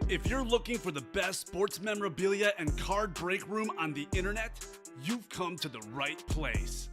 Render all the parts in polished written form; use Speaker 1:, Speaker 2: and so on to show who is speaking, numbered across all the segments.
Speaker 1: If you're looking for the best sports memorabilia and card break room on the internet, you've come to the right place.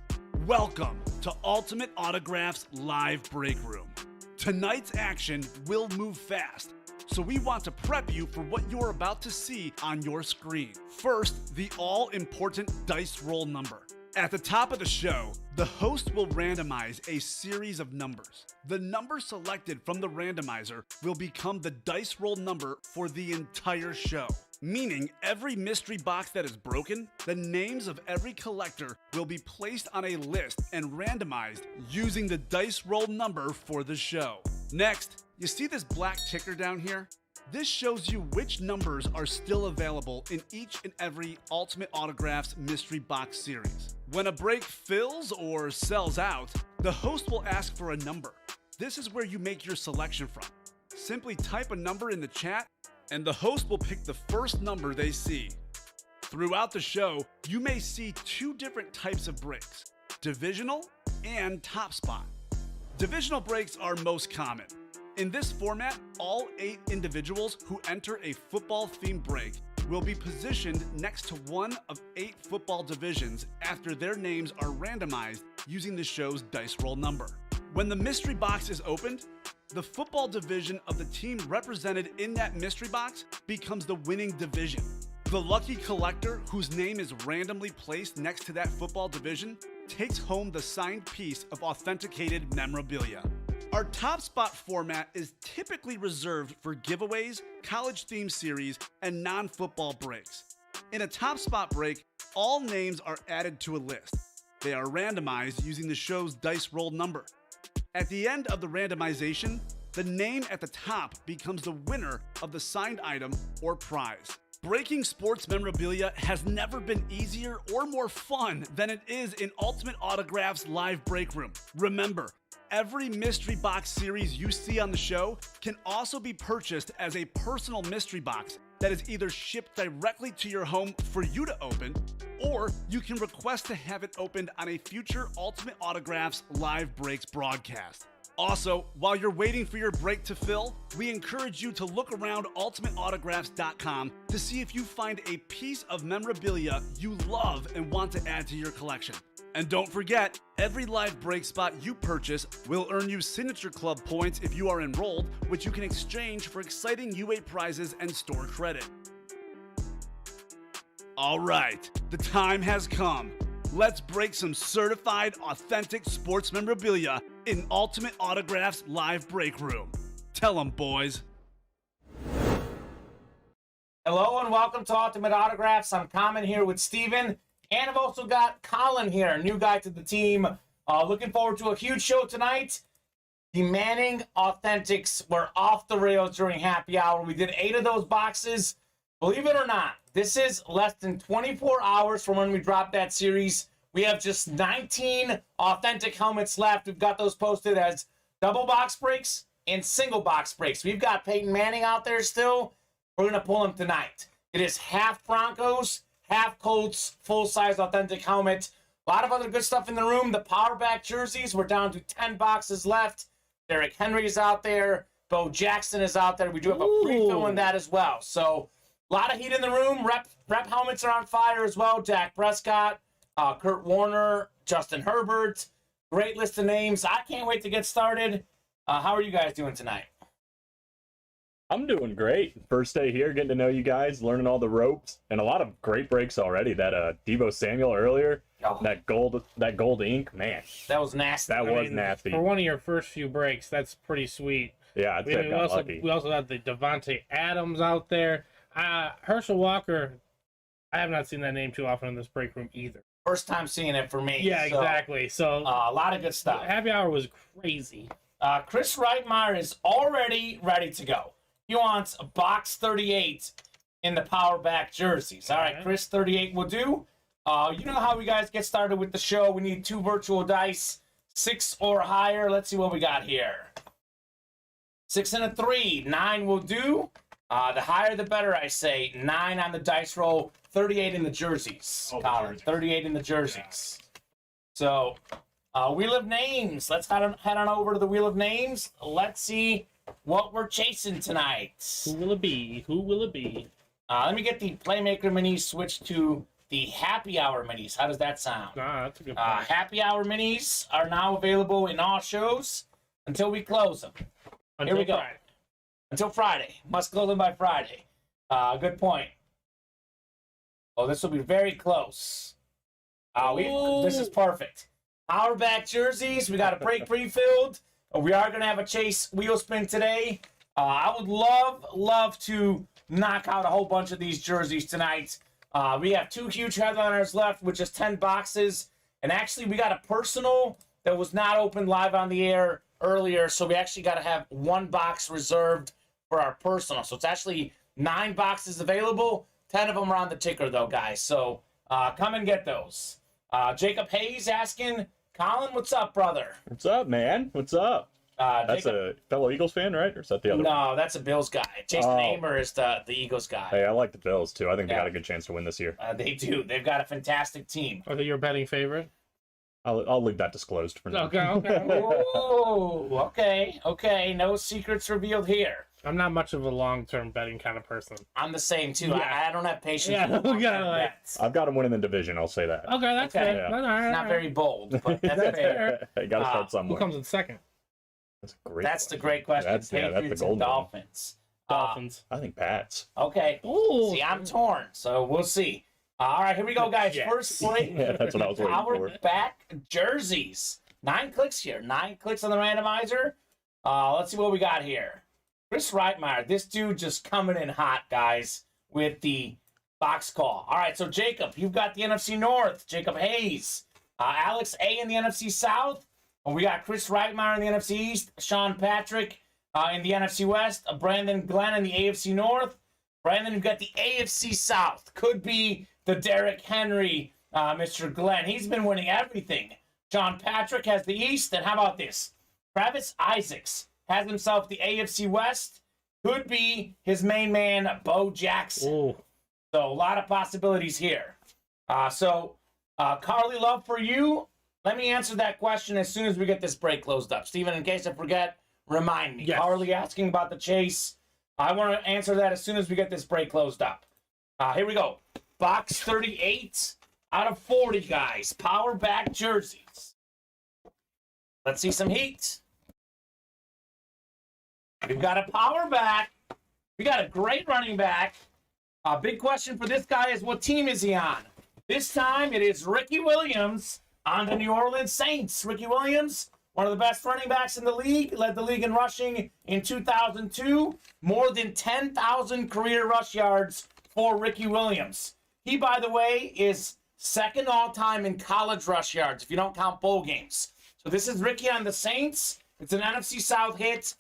Speaker 1: Welcome to Ultimate Autographs Live Break Room. Tonight's action will move fast, so we want to prep you for what you're about to see on your screen. First, the all-important dice roll number. At the top of the show, the host will randomize a series of numbers. The number selected from the randomizer will become the dice roll number for the entire show, meaning every mystery box that is broken, the names of every collector will be placed on a list and randomized using the dice roll number for the show. Next, you see this black ticker down here? This shows you which numbers are still available in each and every Ultimate Autographs mystery box series. When a break fills or sells out, the host will ask for a number. This is where you make your selection from. Simply type a number in the chat, and the host will pick the first number they see. Throughout the show, you may see two different types of breaks: divisional and top spot. Divisional breaks are most common. In this format, all 8 individuals who enter a football-themed break will be positioned next to one of 8 football divisions after their names are randomized using the show's dice roll number. When the mystery box is opened, the football division of the team represented in that mystery box becomes the winning division. The lucky collector whose name is randomly placed next to that football division takes home the signed piece of authenticated memorabilia. Our top spot format is typically reserved for giveaways, college theme series, and non-football breaks. In a top spot break, all names are added to a list. They are randomized using the show's dice roll number. At the end of the randomization, the name at the top becomes the winner of the signed item or prize. Breaking sports memorabilia has never been easier or more fun than it is in Ultimate Autographs Live Break Room. Remember, every mystery box series you see on the show can also be purchased as a personal mystery box that is either shipped directly to your home for you to open, or you can request to have it opened on a future Ultimate Autographs Live Breaks broadcast. Also, while you're waiting for your break to fill, we encourage you to look around ultimateautographs.com to see if you find a piece of memorabilia you love and want to add to your collection. And don't forget, every live break spot you purchase will earn you Signature Club points if you are enrolled, which you can exchange for exciting UA prizes and store credit. All right, the time has come. Let's break some certified, authentic sports memorabilia in Ultimate Autographs Live Break Room. Tell them, boys.
Speaker 2: Hello and welcome to Ultimate Autographs. I'm Kamen here with Steven. And I've also got Colin here, a new guy to the team. Looking forward to a huge show tonight. The Manning Authentics were off the rails during happy hour. We did 8 of those boxes. Believe it or not, this is less than 24 hours from when we dropped that series. We have just 19 authentic helmets left. We've got those posted as double box breaks and single box breaks. We've got Peyton Manning out there still. We're going to pull him tonight. It is half Broncos, half Colts, full-size authentic helmet. A lot of other good stuff in the room. The power back jerseys, we're down to 10 boxes left. Derrick Henry is out there. Bo Jackson is out there. We do have a pre-fill in that as well. So a lot of heat in the room. Rep helmets are on fire as well. Dak Prescott, Kurt Warner, Justin Herbert. Great list of names. I can't wait to get started. How are you guys doing tonight?
Speaker 3: I'm doing great. First day here, getting to know you guys, learning all the ropes, and a lot of great breaks already. That Deebo Samuel earlier, that gold ink, man.
Speaker 2: That was nasty.
Speaker 3: That was nasty.
Speaker 4: For one of your first few breaks, that's pretty sweet.
Speaker 3: Yeah, I'd say
Speaker 4: we also had the Devontae Adams out there. Herschel Walker, I have not seen that name too often in this break room either.
Speaker 2: First time seeing it for me.
Speaker 4: Yeah, exactly. So
Speaker 2: a lot of good stuff.
Speaker 4: Happy hour was crazy.
Speaker 2: Chris Reitmeyer is already ready to go. He wants a box 38 in the power back jerseys. All right, Chris, 38 will do. You know how we guys get started with the show. We need 2 virtual dice, 6 or higher. Let's see what we got here. 6 and a 3. 9 will do. The higher the better, I say. 9 on the dice roll. 38 in the jerseys. Colin, 38 in the jerseys. So, Wheel of Names. Let's head on over to the Wheel of Names. Let's see what we're chasing tonight.
Speaker 4: Who will it be? Who will it be?
Speaker 2: Let me get the Playmaker minis switched to the Happy Hour minis. How does that sound?
Speaker 4: Ah, that's a good point.
Speaker 2: Happy Hour minis are now available in all shows until we close them.
Speaker 4: Until
Speaker 2: Here we go.
Speaker 4: Friday.
Speaker 2: Until Friday. Must close them by Friday. Good point. Oh, this will be very close. This is perfect. Power back jerseys. We got a break pre-filled. We are going to have a chase wheel spin today. I would love to knock out a whole bunch of these jerseys tonight. We have 2 huge headliners left with just 10 boxes. And actually, we got a personal that was not opened live on the air earlier. So we actually got to have 1 box reserved for our personal. So it's actually 9 boxes available. 10 of them are on the ticker, though, guys. So come and get those. Jacob Hayes asking, Colin, what's up, brother?
Speaker 3: What's up, man? What's up? That's
Speaker 2: Jacob,
Speaker 3: a fellow Eagles fan, right? Or is that the other one?
Speaker 2: no, that's a Bills guy. Jason Amer is the Eagles guy.
Speaker 3: Hey, I like the Bills, too. I think they
Speaker 2: Yeah.
Speaker 3: got a good chance to win this year.
Speaker 2: They do. They've got a fantastic team.
Speaker 4: Are they your betting favorite?
Speaker 3: I'll leave that disclosed for now.
Speaker 4: Okay.
Speaker 2: Oh, okay. No secrets revealed here.
Speaker 4: I'm not much of a long-term betting kind of person.
Speaker 2: I'm the same, too.
Speaker 4: Yeah.
Speaker 2: I don't have patience
Speaker 4: Yeah,
Speaker 2: for long-term
Speaker 4: like-
Speaker 2: bets.
Speaker 3: I've got them winning the division, I'll say that.
Speaker 4: Okay, that's
Speaker 2: Okay.
Speaker 4: fair.
Speaker 3: Yeah.
Speaker 4: That's all right,
Speaker 2: Not very bold, but that's fair.
Speaker 3: You got to start
Speaker 4: Who
Speaker 3: somewhere.
Speaker 4: comes in second?
Speaker 3: That's a great
Speaker 2: That's the
Speaker 3: question.
Speaker 2: great question.
Speaker 3: That's the
Speaker 2: Patriots
Speaker 3: golden
Speaker 2: and
Speaker 3: one.
Speaker 2: Dolphins.
Speaker 4: Dolphins.
Speaker 3: I think Pats.
Speaker 2: Okay.
Speaker 4: Ooh.
Speaker 2: See, I'm torn, so we'll see. All right, here we go, guys.
Speaker 4: Jets.
Speaker 2: First break.
Speaker 3: Yeah, that's what I was waiting
Speaker 2: Power
Speaker 3: for.
Speaker 2: back jerseys. 9 clicks here. 9 clicks on the randomizer. Let's see what we got here. Chris Reitmeyer, this dude just coming in hot, guys, with the box call. All right, so Jacob, you've got the NFC North. Jacob Hayes. Alex A in the NFC South. And we got Chris Reitmeyer in the NFC East. Sean Patrick in the NFC West. Brandon Glenn in the AFC North. Brandon, you've got the AFC South. Could be the Derrick Henry, Mr. Glenn. He's been winning everything. Sean Patrick has the East. And how about this? Travis Isaacs has himself the AFC West. Could be his main man, Bo Jackson.
Speaker 4: Ooh.
Speaker 2: So a lot of possibilities here. Carly Love, for you, let me answer that question as soon as we get this break closed up. Steven, in case I forget, remind me.
Speaker 4: Yes.
Speaker 2: Carly asking about the chase. I want to answer that as soon as we get this break closed up. Here we go. Box 38 out of 40, guys. Power back jerseys. Let's see some heat. We've got a power back. We got a great running back. A big question for this guy is, what team is he on? This time it is Ricky Williams on the New Orleans Saints. Ricky Williams, one of the best running backs in the league, led the league in rushing in 2002. More than 10,000 career rush yards for Ricky Williams. He, by the way, is second all-time in college rush yards, if you don't count bowl games. So this is Ricky on the Saints. It's an NFC South hit.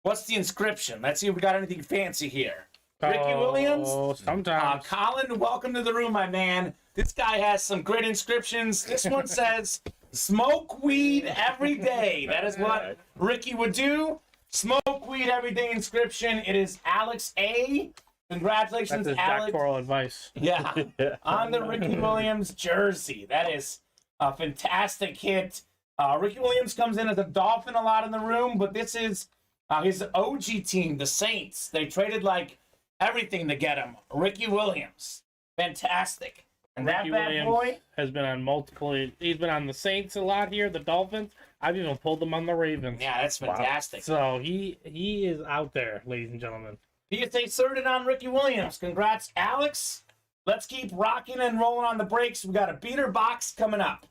Speaker 2: What's the inscription? Let's see if we got anything fancy here. Ricky Williams.
Speaker 4: Sometimes.
Speaker 2: Colin, welcome to the room, my man. This guy has some great inscriptions. This one says, smoke weed every day. That is what Ricky would do. Smoke weed every day inscription. It is Alex A. Congratulations,
Speaker 4: That's his
Speaker 2: Alex.
Speaker 4: doctoral advice.
Speaker 2: Yeah, on the Ricky Williams jersey. That is a fantastic hit. Ricky Williams comes in as a Dolphin a lot in the room, but this is his OG team, the Saints. They traded like everything to get him. Ricky Williams. Fantastic. And
Speaker 4: Ricky
Speaker 2: that bad
Speaker 4: Williams
Speaker 2: boy,
Speaker 4: has been on multiple. He's been on the Saints a lot here, the Dolphins. I've even pulled him on the Ravens.
Speaker 2: yeah, that's fantastic.
Speaker 4: So he is out there, ladies and gentlemen.
Speaker 2: PSA certed on Ricky Williams. Congrats, Alex. Let's keep rocking and rolling on the breaks. We got a beater box coming up.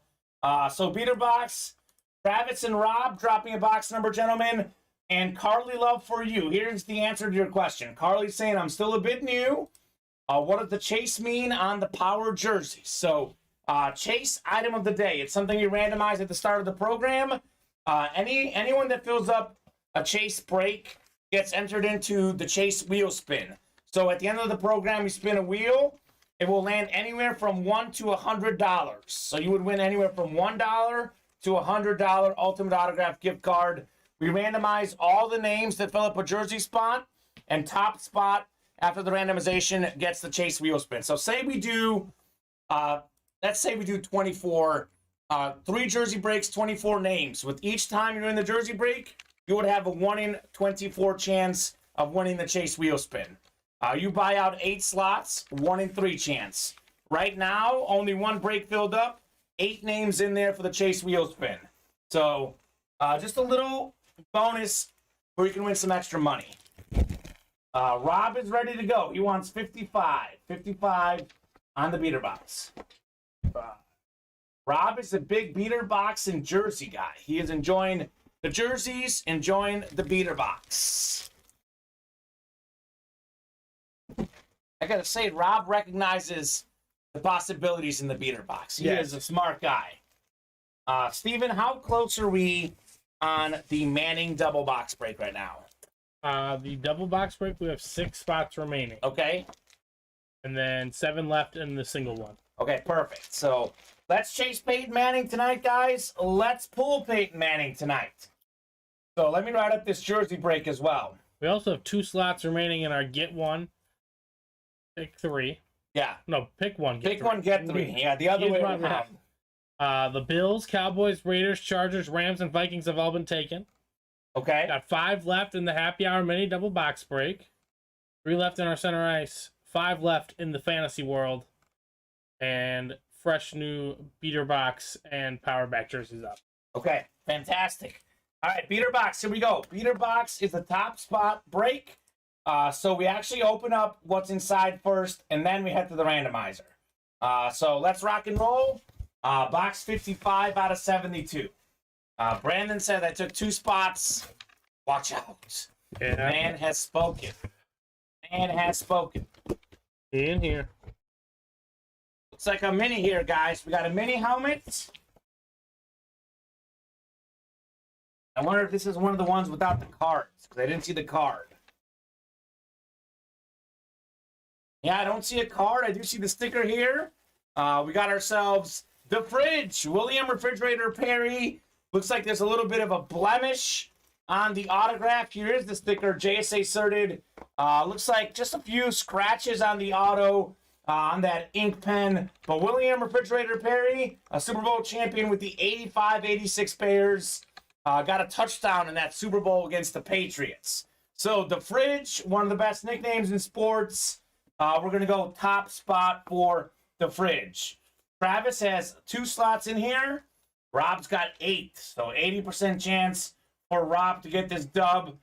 Speaker 2: So beater box, Travis and Rob dropping a box number, gentlemen. And Carly Love, for you. Here's the answer to your question. Carly's saying, I'm still a bit new. What does the chase mean on the power jerseys? So chase item of the day. It's something you randomize at the start of the program. Anyone that fills up a chase break gets entered into the chase wheel spin. So at the end of the program, you spin a wheel. It will land anywhere from $1 to $100. So you would win anywhere from $1 to $100 Ultimate Autograph gift card. We randomize all the names that fill up a jersey spot, and top spot after the randomization gets the chase wheel spin. So say we do, let's say we do 24, 3 jersey breaks, 24 names. With each time you're in the jersey break, you would have a 1 in 24 chance of winning the Chase Wheel Spin. You buy out 8 slots, 1 in 3 chance. Right now, only 1 break filled up, 8 names in there for the Chase Wheel Spin. So, just a little bonus where you can win some extra money. Rob is ready to go. He wants 55. 55 on the beater box. Rob is a big beater box and jersey guy. He is enjoying the jerseys, enjoying the beater box. I gotta say, Rob recognizes the possibilities in the beater box. He is a smart guy. Steven, how close are we on the Manning double box break right now?
Speaker 4: The double box break, we have 6 spots remaining.
Speaker 2: Okay.
Speaker 4: And then 7 left in the single one.
Speaker 2: Okay, perfect. So let's chase Peyton Manning tonight, guys. Let's pull Peyton Manning tonight. So let me write up this jersey break as well.
Speaker 4: We also have 2 slots remaining in our get 1, pick 3.
Speaker 2: Yeah.
Speaker 4: No, pick 1, get 3.
Speaker 2: Pick 1, get 3. Yeah, the other way around.
Speaker 4: The Bills, Cowboys, Raiders, Chargers, Rams, and Vikings have all been taken.
Speaker 2: Okay.
Speaker 4: Got 5 left in the happy hour mini double box break. 3 left in our center ice. 5 left in the fantasy world. And fresh new beater box and power back jerseys up.
Speaker 2: Okay, fantastic. All right, beater box, here we go. Beater box is the top spot break. So we actually open up what's inside first, and then we head to the randomizer. So let's rock and roll. Box 55 out of 72. Brandon said I took 2 spots. Watch out.
Speaker 4: Yeah.
Speaker 2: Man has spoken. Man has spoken.
Speaker 4: In here.
Speaker 2: Looks like a mini here, guys. We got a mini helmet. I wonder if this is one of the ones without the cards, because I didn't see the card. Yeah, I don't see a card. I do see the sticker here. We got ourselves the fridge. William Refrigerator Perry. Looks like there's a little bit of a blemish on the autograph. Here is the sticker, JSA certed. Looks like just a few scratches on the auto, on that ink pen. But William Refrigerator Perry, a Super Bowl champion with the 85-86 Bears, got a touchdown in that Super Bowl against the Patriots. So the fridge, one of the best nicknames in sports. We're going to go top spot for the fridge. Travis has 2 slots in here. Rob's got 8, so 80% chance for Rob to get this dub.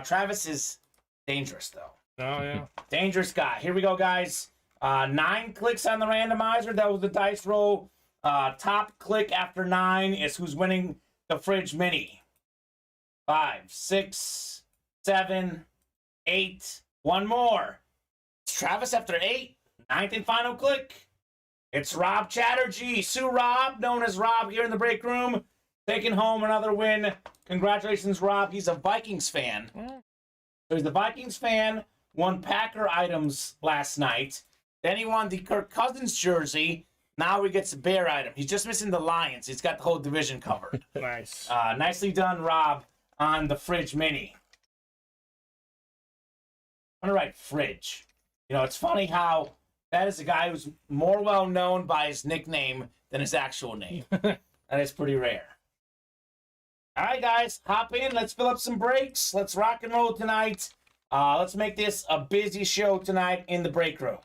Speaker 2: Travis is dangerous, though.
Speaker 4: Oh, yeah.
Speaker 2: Dangerous guy. Here we go, guys. 9 clicks on the randomizer. That was the dice roll. Top click after 9 is who's winning the fridge mini. 5, 6, 7, 8. One more. It's Travis after 8. 9th and final click. It's Rob Chatterjee. Sue Rob, known as Rob here in the break room, taking home another win. Congratulations, Rob. He's a Vikings fan. So he's a Vikings fan. Won Packer items last night. Then he won the Kirk Cousins jersey. Now he gets a Bear item. He's just missing the Lions. He's got the whole division covered.
Speaker 4: Nice.
Speaker 2: Nicely done, Rob, on the fridge mini. I'm going to write fridge. You know, it's funny how that is a guy who's more well known by his nickname than his actual name. That is pretty rare. All right, guys, hop in. Let's fill up some breaks. Let's rock and roll tonight. Let's make this a busy show tonight in the break room.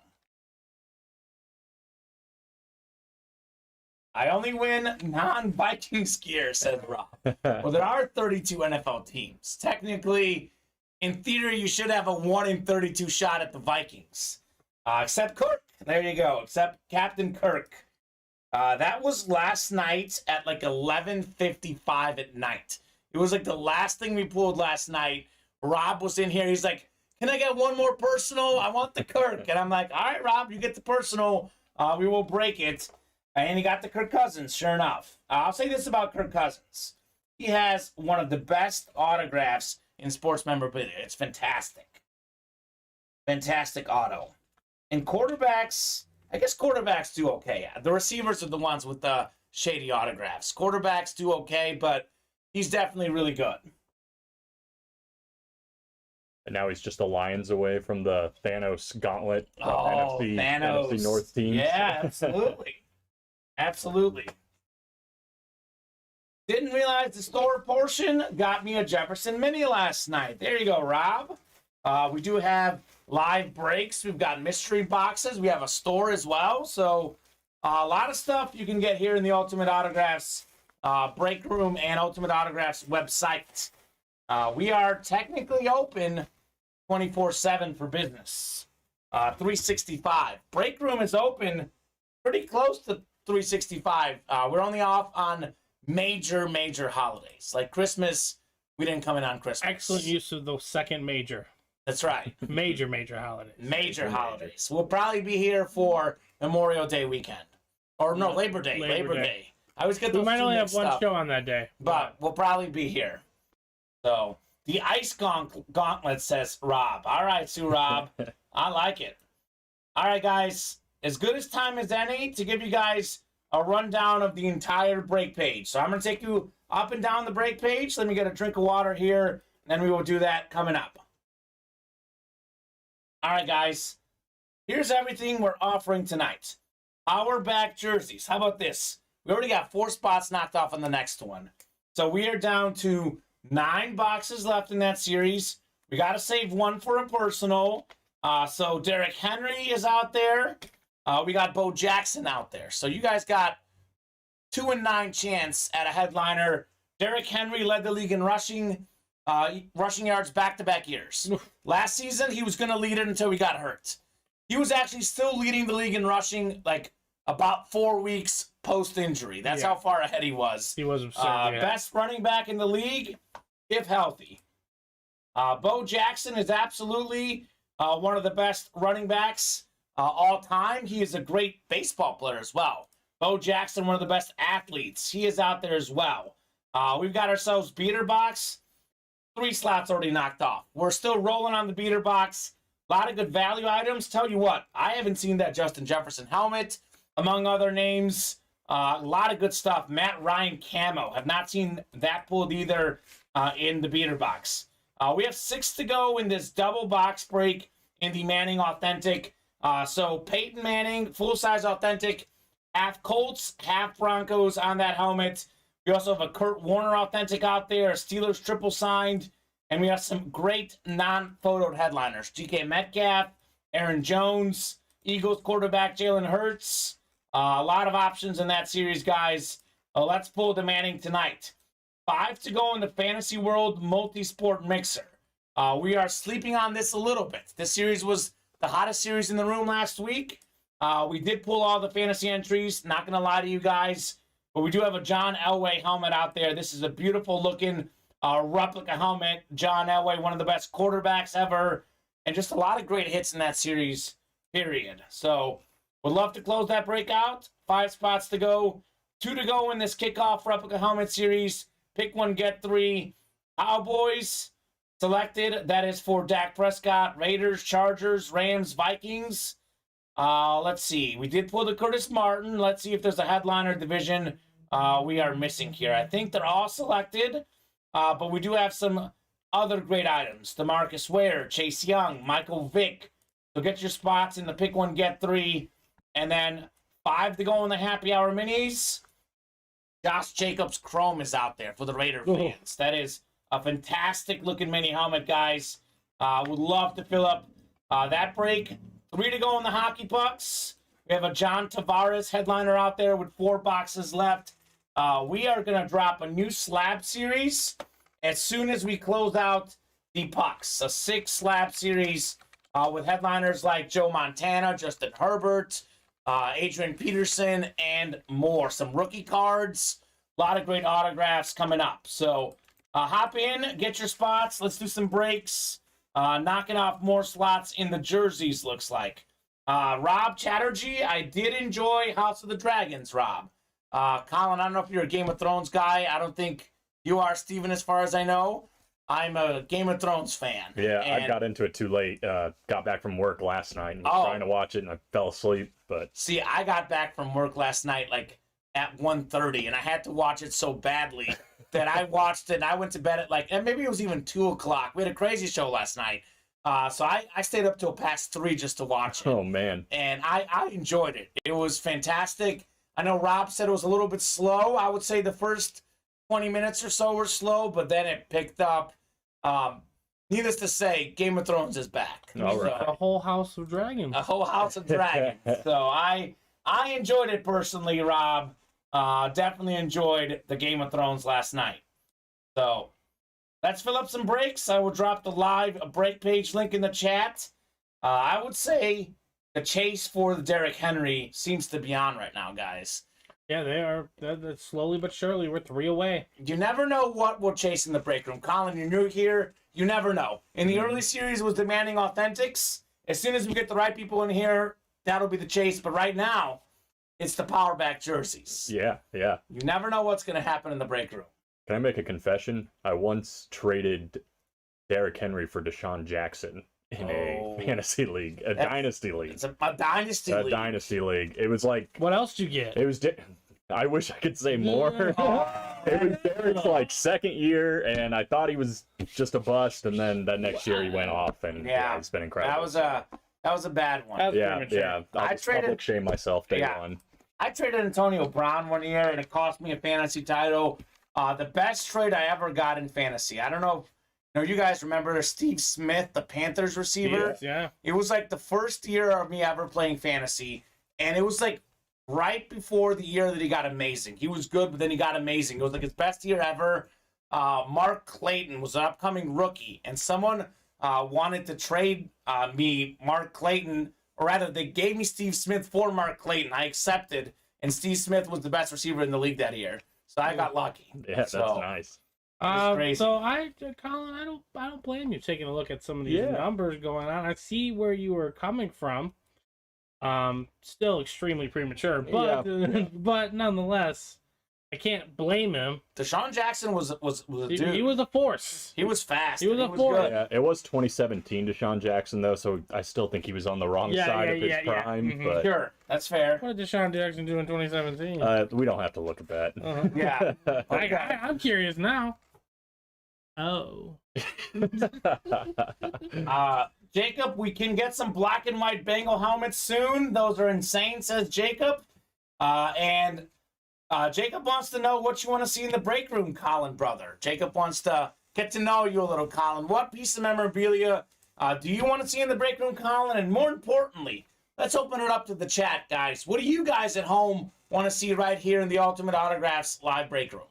Speaker 2: I only win non-Vikings gear, said Rob. Well, there are 32 NFL teams. Technically, in theory, you should have a 1 in 32 shot at the Vikings. Except Kirk. There you go. Except Captain Kirk. That was last night at like 11:55 at night. It was like the last thing we pulled last night. Rob was in here. He's like, can I get one more personal? I want the Kirk. And I'm like, all right, Rob, you get the personal. We will break it. And he got the Kirk Cousins, sure enough. I'll say this about Kirk Cousins. He has one of the best autographs in sports memorabilia. It's fantastic. Fantastic auto. And quarterbacks, I guess quarterbacks do okay. The receivers are the ones with the shady autographs. Quarterbacks do okay, but he's definitely really good.
Speaker 3: And now he's just a Lions away from the Thanos gauntlet of
Speaker 2: Thanos.
Speaker 3: NFC North teams.
Speaker 2: Yeah, absolutely. Absolutely. Didn't realize the store portion got me a Jefferson Mini last night. There you go, Rob. We do have live breaks. We've got mystery boxes. We have a store as well. So a lot of stuff you can get here in the Ultimate Autographs break room and Ultimate Autographs website. We are technically open 24/7 for business. 365. Break room is open pretty close to 365. We're only off on major holidays. Like Christmas, we didn't come in on Christmas.
Speaker 4: Excellent use of the second major.
Speaker 2: That's right.
Speaker 4: Major holidays.
Speaker 2: Major holidays. We'll probably be here for Memorial Day weekend. Or no, Labor Day. Labor Day. I always get those.
Speaker 4: We might
Speaker 2: two
Speaker 4: only have
Speaker 2: mixed
Speaker 4: one
Speaker 2: up,
Speaker 4: show on that day.
Speaker 2: but we'll probably be here. So the ice gauntlet, says Rob. All right, Sue Rob. I like it. All right, guys. As good as time as any to give you guys a rundown of the entire break page. So I'm going to take you up and down the break page. Let me get a drink of water here, and then we will do that coming up. All right, guys. Here's everything we're offering tonight. Our back jerseys. How about this? We already got 4 spots knocked off on the next one. So we are down to 9 boxes left in that series. We got to save one for a personal. So Derrick Henry is out there. We got Bo Jackson out there. So you guys got 2 in 9 chance at a headliner. Derrick Henry led the league in rushing yards back-to-back years. Last season, he was going to lead it until he got hurt. He was actually still leading the league in rushing like about 4 weeks post-injury. That's how far ahead he was.
Speaker 4: He was absurd.
Speaker 2: Best running back in the league, if healthy. Bo Jackson is absolutely one of the best running backs all time. He is a great baseball player as well. Bo Jackson, one of the best athletes. He is out there as well. We've got ourselves beater box. 3 slots already knocked off. We're still rolling on the beater box. A lot of good value items. Tell you what, I haven't seen that Justin Jefferson helmet, among other names. A lot of good stuff. Matt Ryan camo. Have not seen that pulled either in the beater box. We have 6 to go in this double box break in the Manning Authentic. So Peyton Manning, full-size authentic, half Colts, half Broncos on that helmet. We also have a Kurt Warner authentic out there, a Steelers triple signed, and we have some great non-photoed headliners. GK Metcalf, Aaron Jones, Eagles quarterback Jalen Hurts. A lot of options in that series, guys. Let's pull the Manning tonight. 5 to go in the Fantasy World Multi-Sport Mixer. We are sleeping on this a little bit. This series was the hottest series in the room last week. We did pull all the fantasy entries. Not going to lie to you guys. But we do have a John Elway helmet out there. This is a beautiful looking replica helmet. John Elway, one of the best quarterbacks ever. And just a lot of great hits in that series, period. So would love to close that breakout. 5 spots to go. 2 to go in this kickoff replica helmet series. Pick 1, get 3. Cowboys selected. That is for Dak Prescott. Raiders, Chargers, Rams, Vikings. Let's see. We did pull the Curtis Martin. Let's see if there's a headliner division we are missing here. I think they're all selected, but we do have some other great items. DeMarcus Ware, Chase Young, Michael Vick. So get your spots in the pick 1, get 3. And then 5 to go in the happy hour minis. Josh Jacobs Chrome is out there for the Raider fans. That is a fantastic looking mini helmet, guys. Would love to fill up that break. 3 to go in the hockey pucks. We have a John Tavares headliner out there with 4 boxes left. We are going to drop a new slab series as soon as we close out the pucks. A 6 slab series with headliners like Joe Montana, Justin Herbert, Adrian Peterson, and more. Some rookie cards. A lot of great autographs coming up. So hop in, get your spots. Let's do some breaks. Knocking off more slots in the jerseys, looks like. Rob Chatterjee, I did enjoy House of the Dragons, Rob. Colin, I don't know if you're a Game of Thrones guy. I don't think you are, Steven, as far as I know. I'm a Game of Thrones fan.
Speaker 3: Yeah, I got into it too late. Got back from work last night and was trying to watch it, and I fell asleep. But
Speaker 2: see, I got back from work last night like at 1:30, and I had to watch it so badly that I watched it, and I went to bed at like, and maybe it was even 2 o'clock. We had a crazy show last night. So I stayed up till past 3 just to watch it.
Speaker 3: Oh, man.
Speaker 2: And I enjoyed it. It was fantastic. I know Rob said it was a little bit slow. I would say the first 20 minutes or so were slow, but then it picked up. Needless to say, Game of Thrones is back.
Speaker 3: All right.
Speaker 2: So,
Speaker 4: A whole house of dragons.
Speaker 2: a whole house of dragons. So I enjoyed it personally, Rob. Definitely enjoyed the Game of Thrones last night. So let's fill up some breaks. I will drop the live break page link in the chat. I would say the chase for the Derrick Henry seems to be on right now, guys.
Speaker 4: Yeah, they are. They're slowly but surely, we're 3 away.
Speaker 2: You never know what we'll chase in the break room. Colin, you're new here. You never know. In the early series, was demanding authentics. As soon as we get the right people in here, that'll be the chase. But right now, it's the power back jerseys.
Speaker 3: Yeah.
Speaker 2: You never know what's going to happen in the break room.
Speaker 3: Can I make a confession? I once traded Derrick Henry for Deshaun Jackson in a fantasy league, a dynasty league.
Speaker 2: It's a dynasty league.
Speaker 3: A dynasty league. It was like,
Speaker 4: What else did you get?
Speaker 3: it was. I wish I could say more. It was Derrick's like second year, and I thought he was just a bust, and then that next year he went off, and yeah, it's been incredible.
Speaker 2: That was a bad one.
Speaker 4: That was
Speaker 3: Yeah.
Speaker 4: premature.
Speaker 3: I traded public shame myself day one.
Speaker 2: I traded Antonio Brown one year, and it cost me a fantasy title. The best trade I ever got in fantasy. I don't know if you guys remember Steve Smith, the Panthers receiver.
Speaker 4: Yeah.
Speaker 2: It was like the first year of me ever playing fantasy, and it was like right before the year that he got amazing. He was good, but then he got amazing. It was like his best year ever. Mark Clayton was an upcoming rookie, and someone wanted to trade me Mark Clayton, or rather, they gave me Steve Smith for Mark Clayton. I accepted, and Steve Smith was the best receiver in the league that year. So I got lucky.
Speaker 3: Yeah, that's nice.
Speaker 2: Crazy.
Speaker 4: So Colin, I don't blame you taking a look at some of these numbers going on. I see where you were coming from. Still extremely premature, but but nonetheless, I can't blame him.
Speaker 2: Deshaun Jackson was a dude.
Speaker 4: He was a force.
Speaker 2: He was fast.
Speaker 4: He was a force.
Speaker 2: Good.
Speaker 3: Yeah, it was 2017 Deshaun Jackson though, so I still think he was on the wrong side of his prime.
Speaker 4: Mm-hmm.
Speaker 3: But
Speaker 2: Sure, that's fair.
Speaker 4: What did Deshaun Jackson do in 2017?
Speaker 3: we don't have to look at that.
Speaker 2: Yeah.
Speaker 4: I'm curious now. Oh.
Speaker 2: Jacob, we can get some black and white Bengal helmets soon. Those are insane, says Jacob. And Jacob wants to know what you want to see in the break room, Colin, brother. Jacob wants to get to know you a little, Colin. What piece of memorabilia do you want to see in the break room, Colin? And more importantly, let's open it up to the chat, guys. What do you guys at home want to see right here in the Ultimate Autographs live break room?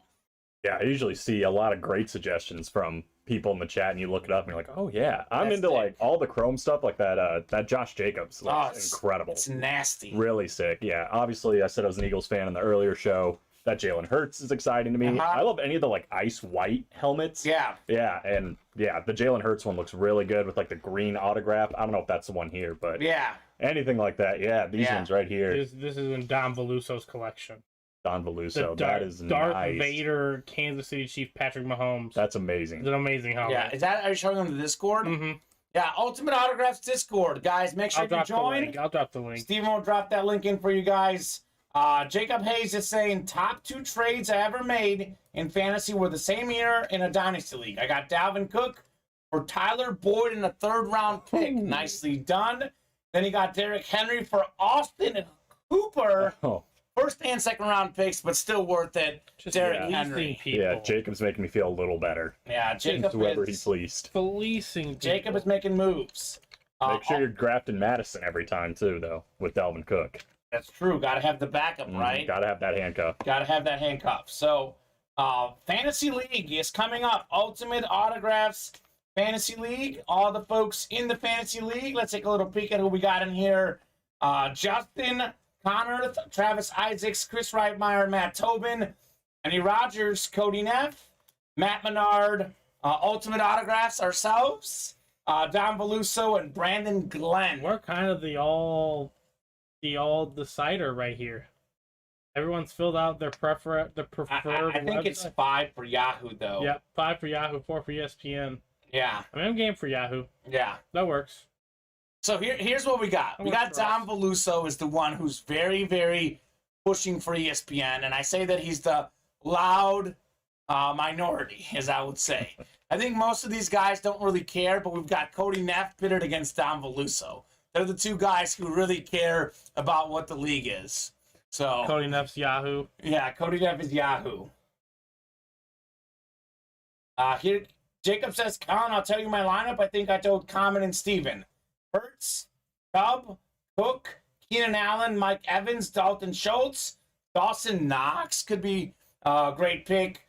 Speaker 3: Yeah, I usually see a lot of great suggestions from people in the chat, and you look it up and you're like, oh yeah, I'm into like all the Chrome stuff, like that Josh Jacobs looks incredible.
Speaker 2: It's nasty.
Speaker 3: Really sick. Yeah, obviously I said I was an Eagles fan in the earlier show. That Jalen Hurts is exciting to me. I love any of the like ice white helmets.
Speaker 2: Yeah,
Speaker 3: and the Jalen Hurts one looks really good with like the green autograph. I don't know if that's the one here, but anything like that. Yeah, these ones right here.
Speaker 4: This is in Don Veluso's collection.
Speaker 3: Don Veluso. That is
Speaker 4: Darth
Speaker 3: nice.
Speaker 4: Vader, Kansas City Chief Patrick Mahomes.
Speaker 3: That's amazing.
Speaker 4: It's an amazing helmet.
Speaker 2: Yeah, are you showing them the Discord?
Speaker 4: Mm-hmm.
Speaker 2: Yeah, Ultimate Autographs Discord, guys. Make sure you join.
Speaker 4: I'll drop the link.
Speaker 2: Steven will drop that link in for you guys. Jacob Hayes is saying top 2 trades I ever made in fantasy were the same year in a dynasty league. I got Dalvin Cook for Tyler Boyd in a 3rd round pick.
Speaker 4: Ooh.
Speaker 2: Nicely done. Then he got Derrick Henry for Austin Hooper. First and 2nd round picks, but still worth it.
Speaker 4: Just
Speaker 2: Derrick Henry.
Speaker 3: Yeah, Jacob's making me feel a little better.
Speaker 2: Yeah, Jacob
Speaker 3: whoever
Speaker 2: is
Speaker 3: he pleased.
Speaker 4: Fleecing people.
Speaker 2: Jacob is making moves.
Speaker 3: Make sure you're drafting Madison every time too, though, with Dalvin Cook.
Speaker 2: That's true. Got to have the backup, right?
Speaker 3: Got to have that handcuff.
Speaker 2: Got to have that handcuff. So, Fantasy League is coming up. Ultimate Autographs Fantasy League. All the folks in the Fantasy League. Let's take a little peek at who we got in here. Justin Connorth, Travis Isaacs, Chris Reitmeyer, Matt Tobin, Andy Rogers, Cody Neff, Matt Menard, Ultimate Autographs ourselves, Don Veluso, and Brandon Glenn.
Speaker 4: We're kind of the all decider right here. Everyone's filled out their preferred.
Speaker 2: I think it's 5 for Yahoo though.
Speaker 4: Yep, 5 for Yahoo, 4 for ESPN.
Speaker 2: Yeah.
Speaker 4: I mean, I'm game for Yahoo.
Speaker 2: Yeah.
Speaker 4: That works.
Speaker 2: So here's what we got. We got Don Veluso is the one who's very, very pushing for ESPN, and I say that he's the loud minority, as I would say. I think most of these guys don't really care, but we've got Cody Neff pitted against Don Veluso. They're the 2 guys who really care about what the league is. So
Speaker 4: Cody Neff's Yahoo.
Speaker 2: Yeah, Cody Neff is Yahoo. Here, Jacob says, Colin, I'll tell you my lineup. I think I told Kamen and Steven. Hurts, Chubb, Cook, Keenan Allen, Mike Evans, Dalton Schultz, Dawson Knox could be a great pick.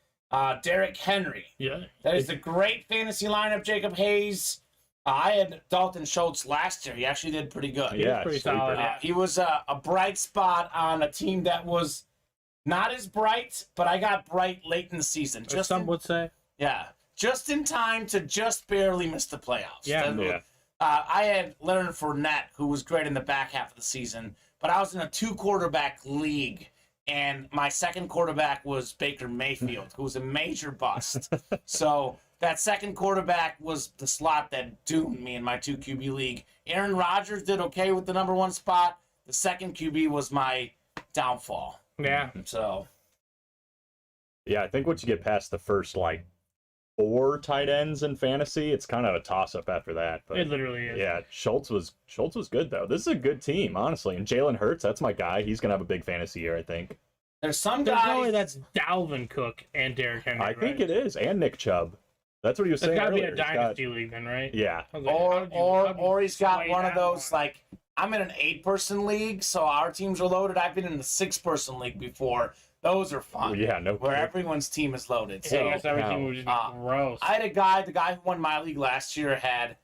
Speaker 2: Derrick Henry.
Speaker 4: Yeah.
Speaker 2: That is a great fantasy lineup, Jacob Hayes. I had Dalton Schultz last year. He actually did pretty good.
Speaker 3: Yeah,
Speaker 4: pretty
Speaker 3: sleeper.
Speaker 4: solid.
Speaker 2: He was a bright spot on a team that was not as bright, but I got bright late in the season.
Speaker 4: As some would say.
Speaker 2: Yeah, just in time to just barely miss the playoffs.
Speaker 4: Yeah.
Speaker 3: Yeah.
Speaker 2: I had Leonard Fournette, who was great in the back half of the season, but I was in a 2-quarterback league, and my second quarterback was Baker Mayfield, who was a major bust. So that second quarterback was the slot that doomed me in my 2 QB league. Aaron Rodgers did okay with the number 1 spot. The second QB was my downfall.
Speaker 4: Yeah.
Speaker 2: So
Speaker 3: Yeah, I think once you get past the first, 4 tight ends in fantasy, it's kind of a toss-up after that. But
Speaker 4: It literally is.
Speaker 3: yeah, Schultz was good, though. This is a good team, honestly. And Jalen Hurts, that's my guy. He's going to have a big fantasy year, I think.
Speaker 2: there's some
Speaker 4: There's no way
Speaker 2: guys.
Speaker 4: that's Dalvin Cook and Derrick Henry.
Speaker 3: I think it is. And Nick Chubb. That's what he was
Speaker 4: It's
Speaker 3: saying
Speaker 4: got to be
Speaker 3: earlier.
Speaker 4: a dynasty league then, right?
Speaker 3: Yeah.
Speaker 4: I was like, how'd you
Speaker 2: Or he's got
Speaker 4: sway
Speaker 2: one of
Speaker 4: that
Speaker 2: those
Speaker 4: one?
Speaker 2: I'm in an 8-person league, so our teams are loaded. I've been in the 6-person league before. Those are fun.
Speaker 3: Yeah, no
Speaker 2: Where
Speaker 3: kidding.
Speaker 2: everyone's team is loaded.
Speaker 4: Yeah,
Speaker 2: So
Speaker 4: I guess everything would just be gross.
Speaker 2: I had a guy, the guy who won my league last year had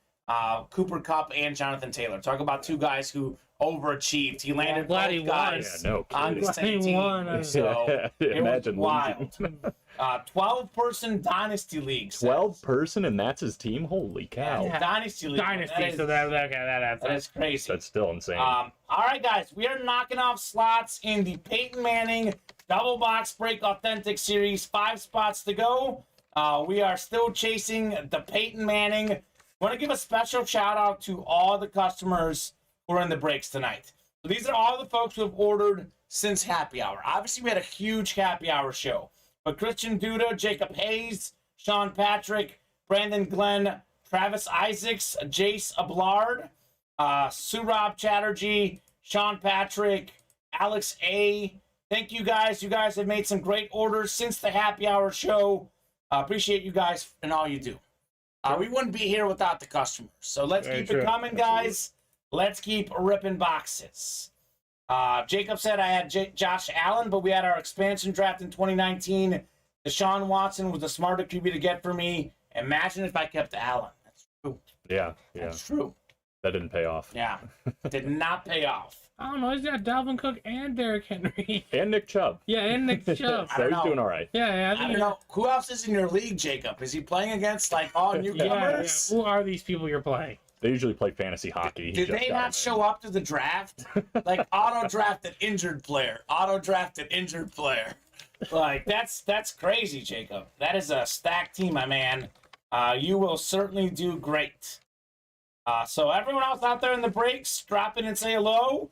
Speaker 2: Cooper Kupp and Jonathan Taylor. Talk about 2 guys who overachieved. He landed
Speaker 4: I'm glad
Speaker 2: both
Speaker 4: he won.
Speaker 2: guys
Speaker 3: Yeah, no
Speaker 2: on
Speaker 3: kidding.
Speaker 2: the same
Speaker 4: He
Speaker 2: team.
Speaker 4: won.
Speaker 2: So it
Speaker 3: Imagine
Speaker 2: was
Speaker 3: losing.
Speaker 2: wild. 12-person dynasty leagues.
Speaker 3: 12-person, and that's his team? Holy cow.
Speaker 4: Yeah.
Speaker 2: Dynasty league.
Speaker 4: Dynasty, so that adds
Speaker 2: that
Speaker 4: up.
Speaker 2: is crazy.
Speaker 3: That's still insane.
Speaker 2: All right, guys, we are knocking off slots in the Peyton Manning Double Box Break Authentic Series. 5 spots to go. We are still chasing the Peyton Manning. Want to give a special shout out to all the customers who are in the breaks tonight. So these are all the folks who have ordered since happy hour. Obviously, we had a huge happy hour show. But Christian Duda, Jacob Hayes, Sean Patrick, Brandon Glenn, Travis Isaacs, Jace Ablard, Surab Chatterjee, Sean Patrick, Alex A. Thank you guys. You guys have made some great orders since the happy hour show. Appreciate you guys and all you do. We wouldn't be here without the customers. So let's
Speaker 4: Very
Speaker 2: keep
Speaker 4: true.
Speaker 2: it coming, guys. Let's keep ripping boxes. Jacob said I had Josh Allen, but we had our expansion draft in 2019. Deshaun Watson was the smarter QB to get for me. Imagine if I kept Allen. That's true.
Speaker 3: yeah.
Speaker 2: That's true.
Speaker 3: That didn't pay off.
Speaker 2: Yeah. Did not pay off.
Speaker 4: I don't know. He's got Dalvin Cook and Derrick Henry.
Speaker 3: And Nick Chubb.
Speaker 4: Yeah, and Nick Chubb.
Speaker 2: I
Speaker 3: So
Speaker 2: don't
Speaker 3: he's
Speaker 2: know.
Speaker 3: doing all right.
Speaker 4: Yeah,
Speaker 2: I don't know. Who else is in your league, Jacob? Is he playing against all newcomers?
Speaker 4: Who are these people you're playing?
Speaker 3: They usually play fantasy hockey. He
Speaker 2: Did
Speaker 3: just
Speaker 2: they
Speaker 3: got
Speaker 2: not
Speaker 3: him in.
Speaker 2: show up to the draft? Auto drafted injured player. Auto drafted injured player. That's crazy, Jacob. That is a stacked team, my man. You will certainly do great. So everyone else out there in the breaks, drop in and say hello.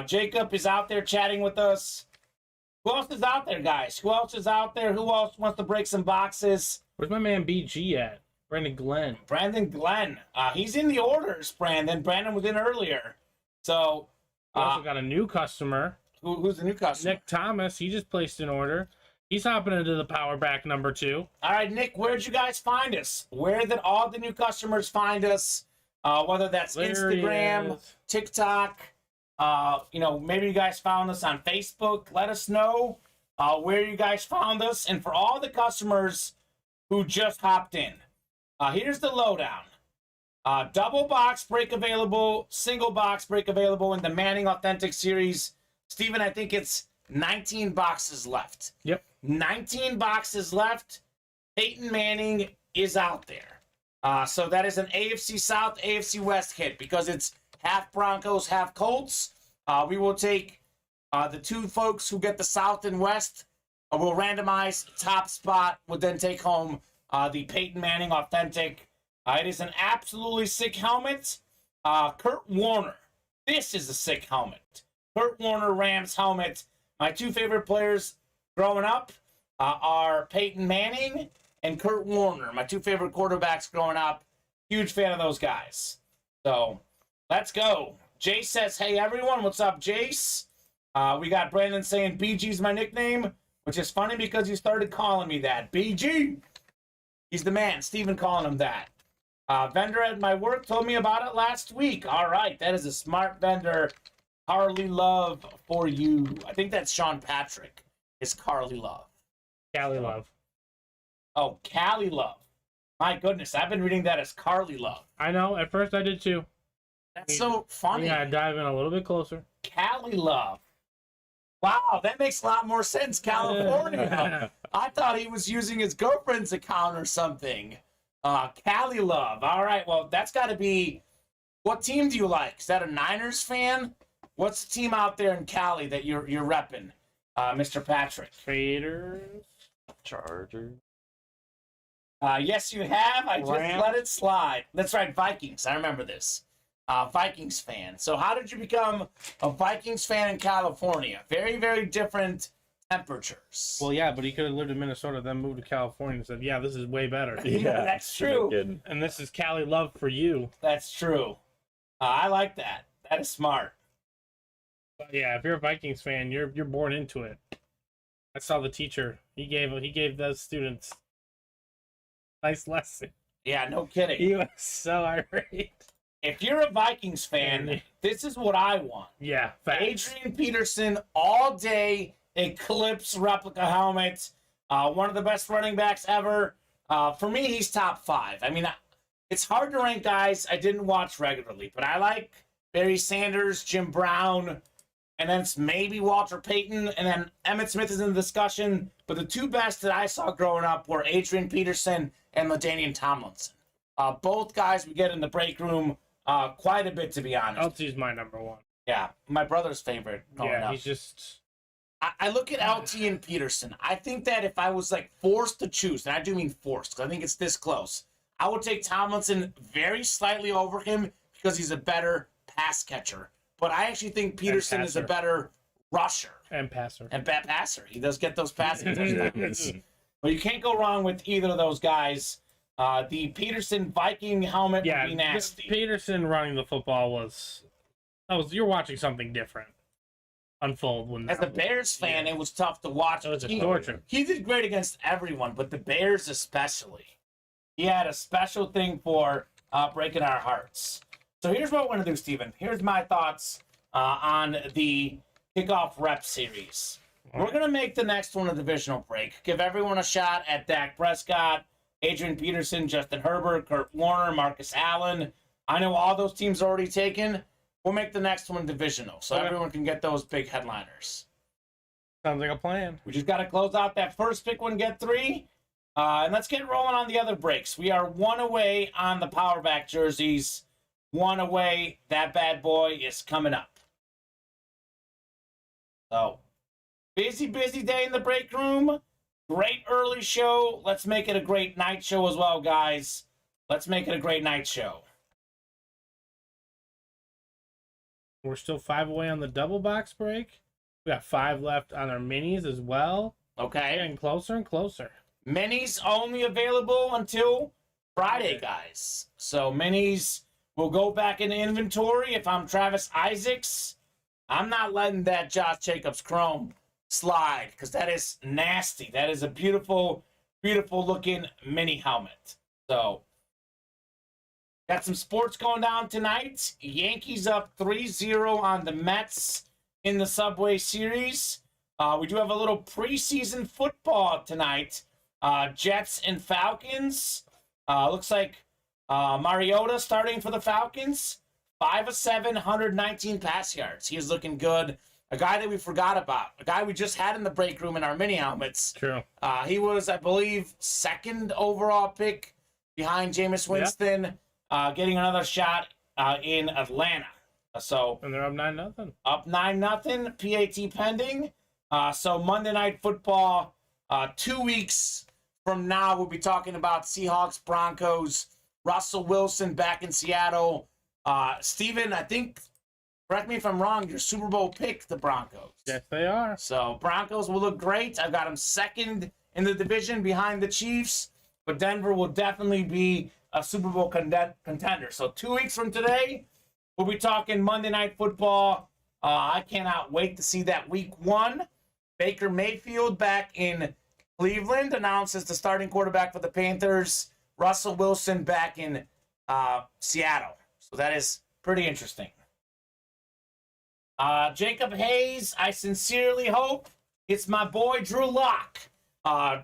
Speaker 2: Jacob is out there chatting with us. Who else is out there, guys? Who else is out there? Who else wants to break some boxes?
Speaker 4: Where's my man BG at? Brandon Glenn.
Speaker 2: Brandon Glenn. He's in the orders, Brandon. Brandon was in earlier. So,
Speaker 4: We also got a new customer,
Speaker 2: who's the new customer?
Speaker 4: Nick Thomas. He just placed an order. He's hopping into the power back number 2.
Speaker 2: All right, Nick, where'd you guys find us? Where did all the new customers find us? Whether that's
Speaker 4: There he
Speaker 2: Instagram,
Speaker 4: is.
Speaker 2: TikTok, maybe you guys found us on Facebook. Let us know where you guys found us. And for all the customers who just hopped in, here's the lowdown. Double box break available, single box break available in the Manning Authentic Series. Steven, I think it's 19 boxes left.
Speaker 4: Yep.
Speaker 2: 19 boxes left. Peyton Manning is out there. So that is an AFC South, AFC West hit because it's half Broncos, half Colts. We will take the 2 folks who get the South and West. We'll randomize top spot. We'll then take home the Peyton Manning Authentic. It is an absolutely sick helmet. Kurt Warner. This is a sick helmet. Kurt Warner Rams helmet. My 2 favorite players growing up are Peyton Manning and Kurt Warner. My 2 favorite quarterbacks growing up. Huge fan of those guys. So let's go. Jace says, hey, everyone. What's up, Jace? We got Brandon saying BG's my nickname, which is funny because you started calling me that. BG. He's the man. Steven calling him that. Vendor at my work told me about it last week. All right, that is a smart vendor. Carly Love for you. I think that's Sean Patrick. Is Carly Love.
Speaker 4: Cali Love.
Speaker 2: Oh, Callie Love. My goodness, I've been reading that as Carly Love.
Speaker 4: I know. At first, I did too.
Speaker 2: That's so funny.
Speaker 4: We gotta dive in a little bit closer.
Speaker 2: Callie Love. Wow, that makes a lot more sense. California. I thought he was using his girlfriend's account or something. Callie Love. All right, well, that's got to be. What team do you like? Is that a Niners fan? What's the team out there in Cali that you're repping, Mr. Patrick?
Speaker 4: Raiders.
Speaker 3: Chargers.
Speaker 2: Yes, you have. I just
Speaker 4: Rams.
Speaker 2: let it slide. That's right, Vikings. I remember this. Vikings fan. So how did you become a Vikings fan in California? Very, very different temperatures.
Speaker 4: Well, yeah, but he could have lived in Minnesota, then moved to California and said, yeah, this is way better.
Speaker 2: Yeah, that's true.
Speaker 3: No kidding.
Speaker 4: And this is Cali Love for you.
Speaker 2: That's true. I like that. That is smart.
Speaker 4: But yeah, if you're a Vikings fan, you're born into it. I saw the teacher. He gave those students nice lesson.
Speaker 2: Yeah, no kidding.
Speaker 4: He was so irate.
Speaker 2: If you're a Vikings fan, this is what I want.
Speaker 4: Yeah, facts.
Speaker 2: Adrian Peterson, all day, Eclipse replica helmet. One of the best running backs ever. For me, he's top 5. I mean, it's hard to rank guys I didn't watch regularly, but I like Barry Sanders, Jim Brown, and then it's maybe Walter Payton, and then Emmitt Smith is in the discussion. But the two best that I saw growing up were Adrian Peterson and LaDainian Tomlinson. Both guys we get in the break room quite a bit, to be honest.
Speaker 4: LT's my number one.
Speaker 2: Yeah, my brother's favorite growing up.
Speaker 4: He's just...
Speaker 2: I look at LT and Peterson. I think that if I was like forced to choose, and I do mean forced, because I think it's this close, I would take Tomlinson very slightly over him because he's a better pass catcher. But I actually think Peterson is a better rusher.
Speaker 4: And passer.
Speaker 2: And passer. He does get those passing touchdowns. But you can't go wrong with either of those guys. The Peterson Viking helmet would be nasty.
Speaker 4: Peterson running the football you're watching something different unfold.
Speaker 2: As a Bears fan, it was tough to watch.
Speaker 4: It was a torture.
Speaker 2: He did great against everyone, but the Bears especially. He had a special thing for breaking our hearts. So here's what we're going to do, Steven. Here's my thoughts on the kickoff rep series. We're going to make the next one a divisional break. Give everyone a shot at Dak Prescott, Adrian Peterson, Justin Herbert, Kurt Warner, Marcus Allen. I know all those teams are already taken. We'll make the next one divisional so everyone can get those big headliners.
Speaker 4: Sounds like a plan.
Speaker 2: We just got to close out that first pick one, get 3. And let's get rolling on the other breaks. We are 1 away on the power back jerseys. 1 away. That bad boy is coming up. So, busy day in the break room. Great early show. Let's make it a great night show as well, guys. Let's make it a great night show.
Speaker 4: We're still 5 away on the double box break. We got 5 left on our minis as well.
Speaker 2: Okay.
Speaker 4: Getting closer and closer.
Speaker 2: Minis only available until Friday, guys. So minis will go back into inventory. If I'm Travis Isaacs, I'm not letting that Josh Jacobs Chrome slide because that is nasty. That is a beautiful, beautiful looking mini helmet. So got some sports going down tonight. Yankees up 3-0 on the Mets in the Subway Series. We do have a little preseason football tonight. Jets and Falcons. Looks like Mariota starting for the Falcons. 5 of 7, 119 pass yards. He is looking good. A guy that we forgot about. A guy we just had in the break room in our mini helmets.
Speaker 4: True.
Speaker 2: He was, I believe, 2nd overall pick behind Jameis Winston. Getting another shot in Atlanta.
Speaker 4: And they're up 9-0.
Speaker 2: Up 9-0. PAT pending. So Monday Night Football, 2 weeks from now, we'll be talking about Seahawks, Broncos, Russell Wilson back in Seattle. Steven, I think, correct me if I'm wrong, your Super Bowl pick, the Broncos.
Speaker 4: Yes, they are.
Speaker 2: So Broncos will look great. I've got them 2nd in the division behind the Chiefs, but Denver will definitely be a Super Bowl contender. So 2 weeks from today, we'll be talking Monday Night Football. I cannot wait to see that week 1. Baker Mayfield back in Cleveland announces the starting quarterback for the Panthers, Russell Wilson, back in Seattle. So that is pretty interesting. Jacob Hayes, I sincerely hope it's my boy Drew Lock.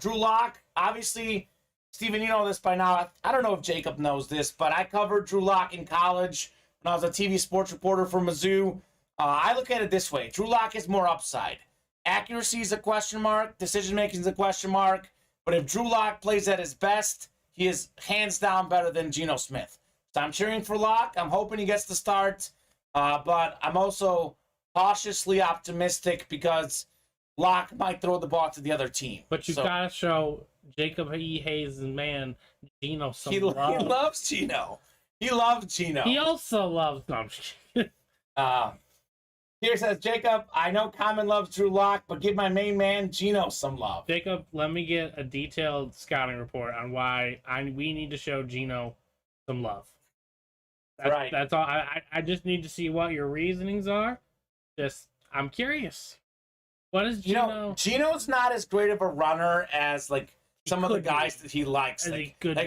Speaker 2: Drew Lock, obviously, Steven, you know this by now. I don't know if Jacob knows this, but I covered Drew Lock in college when I was a TV sports reporter for Mizzou. I look at it this way. Drew Lock has more upside. Accuracy is a question mark. Decision-making is a question mark. But if Drew Lock plays at his best, he is hands down better than Geno Smith. So I'm cheering for Lock. I'm hoping he gets the start. But I'm also cautiously optimistic because Lock might throw the ball to the other team.
Speaker 4: But you gotta show Jacob E. Hayes' man Geno some
Speaker 2: he
Speaker 4: love.
Speaker 2: He loves Geno. He loves Geno.
Speaker 4: He also loves them.
Speaker 2: Here says, Jacob, I know Kamen loves Drew Lock, but give my main man Geno some love.
Speaker 4: Jacob, let me get a detailed scouting report on why we need to show Geno some love.
Speaker 2: Right.
Speaker 4: That's all. I just need to see what your reasonings are. I'm curious. What is Geno?
Speaker 2: Geno's not as great of a runner as some of the guys that he likes.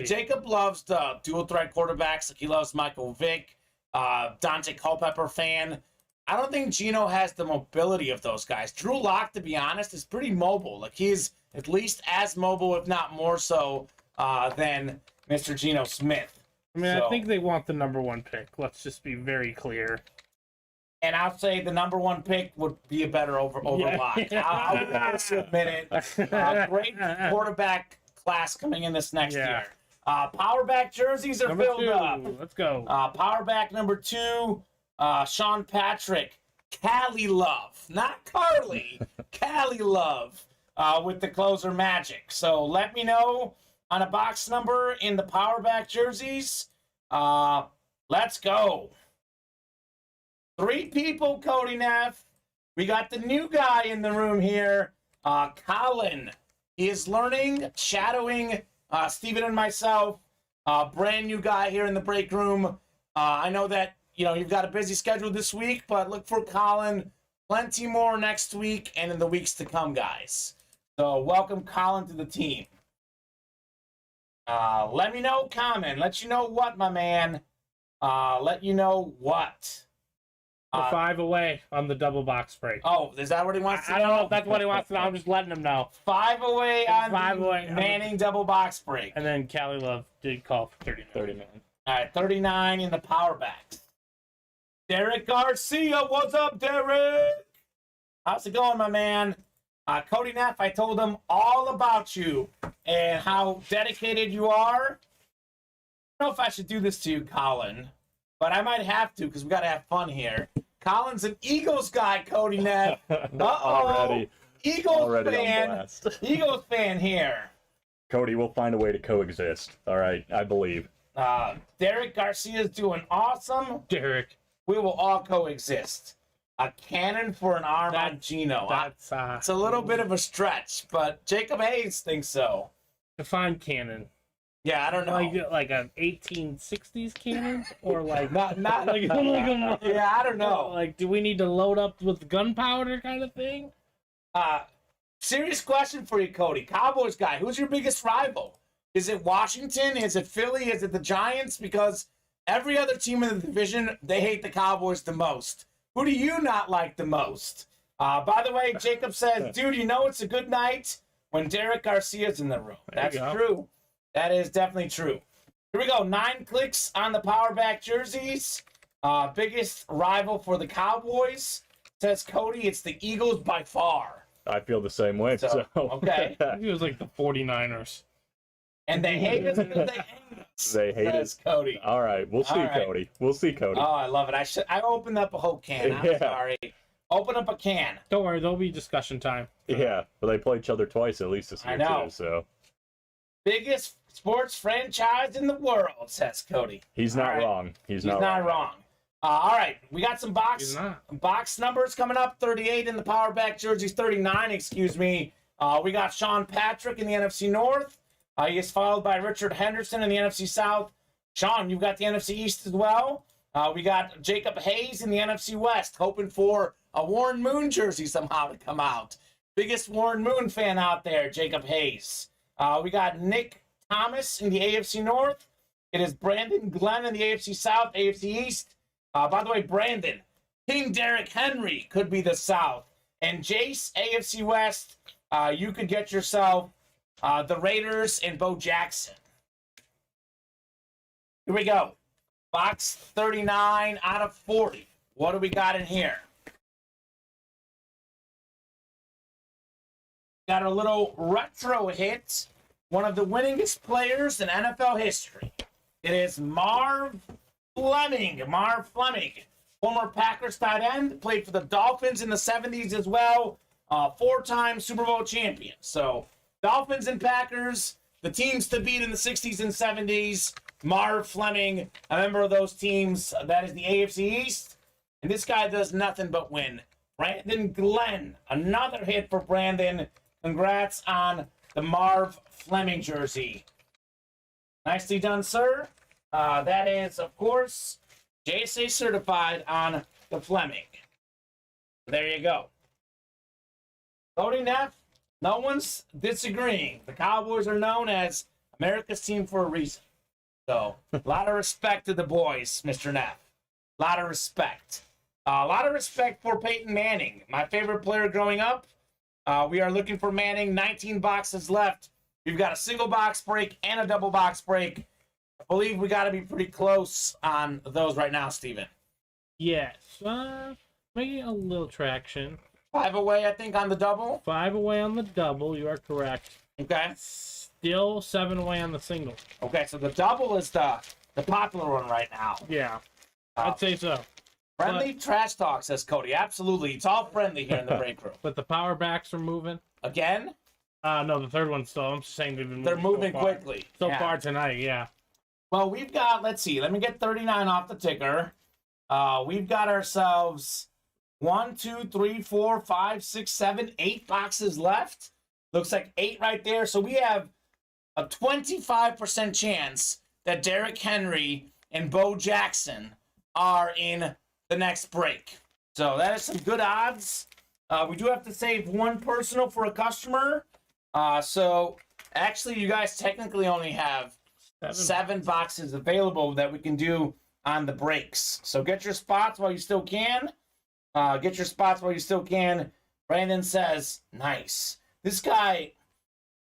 Speaker 2: Jacob loves the dual threat quarterbacks. Like he loves Michael Vick, Dante Culpepper fan. I don't think Geno has the mobility of those guys. Drew Lock, to be honest, is pretty mobile. Like he's at least as mobile, if not more so, than Mr. Geno Smith.
Speaker 4: I mean, I think they want the number one pick. Let's just be very clear.
Speaker 2: And I'll say the number one pick would be a better over Lock. I'll be honest to admit it. Great quarterback class coming in this next year. Power back jerseys are filled up.
Speaker 4: Let's go.
Speaker 2: Power back number 2, Sean Patrick. Cali Love. Not Carly. Cali Love with the closer magic. So let me know on a box number in the power back jerseys. Let's go. 3 people, Cody Neff. We got the new guy in the room here, Colin. He is learning, shadowing Steven and myself. Brand new guy here in the break room. I know that you've got a busy schedule this week, but look for Colin. Plenty more next week and in the weeks to come, guys. So welcome Colin to the team. Let me know, Kamen. Let you know what, my man. Let you know what.
Speaker 4: 5 away on the double box break.
Speaker 2: Oh, is that what he wants to know?
Speaker 4: I don't know if that's what he wants to know. I'm just letting him know.
Speaker 2: 5 away on
Speaker 4: 5
Speaker 2: the
Speaker 4: away
Speaker 2: Manning double box break.
Speaker 4: And then Cali Love did call for 39.
Speaker 2: All right, 39 in the power backs. Derek Garcia, what's up, Derek? How's it going, my man? Cody Neff, I told him all about you and how dedicated you are. I don't know if I should do this to you, Colin, but I might have to because we got to have fun here. Colin's an Eagles guy, Cody Neff.
Speaker 3: Already.
Speaker 2: Eagles fan. Eagles fan here.
Speaker 3: Cody, we'll find a way to coexist. All right, I believe.
Speaker 2: Derek Garcia's doing awesome.
Speaker 4: Derek.
Speaker 2: We will all coexist. A cannon for an arm on Geno. It's a little bit of a stretch, but Jacob Hayes thinks so.
Speaker 4: Define cannon.
Speaker 2: Yeah, I don't know.
Speaker 4: Like an 1860s cannon, or like
Speaker 2: not
Speaker 4: like
Speaker 2: yeah, I don't know.
Speaker 4: Like, do we need to load up with gunpowder kind of thing?
Speaker 2: Serious question for you, Cody. Cowboys guy, who's your biggest rival? Is it Washington? Is it Philly? Is it the Giants? Because every other team in the division, they hate the Cowboys the most. Who do you not like the most? By the way, Jacob says, dude, it's a good night when Derek Garcia's in the room. That's true. That is definitely true. Here we go. 9 clicks on the power back jerseys. Biggest rival for the Cowboys. Says Cody, it's the Eagles by far.
Speaker 3: I feel the same way. So.
Speaker 2: Okay.
Speaker 4: It was like the 49ers.
Speaker 2: And they hate us because they hate us.
Speaker 3: They hate us,
Speaker 2: Cody.
Speaker 3: All right, we'll see, Cody. We'll see, Cody.
Speaker 2: Oh, I love it. I opened up a whole can. I'm sorry. Open up a can.
Speaker 4: Don't worry, there'll be discussion time.
Speaker 3: Yeah, but they play each other twice at least this year too. So
Speaker 2: biggest sports franchise in the world, says Cody.
Speaker 3: He's not wrong. He's not
Speaker 2: wrong. All right, we got some box numbers coming up. 38 in the power back jerseys. 39, excuse me. We got Sean Patrick in the NFC North. He is followed by Richard Henderson in the NFC South. Sean, you've got the NFC East as well. We got Jacob Hayes in the NFC West, hoping for a Warren Moon jersey somehow to come out. Biggest Warren Moon fan out there, Jacob Hayes. We got Nick Thomas in the AFC North. It is Brandon Glenn in the AFC South, AFC East. By the way, Brandon, King Derrick Henry could be the South. And Jace, AFC West, you could get yourself the Raiders and Bo Jackson. Here we go. Box 39 out of 40. What do we got in here? Got a little retro hit. One of the winningest players in NFL history. It is Marv Fleming. Marv Fleming, former Packers tight end, played for the Dolphins in the 70s as well. Four-time Super Bowl champion. So, Dolphins and Packers, the teams to beat in the 60s and 70s. Marv Fleming, a member of those teams. That is the AFC East. And this guy does nothing but win. Brandon Glenn, another hit for Brandon. Congrats on the Marv Fleming jersey. Nicely done, sir. That is, of course, JSA certified on the Fleming. There you go. Cody Neff, no one's disagreeing. The Cowboys are known as America's team for a reason. So, a lot of respect to the boys, Mr. Neff. A lot of respect. A lot of respect for Peyton Manning, my favorite player growing up. We are looking for Manning. 19 boxes left. We've got a single box break and a double box break. I believe we got to be pretty close on those right now, Steven.
Speaker 4: Yes. Making a little traction.
Speaker 2: 5 away, I think, on the double.
Speaker 4: 5 away on the double. You are correct.
Speaker 2: Okay.
Speaker 4: Still 7 away on the single.
Speaker 2: Okay, so the double is the popular one right now.
Speaker 4: Yeah. I'd say so.
Speaker 2: Friendly trash talk, says Cody. Absolutely. It's all friendly here in the break room.
Speaker 4: But the power backs are moving.
Speaker 2: Again?
Speaker 4: No, the third one's still. I'm just saying
Speaker 2: they're moving quickly.
Speaker 4: So far tonight, yeah.
Speaker 2: Well, we've got, let's see. Let me get 39 off the ticker. We've got ourselves 1, 2, 3, 4, 5, 6, 7, 8 boxes left. Looks like 8 right there. So we have a 25% chance that Derrick Henry and Bo Jackson are in the next break. So that is some good odds. We do have to save one personal for a customer. So actually, you guys technically only have 7 boxes available that we can do on the breaks. So get your spots while you still can. Get your spots while you still can. Brandon says, nice. This guy,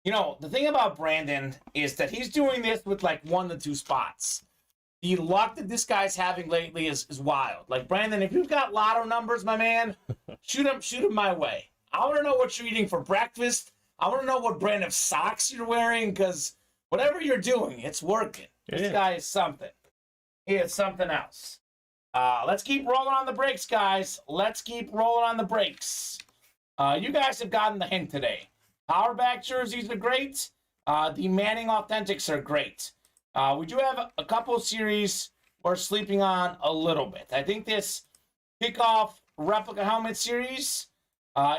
Speaker 2: you know, the thing about Brandon is that he's doing this with like 1 to 2 spots. The luck that this guy's having lately is wild. Like, Brandon, if you've got lotto numbers, my man, shoot them my way. I want to know what you're eating for breakfast. I want to know what brand of socks you're wearing, because whatever you're doing, it's working. This guy is something. He is something else. Let's keep rolling on the brakes, guys. Let's keep rolling on the brakes. You guys have gotten the hint today. Powerback jerseys are great. The Manning Authentics are great. We do have a couple of series we're sleeping on a little bit. I think this kickoff replica helmet series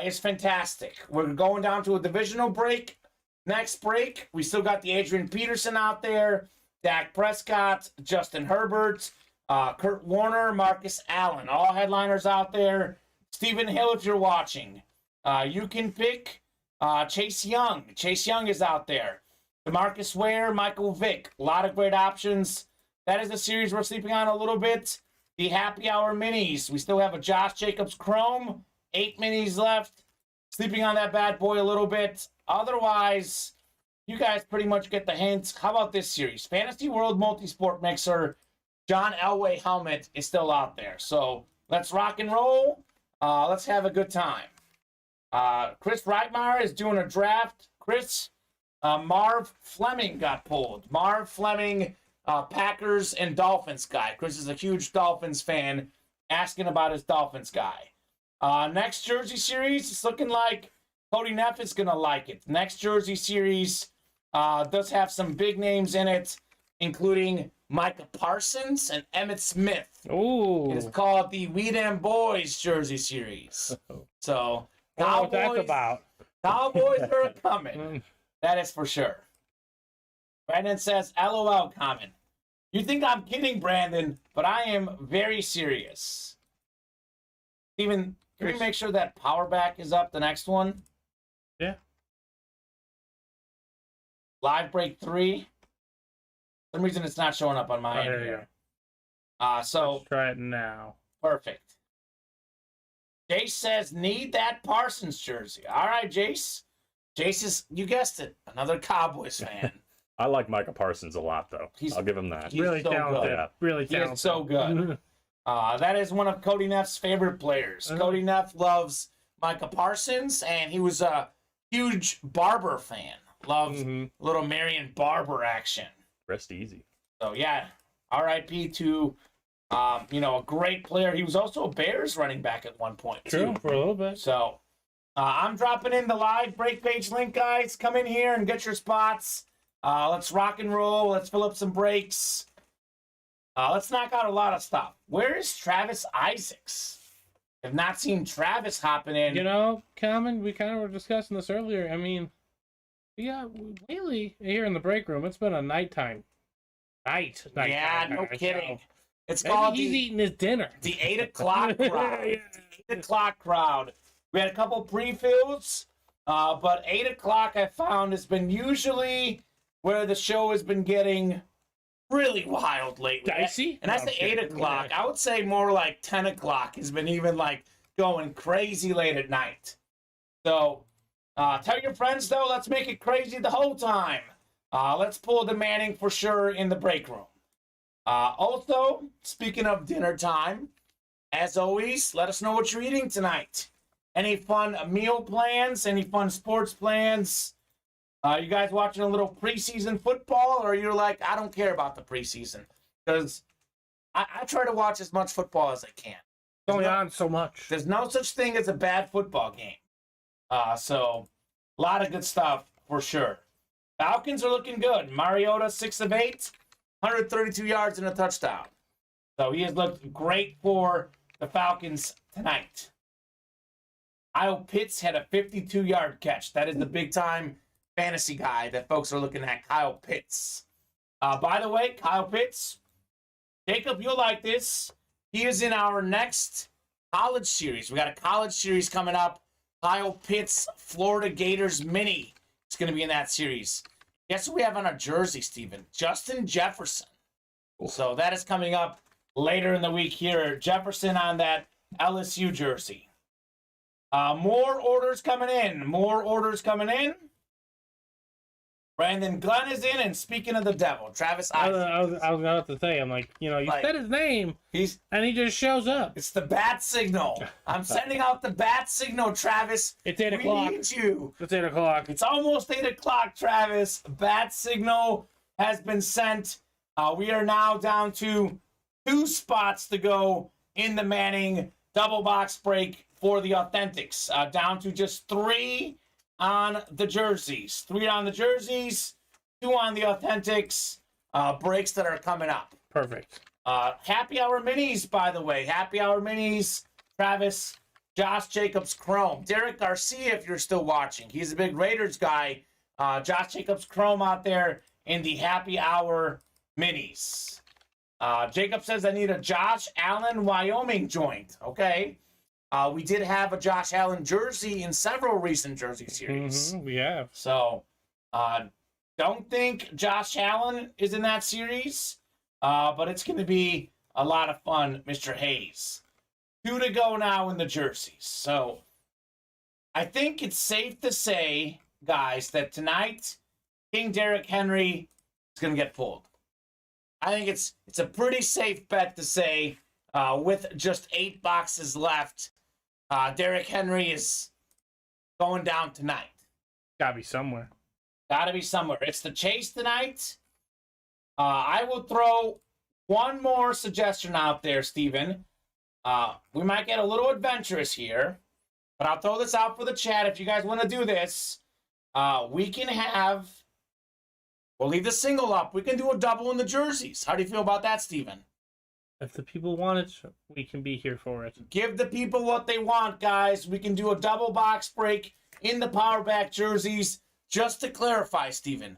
Speaker 2: is fantastic. We're going down to a divisional break. Next break, we still got the Adrian Peterson out there, Dak Prescott, Justin Herbert, Kurt Warner, Marcus Allen, all headliners out there. Stephen Hill, if you're watching, you can pick Chase Young. Chase Young is out there. DeMarcus Ware, Michael Vick, a lot of great options. That is the series we're sleeping on a little bit. The Happy Hour Minis. We still have a Josh Jacobs Chrome, 8 minis left. Sleeping on that bad boy a little bit. Otherwise, you guys pretty much get the hints. How about this series? Fantasy World Multisport Mixer, John Elway helmet is still out there. So let's rock and roll. Let's have a good time. Chris Reitmeyer is doing a draft. Chris, Marv Fleming got pulled. Marv Fleming, Packers and Dolphins guy. Chris is a huge Dolphins fan, asking about his Dolphins guy. Next jersey series, it's looking like Cody Neff is going to like it. Next jersey series does have some big names in it, including Micah Parsons and Emmitt Smith.
Speaker 4: Ooh.
Speaker 2: It is called the We Dem Boys jersey series. So,
Speaker 4: I don't know what that's about.
Speaker 2: Cowboys are coming. That is for sure. Brandon says, LOL, Kamen. You think I'm kidding, Brandon, but I am very serious. Steven, can we make sure that power back is up, the next one?
Speaker 4: Yeah.
Speaker 2: Live break 3. For some reason it's not showing up on my end
Speaker 4: There you
Speaker 2: here.
Speaker 4: go.
Speaker 2: So
Speaker 4: Let's try it now.
Speaker 2: perfect. Jace says, need that Parsons jersey. All right, Jace. Jace is, you guessed it, another Cowboys fan.
Speaker 3: I like Micah Parsons a lot, though. I'll give him that.
Speaker 2: He's
Speaker 4: Really
Speaker 2: so
Speaker 4: talented.
Speaker 2: good.
Speaker 3: Yeah.
Speaker 4: Really
Speaker 2: He
Speaker 4: talented.
Speaker 2: is so good. That is one of Cody Neff's favorite players. Cody Neff loves Micah Parsons, and he was a huge Barber fan. Loves little Marion Barber action.
Speaker 3: Rest easy.
Speaker 2: So, yeah, R.I.P. to, a great player. He was also a Bears running back at one point,
Speaker 4: True,
Speaker 2: too.
Speaker 4: for a little bit.
Speaker 2: So, I'm dropping in the live break page link, guys. Come in here and get your spots. Let's rock and roll. Let's fill up some breaks. Let's knock out a lot of stuff. Where is Travis Isaacs? I've not seen Travis hopping in.
Speaker 4: You know, Kamen, we kind of were discussing this earlier. I mean, yeah, lately here in the break room, it's been a nighttime.
Speaker 2: Yeah, no
Speaker 4: show.
Speaker 2: kidding. It's
Speaker 4: Maybe
Speaker 2: called
Speaker 4: he's eating his dinner.
Speaker 2: the 8 o'clock crowd.
Speaker 4: Yeah.
Speaker 2: 8 o'clock crowd. We had a couple pre-fills, but 8 o'clock I found has been usually where the show has been getting really wild lately.
Speaker 4: Dicey?
Speaker 2: And I
Speaker 4: No,
Speaker 2: say
Speaker 4: I'm
Speaker 2: 8
Speaker 4: kidding.
Speaker 2: o'clock.
Speaker 4: Yeah.
Speaker 2: I would say more like 10 o'clock has been even like going crazy late at night. So tell your friends, though, let's make it crazy the whole time. Let's pull the Manning for sure in the break room. Also, speaking of dinner time, as always, let us know what you're eating tonight. Any fun meal plans? Any fun sports plans? You guys watching a little preseason football, or you're like, I don't care about the preseason? Because I try to watch as much football as I can.
Speaker 4: It's only on so much.
Speaker 2: There's no such thing as a bad football game. So, a lot of good stuff for sure. Falcons are looking good. Mariota, 6 of 8, 132 yards and a touchdown. So, he has looked great for the Falcons tonight. Kyle Pitts had a 52-yard catch. That is the big-time fantasy guy that folks are looking at, Kyle Pitts. By the way, Kyle Pitts, Jacob, you'll like this. He is in our next college series. We got a college series coming up. Kyle Pitts, Florida Gators Mini. It's going to be in that series. Guess who we have on our jersey, Steven? Justin Jefferson. So that is coming up later in the week here. Jefferson on that LSU jersey. More orders coming in. Brandon Glenn is in, and speaking of the devil, Travis Isaac.
Speaker 4: I was about to say, I'm like, you said his name, and he just shows up.
Speaker 2: It's the bat signal. I'm sending out the bat signal, Travis.
Speaker 4: It's 8 o'clock.
Speaker 2: We need you.
Speaker 4: It's 8 o'clock.
Speaker 2: It's almost 8 o'clock, Travis. Bat signal has been sent. We are now down to 2 spots to go in the Manning double box break for the Authentics. Down to just 3 on the jerseys. 3 on the jerseys, 2 on the Authentics. Breaks that are coming up.
Speaker 4: Perfect.
Speaker 2: Happy Hour Minis, by the way. Happy Hour Minis, Travis, Josh Jacobs Chrome. Derek Garcia, if you're still watching. He's a big Raiders guy. Josh Jacobs Chrome out there in the Happy Hour Minis. Jacob says, I need a Josh Allen Wyoming joint. Okay. We did have a Josh Allen jersey in several recent jersey series.
Speaker 4: We have.
Speaker 2: So, don't think Josh Allen is in that series, but it's going to be a lot of fun, Mr. Hayes. 2 to go now in the jerseys. So, I think it's safe to say, guys, that tonight, King Derrick Henry is going to get pulled. I think it's a pretty safe bet to say, with just 8 boxes left, Derrick Henry is going down tonight.
Speaker 4: Gotta be somewhere.
Speaker 2: Gotta be somewhere. It's the chase tonight. I will throw one more suggestion out there, Steven. We might get a little adventurous here, but I'll throw this out for the chat if you guys want to do this. We can have... We'll leave the single up. We can do a double in the jerseys. How do you feel about that, Steven?
Speaker 4: If the people want it, we can be here for it.
Speaker 2: Give the people what they want, guys. We can do a double box break in the power back jerseys. Just to clarify, Steven,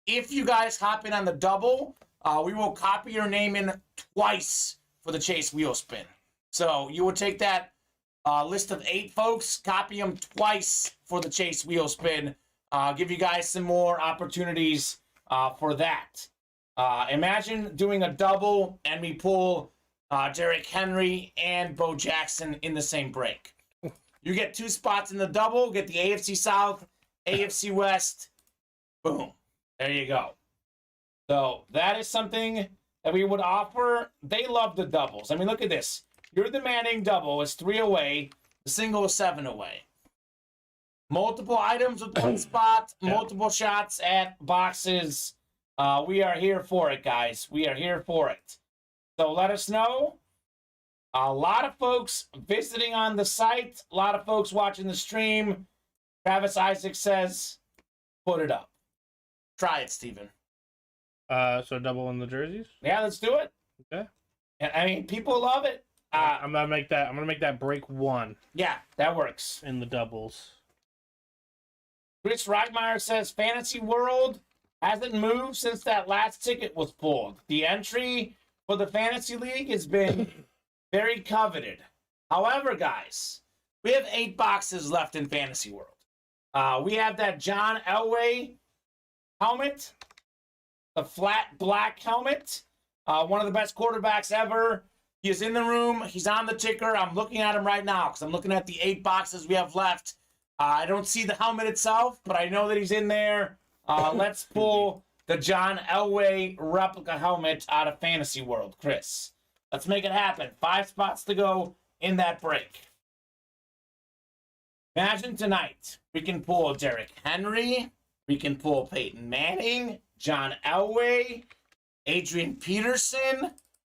Speaker 2: if you guys hop in on the double, we will copy your name in twice for the Chase Wheel Spin. So you will take that list of 8 folks. Copy them twice for the Chase wheel spin. Give you guys some more opportunities for that. Imagine doing a double and we pull Derrick Henry and Bo Jackson in the same break. You get 2 spots in the double, get the AFC South, AFC West. Boom. There you go. So that is something that we would offer. They love the doubles. I mean, look at this. You're the Manning double. It's 3 away. The single is 7 away. Multiple items with 1 spot. Multiple shots at boxes. We are here for it, guys. We are here for it. So let us know. A lot of folks visiting on the site. A lot of folks watching the stream. Travis Isaac says, put it up. Try it, Steven.
Speaker 4: So double in the jerseys?
Speaker 2: Yeah, let's do it.
Speaker 4: Okay.
Speaker 2: I mean, people love it.
Speaker 4: I'm gonna make that break 1
Speaker 2: Yeah, that works.
Speaker 4: in the doubles.
Speaker 2: Chris Reitmeyer says, Fantasy World hasn't moved since that last ticket was pulled. The entry for the Fantasy League has been very coveted. However, guys, we have 8 boxes left in Fantasy World. We have that John Elway helmet, the flat black helmet, one of the best quarterbacks ever. He is in the room. He's on the ticker. I'm looking at him right now because I'm looking at the 8 boxes we have left. I don't see the helmet itself, but I know that he's in there. Let's pull the John Elway replica helmet out of Fantasy World, Chris. Let's make it happen. 5 spots to go in that break. Imagine tonight we can pull Derrick Henry. We can pull Peyton Manning, John Elway, Adrian Peterson.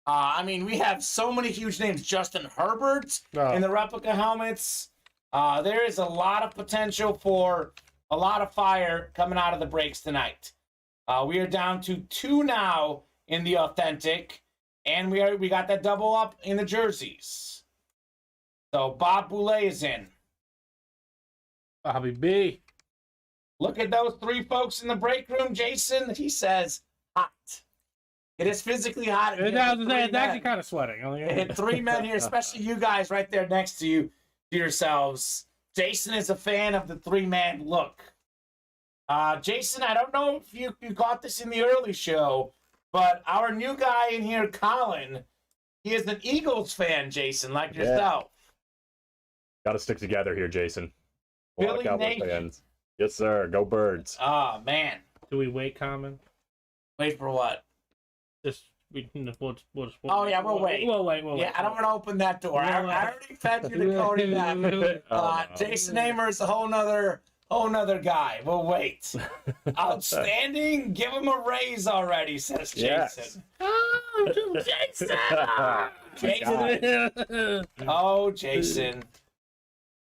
Speaker 2: I mean, we have so many huge names. Justin Herbert in the replica helmets. There is a lot of potential for a lot of fire coming out of the breaks tonight. We are down to 2 now in the authentic, and we got that double up in the jerseys. So Bob Boulay is in.
Speaker 4: Bobby B.
Speaker 2: Look at those 3 folks in the break room, Jason. He says, hot. It is physically hot.
Speaker 4: It's actually kind of sweating.
Speaker 2: And 3 men here, especially you guys right there next to you, to yourselves. Jason is a fan of the 3-man look. Jason, I don't know if you got this in the early show, but our new guy in here, Colin, he is an Eagles fan, Jason, like yourself.
Speaker 3: Got to stick together here, Jason.
Speaker 2: Philly Nation.
Speaker 3: Fans. Yes, sir. Go Birds.
Speaker 2: Oh, man.
Speaker 4: Do we wait, Kamen?
Speaker 2: Wait for what?
Speaker 4: Oh,
Speaker 2: yeah, we'll wait.
Speaker 4: We'll wait.
Speaker 2: Yeah, I don't want to open that door. I already fed you to Cody that. Jason Amer is a whole nother guy. We'll wait. Outstanding. Give him a raise already, says Jason.
Speaker 3: Yes.
Speaker 4: Oh, Jason!
Speaker 2: Jason. Oh, Jason.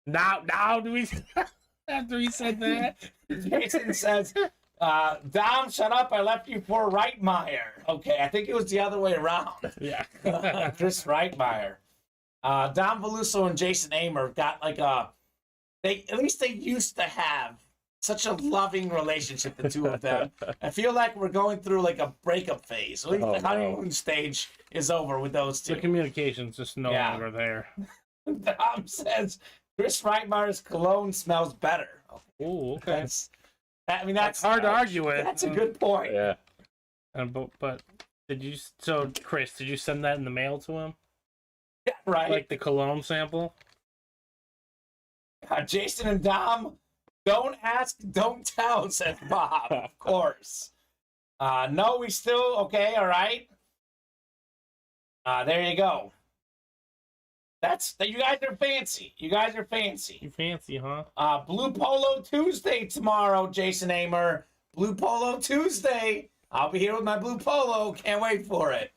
Speaker 4: Now do we... After he said that?
Speaker 2: Jason says, Dom, shut up. I left you for Reitmeyer. Okay, I think it was the other way around.
Speaker 4: Yeah.
Speaker 2: Chris Reitmeyer. Dom Veluso and Jason Amer got like at least they used to have such a loving relationship, the 2 of them. I feel like we're going through like a breakup phase. At least the honeymoon stage is over with those 2.
Speaker 4: The communication's just no longer there.
Speaker 2: Dom says, Chris Reitmeyer's cologne smells better.
Speaker 4: Oh, okay.
Speaker 2: That's
Speaker 4: hard to argue with.
Speaker 2: That's a good point.
Speaker 3: Yeah.
Speaker 4: But Chris, did you send that in the mail to him?
Speaker 2: Yeah, right.
Speaker 4: Like the cologne sample?
Speaker 2: Jason and Dom, don't ask, don't tell, says Bob. Of course. No, we still okay. All right. There you go. You guys are fancy. You
Speaker 4: fancy, huh?
Speaker 2: Blue Polo Tuesday tomorrow, Jason Amer. Blue Polo Tuesday. I'll be here with my Blue Polo. Can't wait for it.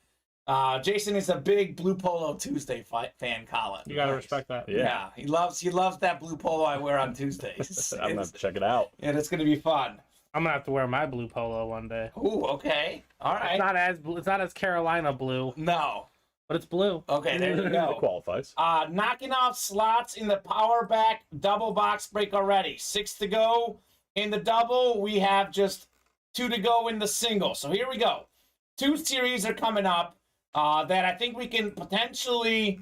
Speaker 2: Jason is a big Blue Polo Tuesday fan, Colin.
Speaker 4: You gotta respect that.
Speaker 2: Yeah, he loves that Blue Polo I wear on Tuesdays.
Speaker 3: I'm gonna check it out.
Speaker 2: Yeah, it's gonna be fun.
Speaker 4: I'm gonna have to wear my Blue Polo one day.
Speaker 2: Ooh, okay. All right.
Speaker 4: It's not as Carolina blue.
Speaker 2: No.
Speaker 4: But it's blue.
Speaker 2: Okay, there you go.
Speaker 3: It qualifies.
Speaker 2: Knocking off slots in the power back double box break already. 6 to go in the double. We have just 2 to go in the single. So here we go. 2 series are coming up that I think we can potentially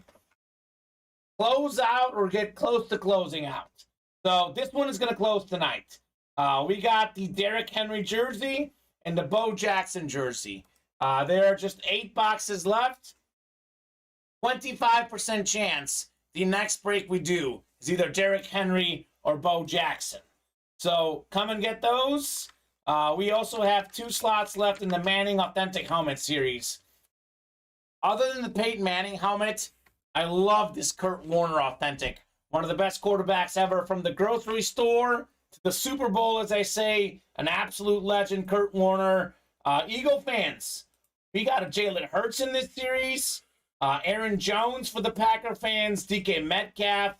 Speaker 2: close out or get close to closing out. So this one is going to close tonight. We got the Derrick Henry jersey and the Bo Jackson jersey. There are just 8 boxes left. 25% chance the next break we do is either Derrick Henry or Bo Jackson. So come and get those. We also have 2 slots left in the Manning Authentic Helmet series. Other than the Peyton Manning helmet, I love this Kurt Warner Authentic. One of the best quarterbacks ever, from the grocery store to the Super Bowl, as I say. An absolute legend, Kurt Warner. Eagle fans, we got a Jalen Hurts in this series. Aaron Jones for the Packer fans. DK Metcalf.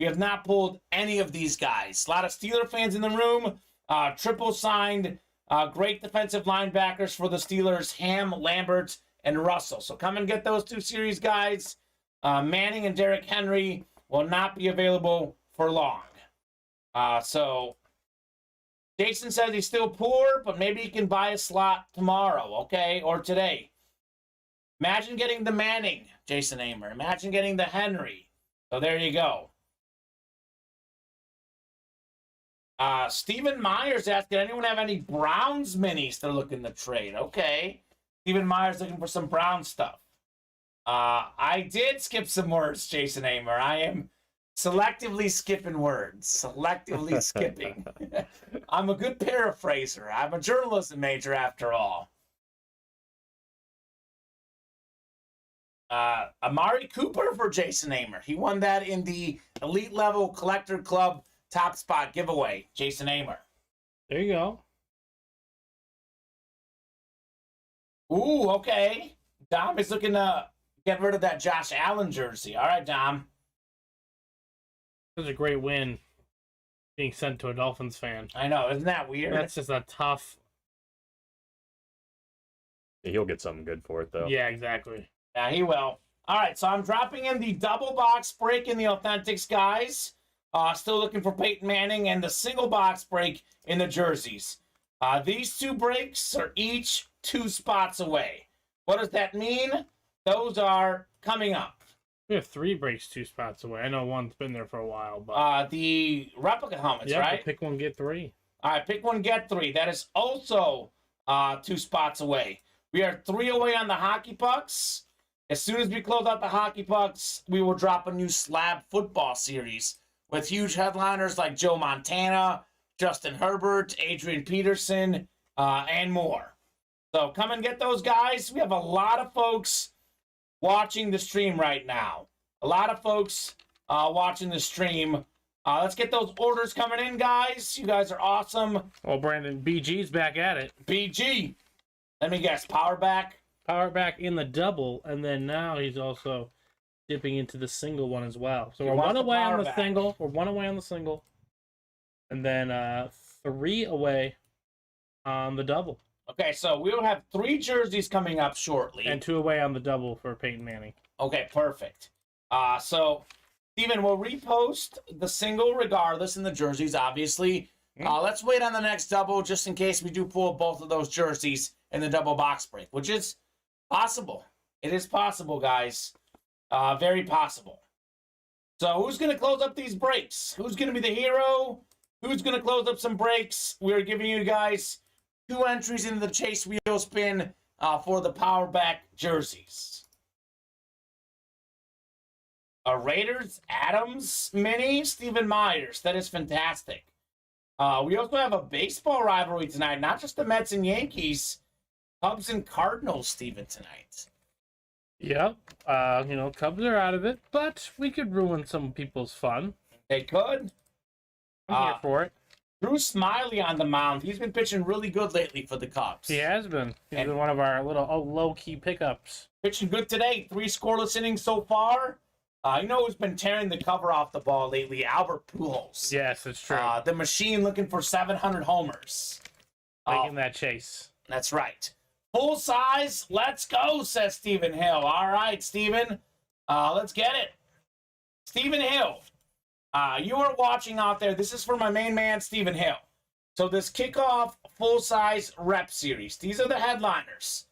Speaker 2: We have not pulled any of these guys. A lot of Steeler fans in the room. Triple signed. Great defensive linebackers for the Steelers. Ham, Lambert, and Russell. So come and get those 2 series, guys. Manning and Derrick Henry will not be available for long. So Jason says he's still poor, but maybe he can buy a slot tomorrow, okay, or today. Imagine getting the Manning, Jason Amer. Imagine getting the Henry. So there you go. Stephen Myers asking, anyone have any Browns minis they're looking to trade? Okay. Stephen Myers looking for some Brown stuff. I did skip some words, Jason Amer. I am selectively skipping words. Selectively skipping. I'm a good paraphraser. I'm a journalism major after all. Amari Cooper for Jason Amer. He won that in the Elite Level Collector Club Top Spot giveaway. Jason Amer.
Speaker 4: There you go.
Speaker 2: Ooh, okay. Dom is looking to get rid of that Josh Allen jersey. All right, Dom.
Speaker 4: It was a great win being sent to a Dolphins fan.
Speaker 2: I know. Isn't that weird?
Speaker 4: That's just a tough...
Speaker 3: He'll get something good for it, though.
Speaker 4: Yeah, exactly.
Speaker 2: Yeah, he will. All right, so I'm dropping in the double box break in the Authentics, guys. Still looking for Peyton Manning, and the single box break in the jerseys. These 2 breaks are each 2 spots away. What does that mean? Those are coming up.
Speaker 4: We have 3 breaks 2 spots away. I know one's been there for a while, but
Speaker 2: the replica helmets, right?
Speaker 4: Pick one, get 3.
Speaker 2: All right, pick one, get 3. That is also 2 spots away. We are 3 away on the hockey pucks. As soon as we close out the hockey pucks, we will drop a new slab football series with huge headliners like Joe Montana, Justin Herbert, Adrian Peterson, and more. So come and get those, guys. We have a lot of folks watching the stream right now. A lot of folks watching the stream. Let's get those orders coming in, guys. You guys are awesome.
Speaker 4: Well, Brandon, BG's back at it.
Speaker 2: BG. Let me guess. Power back?
Speaker 4: Power back in the double, and then now he's also dipping into the single one as well. So we're 1 away on the single. We're 1 away on the single. And then 3 away on the double.
Speaker 2: Okay, so we'll have 3 jerseys coming up shortly.
Speaker 4: And 2 away on the double for Peyton Manning.
Speaker 2: Okay, perfect. So, Steven, we'll repost the single regardless in the jerseys, obviously. Let's wait on the next double just in case we do pull both of those jerseys in the double box break, which is possible. It is possible, guys. Very possible. So who's going to close up these breaks? Who's going to be the hero? Who's going to close up some breaks? We're giving you guys 2 entries into the Chase Wheel Spin for the Power Back jerseys. A Raiders Adams mini, Stephen Myers. That is fantastic. We also have a baseball rivalry tonight. Not just the Mets and Yankees. Cubs and Cardinals, Stephen, tonight.
Speaker 4: Yep. Cubs are out of it, but we could ruin some people's fun.
Speaker 2: They could.
Speaker 4: I'm here for it.
Speaker 2: Drew Smiley on the mound. He's been pitching really good lately for the Cubs.
Speaker 4: He has been. He's been one of our little low-key pickups.
Speaker 2: Pitching good today. 3 scoreless innings so far. You know who's been tearing the cover off the ball lately? Albert Pujols.
Speaker 4: Yes, it's true.
Speaker 2: The machine looking for 700 homers.
Speaker 4: Making that chase.
Speaker 2: That's right. Full size, let's go, says Stephen Hill. All right, Stephen, let's get it. Stephen Hill, you are watching out there. This is for my main man, Stephen Hill. So this kickoff full-size rep series. These are the headliners.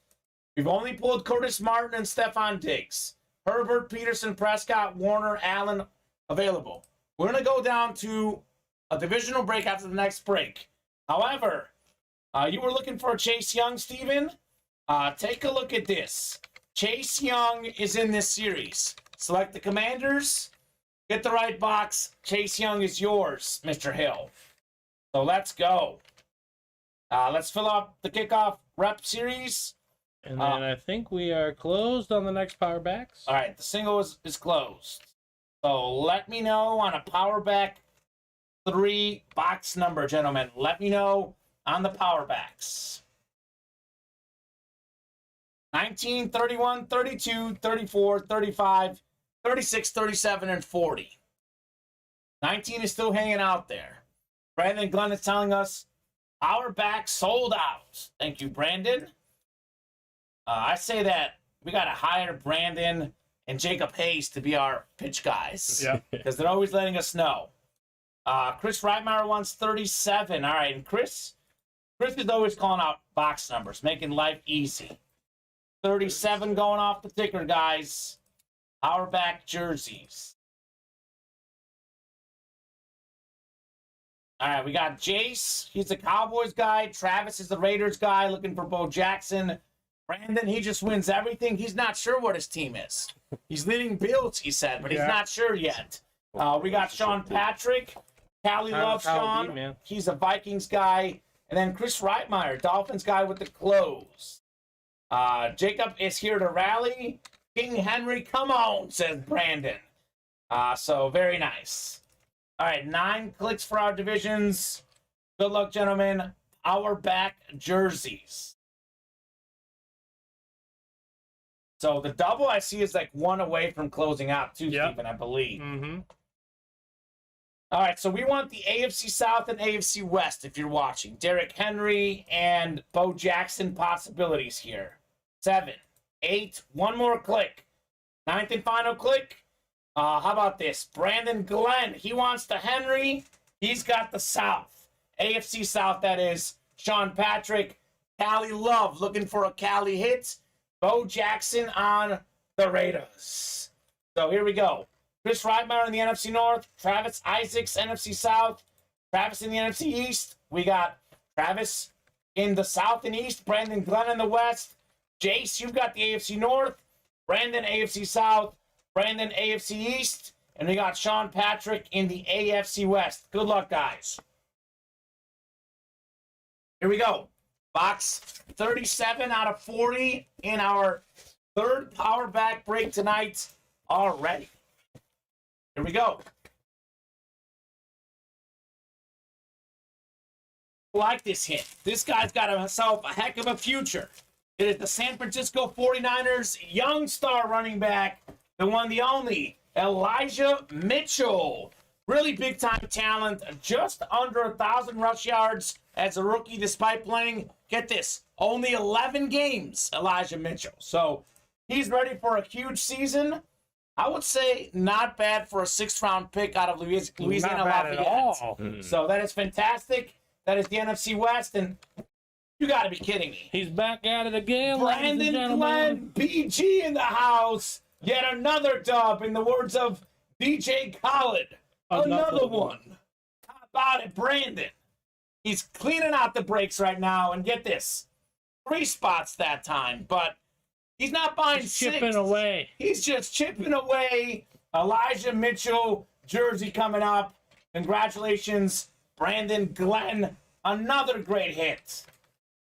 Speaker 2: We've only pulled Curtis Martin and Stephon Diggs. Herbert, Peterson, Prescott, Warner, Allen available. We're going to go down to a divisional break after the next break. However, you were looking for Chase Young, Steven? Take a look at this. Chase Young is in this series. Select the Commanders. Get the right box. Chase Young is yours, Mr. Hill. So let's go. Let's fill up the kickoff rep series.
Speaker 4: And then I think we are closed on the next power backs.
Speaker 2: All right, the single is closed. So let me know on a power back 3 box number, gentlemen. Let me know on the power backs. 19, 31, 32, 34, 35, 36, 37, and 40. 19 is still hanging out there. Brandon Glenn is telling us our back sold out. Thank you, Brandon. I say that we got to hire Brandon and Jacob Hayes to be our pitch guys.
Speaker 4: Yeah.
Speaker 2: Because they're always letting us know. Chris Reitmeyer wants 37. All right, and Chris is always calling out box numbers, making life easy. 37 going off the ticker, guys. Our back jerseys. All right, we got Jace. He's the Cowboys guy. Travis is the Raiders guy, looking for Bo Jackson. Brandon, he just wins everything. He's not sure what his team is. He's leading Bills, he said, but he's not sure yet. We got Sean Patrick. Callie loves Sean.
Speaker 4: Man.
Speaker 2: He's a Vikings guy. And then Chris Reitmeyer, Dolphins guy with the clothes. Jacob is here to rally. King Henry, come on, says Brandon. So very nice. All right, 9 clicks for our divisions. Good luck, gentlemen. Our back jerseys. So the double I see is like 1 away from closing out too, Stephen, I believe.
Speaker 4: Mm-hmm.
Speaker 2: All right, so we want the AFC South and AFC West if you're watching. Derrick Henry and Bo Jackson possibilities here. 7, 8, 1 more click. 9th and final click. How about this? Brandon Glenn, he wants the Henry. He's got the South. AFC South, that is. Sean Patrick, Callie Love looking for a Callie hit. Bo Jackson on the Raiders. So here we go. Chris Reitmeyer in the NFC North. Travis Isaacs, NFC South. Travis in the NFC East. We got Travis in the South and East. Brandon Glenn in the West. Jace, you've got the AFC North. Brandon, AFC South. Brandon, AFC East. And we got Sean Patrick in the AFC West. Good luck, guys. Here we go. Box 37 out of 40 in our 3rd power back break tonight already. Here we go. I like this hit. This guy's got himself a heck of a future. It is the San Francisco 49ers young star running back, the one, the only, Elijah Mitchell. Really big-time talent, just under 1,000 rush yards as a rookie despite playing, get this, only 11 games, Elijah Mitchell. So he's ready for a huge season. I would say not bad for a 6th-round pick out of Louisiana
Speaker 4: Not bad
Speaker 2: Lafayette.
Speaker 4: at all.
Speaker 2: So that is fantastic. That is the NFC West, and you got to be kidding me.
Speaker 4: He's back at it again, ladies and
Speaker 2: Brandon
Speaker 4: gentlemen.
Speaker 2: Glenn, BG in the house. Yet another dub in the words of DJ Khaled. Another one. How about it, Brandon? He's cleaning out the breaks right now, and get this, 3 spots that time, but he's not buying
Speaker 4: He's
Speaker 2: 6.
Speaker 4: chipping away.
Speaker 2: He's just chipping away. Elijah Mitchell jersey coming up. Congratulations, Brandon Glenn. Another great hit.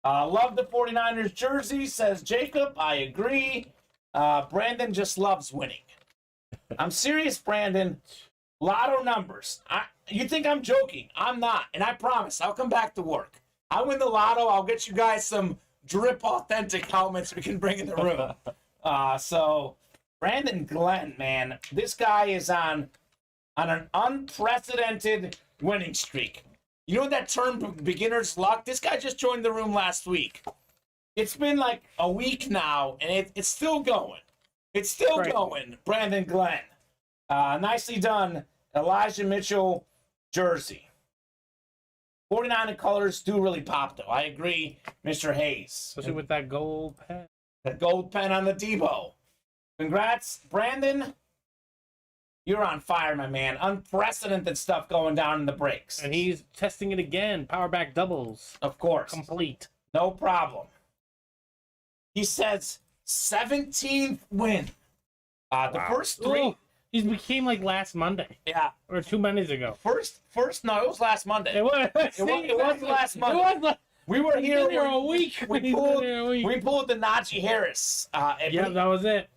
Speaker 2: Love the 49ers jersey, says Jacob. I agree. Brandon just loves winning. I'm serious, Brandon. Lotto numbers. You think I'm joking? I'm not. And I promise, I'll come back to work. I win the lotto. I'll get you guys some drip authentic helmets we can bring in the room. So Brandon Glenn, man, this guy is on an unprecedented winning streak. You know that term, beginner's luck? This guy just joined the room last week. It's been like a week now, and it's still going. It's still going, Brandon Glenn. Nicely done, Elijah Mitchell jersey. 49 colors do really pop, though. I agree, Mr. Hayes.
Speaker 4: Especially with that gold pen.
Speaker 2: The gold pen on the Debo. Congrats, Brandon. You're on fire, my man. Unprecedented stuff going down in the breaks.
Speaker 4: And he's testing it again. Power back doubles.
Speaker 2: Of course.
Speaker 4: Complete.
Speaker 2: No problem. He says 17th win. The first three.
Speaker 4: Ooh, he became like last Monday.
Speaker 2: Yeah.
Speaker 4: Or 2 Mondays ago.
Speaker 2: No, it was last Monday.
Speaker 4: It was,
Speaker 2: It was last Monday. We were
Speaker 4: here
Speaker 2: here
Speaker 4: a week.
Speaker 2: We pulled the Najee Harris.
Speaker 4: Yeah, that was it.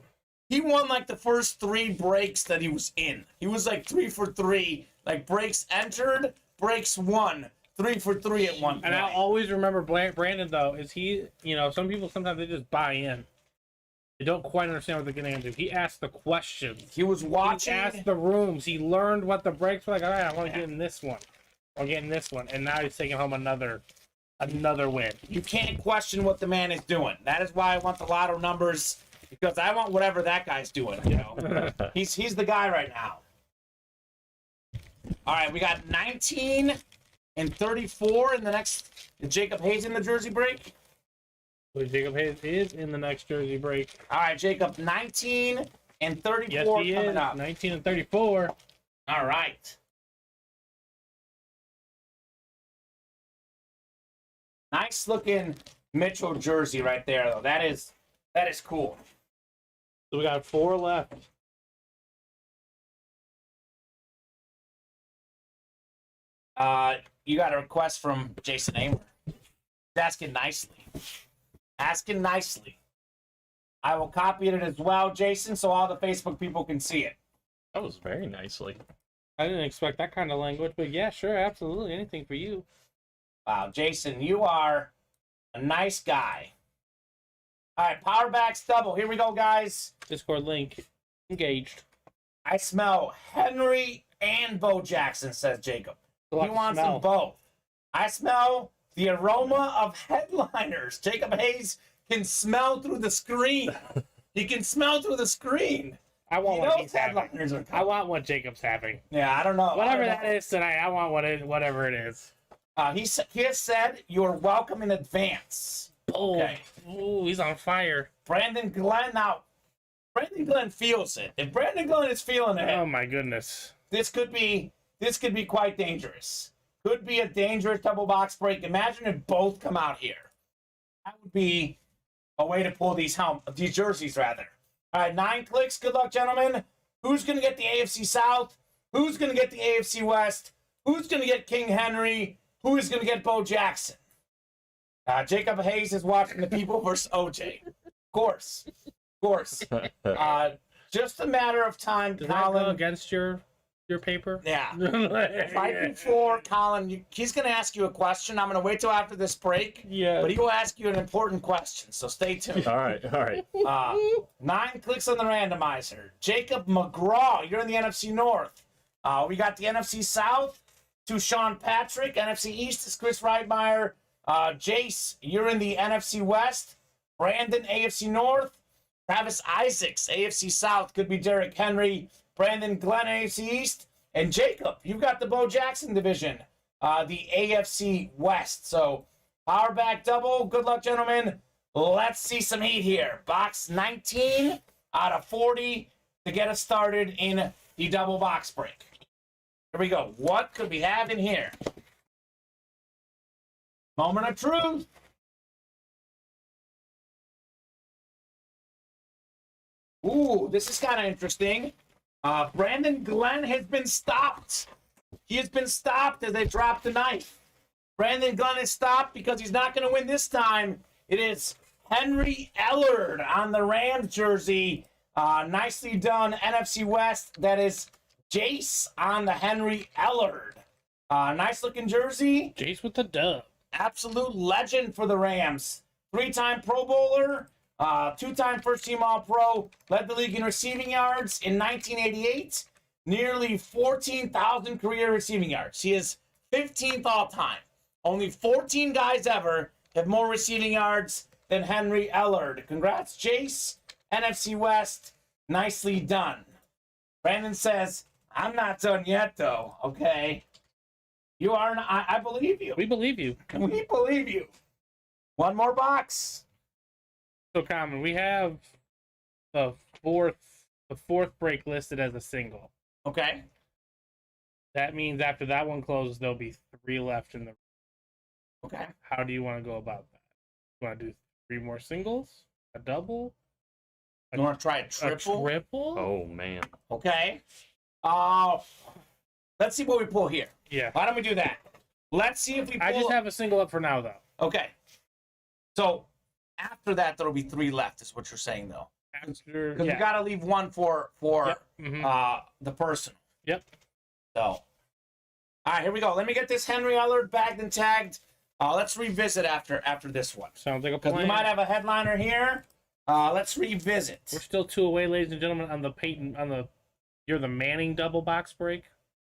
Speaker 2: He won like the first 3 breaks that he was in. He was like 3 for 3. Like breaks entered, breaks won. 3 for 3 at one point.
Speaker 4: And I'll always remember Brandon, though, is he, some people sometimes they just buy in. They don't quite understand what they're getting into. He asked the questions.
Speaker 2: He was watching.
Speaker 4: He asked the rooms. He learned what the breaks were like. All right, I want to get in this one. I'm getting this one. And now he's taking home another win.
Speaker 2: You can't question what the man is doing. That is why I want the lotto numbers. Because I want whatever that guy's doing, He's the guy right now. All right, we got 19 and 34 in the next. Is Jacob Hayes in the jersey break?
Speaker 4: So Jacob Hayes is in the next jersey break.
Speaker 2: All right, Jacob, 19 and 34
Speaker 4: yes, he
Speaker 2: coming
Speaker 4: is.
Speaker 2: up.
Speaker 4: 19 and 34.
Speaker 2: All right. Nice looking Mitchell jersey right there, though. That is cool.
Speaker 4: So we got 4 left.
Speaker 2: You got a request from Jason Amer. He's asking nicely. Asking nicely. I will copy it as well, Jason, so all the Facebook people can see it.
Speaker 3: That was very nicely.
Speaker 4: I didn't expect that kind of language, but yeah, sure, absolutely. Anything for you.
Speaker 2: Wow, Jason, you are a nice guy. All right, power backs double. Here we go, guys.
Speaker 4: Discord link engaged.
Speaker 2: I smell Henry and Bo Jackson, says Jacob. He wants them both. I smell the aroma of headliners. Jacob Hayes can smell through the screen. He can smell through the screen.
Speaker 4: I want what he's
Speaker 2: headliners
Speaker 4: having. I want what Jacob's having.
Speaker 2: Yeah, I don't know.
Speaker 4: Whatever that is tonight, I want whatever it is.
Speaker 2: He has said you're welcome in advance. Okay.
Speaker 4: Ooh, he's on fire.
Speaker 2: Brandon Glenn. Now, Brandon Glenn feels it. If Brandon Glenn is feeling it,
Speaker 4: oh my goodness,
Speaker 2: this could be quite dangerous. Could be a dangerous double box break. Imagine if both come out here. That would be a way to pull these jerseys, rather. All right, 9 clicks. Good luck, gentlemen. Who's going to get the AFC South? Who's going to get the AFC West? Who's going to get King Henry? Who is going to get Bo Jackson? Jacob Hayes is watching the people versus OJ. Of course. Just a matter of time,
Speaker 4: Does
Speaker 2: Colin.
Speaker 4: that go against your paper?
Speaker 2: Yeah. Right before Colin, he's going to ask you a question. I'm going to wait till after this break.
Speaker 4: Yeah.
Speaker 2: But he will ask you an important question, so stay tuned.
Speaker 3: All right.
Speaker 2: 9 clicks on the randomizer. Jacob McGraw, you're in the NFC North. We got the NFC South to Sean Patrick. NFC East is Chris Reitmeyer. Jace, you're in the NFC West. Brandon, AFC North. Travis Isaacs, AFC South, could be Derrick Henry. Brandon Glenn, AFC East. And Jacob, you've got the Bo Jackson division, the AFC West. So, power back double. Good luck, gentlemen. Let's see some heat here. Box 19 out of 40 to get us started in the double box break. Here we go. What could we have in here? Moment of truth. Ooh, this is kind of interesting. Brandon Glenn has been stopped. He has been stopped as they drop the knife. Brandon Glenn is stopped because he's not going to win this time. It is Henry Ellard on the Rams jersey. Nicely done, NFC West. That is Jace on the Henry Ellard. Nice looking jersey.
Speaker 4: Jace with the dub.
Speaker 2: Absolute legend for the Rams. 3-time Pro Bowler, 2-time first-team All-Pro, led the league in receiving yards in 1988, nearly 14,000 career receiving yards. He is 15th all-time. Only 14 guys ever have more receiving yards than Henry Ellard. Congrats, Jace. NFC West, nicely done. Brandon says, I'm not done yet, though, okay? You are not, I believe you.
Speaker 4: We believe you.
Speaker 2: We believe you. One more box.
Speaker 4: So, Kamen, we have the fourth break listed as a single.
Speaker 2: Okay.
Speaker 4: That means after that one closes, there'll be 3 left in the.
Speaker 2: Okay.
Speaker 4: How do you want to go about that? You want to do 3 more singles, a double,
Speaker 2: You want to try a
Speaker 4: a
Speaker 2: triple?
Speaker 4: triple?
Speaker 3: Oh man.
Speaker 2: Okay. Let's see what we pull here.
Speaker 4: Yeah.
Speaker 2: Why don't we do that? Let's see if we pull.
Speaker 4: I just have a single up for now, though.
Speaker 2: Okay. So after that, there'll be 3 left. Is what you're saying, though?
Speaker 4: After,
Speaker 2: Because we got to leave one for
Speaker 4: Yep. Mhm.
Speaker 2: the personal.
Speaker 4: Yep.
Speaker 2: So, all right, here we go. Let me get this Henry Allard bagged and tagged. Let's revisit after this one.
Speaker 4: Sounds like a
Speaker 2: Because
Speaker 4: plan.
Speaker 2: we might have a headliner here. Let's revisit.
Speaker 4: We're still 2 away, ladies and gentlemen, on the Peyton You're the Manning double box break.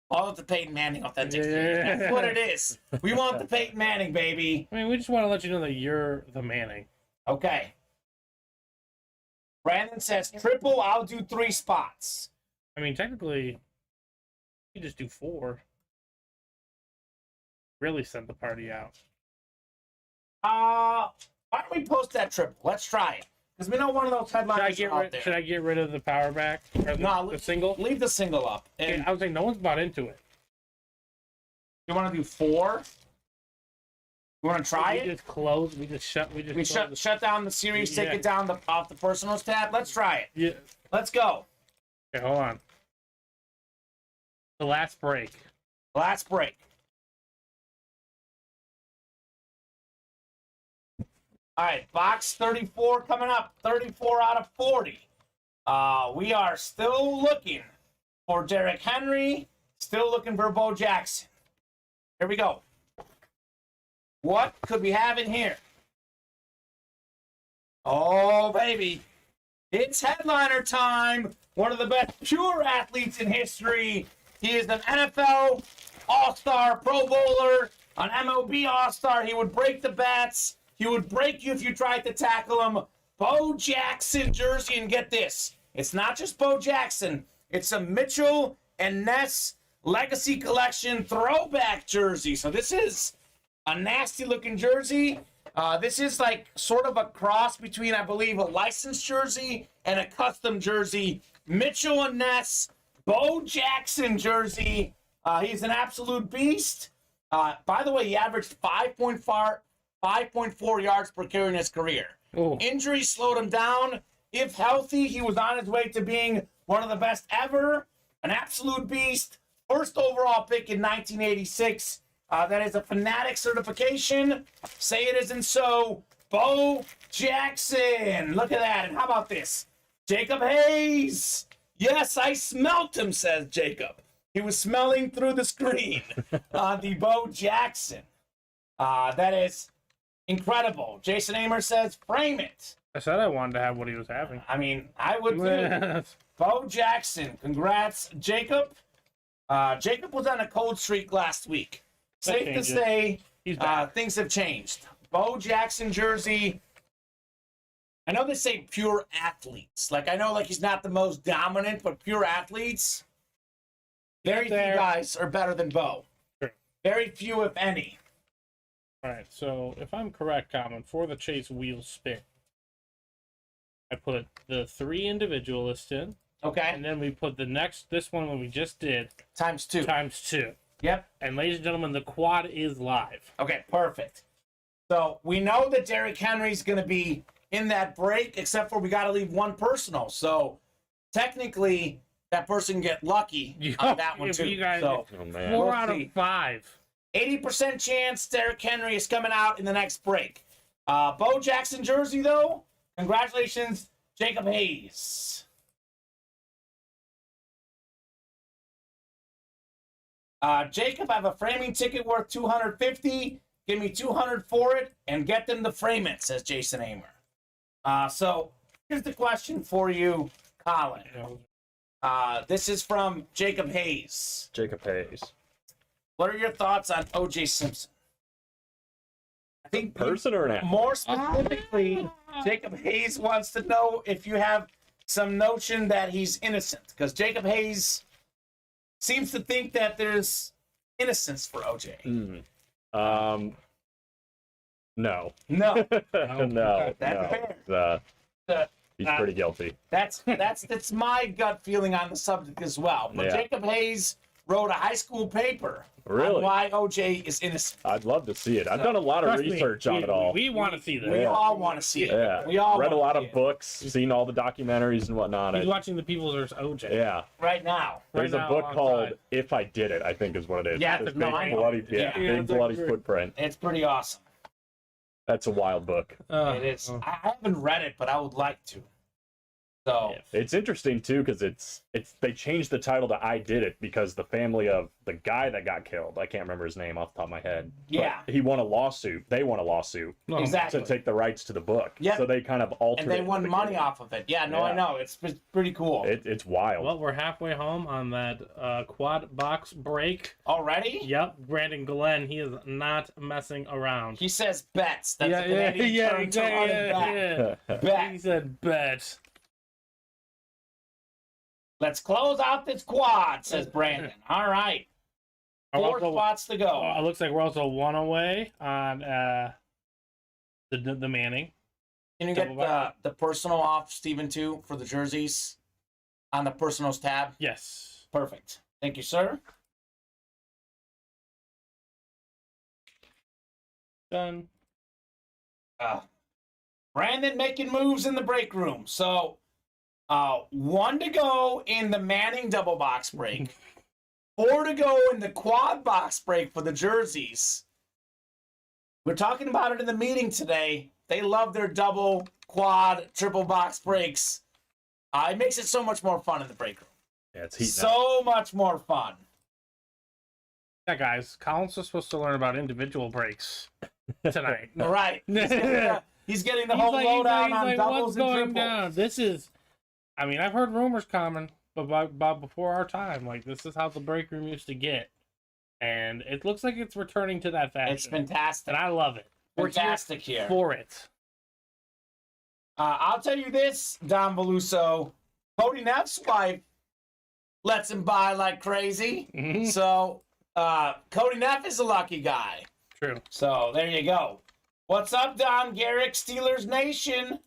Speaker 2: All of the Peyton Manning authentic.
Speaker 4: Yeah.
Speaker 2: That's what it is. We want the Peyton Manning, baby.
Speaker 4: I mean, we just want to let you know that you're the Manning.
Speaker 2: Okay. Brandon says triple. I'll do 3 spots.
Speaker 4: I mean, technically, you just do 4. Really send the party out.
Speaker 2: Why don't we post that triple? Let's try it. Because we know one of those headliners are out there.
Speaker 4: Should I get rid of the power back? Or
Speaker 2: No,
Speaker 4: the single?
Speaker 2: Leave the single up. And
Speaker 4: Okay, I was saying no one's bought into it.
Speaker 2: you want to do 4? You want to try
Speaker 4: we
Speaker 2: it?
Speaker 4: Just close. We just shut.
Speaker 2: We shut down the series, take
Speaker 4: Yeah.
Speaker 2: it down off the personals tab. Let's try it.
Speaker 4: Yeah.
Speaker 2: Let's go.
Speaker 4: Okay, hold on. The last break.
Speaker 2: Last break. All right, box 34 coming up. 34 out of 40. We are still looking for Derrick Henry. Still looking for Bo Jackson. Here we go. What could we have in here? Oh, baby. It's headliner time. One of the best pure athletes in history. He is an NFL All-Star, Pro Bowler, an MLB All-Star. He would break the bats. He would break you if you tried to tackle him. Bo Jackson jersey, and get this. It's not just Bo Jackson. It's a Mitchell and Ness Legacy Collection throwback jersey. So this is a nasty-looking jersey. This is like sort of a cross between, I believe, a licensed jersey and a custom jersey. Mitchell and Ness, Bo Jackson jersey. He's an absolute beast. By the way, he averaged 5.4 yards per carry in his career.
Speaker 4: Ooh.
Speaker 2: Injuries slowed him down. If healthy, he was on his way to being one of the best ever. An absolute beast. First overall pick in 1986. That is a Fanatic certification. Say it isn't so. Bo Jackson. Look at that. And how about this? Jacob Hayes. Yes, I smelt him, says Jacob. He was smelling through the screen on the Bo Jackson. That is incredible. Jason Amer says, frame it.
Speaker 4: I said I wanted to have what he was having.
Speaker 2: I mean, I would too. Bo Jackson. Congrats, Jacob. Jacob was on a cold streak last week. Safe to say,
Speaker 4: He's back.
Speaker 2: things have changed. Bo Jackson jersey. I know they say pure athletes. Like, I know like he's not the most dominant, but pure athletes. Very few guys are better than Bo.
Speaker 4: Sure.
Speaker 2: Very few, if any.
Speaker 4: All right, so if I'm correct, Kamen, for the chase wheel spin, I put the 3 individualists in,
Speaker 2: Okay.
Speaker 4: and then we put this one we just did,
Speaker 2: Times 2.
Speaker 4: times 2.
Speaker 2: Yep.
Speaker 4: And ladies and gentlemen, the quad is live.
Speaker 2: Okay, perfect. So we know that Derrick Henry's going to be in that break, except for we got to leave one personal. So technically, that person can get lucky on that one
Speaker 4: If
Speaker 2: too.
Speaker 4: you guys-
Speaker 2: So
Speaker 3: Oh man.
Speaker 4: 4
Speaker 2: We'll
Speaker 4: out
Speaker 2: see.
Speaker 4: of 5.
Speaker 2: 80% chance Derrick Henry is coming out in the next break. Bo Jackson jersey, though, congratulations, Jacob Hayes. Jacob, I have a framing ticket worth $250. Give me $200 for it and get them to frame it, says Jason Amer. So here's the question for you, Colin. This is from Jacob Hayes.
Speaker 3: Jacob Hayes.
Speaker 2: What are your thoughts on O.J. Simpson? I think
Speaker 3: Person or an athlete?
Speaker 2: more specifically, Jacob Hayes wants to know if you have some notion that he's innocent, because Jacob Hayes seems to think that there's innocence for OJ.
Speaker 3: No.
Speaker 2: No.
Speaker 3: No.
Speaker 2: That's
Speaker 3: no.
Speaker 2: fair.
Speaker 3: He's pretty guilty.
Speaker 2: That's my gut feeling on the subject as well. But
Speaker 3: Yeah.
Speaker 2: Jacob Hayes wrote a high school paper
Speaker 3: Really?
Speaker 2: on why OJ is innocent.
Speaker 3: I'd love to see it. I've done a lot of
Speaker 4: Trust me,
Speaker 3: research on it all.
Speaker 4: We want to see this.
Speaker 2: We all want to see it.
Speaker 3: Yeah.
Speaker 2: We all
Speaker 3: read a
Speaker 2: wanna
Speaker 3: lot
Speaker 2: see
Speaker 3: of
Speaker 2: it.
Speaker 3: books, seen all the documentaries and whatnot.
Speaker 4: He's watching the People's versus OJ.
Speaker 3: Yeah.
Speaker 2: right now.
Speaker 3: There's
Speaker 4: Right
Speaker 3: a
Speaker 4: now
Speaker 3: book called
Speaker 4: alongside.
Speaker 3: If I Did It, I think is what it is.
Speaker 2: Yeah,
Speaker 3: This
Speaker 2: no,
Speaker 3: big
Speaker 2: I know.
Speaker 3: bloody,
Speaker 2: Yeah.
Speaker 3: big
Speaker 4: it's
Speaker 3: bloody
Speaker 4: like-
Speaker 3: footprint.
Speaker 2: It's pretty awesome.
Speaker 3: That's a wild book.
Speaker 2: It is. I haven't read it, but I would like to. So
Speaker 3: It's interesting too because it's they changed the title to I Did It because the family of the guy that got killed, I can't remember his name off the top of my head. but
Speaker 2: Yeah.
Speaker 3: he won a lawsuit. They won a lawsuit
Speaker 2: exactly.
Speaker 3: to take the rights to the book.
Speaker 2: Yep.
Speaker 3: So they kind of altered
Speaker 2: And they
Speaker 3: it
Speaker 2: won
Speaker 3: at the
Speaker 2: money
Speaker 3: beginning.
Speaker 2: off of it. Yeah, no, I
Speaker 3: Yeah.
Speaker 2: know. It's pretty cool.
Speaker 3: It's wild.
Speaker 4: Well, we're halfway home on that quad box break.
Speaker 2: Already?
Speaker 4: Yep, Brandon Glenn, he is not messing around.
Speaker 2: He says bets. That's a Canadian term to running back.
Speaker 4: yeah.
Speaker 2: Bet.
Speaker 4: He said bet.
Speaker 2: Let's close out this quad, says Brandon. All right. 4 spots to go.
Speaker 4: It looks like we're also one away on the Manning.
Speaker 2: Can you
Speaker 4: double
Speaker 2: get the personal off, Steven, too, for the jerseys on the personals tab?
Speaker 4: Yes.
Speaker 2: Perfect. Thank you, sir.
Speaker 4: Done.
Speaker 2: Brandon making moves in the break room. So, 1 to go in the Manning double box break. 4 to go in the quad box break for the jerseys. We're talking about it in the meeting today. They love their double, quad, triple box breaks. It makes it so much more fun in the break room.
Speaker 3: Yeah, it's heating up.
Speaker 2: So much more fun.
Speaker 4: Yeah, guys, Collins was supposed to learn about individual breaks tonight.
Speaker 2: All right. He's getting the
Speaker 4: He's
Speaker 2: whole
Speaker 4: like-
Speaker 2: lowdown
Speaker 4: he's
Speaker 2: on
Speaker 4: like,
Speaker 2: doubles
Speaker 4: what's
Speaker 2: and
Speaker 4: going
Speaker 2: triples.
Speaker 4: down? This is, I mean, I've heard rumors coming, but by before our time, like this is how the break room used to get, and it looks like it's returning to that fashion.
Speaker 2: It's fantastic.
Speaker 4: and I love it. We're
Speaker 2: Fantastic here.
Speaker 4: for it.
Speaker 2: I'll tell you this, Don Veluso. Cody Neff's wife lets him buy like crazy.
Speaker 4: Mhm.
Speaker 2: So, Cody Neff is a lucky guy.
Speaker 4: True.
Speaker 2: So, there you go. What's up, Don Garrick, Steelers Nation?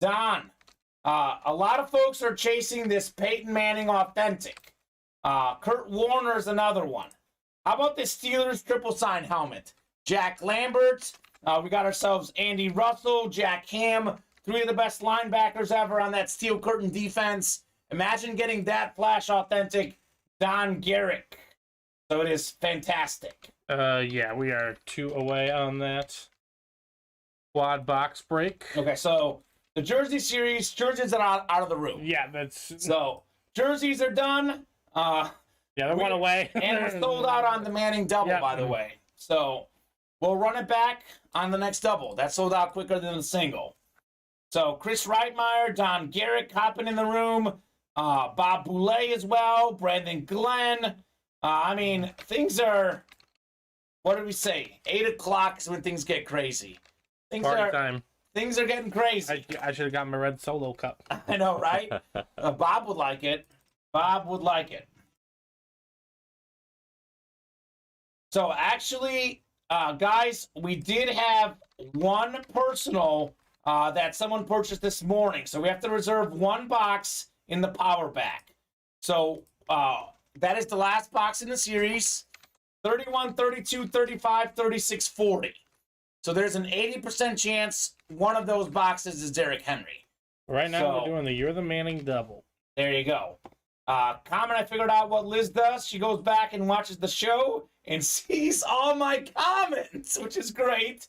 Speaker 2: Don, a lot of folks are chasing this Peyton Manning authentic. Kurt Warner's another one. How about this Steelers triple sign helmet? Jack Lambert. We got ourselves Andy Russell, Jack Ham, 3 of the best linebackers ever on that steel curtain defense. Imagine getting that flash authentic Don Garrick. So it is fantastic.
Speaker 4: Yeah, we are 2 away on that quad box break.
Speaker 2: Okay, so the jersey series, jerseys are out of the room.
Speaker 4: Yeah, that's
Speaker 2: So jerseys are done.
Speaker 4: yeah, they're 1 away.
Speaker 2: And we're sold out on the Manning double,
Speaker 4: Yep.
Speaker 2: by the way. So we'll run it back on the next double. That sold out quicker than the single. So Chris Reitmeyer, Don Garrick hopping in the room, Bob Boulay as well, Brandon Glenn. I mean, things are, what did we say? 8 o'clock is when things get crazy.
Speaker 4: Party time.
Speaker 2: Things are getting crazy.
Speaker 4: I should have got my red Solo cup.
Speaker 2: I know, right? Bob would like it. Bob would like it. So actually, guys, we did have one personal that someone purchased this morning. So we have to reserve 1 box in the power back. So that is the last box in the series. 31, 32, 35, 36, 40. So there's an 80% chance one of those boxes is Derrick Henry.
Speaker 4: Right now,
Speaker 2: So-
Speaker 4: we're doing the You're the Manning double.
Speaker 2: There you go. Kamen, I figured out what Liz does. She goes back and watches the show and sees all my comments, which is great.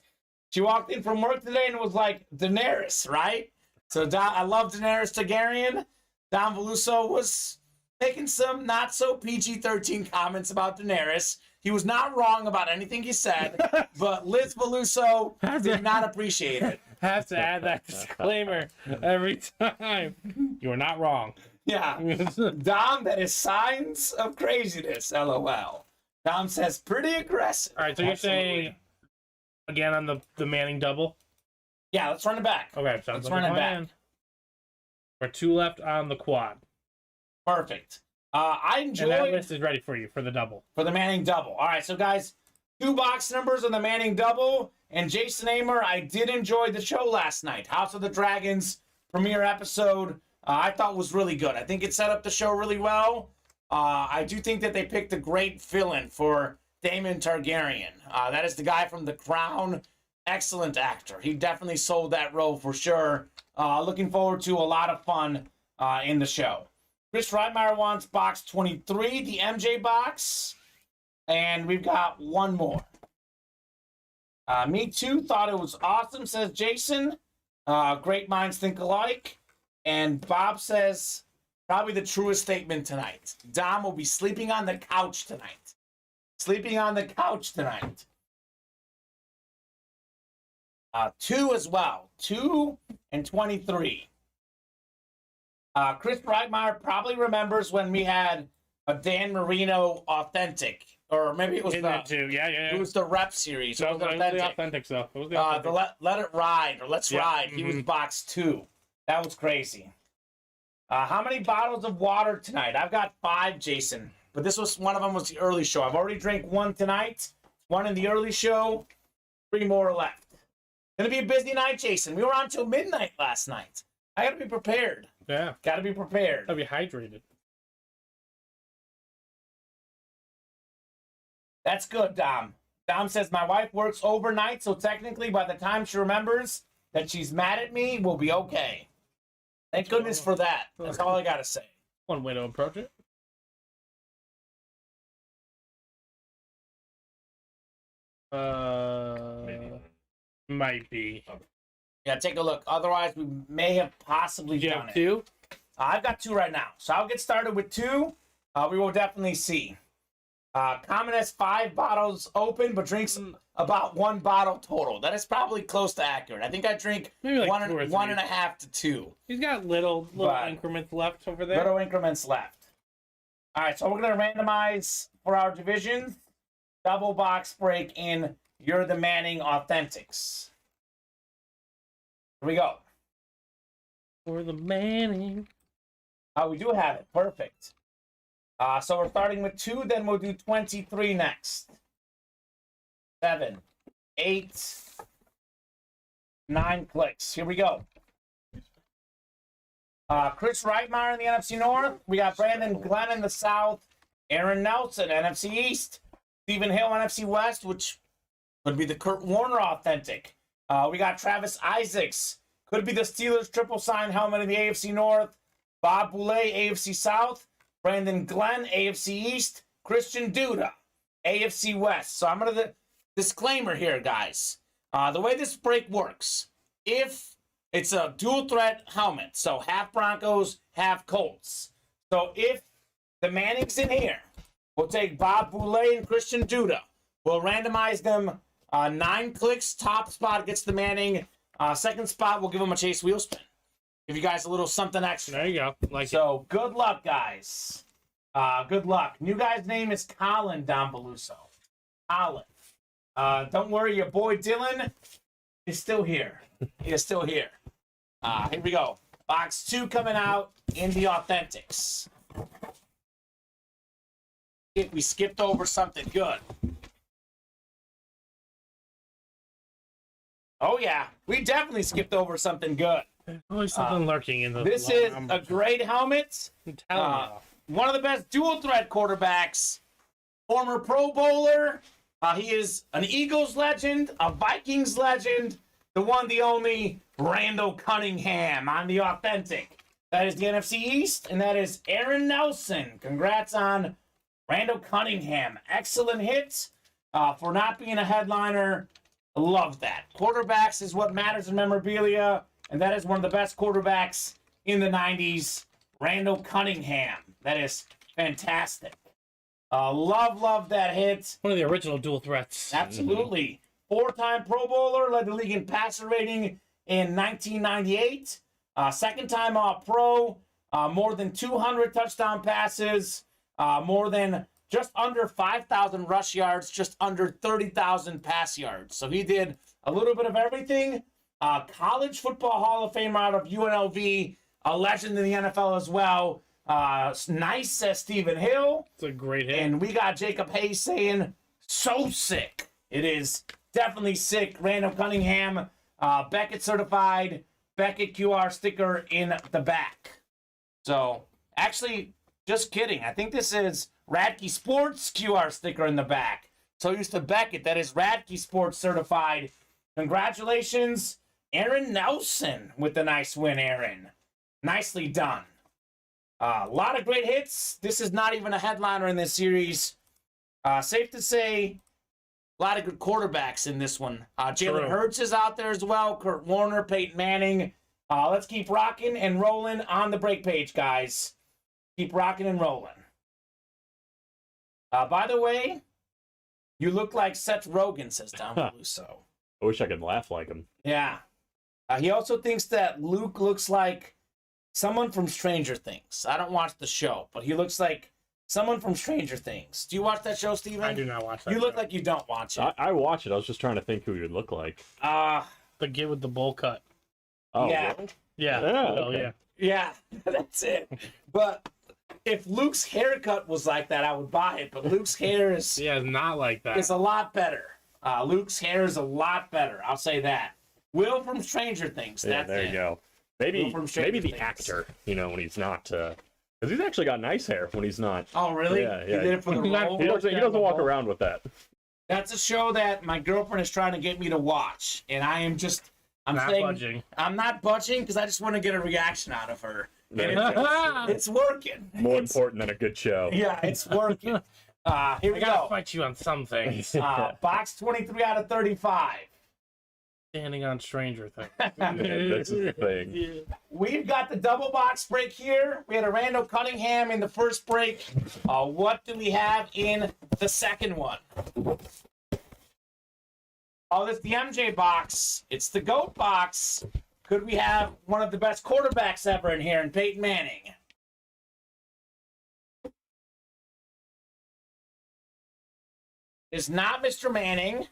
Speaker 2: She walked in from work today and was like, Daenerys, right? So I love Daenerys Targaryen. Don Veluso was making some not so PG-13 comments about Daenerys. He was not wrong about anything he said, but Liz Veluso did not appreciate it.
Speaker 4: Have to add that disclaimer every time. You are not wrong.
Speaker 2: Yeah. Dom, that is signs of craziness, LOL. Dom says pretty aggressive.
Speaker 4: All right, so you're
Speaker 2: Absolutely.
Speaker 4: saying again on the Manning double?
Speaker 2: Yeah, let's run it back.
Speaker 4: Okay, sounds
Speaker 2: Let's
Speaker 4: like
Speaker 2: run
Speaker 4: a
Speaker 2: it
Speaker 4: plan.
Speaker 2: back.
Speaker 4: We're 2 left on the quad.
Speaker 2: Perfect. I
Speaker 4: And that
Speaker 2: enjoyed
Speaker 4: list is ready for you for the double.
Speaker 2: for the Manning double. All right, so guys, 2 box numbers on the Manning double. And Jason Amer, I did enjoy the show last night. House of the Dragons premiere episode, I thought was really good. I think it set up the show really well. I do think that they picked a great villain for Daemon Targaryen. That is the guy from The Crown. Excellent actor. He definitely sold that role for sure. Looking forward to a lot of fun in the show. Chris Reitmeyer wants box 23, the MJ box. And we've got one more. Me too, thought it was awesome, says Jason. Great minds think alike. And Bob says, probably the truest statement tonight. Dom will be sleeping on the couch tonight. Sleeping on the couch tonight. 2 as well. 2 and 23. Chris Reitmeyer probably remembers when we had a Dan Marino authentic. Or maybe it was it was the rep series.
Speaker 4: So it was the authentic stuff. It was the authentic.
Speaker 2: Let It Ride or Let's Ride. He was box 2. That was crazy. How many bottles of water tonight? I've got 5, Jason. But one of them was the early show. I've already drank 1 tonight. 1 in the early show. 3 more left. Gonna be a busy night, Jason. We were on till midnight last night. I gotta be prepared.
Speaker 4: Yeah.
Speaker 2: Gotta be prepared.
Speaker 4: Gotta be hydrated.
Speaker 2: That's good, Dom. Dom says, my wife works overnight, so technically by the time she remembers that she's mad at me, we'll be okay. Thank goodness for that. That's all I gotta say.
Speaker 4: One way to approach it. Might be.
Speaker 2: Yeah, take a look. Otherwise, we may have possibly done it.
Speaker 4: 2?
Speaker 2: I've got 2 right now. So I'll get started with 2. We will definitely see. Kamen has 5 bottles open, but drinks about 1 bottle total. That is probably close to accurate. I think I drink
Speaker 4: maybe like
Speaker 2: 1.5 to 2.
Speaker 4: He's got little increments left over there.
Speaker 2: Little increments left. All right, so we're going to randomize for our divisions. Double box break in You're the Manning Authentics. Here we go.
Speaker 4: For the Manning.
Speaker 2: We do have it. Perfect. So we're starting with 2, then we'll do 23 next. 7, 8, 9 clicks. Here we go. Chris Reitmeyer in the NFC North. We got Brandon Glenn in the South. Aaron Nelson, NFC East. Stephen Hill, NFC West, which could be the Kurt Warner authentic. We got Travis Isaacs. Could be the Steelers triple sign helmet in the AFC North. Bob Boulay, AFC South. Brandon Glenn, AFC East. Christian Duda, AFC West. So I'm going to disclaimer here, guys. The way this break works, if it's a dual threat helmet, so half Broncos, half Colts. So if the Mannings in here, we'll take Bob Boulay and Christian Duda. We'll randomize them 9 clicks. Top spot gets the Manning. Second spot, we'll give them a Chase wheel spin. Give you guys a little something extra.
Speaker 4: There you go.
Speaker 2: Good luck, guys. Good luck. New guy's name is Colin Don Beluso. Colin. Don't worry, your boy Dylan is still here. He is still here. Here we go. Box 2 coming out in the Authentics. We skipped over something good. Oh, yeah. We definitely skipped over something good.
Speaker 4: There's always something lurking in the
Speaker 2: This is a great helmet. One of the best dual threat quarterbacks. Former Pro Bowler. He is an Eagles legend, a Vikings legend, the one, the only, Randall Cunningham on the Authentic. That is the NFC East, and that is Aaron Nelson. Congrats on Randall Cunningham. Excellent hit for not being a headliner. Love that. Quarterbacks is what matters in memorabilia, and that is one of the best quarterbacks in the 90s, Randall Cunningham. That is fantastic. Love that hit.
Speaker 4: One of the original dual threats.
Speaker 2: Absolutely. 4-time Pro Bowler, led the league in passer rating in 1998. Second time All-Pro, more than 200 touchdown passes, more than just under 5,000 rush yards, just under 30,000 pass yards. So he did a little bit of everything. College Football Hall of Famer out of UNLV, a legend in the NFL as well. Nice, says Stephen Hill.
Speaker 4: It's a great hit.
Speaker 2: And we got Jacob Hayes saying, so sick. It is definitely sick. Randall Cunningham, Beckett certified. Beckett QR sticker in the back. So, actually, just kidding. I think this is Radke Sports QR sticker in the back. So here's to Beckett. That is Radke Sports certified. Congratulations, Aaron Nelson, with the nice win, Aaron. Nicely done. A lot of great hits. This is not even a headliner in this series. Safe to say, a lot of good quarterbacks in this one. Jalen Hurts is out there as well. Kurt Warner, Peyton Manning. Let's keep rocking and rolling on the break page, guys. Keep rocking and rolling. By the way, you look like Seth Rogen, says Don Beluso.
Speaker 3: I wish I could laugh like him.
Speaker 2: Yeah. He also thinks that Luke looks like someone from Stranger Things. I don't watch the show, but he looks like someone from Stranger Things. Do you watch that show, Steven?
Speaker 4: I do not watch that
Speaker 2: You look
Speaker 4: show.
Speaker 2: like you don't watch it.
Speaker 3: I watch it. I was just trying to think who he would look like.
Speaker 4: The kid with the bowl cut.
Speaker 3: Oh,
Speaker 2: yeah.
Speaker 3: really?
Speaker 4: Yeah.
Speaker 3: Yeah,
Speaker 4: Oh,
Speaker 3: okay.
Speaker 4: yeah.
Speaker 2: Yeah, that's it. But if Luke's haircut was like that, I would buy it. But Luke's hair is
Speaker 4: Yeah, it's not like that.
Speaker 2: a lot better. Luke's hair is a lot better. I'll say that. Will from Stranger Things.
Speaker 3: Yeah,
Speaker 2: That's
Speaker 3: there
Speaker 2: it.
Speaker 3: you go. Maybe
Speaker 2: from Stranger
Speaker 3: the
Speaker 2: Things.
Speaker 3: actor, when he's not, because he's actually got nice hair when he's not.
Speaker 2: Oh, really?
Speaker 3: Yeah,
Speaker 2: He
Speaker 3: yeah.
Speaker 2: did it for the
Speaker 4: He got-
Speaker 2: role?
Speaker 3: He doesn't walk around with that.
Speaker 2: That's a show that my girlfriend is trying to get me to watch, and I'm
Speaker 4: Not
Speaker 2: saying
Speaker 4: budging.
Speaker 2: I'm not budging because I just want to get a reaction out of her. And it's working.
Speaker 3: More
Speaker 2: It's-
Speaker 3: important than a good show.
Speaker 2: Yeah, it's working. Here
Speaker 4: I
Speaker 2: we
Speaker 4: gotta
Speaker 2: go.
Speaker 4: fight you on some things.
Speaker 2: Box 23 out of 35.
Speaker 4: Standing on Stranger Things.
Speaker 3: This is the thing.
Speaker 2: We've got the double box break here. We had a Randall Cunningham in the first break. What do we have in the second one? Oh, this is the MJ box. It's the GOAT box. Could we have one of the best quarterbacks ever in here in Peyton Manning? It's not Mr. Manning.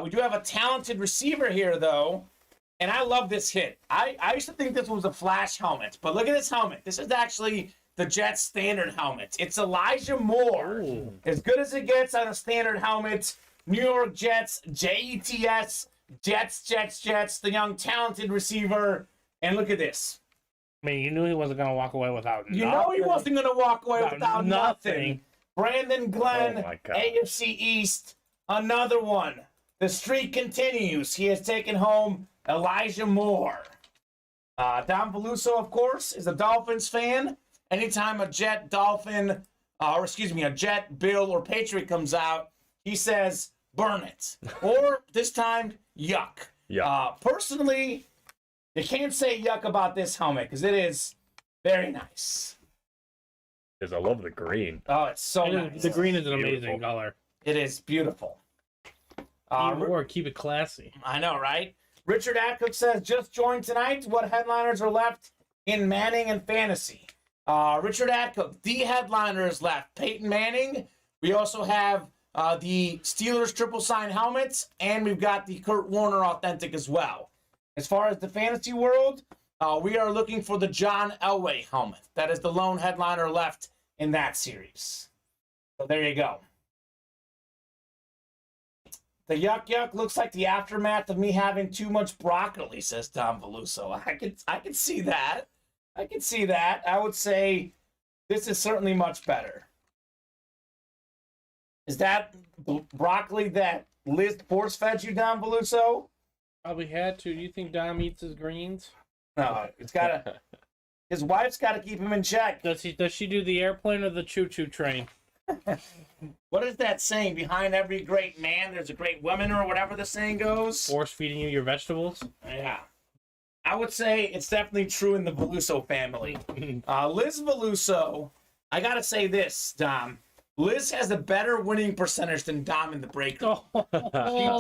Speaker 2: We do have a talented receiver here, though. And I love this hit. I used to think this was a flash helmet, but look at this helmet. This is actually the Jets standard helmet. It's Elijah Moore.
Speaker 4: Ooh.
Speaker 2: As good as it gets on a standard helmet. New York Jets, Jets, Jets, the young talented receiver. And look at this.
Speaker 4: I mean, you knew he wasn't gonna walk away without
Speaker 2: You know he wasn't going to walk away
Speaker 4: Without
Speaker 2: without nothing.
Speaker 4: nothing.
Speaker 2: Brandon Glenn,
Speaker 3: Oh my God.
Speaker 2: AFC East, another one. The streak continues. He has taken home Elijah Moore. Don Beluso, of course, is a Dolphins fan. Anytime a Jet, Dolphin, a Jet, Bill, or Patriot comes out, he says, burn it. Or this time, yuck.
Speaker 3: Yeah.
Speaker 2: Personally, you can't say yuck about this helmet because it is very nice.
Speaker 3: Because I love the green.
Speaker 2: Oh, it's so nice.
Speaker 4: The green is an amazing
Speaker 3: Beautiful.
Speaker 4: color.
Speaker 2: It is beautiful.
Speaker 4: Or keep it classy.
Speaker 2: I know, right? Richard Adcook says, just joined tonight. What headliners are left in Manning and Fantasy? Richard Adcook, the headliner is left. Peyton Manning. We also have the Steelers triple sign helmets, and we've got the Kurt Warner authentic as well. As far as the fantasy world, we are looking for the John Elway helmet. That is the lone headliner left in that series. So there you go. The yuck looks like the aftermath of me having too much broccoli, says Tom Beluso. I can see that. I can see that. I would say this is certainly much better. Is that broccoli that Liz force fed you, Don Beluso?
Speaker 4: Probably had to. Do you think Dom eats his greens?
Speaker 2: No, it's gotta. His wife's got to keep him in check.
Speaker 4: Does she do the airplane or the choo-choo train?
Speaker 2: What is that saying? Behind every great man, there's a great woman, or whatever the saying goes.
Speaker 4: Force feeding you your vegetables?
Speaker 2: Yeah. I would say it's definitely true in the Beluso family. Liz Beluso, I got to say this, Dom. Liz has a better winning percentage than Dom in the break room. She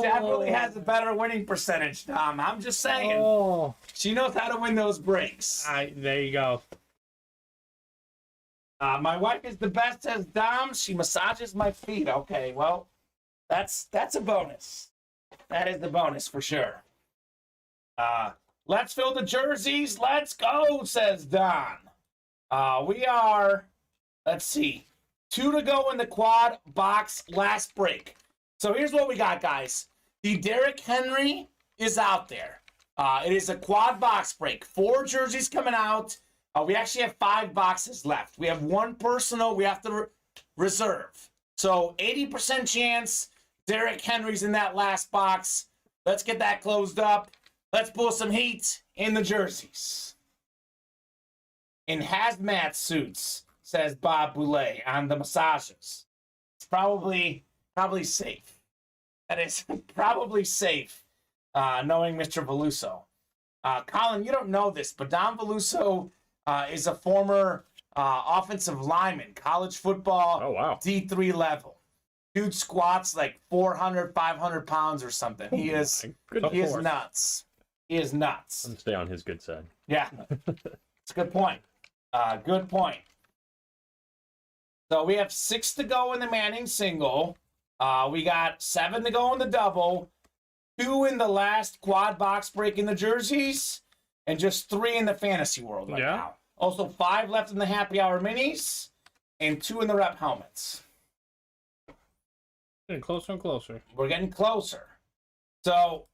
Speaker 2: definitely has a better winning percentage, Dom. I'm just saying.
Speaker 4: Oh.
Speaker 2: She knows how to win those breaks.
Speaker 4: There you go.
Speaker 2: My wife is the best, says Dom. She massages my feet. Okay, well, that's a bonus. That is the bonus for sure. Let's fill the jerseys. Let's go, says Don. We are, let's see, 2 to go in the quad box last break. So here's what we got, guys. The Derrick Henry is out there. It is a quad box break. 4 jerseys coming out. We actually have 5 boxes left. We have 1 personal we have to reserve. So 80% chance Derrick Henry's in that last box. Let's get that closed up. Let's pull some heat in the jerseys. In hazmat suits, says Bob Boulay on the massages. It's probably safe. That is probably safe, knowing Mr. Veluso. Colin, you don't know this, but Don Veluso is a former offensive lineman, college football,
Speaker 3: Oh, wow.
Speaker 2: D3 level. Dude squats like 400, 500 pounds or something. He is nuts. He is nuts.
Speaker 3: Let's stay on his good side.
Speaker 2: Yeah, it's a good point. Good point. So we have 6 to go in the Manning single. We got 7 to go in the double, 2 in the last quad box break in the jerseys, and just 3 in the fantasy world right now. Also 5 left in the happy hour minis, and 2 in the rep helmets.
Speaker 4: Getting closer and closer.
Speaker 2: We're getting closer. So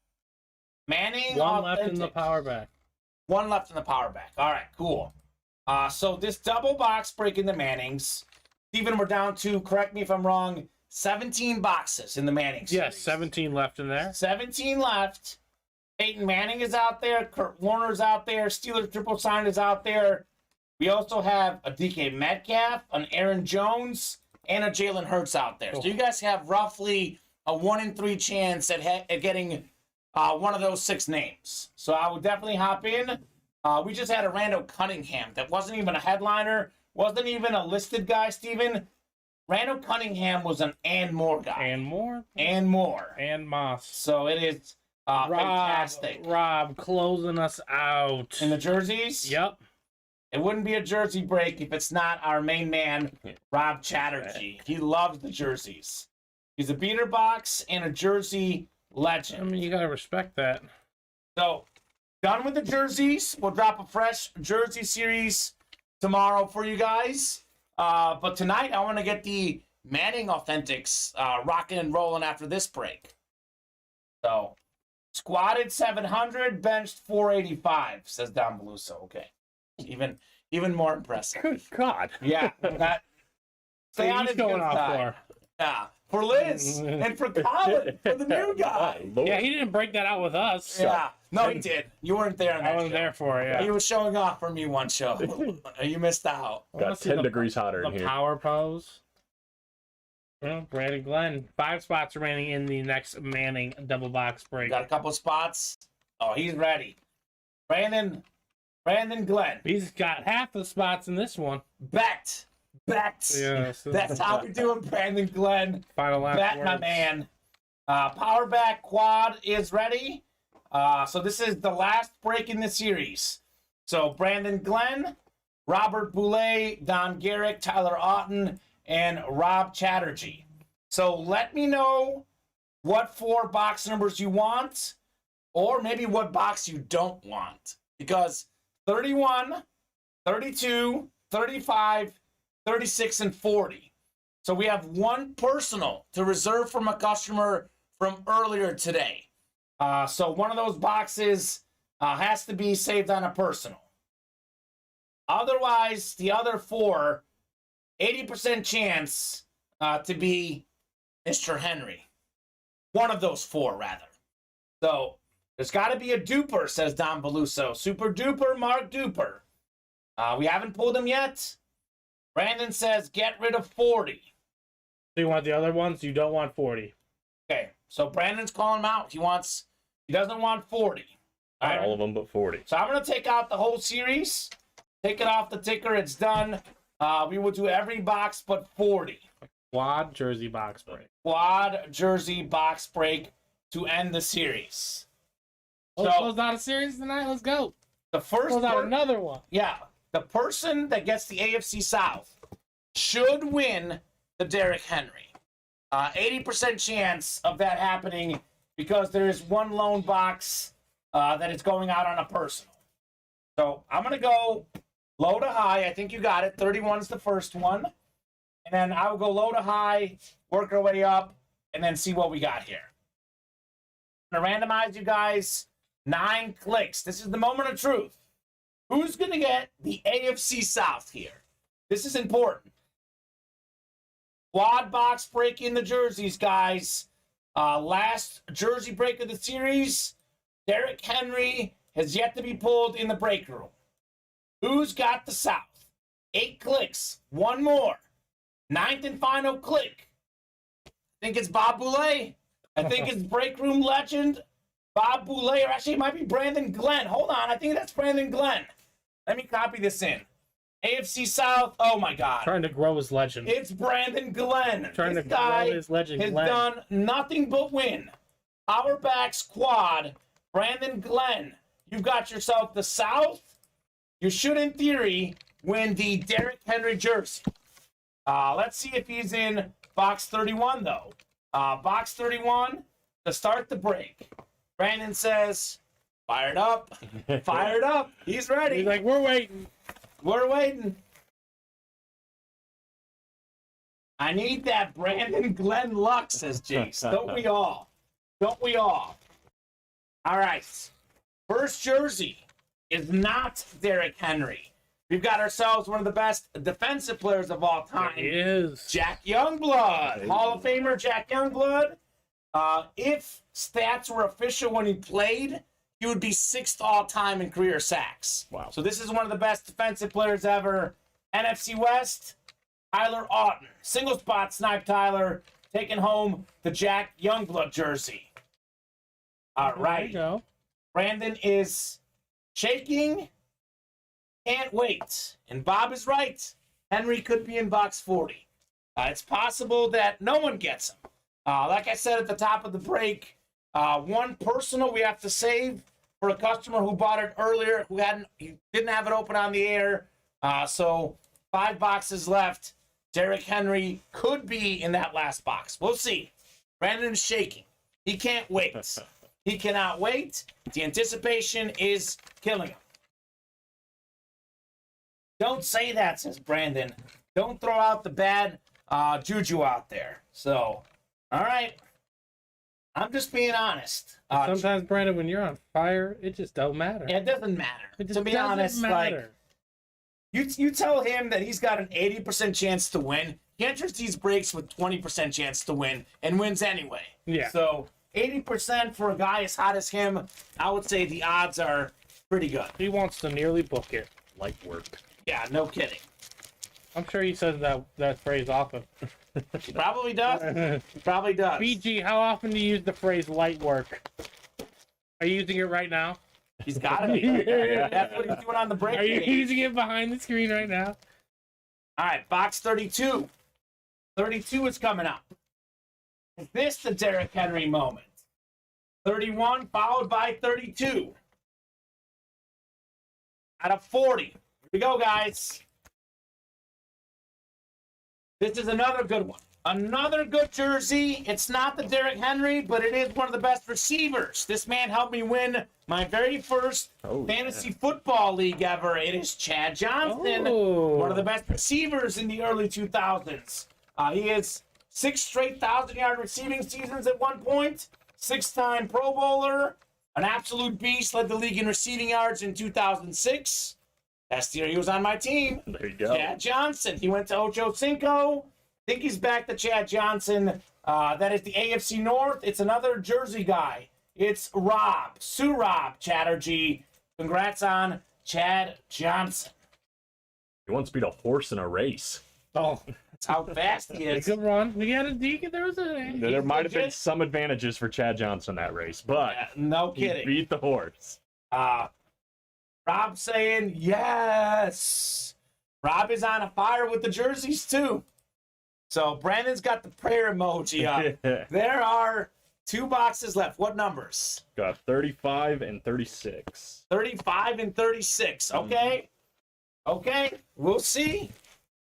Speaker 2: Manning,
Speaker 4: 1 left in the power back.
Speaker 2: 1 left in the power back. All right, cool. So this double box break in the Mannings, Steven, we're down to, correct me if I'm wrong, 17 boxes in the Manning series.
Speaker 4: Yes, 17 left in there.
Speaker 2: 17 left. Peyton Manning is out there. Kurt Warner's out there. Steelers triple sign is out there. We also have a DK Metcalf, an Aaron Jones, and a Jalen Hurts out there. So you guys have roughly a 1 in 3 chance at getting one of those 6 names. So I would definitely hop in. We just had a Randall Cunningham that wasn't even a headliner, wasn't even a listed guy, Steven. Randall Cunningham was an and more guy.
Speaker 4: And more.
Speaker 2: And more.
Speaker 4: And Moss.
Speaker 2: So it is fantastic.
Speaker 4: Rob closing us out.
Speaker 2: In the jerseys?
Speaker 4: Yep.
Speaker 2: It wouldn't be a jersey break if it's not our main man, Rob Chatterjee. He loves the jerseys. He's a beater box and a jersey legend.
Speaker 4: I mean, you got to respect that.
Speaker 2: So, done with the jerseys. We'll drop a fresh jersey series tomorrow for you guys. But tonight, I want to get the Manning Authentics rocking and rolling after this break. So, squatted 700, benched 485, says Don Beluso. Okay. Even more impressive.
Speaker 3: Good God.
Speaker 2: Yeah. That, stay on his
Speaker 4: going
Speaker 2: good
Speaker 4: off
Speaker 2: side. Yeah. For Liz and for Colin, for the new guy.
Speaker 4: Yeah, he didn't break that out with us.
Speaker 2: Yeah. No, he did. You weren't there on that
Speaker 4: I wasn't
Speaker 2: show.
Speaker 4: there for it, yeah.
Speaker 2: He was showing off for me one show. You missed out.
Speaker 3: Got 10 degrees hotter in
Speaker 4: The
Speaker 3: here.
Speaker 4: power pose. Well, Brandon Glenn. 5 spots remaining in the next Manning double box break.
Speaker 2: Got a couple spots. Oh, he's ready. Brandon Glenn.
Speaker 4: He's got half the spots in this one.
Speaker 2: Bet.
Speaker 4: Yeah, so
Speaker 2: That's how we do it, Brandon Glenn.
Speaker 4: final last
Speaker 2: Bet,
Speaker 4: words.
Speaker 2: my man. Power back quad is ready. So this is the last break in the series. So Brandon Glenn, Robert Boulay, Don Garrick, Tyler Otten, and Rob Chatterjee. So let me know what 4 box numbers you want, or maybe what box you don't want. Because 31, 32, 35, 36, and 40. So we have 1 personal to reserve from a customer from earlier today. So one of those boxes has to be saved on a personal. Otherwise, the other 4, 80% chance to be Mr. Henry. One of those 4, rather. So there's got to be a duper, says Don Beluso. Super duper, Mark Duper. We haven't pulled him yet. Brandon says get rid of 40.
Speaker 4: So you want the other ones? You don't want 40.
Speaker 2: Okay, so Brandon's calling him out. He doesn't want 40. All right.
Speaker 3: All of them but 40.
Speaker 2: So I'm going to take out the whole series. Take it off the ticker. It's done. We will do every box but 40.
Speaker 4: Quad jersey box break.
Speaker 2: Quad jersey box break to end the series.
Speaker 4: Let's
Speaker 2: So
Speaker 4: close out a series tonight. Let's go.
Speaker 2: the first
Speaker 4: Close out another one.
Speaker 2: Yeah, the person that gets the AFC South should win the Derrick Henry. 80% chance of that happening because there is 1 lone box that is going out on a personal. So I'm going to go low to high. I think you got it. 31 is the first one. And then I will go low to high, work our way up, and then see what we got here. I'm going to randomize you guys 9 clicks. This is the moment of truth. Who's going to get the AFC South here? This is important. Quad box break in the jerseys, guys. Last jersey break of the series, Derrick Henry has yet to be pulled in the break room. Who's got the South? 8 clicks. One more. 9th and final click. I think it's Bob Boulay. I think it's break room legend Bob Boulay, or actually it might be Brandon Glenn. Hold on, I think that's Brandon Glenn. Let me copy this in. AFC South, oh my God.
Speaker 4: Trying to grow his legend.
Speaker 2: It's Brandon Glenn.
Speaker 4: Trying
Speaker 2: this
Speaker 4: to
Speaker 2: guy
Speaker 4: grow his legend.
Speaker 2: has
Speaker 4: Glenn.
Speaker 2: done nothing but win. Powerbacks quad, Brandon Glenn. You've got yourself the South. You should, in theory, win the Derrick Henry jersey. Let's see if he's in box 31, though. Box 31 to start the break. Brandon says, fired up. Fired up. He's ready.
Speaker 4: He's like, we're waiting.
Speaker 2: We're waiting. I need that Brandon Glenn luck, says Jace. Don't we all? Don't we all? All right. First jersey is not Derrick Henry. We've got ourselves one of the best defensive players of all time.
Speaker 4: He is.
Speaker 2: Jack Youngblood. Hall of Famer Jack Youngblood. If stats were official when he played, he would be 6th all-time in career sacks.
Speaker 3: Wow.
Speaker 2: So this is one of the best defensive players ever. NFC West, Tyler Auten. Single spot snipe Tyler, taking home the Jack Youngblood jersey. All
Speaker 4: There
Speaker 2: right.
Speaker 4: you go.
Speaker 2: Brandon is shaking. Can't wait. And Bob is right. Henry could be in box 40. It's possible that no one gets him. Like I said at the top of the break, one personal we have to save for a customer who bought it earlier, he didn't have it open on the air. So 5 boxes left. Derrick Henry could be in that last box. We'll see. Brandon is shaking. He can't wait. He cannot wait. The anticipation is killing him. Don't say that, says Brandon. Don't throw out the bad juju out there. So, all right. I'm just being honest.
Speaker 4: Sometimes, Brandon, when you're on fire, it just don't matter.
Speaker 2: It doesn't matter.
Speaker 4: It just
Speaker 2: To be
Speaker 4: doesn't
Speaker 2: honest,
Speaker 4: matter.
Speaker 2: like you tell him that he's got an 80% chance to win. He enters these breaks with 20% chance to win and wins anyway.
Speaker 4: Yeah.
Speaker 2: So 80% for a guy as hot as him, I would say the odds are pretty good.
Speaker 4: He wants to nearly book it.
Speaker 3: Light work.
Speaker 2: Yeah, no kidding.
Speaker 4: I'm sure he says that phrase often.
Speaker 2: He probably does. He probably does.
Speaker 4: BG, how often do you use the phrase light work? Are you using it right now?
Speaker 2: He's got it.
Speaker 4: Yeah.
Speaker 2: That's what he's doing on the break.
Speaker 4: Are you
Speaker 2: page.
Speaker 4: using it behind the screen right now?
Speaker 2: All right, box 32. 32 is coming up. Is this the Derrick Henry moment? 31 followed by 32. Out of 40. Here we go, guys. This is another good one. Another good jersey. It's not the Derrick Henry, but it is one of the best receivers. This man helped me win my very first fantasy football league ever. It is Chad Johnson, one of the best receivers in the early 2000s. He has 6 straight 1,000-yard receiving seasons at one point, 6-time Pro Bowler, an absolute beast, led the league in receiving yards in 2006. Last year he was on my team.
Speaker 3: There you go.
Speaker 2: Chad Johnson. He went to Ocho Cinco. I think he's back to Chad Johnson. That is the AFC North. It's another Jersey guy. It's Surab Chatterjee. Congrats on Chad Johnson.
Speaker 3: He once beat a horse in a race.
Speaker 4: Oh,
Speaker 2: That's how fast he is.
Speaker 4: good run. We got a deacon. There was a.
Speaker 3: There might have been
Speaker 2: legit.
Speaker 3: some advantages for Chad Johnson that race, but
Speaker 2: Yeah, no
Speaker 3: he
Speaker 2: kidding.
Speaker 3: beat the horse.
Speaker 2: Rob saying yes. Rob is on a fire with the jerseys too. So Brandon's got the prayer emoji up. There are 2 boxes left. What numbers?
Speaker 3: Got 35 and 36.
Speaker 2: 35 and 36. Okay. Okay. We'll see.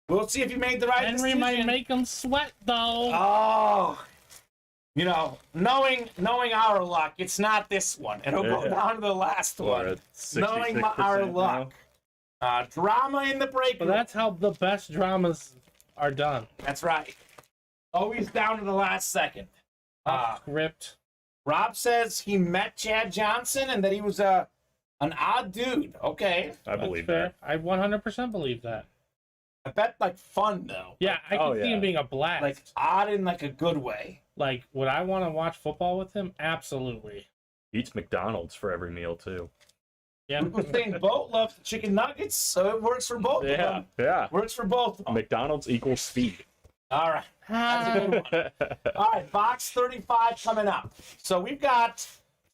Speaker 2: We'll see if you made the right
Speaker 4: Henry
Speaker 2: decision.
Speaker 4: might make him sweat though.
Speaker 2: Oh. You know, knowing our luck, it's not this one. It'll go down to the last
Speaker 3: Or
Speaker 2: one.
Speaker 3: at
Speaker 2: Knowing
Speaker 3: 66%
Speaker 2: our
Speaker 3: now.
Speaker 2: luck. Drama in the break
Speaker 4: But
Speaker 2: room.
Speaker 4: that's how the best dramas are done.
Speaker 2: That's right. Always down to the last second.
Speaker 4: Ripped.
Speaker 2: Rob says he met Chad Johnson and that he was an odd dude. Okay.
Speaker 3: I believe
Speaker 4: fair.
Speaker 3: that.
Speaker 4: I 100% believe that.
Speaker 2: I bet like fun though.
Speaker 4: Yeah, I can see him being a blast.
Speaker 2: Like odd in like a good way.
Speaker 4: Like, would I want to watch football with him? Absolutely.
Speaker 3: Eats McDonald's for every meal too.
Speaker 4: Yeah.
Speaker 2: People saying both love the chicken nuggets, so it works for both of them.
Speaker 3: Yeah.
Speaker 2: Works for both of them.
Speaker 3: McDonald's equals speed.
Speaker 2: All right. That's a good one. All right, box 35 coming up. So we've got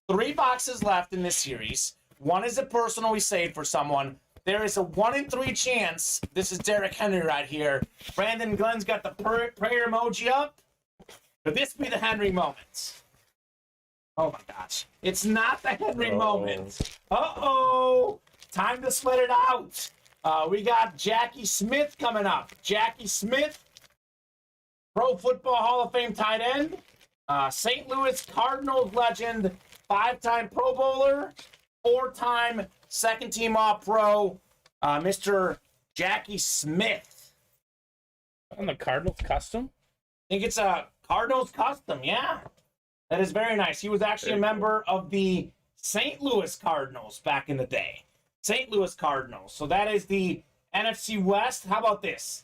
Speaker 2: 3 boxes left in this series. One is a personal we saved for someone. There is a 1 in 3 chance. This is Derrick Henry right here. Brandon Glenn's got the prayer emoji up. Could this be the Henry moment? Oh my gosh. It's not the Henry moment. Uh-oh. Time to split it out. We got Jackie Smith coming up. Jackie Smith, Pro Football Hall of Fame tight end. St. Louis Cardinals legend, 5-time Pro Bowler, 4-time second-team All-Pro, Mr. Jackie Smith.
Speaker 4: On the Cardinals custom?
Speaker 2: I think it's a Cardinals custom, yeah. That is very nice. He was actually a member of the St. Louis Cardinals back in the day. St. Louis Cardinals. So that is the NFC West. How about this?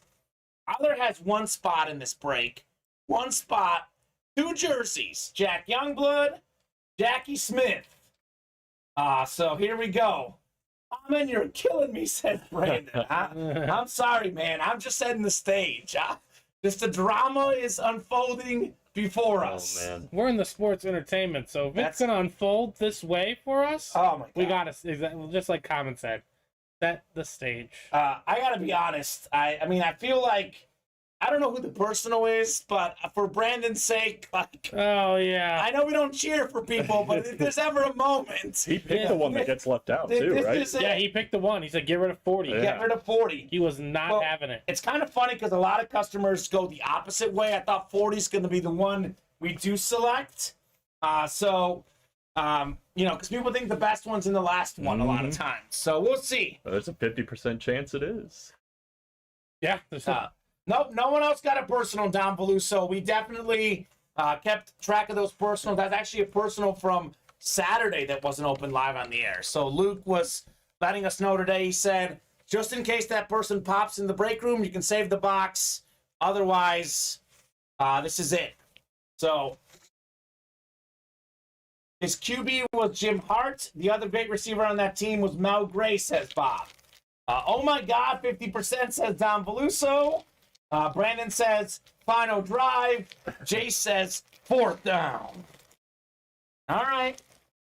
Speaker 2: Tyler has 1 spot in this break. 1 spot, 2 jerseys. Jack Youngblood, Jackie Smith. So here we go. Kamen, you're killing me, said Brandon. I'm sorry, man. I'm just setting the stage. Just the drama is unfolding before us.
Speaker 3: Oh, man.
Speaker 4: We're in the sports entertainment, so if it's going to unfold this way for us,
Speaker 2: Oh, my God.
Speaker 4: we got to, just like Kamen said, set the stage.
Speaker 2: I got to be honest. I mean, I feel like, I don't know who the personal is, but for Brandon's sake, like,
Speaker 4: Oh, yeah.
Speaker 2: I know we don't cheer for people, but if there's ever a moment,
Speaker 3: He picked the one that gets left out too,
Speaker 2: this
Speaker 3: right?
Speaker 2: is it.
Speaker 4: Yeah, he picked the one. He said, get rid of 40.
Speaker 3: Yeah.
Speaker 2: Get rid of 40.
Speaker 4: He was not
Speaker 2: Well,
Speaker 4: having it.
Speaker 2: It's kind of funny because a lot of customers go the opposite way. I thought 40 is going to be the one we do select. Because people think the best one's in the last one a lot of times. So we'll see.
Speaker 3: There's a 50% chance it is.
Speaker 4: Yeah. There's
Speaker 2: No one else got a personal down below, so we definitely kept track of those personals. That's actually a personal from Saturday that wasn't open live on the air. So Luke was letting us know today. He said, just in case that person pops in the break room, you can save the box. Otherwise, this is it. So his QB was Jim Hart. The other great receiver on that team was Mel Gray, says Bob. Oh my God, 50% says Don Veluso. Brandon says final drive. Jay says 4th down. All right.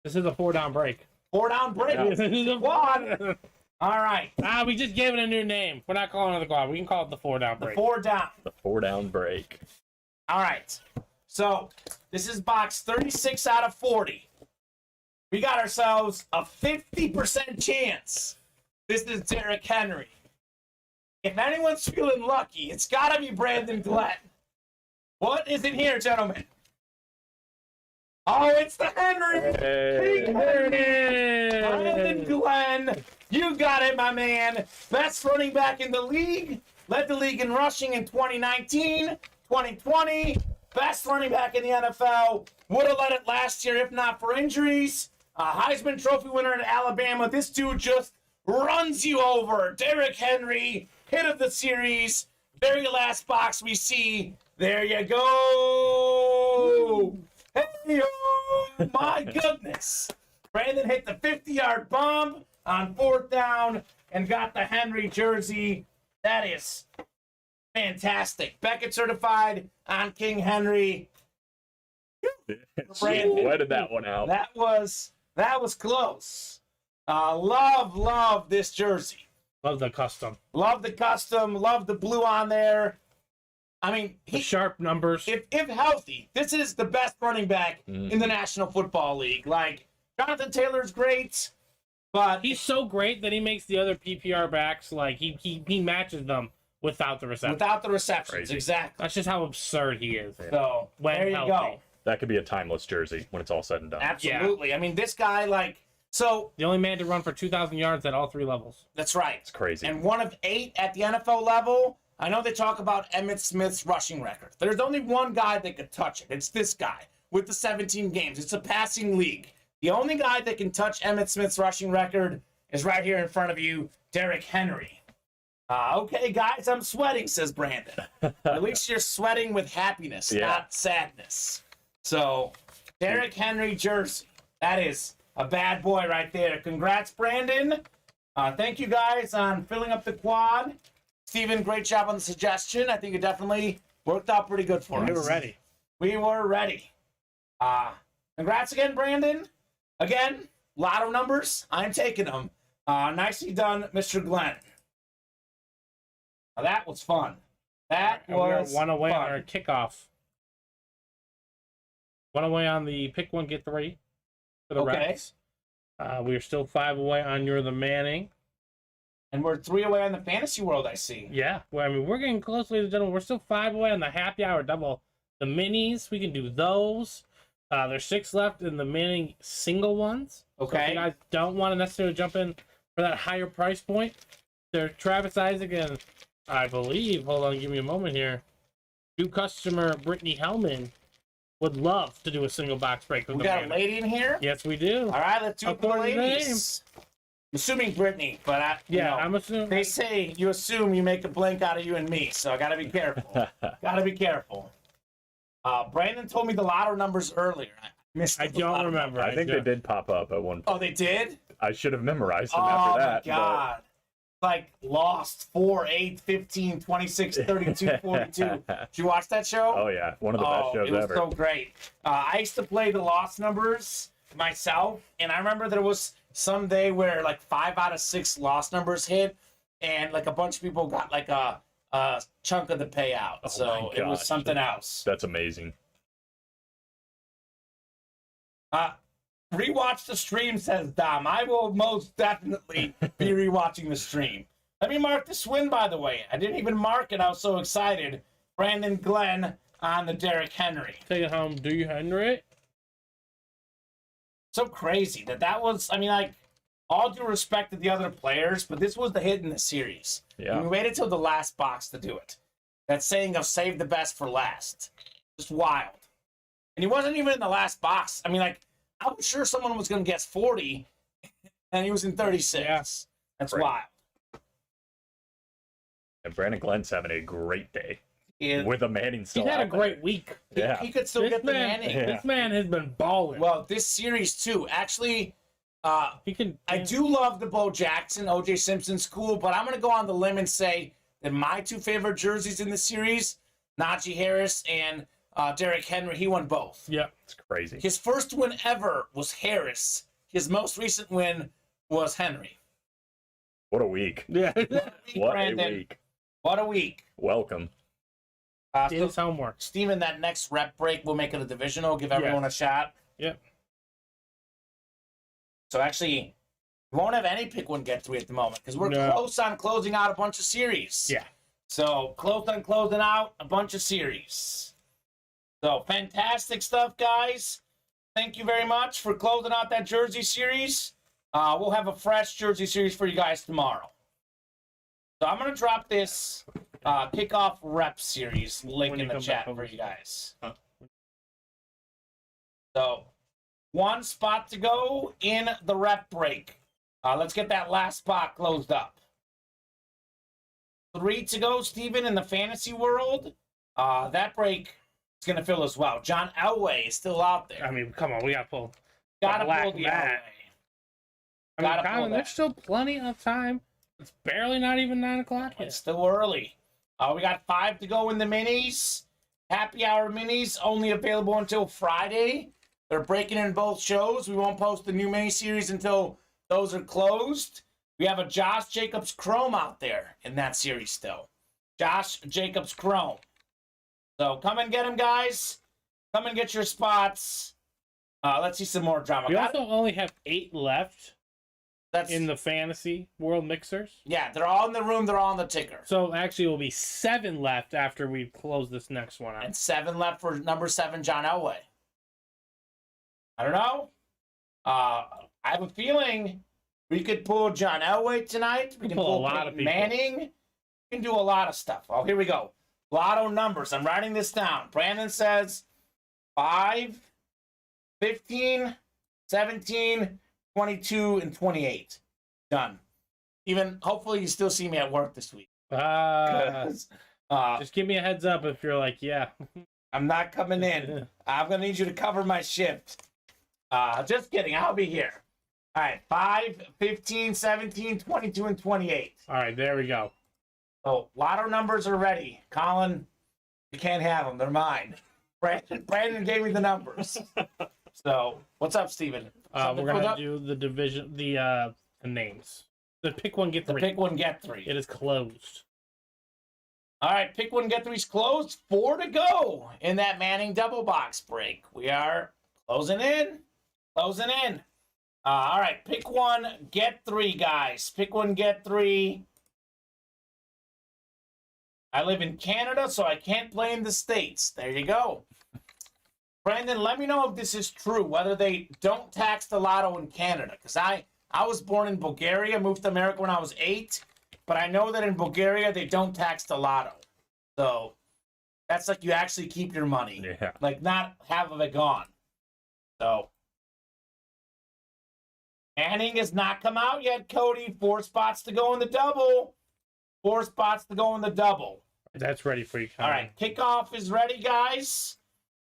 Speaker 4: This is a 4-down break.
Speaker 2: 4-down break.
Speaker 4: Yeah. This is a
Speaker 2: One. All right.
Speaker 4: We just gave it a new name. We're not calling it the quad. We can call it the 4-down
Speaker 2: The
Speaker 4: break.
Speaker 2: 4 down.
Speaker 3: The 4-down break.
Speaker 2: All right. So this is box 36 out of 40. We got ourselves a 50% chance. This is Derrick Henry. If anyone's feeling lucky, it's got to be Brandon Glenn. What is it here, gentlemen? Oh, it's the Henry.
Speaker 3: Hey.
Speaker 2: King Henry. Brandon Glenn. You got it, my man. Best running back in the league. Led the league in rushing in 2019, 2020. Best running back in the NFL. Would have led it last year if not for injuries. Heisman Trophy winner in Alabama. This dude just runs you over. Derrick Henry, hit of the series. Very last box we see. There you go. Hey, oh my goodness. Brandon hit the 50-yard bomb on 4th down and got the Henry jersey. That is fantastic. Beckett certified on King Henry.
Speaker 3: Wedded that one out.
Speaker 2: That was close. Love this jersey.
Speaker 4: Love the custom.
Speaker 2: Love the custom. Love the blue on there. I mean,
Speaker 4: The sharp numbers.
Speaker 2: if healthy, this is the best running back in the National Football League. Like, Jonathan Taylor's great, but
Speaker 4: He's so great that he makes the other PPR backs, like, he matches them without the reception.
Speaker 2: without the receptions,
Speaker 3: Crazy.
Speaker 2: exactly.
Speaker 4: That's just how absurd he is.
Speaker 2: So
Speaker 4: When
Speaker 2: there you
Speaker 4: healthy.
Speaker 2: go.
Speaker 3: That could be a timeless jersey when it's all said and done.
Speaker 2: Absolutely. I mean, this guy, like, so
Speaker 4: The only man to run for 2,000 yards at all 3 levels.
Speaker 2: that's right.
Speaker 3: It's crazy.
Speaker 2: And one of 8 at the NFL level. I know they talk about Emmitt Smith's rushing record. There's only one guy that could touch it. It's this guy. with the 17 games. It's a passing league. The only guy that can touch Emmitt Smith's rushing record is right here in front of you, Derrick Henry. Okay, guys, I'm sweating, says Brandon. At least you're sweating with happiness, not sadness. So, Derrick Henry jersey. That is a bad boy right there. Congrats, Brandon. Thank you guys on filling up the quad. Steven, great job on the suggestion. I think it definitely worked out pretty good for us.
Speaker 4: We were ready.
Speaker 2: We were ready. Congrats again, Brandon. Again, lotto numbers. I'm taking them. Nicely done, Mr. Glenn. Now, that was fun. That was
Speaker 4: one away
Speaker 2: fun.
Speaker 4: on our kickoff. One away on the pick one, get three for the Reds. We are still 5 away on You're the Manning.
Speaker 2: And we're 3 away on the fantasy world, I see.
Speaker 4: Yeah, well, I mean, we're getting close, ladies and gentlemen. We're still 5 away on the happy hour double. The minis, we can do those. There's 6 left in the Manning single ones.
Speaker 2: Okay.
Speaker 4: So if you guys don't want to necessarily jump in for that higher price point, there's Travis Isaac and I believe, hold on, give me a moment here. New customer Brittany Hellman would love to do a single box break with
Speaker 2: We
Speaker 4: the
Speaker 2: got a
Speaker 4: Manning.
Speaker 2: lady in here?
Speaker 4: Yes, we do.
Speaker 2: All right, let's do it for the
Speaker 4: According to the
Speaker 2: ladies. I'm assuming Brittany, but
Speaker 4: I'm assuming.
Speaker 2: they say you assume you make a blank out of you and me, so I got to be careful. Got to be careful. Brandon told me the lotto numbers earlier. I missed.
Speaker 4: I
Speaker 2: the
Speaker 4: don't
Speaker 2: lotto
Speaker 4: remember.
Speaker 3: I think they did pop up at one point.
Speaker 2: Oh, they did?
Speaker 3: I should have memorized them
Speaker 2: Oh,
Speaker 3: after that.
Speaker 2: my God. Like, lost 4, 8, 15, 26, 32, 42. Did you watch that show?
Speaker 3: Oh, yeah. One of the best shows
Speaker 2: it was
Speaker 3: ever.
Speaker 2: so great. I used to play the lost numbers myself, and I remember there was some day where like 5 out of 6 lost numbers hit, and like a bunch of people got like a chunk of the payout.
Speaker 3: Oh
Speaker 2: So
Speaker 3: my
Speaker 2: it was
Speaker 3: gosh.
Speaker 2: something else.
Speaker 3: That's amazing.
Speaker 2: Rewatch the stream, says Dom. I will most definitely be rewatching the stream. Let me mark this win, by the way. I didn't even mark it. I was so excited. Brandon Glenn on the Derrick Henry.
Speaker 4: Take it home. Do you Henry?
Speaker 2: So crazy that was, I mean, like, all due respect to the other players, but this was the hit in the series.
Speaker 3: Yeah.
Speaker 2: And we waited till the last box to do it. That saying of save the best for last. Just wild. And he wasn't even in the last box. I mean, like, I was sure someone was going to guess 40, and he was in 36.
Speaker 4: Yeah.
Speaker 2: That's
Speaker 3: Right.
Speaker 2: wild.
Speaker 3: And Brandon Glenn's having a great day
Speaker 2: Yeah.
Speaker 3: with a Manning still
Speaker 4: He's had a
Speaker 3: out
Speaker 4: great
Speaker 3: there.
Speaker 4: week.
Speaker 3: Yeah.
Speaker 2: He could still
Speaker 4: This
Speaker 2: get the
Speaker 4: man,
Speaker 2: Manning.
Speaker 3: Yeah.
Speaker 4: this man has been balling.
Speaker 2: Well, this series, too. Actually,
Speaker 4: he can.
Speaker 2: I do love the Bo Jackson, O.J. Simpson school, but I'm going to go on the limb and say that my 2 favorite jerseys in the series, Najee Harris and Derrick Henry, he won both.
Speaker 4: Yeah.
Speaker 3: It's crazy.
Speaker 2: His first win ever was Harris. His most recent win was Henry.
Speaker 3: What a week.
Speaker 4: Yeah.
Speaker 3: What
Speaker 2: Brandon.
Speaker 3: a week.
Speaker 2: What a week.
Speaker 3: Welcome.
Speaker 4: Did his homework.
Speaker 2: Steven, that next rep break, we'll make it a divisional, give everyone a shot.
Speaker 4: Yep.
Speaker 2: So actually, we won't have any pick one get 3 at the moment because we're
Speaker 4: No.
Speaker 2: close on closing out a bunch of series.
Speaker 4: Yeah.
Speaker 2: So close on closing out a bunch of series. So fantastic stuff, guys. Thank you very much for closing out that Jersey series. We'll have a fresh Jersey series for you guys tomorrow. So I'm going to drop this kickoff rep series link
Speaker 4: When
Speaker 2: in
Speaker 4: you
Speaker 2: the
Speaker 4: come
Speaker 2: chat
Speaker 4: back over.
Speaker 2: for you guys.
Speaker 4: Huh.
Speaker 2: So 1 spot to go in the rep break. Let's get that last spot closed up. 3 to go, Steven, in the fantasy world. That break is going to fill as well. John Elway is still out there.
Speaker 4: I mean, come on, we got to pull.
Speaker 2: Gotta
Speaker 4: Black
Speaker 2: pull the
Speaker 4: Matt.
Speaker 2: Elway.
Speaker 4: I mean,
Speaker 2: Gotta pull
Speaker 4: Kamen,
Speaker 2: that.
Speaker 4: there's still plenty of time. It's barely not even 9 o'clock
Speaker 2: It's
Speaker 4: yet.
Speaker 2: still early. We got 5 to go in the minis. Happy hour minis only available until Friday. They're breaking in both shows. We won't post the new mini series until those are closed. We have a Josh Jacobs Chrome out there in that series still. Josh Jacobs Chrome. So come and get him, guys. Come and get your spots. Let's see some more drama.
Speaker 4: We also only have 8 left
Speaker 2: That's
Speaker 4: in the fantasy world mixers.
Speaker 2: yeah, they're all in the room. They're all on the ticker.
Speaker 4: So actually, it will be 7 left after we close this next one out.
Speaker 2: And 7 left for number 7, John Elway. I don't know. I have a feeling we could pull John Elway tonight. We can
Speaker 4: pull a
Speaker 2: pull
Speaker 4: lot of
Speaker 2: Peyton
Speaker 4: people.
Speaker 2: Manning. We can do a lot of stuff. Oh, here we go. Lotto numbers. I'm writing this down. Brandon says 5, 15, 17, 22, and 28. Done. Even, hopefully you still see me at work this week.
Speaker 4: Just give me a heads up if you're like, yeah.
Speaker 2: I'm not coming in. I'm going to need you to cover my shift. Just kidding. I'll be here. All right. 5, 15, 17, 22, and 28.
Speaker 4: All right, there we go.
Speaker 2: So, lotto numbers are ready. Colin, you can't have them. They're mine. Brandon gave me the numbers. So, what's up, Steven?
Speaker 4: We're going to do the division, the names. The pick one, get three.
Speaker 2: The pick one, get three.
Speaker 4: It is closed.
Speaker 2: All right, pick one, get three's closed. 4 to go in that Manning double box break. We are closing in. Closing in. All right, pick one, get three, guys. Pick one, get three. I live in Canada, so I can't play in the States. There you go. Brandon, let me know if this is true, whether they don't tax the lotto in Canada. Because I was born in Bulgaria, moved to America when I was 8. But I know that in Bulgaria, they don't tax the lotto. So that's like you actually keep your money.
Speaker 3: Yeah.
Speaker 2: Like not half of it gone. So Manning has not come out yet, Cody. 4 spots to go in the double. 4 spots to go in the double.
Speaker 4: That's ready for you, Kamen.
Speaker 2: All right, kickoff is ready, guys.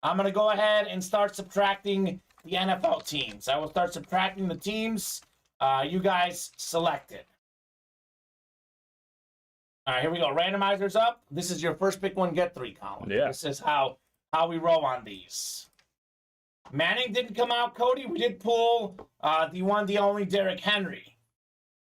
Speaker 2: I'm going to go ahead and start subtracting the NFL teams. I will start subtracting the teams you guys selected. All right, here we go. Randomizers up. This is your first pick one, get three, Colin.
Speaker 3: Yeah.
Speaker 2: This is how we roll on these. Manning didn't come out, Cody. We did pull the one, the only Derrick Henry.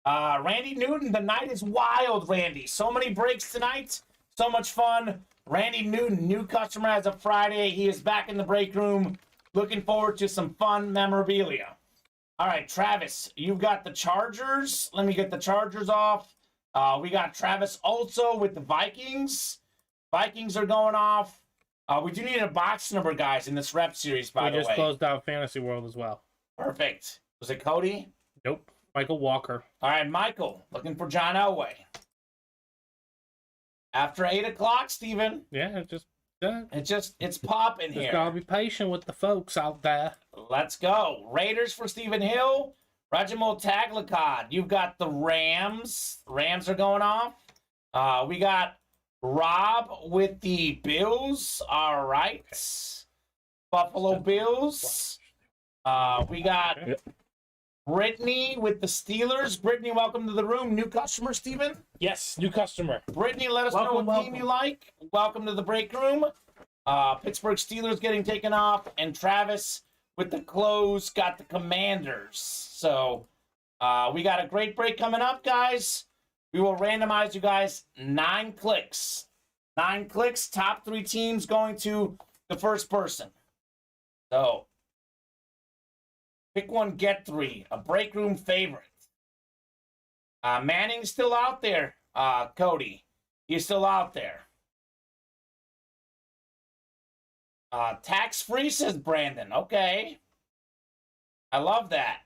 Speaker 2: Randy Newton, the night is wild, Randy. So many breaks tonight. So much fun. Randy Newton, new customer as of Friday. He is back in the break room. Looking forward to some fun memorabilia. All right, Travis, you've got the Chargers. Let me get the Chargers off. We got Travis also with the Vikings. Vikings are going off. We do need a box number, guys, in this rep series, by the way.
Speaker 4: We just closed out Fantasy World as well.
Speaker 2: Perfect. Was it Cody?
Speaker 4: Nope. Michael Walker.
Speaker 2: All right, Michael, looking for John Elway. After 8 o'clock, Steven.
Speaker 4: Yeah, it's
Speaker 2: popping here.
Speaker 4: Just gotta be patient with the folks out there.
Speaker 2: Let's go. Raiders for Stephen Hill. Reginald Taglacod. You've got the Rams. Rams are going off. We got Rob with the Bills. All right. Buffalo Bills. We got Brittany with the Steelers. Brittany, welcome to the room. New customer, Steven?
Speaker 4: Yes, new customer.
Speaker 2: Brittany, let us know what team you like. Welcome to the break room. Pittsburgh Steelers getting taken off. And Travis with the close got the Commanders. So we got a great break coming up, guys. We will randomize you guys 9 clicks. 9 clicks, top 3 teams going to the first person. So pick one, get 3. A break room favorite. Manning's still out there, Cody. He's still out there. Tax-free, says Brandon. Okay. I love that.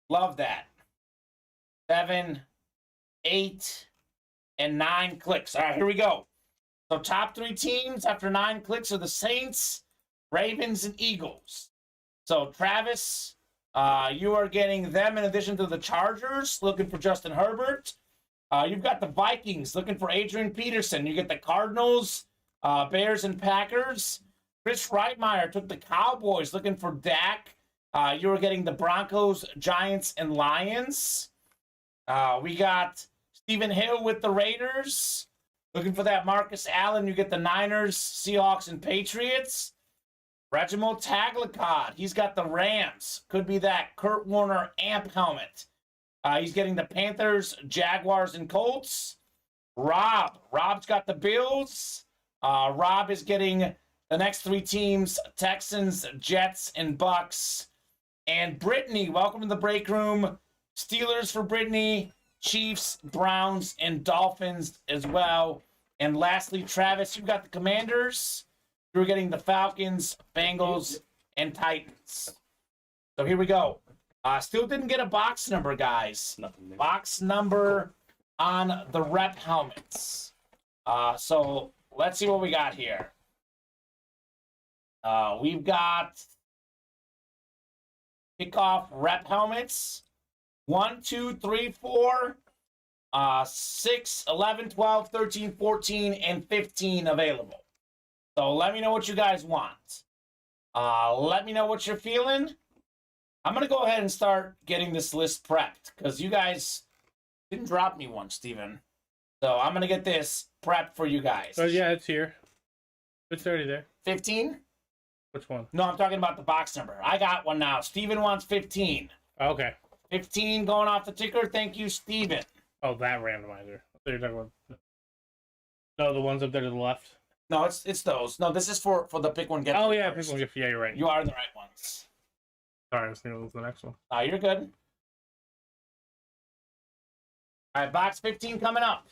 Speaker 2: Love that. 7, 8, and 9 clicks. All right, here we go. So top 3 teams after 9 clicks are the Saints, Ravens, and Eagles. So Travis, you are getting them in addition to the Chargers, looking for Justin Herbert. You've got the Vikings looking for Adrian Peterson. You get the Cardinals, Bears, and Packers. Chris Reitmeyer took the Cowboys looking for Dak. You were getting the Broncos, Giants, and Lions. We got Stephen Hill with the Raiders. Looking for that Marcus Allen. You get the Niners, Seahawks, and Patriots. Reginald Taglacod. He's got the Rams. Could be that Kurt Warner amp helmet. He's getting the Panthers, Jaguars, and Colts. Rob's got the Bills. Rob is getting the next 3 teams, Texans, Jets, and Bucks. And Brittany, welcome to the break room. Steelers for Brittany, Chiefs, Browns, and Dolphins as well. And lastly, Travis, you've got the Commanders. You're getting the Falcons, Bengals, and Titans. So here we go. Still didn't get a box number, guys. Box number on the rep helmets. So let's see what we got here. We've got kickoff rep helmets. 1, 2, 3, 4, 6, 11, 12, 13, 14, and 15 available. So let me know what you guys want. Let me know what you're feeling. I'm going to go ahead and start getting this list prepped because you guys didn't drop me one, Steven. So I'm going to get this prepped for you guys.
Speaker 4: Oh, yeah, it's here. It's already there.
Speaker 2: 15?
Speaker 4: Which one?
Speaker 2: No, I'm talking about the box number. I got one now. Steven wants 15.
Speaker 4: Okay.
Speaker 2: 15 going off the ticker. Thank you, Steven.
Speaker 4: Oh, that randomizer. I thought you were talking about... No, the ones up there to the left.
Speaker 2: No, it's those. No, this is for the pick one get.
Speaker 4: Oh, yeah, pick one get. Yeah, you're right.
Speaker 2: You are the right ones.
Speaker 4: Sorry, I was thinking it was the next one.
Speaker 2: You're good. All right, box 15 coming up.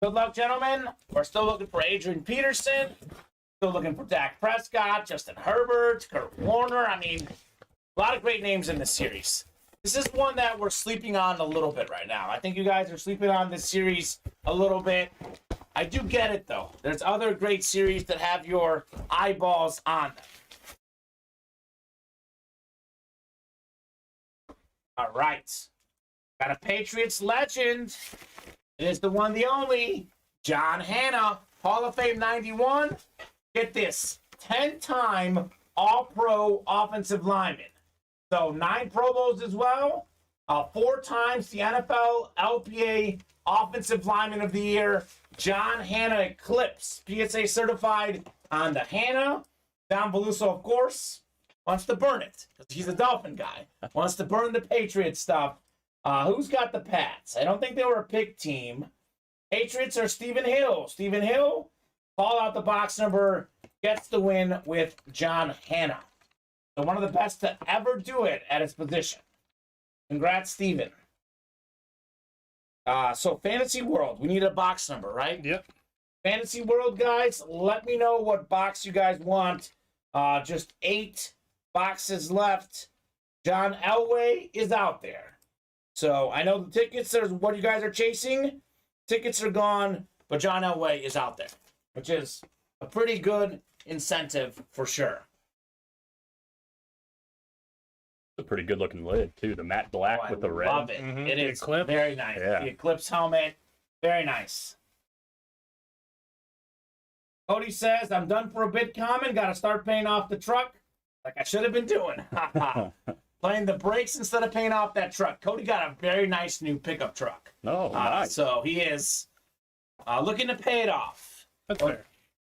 Speaker 2: Good luck, gentlemen. We're still looking for Adrian Peterson. Still looking for Dak Prescott, Justin Herbert, Kurt Warner. I mean, a lot of great names in this series. This is one that we're sleeping on a little bit right now. I think you guys are sleeping on this series a little bit. I do get it, though. There's other great series that have your eyeballs on them. All right. Got a Patriots legend. It is the one, the only, John Hannah, Hall of Fame 91. Get this, 10-time All-Pro offensive lineman. So 9 Pro Bowls as well. 4 times the NFL LPA Offensive Lineman of the Year. John Hannah Eclipse, PSA certified on the Hannah. Don Beluso, of course, wants to burn it because he's a Dolphin guy. Wants to burn the Patriots stuff. Who's got the Pats? I don't think they were a pick team. Patriots are Stephen Hill. Stephen Hill, call out the box number, gets the win with John Hannah. So one of the best to ever do it at his position. Congrats, Stephen. So Fantasy World, we need a box number, right?
Speaker 4: Yep.
Speaker 2: Fantasy World, guys, let me know what box you guys want. Just 8 boxes left. John Elway is out there. So I know the tickets are what you guys are chasing. Tickets are gone, but John Elway is out there, which is a pretty good incentive for sure.
Speaker 3: A pretty good looking lid too. The matte black with the red.
Speaker 2: Love it.
Speaker 4: Mm-hmm.
Speaker 2: It
Speaker 4: The
Speaker 2: is
Speaker 4: Eclipse.
Speaker 2: very nice.
Speaker 3: Yeah.
Speaker 2: The Eclipse helmet, very nice. Cody says, I'm done for a bit, Kamen. Got to start paying off the truck like I should have been doing. Playing the brakes instead of paying off that truck. Cody got a very nice new pickup truck.
Speaker 3: Oh, nice.
Speaker 2: So he is looking to pay it off.
Speaker 4: That's fair.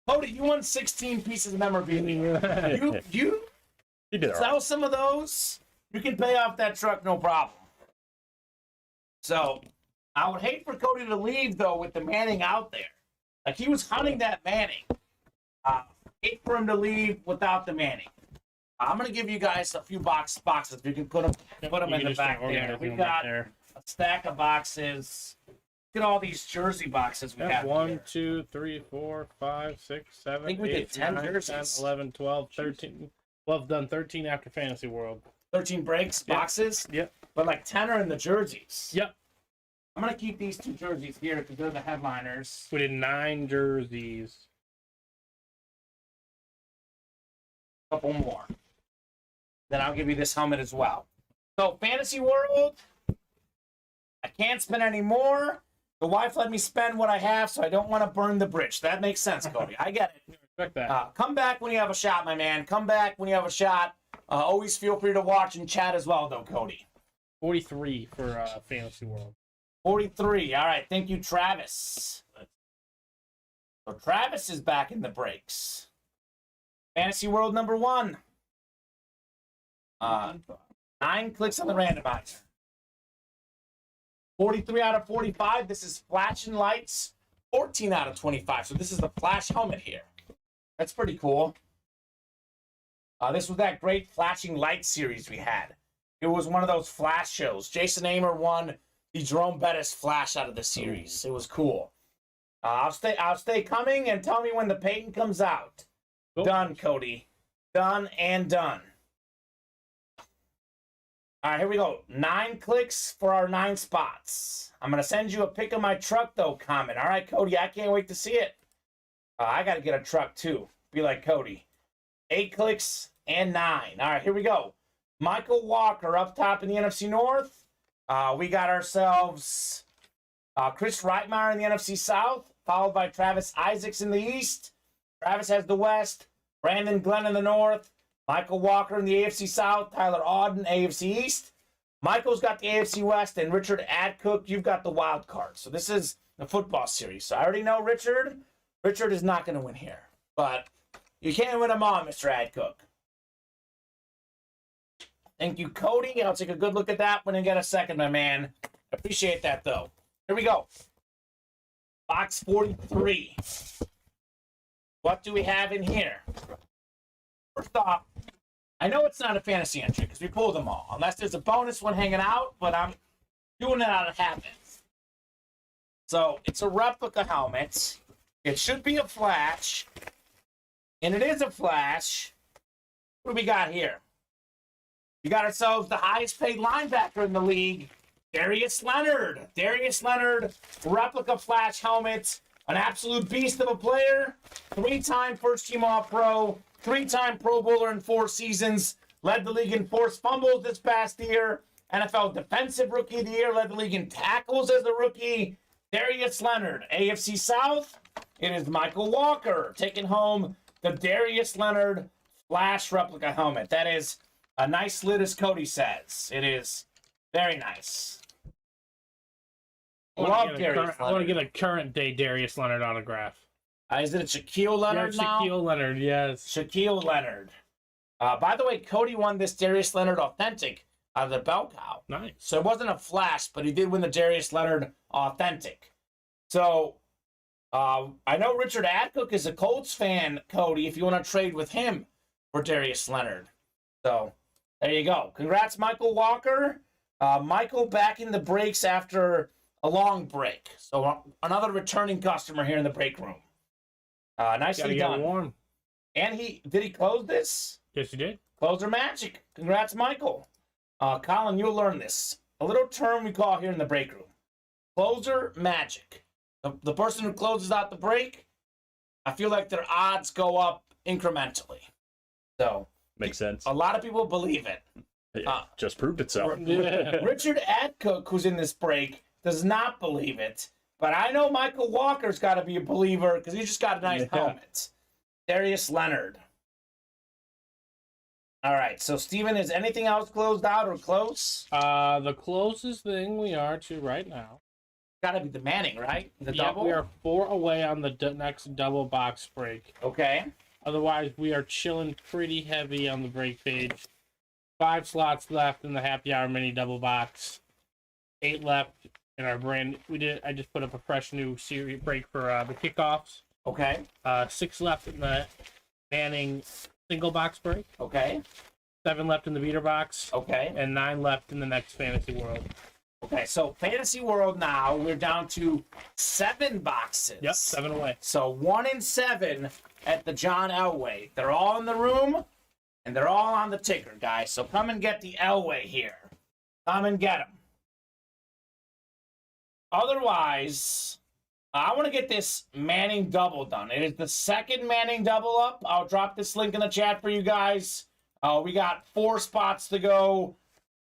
Speaker 2: Cody, you won 16 pieces of memorabilia. you
Speaker 3: You did all
Speaker 2: sell
Speaker 3: right.
Speaker 2: some of those, you can pay off that truck, no problem. So I would hate for Cody to leave, though, with the Manning out there. Like, he was hunting that Manning. Hate for him to leave without the Manning. I'm going to give you guys a few boxes. You can put them in the back there. We got a stack of boxes. Look at all these jersey boxes we have.
Speaker 4: 1, 2, 3, 4, 5, 6, 7,
Speaker 2: I think we
Speaker 4: 8,
Speaker 2: did 10
Speaker 4: 9, 10,
Speaker 2: jerseys.
Speaker 4: 11, 12, 13. Well, I've done 13 after Fantasy World.
Speaker 2: 13 breaks,
Speaker 4: Yep.
Speaker 2: boxes.
Speaker 4: Yep.
Speaker 2: But like 10 are in the jerseys.
Speaker 4: Yep.
Speaker 2: I'm going to keep these 2 jerseys here because they're the headliners.
Speaker 4: We did 9 jerseys.
Speaker 2: A couple more. Then I'll give you this helmet as well. So, Fantasy World, I can't spend any more. The wife let me spend what I have, so I don't want to burn the bridge. That makes sense, Cody. I get it.
Speaker 4: Respect that.
Speaker 2: Come back when you have a shot, my man. Come back when you have a shot. Always feel free to watch and chat as well, though, Cody.
Speaker 4: 43 for Fantasy World.
Speaker 2: 43. All right. Thank you, Travis. So, Travis is back in the breaks. Fantasy World number 1. 9 clicks on the randomizer. 43 out of 45. This is flashing lights. 14 out of 25. So this is the flash helmet here. That's pretty cool. This was that great flashing light series we had. It was one of those flash shows. Jason Amer won the Jerome Bettis flash out of the series. It was cool. I'll stay coming and tell me when the Peyton comes out.
Speaker 4: Cool.
Speaker 2: Done, Cody. Done and done. All right, here we go. 9 clicks for our 9 spots. I'm going to send you a pic of my truck, though, Kamen. All right, Cody, I can't wait to see it. I got to get a truck, too. Be like Cody. 8 clicks and 9. All right, here we go. Michael Walker up top in the NFC North. We got ourselves Chris Reitmeyer in the NFC South, followed by Travis Isaacs in the East. Travis has the West. Brandon Glenn in the North. Michael Walker in the AFC South. Tyler Auden, AFC East. Michael's got the AFC West, and Richard Adcook, you've got the wild card. So this is the football series. So I already know Richard. Richard is not going to win here. But you can't win them all, Mr. Adcook. Thank you, Cody. I'll take a good look at that when I get a second, my man. Appreciate that, though. Here we go. Box 43. What do we have in here? First off, I know it's not a fantasy entry because we pulled them all, unless there's a bonus one hanging out, but I'm doing it out of habit. So it's a replica helmet. It should be a flash, and it is a flash. What do we got here? We got ourselves the highest paid linebacker in the league, Darius Leonard. Darius Leonard, replica flash helmet, an absolute beast of a player, 3-time first-team All-Pro, 3-time Pro Bowler in 4 seasons, led the league in forced fumbles this past year, NFL Defensive Rookie of the Year, led the league in tackles as a rookie. Darius Leonard, AFC South, it is Michael Walker taking home the Darius Leonard flash replica helmet. That is a nice lid, as Cody says. It is very nice.
Speaker 4: I want to get a current day Darius Leonard autograph.
Speaker 2: Is it a Shaquille Leonard now?
Speaker 4: Shaquille Leonard, yes.
Speaker 2: Shaquille Leonard. By the way, Cody won this Darius Leonard Authentic out of the bell cow.
Speaker 4: Nice.
Speaker 2: So it wasn't a flash, but he did win the Darius Leonard Authentic. So I know Richard Adcook is a Colts fan, Cody, if you want to trade with him for Darius Leonard. So there you go. Congrats, Michael Walker. Michael back in the breaks after a long break. So another returning customer here in the break room. Nicely done.
Speaker 4: Warm.
Speaker 2: And did he close this?
Speaker 4: Yes, he did.
Speaker 2: Closer magic. Congrats, Michael. Colin, you'll learn this. A little term we call here in the break room. Closer magic. The person who closes out the break, I feel like their odds go up incrementally. So
Speaker 3: makes sense.
Speaker 2: A lot of people believe it.
Speaker 3: Just proved itself.
Speaker 2: Richard Adcook, who's in this break, does not believe it. But I know Michael Walker's got to be a believer because he just got a nice helmet. Darius Leonard. All right, so Steven, is anything else closed out or close?
Speaker 4: The closest thing we are to right now.
Speaker 2: Got to be the Manning, right? The double?
Speaker 4: We are 4 away on the next double box break.
Speaker 2: Okay.
Speaker 4: Otherwise, we are chilling pretty heavy on the break page. 5 slots left in the happy hour mini double box. 8 left in our brand. I just put up a fresh new series break for the kickoffs.
Speaker 2: Okay.
Speaker 4: 6 left in the Manning single box break.
Speaker 2: Okay.
Speaker 4: 7 left in the beater box.
Speaker 2: Okay.
Speaker 4: And 9 left in the next fantasy world.
Speaker 2: Okay, so Fantasy World now, we're down to 7 boxes.
Speaker 4: Yep, 7 away.
Speaker 2: So 1 in 7 at the John Elway. They're all in the room, and they're all on the ticker, guys. So come and get the Elway here. Come and get them. Otherwise, I want to get this Manning double done. It is the second Manning double up. I'll drop this link in the chat for you guys. We got 4 spots to go.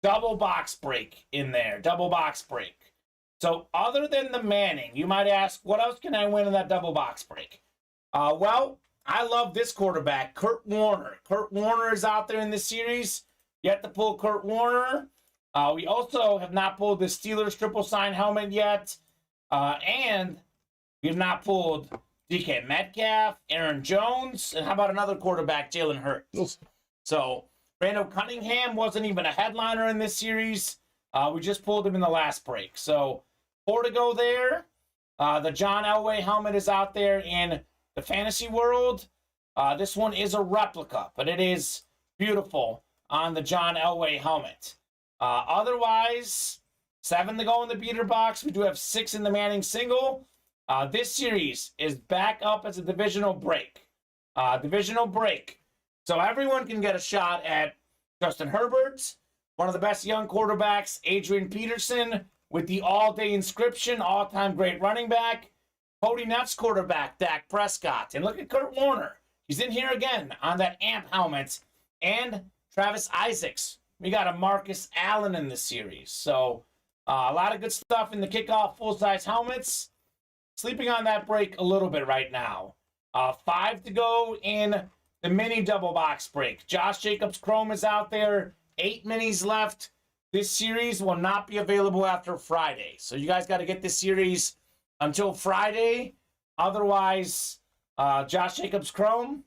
Speaker 2: Double box break in there. Double box break. So other than the Manning, you might ask, what else can I win in that double box break? Well, I love this quarterback, Kurt Warner. Kurt Warner is out there in this series. Yet to pull Kurt Warner. We also have not pulled the Steelers triple sign helmet yet. And we have not pulled DK Metcalf, Aaron Jones, and how about another quarterback, Jalen Hurts? So Brando Cunningham wasn't even a headliner in this series. We just pulled him in the last break. So 4 to go there. The John Elway helmet is out there in the fantasy world. This one is a replica, but it is beautiful on the John Elway helmet. Otherwise, 7 to go in the beater box. We do have 6 in the Manning single. This series is back up as a divisional break. So everyone can get a shot at Justin Herbert, one of the best young quarterbacks, Adrian Peterson, with the all-day inscription, all-time great running back, Cody Nutt's quarterback, Dak Prescott. And look at Kurt Warner. He's in here again on that AMP helmet. And Travis Isaacs, we got a Marcus Allen in the series. So a lot of good stuff in the kickoff full-size helmets. Sleeping on that break a little bit right now. 5 to go in the mini double box break. Josh Jacobs Chrome is out there. 8 minis left. This series will not be available after Friday. So you guys got to get this series until Friday. Otherwise, Josh Jacobs Chrome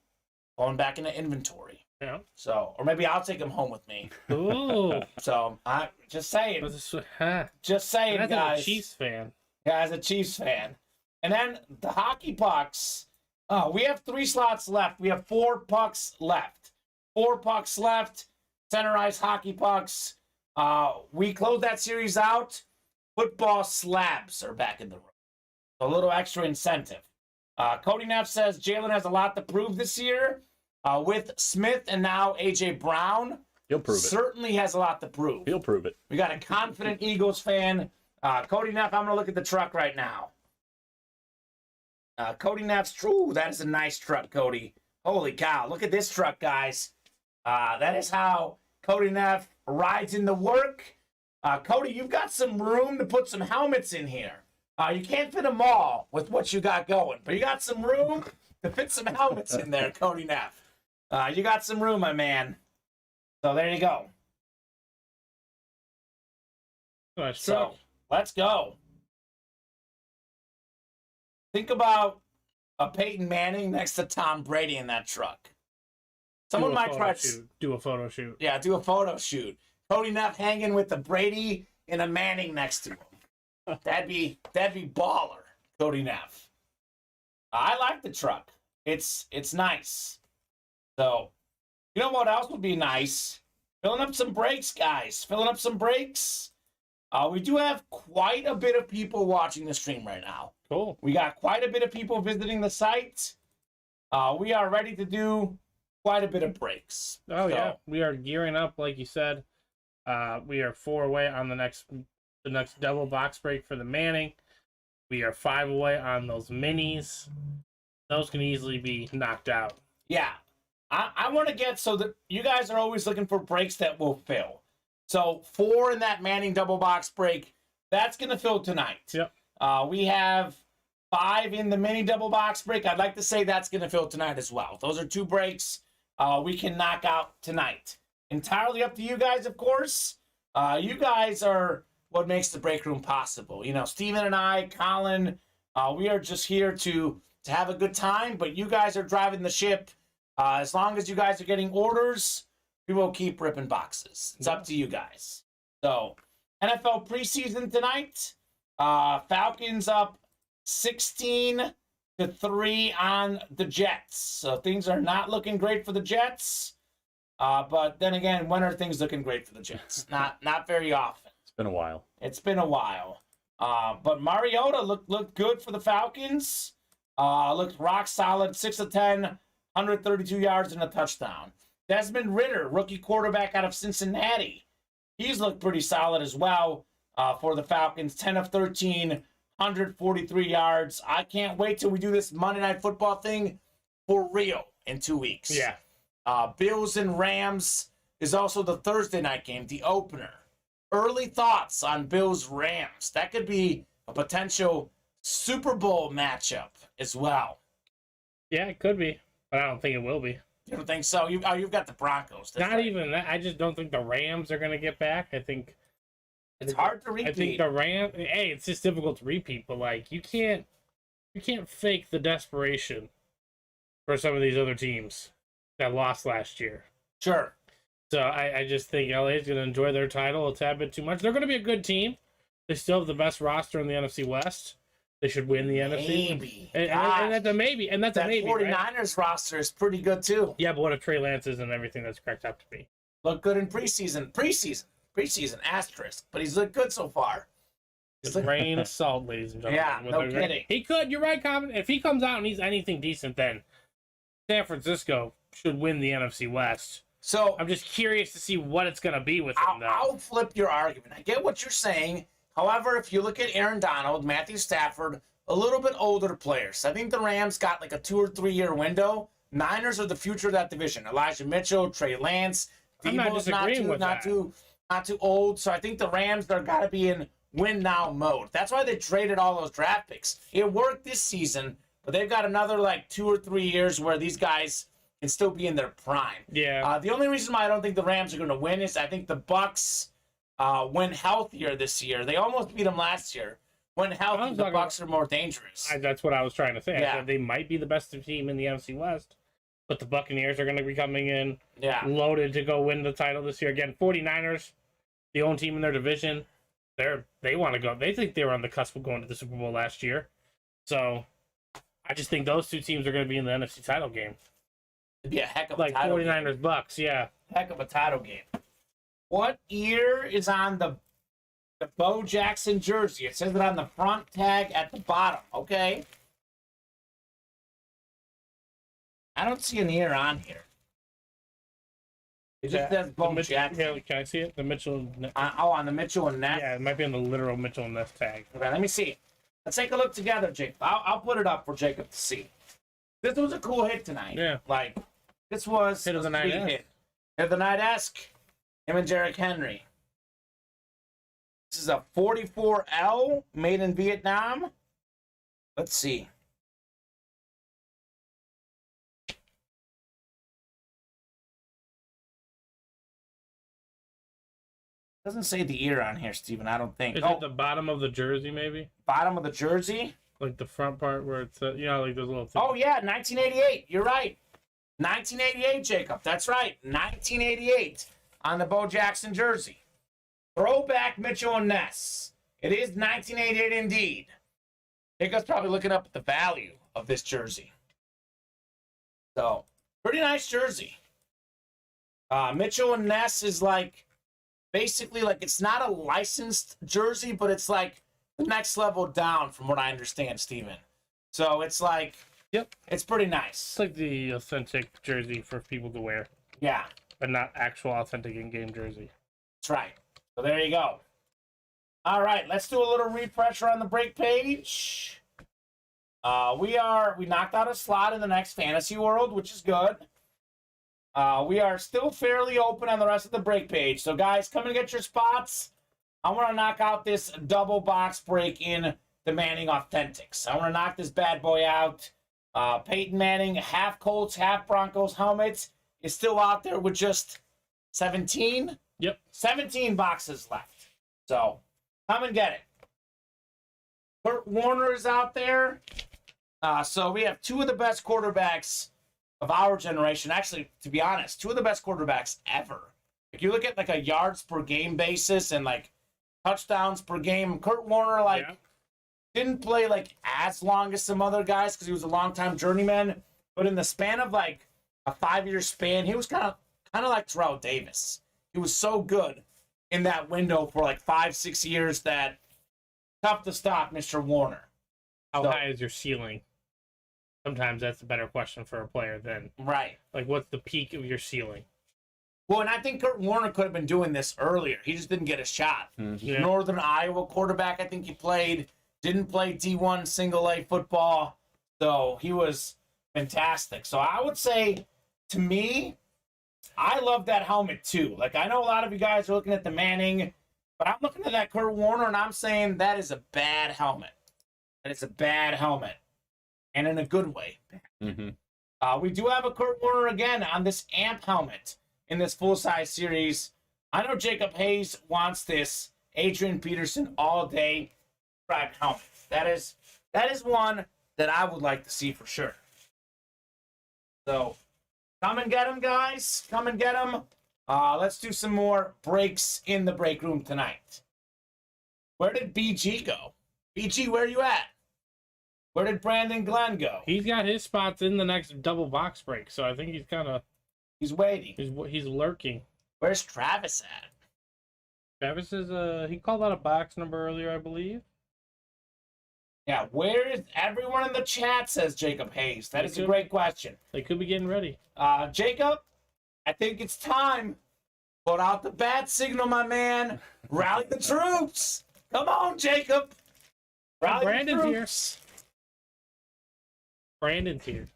Speaker 2: going back into inventory.
Speaker 4: Yeah.
Speaker 2: So, or maybe I'll take him home with me.
Speaker 4: Ooh.
Speaker 2: So, I just saying. Just saying,
Speaker 4: That's
Speaker 2: guys.
Speaker 4: a Chiefs fan.
Speaker 2: Yeah, as a Chiefs fan. And then the hockey pucks. We have 3 slots left. We have 4 pucks left. 4 pucks left. Center ice hockey pucks. We close that series out. Football slabs are back in the room. A little extra incentive. Cody Neff says Jalen has a lot to prove this year. With Smith and now A.J. Brown.
Speaker 3: He'll prove it.
Speaker 2: Certainly has a lot to prove.
Speaker 3: He'll prove it.
Speaker 2: We got a confident Eagles fan. Cody Neff, I'm going to look at the truck right now. Cody Neff's true. That is a nice truck, Cody. Holy cow. Look at this truck, guys. That is how Cody Neff rides into work. Cody, you've got some room to put some helmets in here. You can't fit them all with what you got going, but you got some room to fit some helmets in there, Cody Neff. You got some room, my man. So there you go.
Speaker 4: Nice
Speaker 2: So
Speaker 4: truck.
Speaker 2: let's go. Think about a Peyton Manning next to Tom Brady in that truck. Someone might try to
Speaker 4: do a photo shoot.
Speaker 2: Yeah, do a photo shoot. Cody Neff hanging with the Brady and a Manning next to him. That'd be baller, Cody Neff. I like the truck. It's nice. So, you know what else would be nice? Filling up some brakes, guys. Filling up some brakes. We do have quite a bit of people watching the stream right now.
Speaker 4: Cool.
Speaker 2: We got quite a bit of people visiting the site. We are ready to do quite a bit of breaks.
Speaker 4: Oh, yeah. We are gearing up, like you said. We are 4 away on the next double box break for the Manning. We are 5 away on those minis. Those can easily be knocked out.
Speaker 2: Yeah. I want to get so that you guys are always looking for breaks that will fill. So 4 in that Manning double box break, that's going to fill tonight.
Speaker 4: Yep.
Speaker 2: We have 5 in the mini double box break. I'd like to say that's going to fill tonight as well. Those are 2 breaks we can knock out tonight. Entirely up to you guys, of course. You guys are what makes the break room possible. You know, Steven and I, Colin, we are just here to have a good time, but you guys are driving the ship. As long as you guys are getting orders, we will keep ripping boxes. It's up to you guys. So, NFL preseason tonight. Falcons up 16-3 on the Jets. So things are not looking great for the Jets. But then again, when are things looking great for the Jets? Not very often.
Speaker 3: It's been a while.
Speaker 2: It's been a while. But Mariota looked good for the Falcons. Looked rock solid, 6 of 10, 132 yards and a touchdown. Desmond Ridder, rookie quarterback out of Cincinnati. He's looked pretty solid as well for the Falcons. 10 of 13, 143 yards. I can't wait till we do this Monday Night Football thing for real in 2 weeks.
Speaker 4: Yeah.
Speaker 2: Bills and Rams is also the Thursday night game, the opener. Early thoughts on Bills-Rams. That could be a potential Super Bowl matchup as well.
Speaker 4: Yeah, it could be, but I don't think it will be.
Speaker 2: You don't think so? You've got the Broncos.
Speaker 4: Not right. Even that. I just don't think the Rams are going to get back. I think
Speaker 2: it's hard to repeat.
Speaker 4: I think the Rams. Hey, it's just difficult to repeat. But like, you can't fake the desperation for some of these other teams that lost last year.
Speaker 2: Sure.
Speaker 4: So I just think LA is going to enjoy their title a tad bit too much. They're going to be a good team. They still have the best roster in the NFC West. They should win the NFC.
Speaker 2: Maybe.
Speaker 4: And that's a maybe. And that's
Speaker 2: that
Speaker 4: a maybe.
Speaker 2: 49ers roster is pretty good, too.
Speaker 4: Yeah, but what if Trey Lance isn't everything that's cracked up to be?
Speaker 2: Look good in preseason. Preseason, asterisk. But he's looked good so far.
Speaker 4: It's a grain of salt, ladies and gentlemen.
Speaker 2: Yeah, no kidding.
Speaker 4: He could. You're right, Kamen. If he comes out and he's anything decent, then San Francisco should win the NFC West.
Speaker 2: So
Speaker 4: I'm just curious to see what it's going to be with him, though.
Speaker 2: I'll flip your argument. I get what you're saying. However, if you look at Aaron Donald, Matthew Stafford, a little bit older players. I think the Rams got like a 2 or 3 year window. Niners are the future of that division. Elijah Mitchell, Trey Lance,
Speaker 4: I'm not
Speaker 2: Debo's
Speaker 4: disagreeing with that.
Speaker 2: not too old. So I think the Rams, they're got to be in win now mode. That's why they traded all those draft picks. It worked this season, but they've got another like 2 or 3 years where these guys can still be in their prime.
Speaker 4: Yeah.
Speaker 2: The only reason why I don't think the Rams are going to win is I think the Bucks when healthier this year. They almost beat them last year. When healthy, the Bucks are more dangerous.
Speaker 4: That's what I was trying to say.
Speaker 2: Yeah.
Speaker 4: I said they might be the best team in the NFC West, but the Buccaneers are going to be coming in loaded to go win the title this year. Again, 49ers, the only team in their division, they want to go. They think they were on the cusp of going to the Super Bowl last year. So I just think those two teams are going to be in the NFC title game.
Speaker 2: It'd be a heck of a
Speaker 4: like
Speaker 2: title
Speaker 4: 49ers
Speaker 2: game.
Speaker 4: Bucks, yeah.
Speaker 2: Heck of a title game. What ear is on the Bo Jackson jersey? It says it on the front tag at the bottom. Okay. I don't see an ear on here. It just says Bo Jackson.
Speaker 4: Yeah, can I see it? The Mitchell.
Speaker 2: On the Mitchell and Ness.
Speaker 4: Yeah, it might be on the literal Mitchell and Ness tag.
Speaker 2: Okay, let me see. Let's take a look together, Jacob. I'll put it up for Jacob to see. This was a cool hit tonight.
Speaker 4: Yeah.
Speaker 2: Like, this was
Speaker 4: Hit of the night.
Speaker 2: hit of the night-esque. Him and Derrick Henry. This is a 44L made in Vietnam. Let's see. Doesn't say the ear on here, Steven. I don't think.
Speaker 4: Is it the bottom of the jersey, maybe?
Speaker 2: Bottom of the jersey?
Speaker 4: Like the front part where it's, like those little things.
Speaker 2: Oh, yeah, 1988. You're right. 1988, Jacob. That's right. 1988 on the Bo Jackson jersey. Throwback Mitchell and Ness. It is 1988 indeed. Jacob's probably looking up at the value of this jersey. So, pretty nice jersey. Mitchell and Ness is like, basically like, it's not a licensed jersey, but it's like the next level down from what I understand, Steven. So it's like,
Speaker 4: yep,
Speaker 2: it's pretty nice.
Speaker 4: It's like the authentic jersey for people to wear.
Speaker 2: Yeah.
Speaker 4: But not actual authentic in-game jersey.
Speaker 2: That's right. So there you go. All right, let's do a little refresher on the break page. We knocked out a slot in the next fantasy world, which is good. We are still fairly open on the rest of the break page. So, guys, come and get your spots. I want to knock out this double box break in the Manning Authentics. I want to knock this bad boy out. Peyton Manning, half Colts, half Broncos helmet, is still out there with just 17?
Speaker 4: Yep.
Speaker 2: 17 boxes left. So, come and get it. Kurt Warner is out there. So, we have two of the best quarterbacks of our generation. Actually, to be honest, two of the best quarterbacks ever. If you look at like a yards per game basis and like touchdowns per game, Kurt Warner didn't play like as long as some other guys because he was a long-time journeyman. But in the span of like a 5-year span, he was kind of like Terrell Davis. He was so good in that window for like 5-6 years that tough to stop Mr. Warner.
Speaker 4: How high is your ceiling? Sometimes that's a better question for a player than
Speaker 2: right.
Speaker 4: Like, what's the peak of your ceiling?
Speaker 2: Well, and I think Kurt Warner could have been doing this earlier. He just didn't get a shot.
Speaker 3: Mm-hmm.
Speaker 4: Yeah.
Speaker 2: Northern Iowa quarterback, I think he played. Didn't play D1 single A football. So he was fantastic. So I would say, to me, I love that helmet too. Like, I know a lot of you guys are looking at the Manning, but I'm looking at that Kurt Warner and I'm saying that is a bad helmet. That is a bad helmet. And in a good way.
Speaker 3: Mm-hmm.
Speaker 2: We do have a Kurt Warner again on this AMP helmet in this full-size series. I know Jacob Hayes wants this Adrian Peterson all-day striped helmet. That is one that I would like to see for sure. So, come and get them, guys. Come and get them. Let's do some more breaks in the break room tonight. Where did BG go? BG, where are you at? Where did Brandon Glenn go?
Speaker 4: He's got his spots in the next double box break, so I think he's kind of...
Speaker 2: He's waiting.
Speaker 4: He's lurking.
Speaker 2: Where's Travis at?
Speaker 4: Travis is, he called out a box number earlier, I believe.
Speaker 2: Yeah, where is everyone in the chat, says Jacob Hayes. That is a great question.
Speaker 4: They could be getting ready.
Speaker 2: Jacob, I think it's time. Put out the bat signal, my man. Rally the troops. Come on, Jacob. Rally
Speaker 4: Brandon's
Speaker 2: the
Speaker 4: here.
Speaker 2: troops.
Speaker 4: Brandon's here.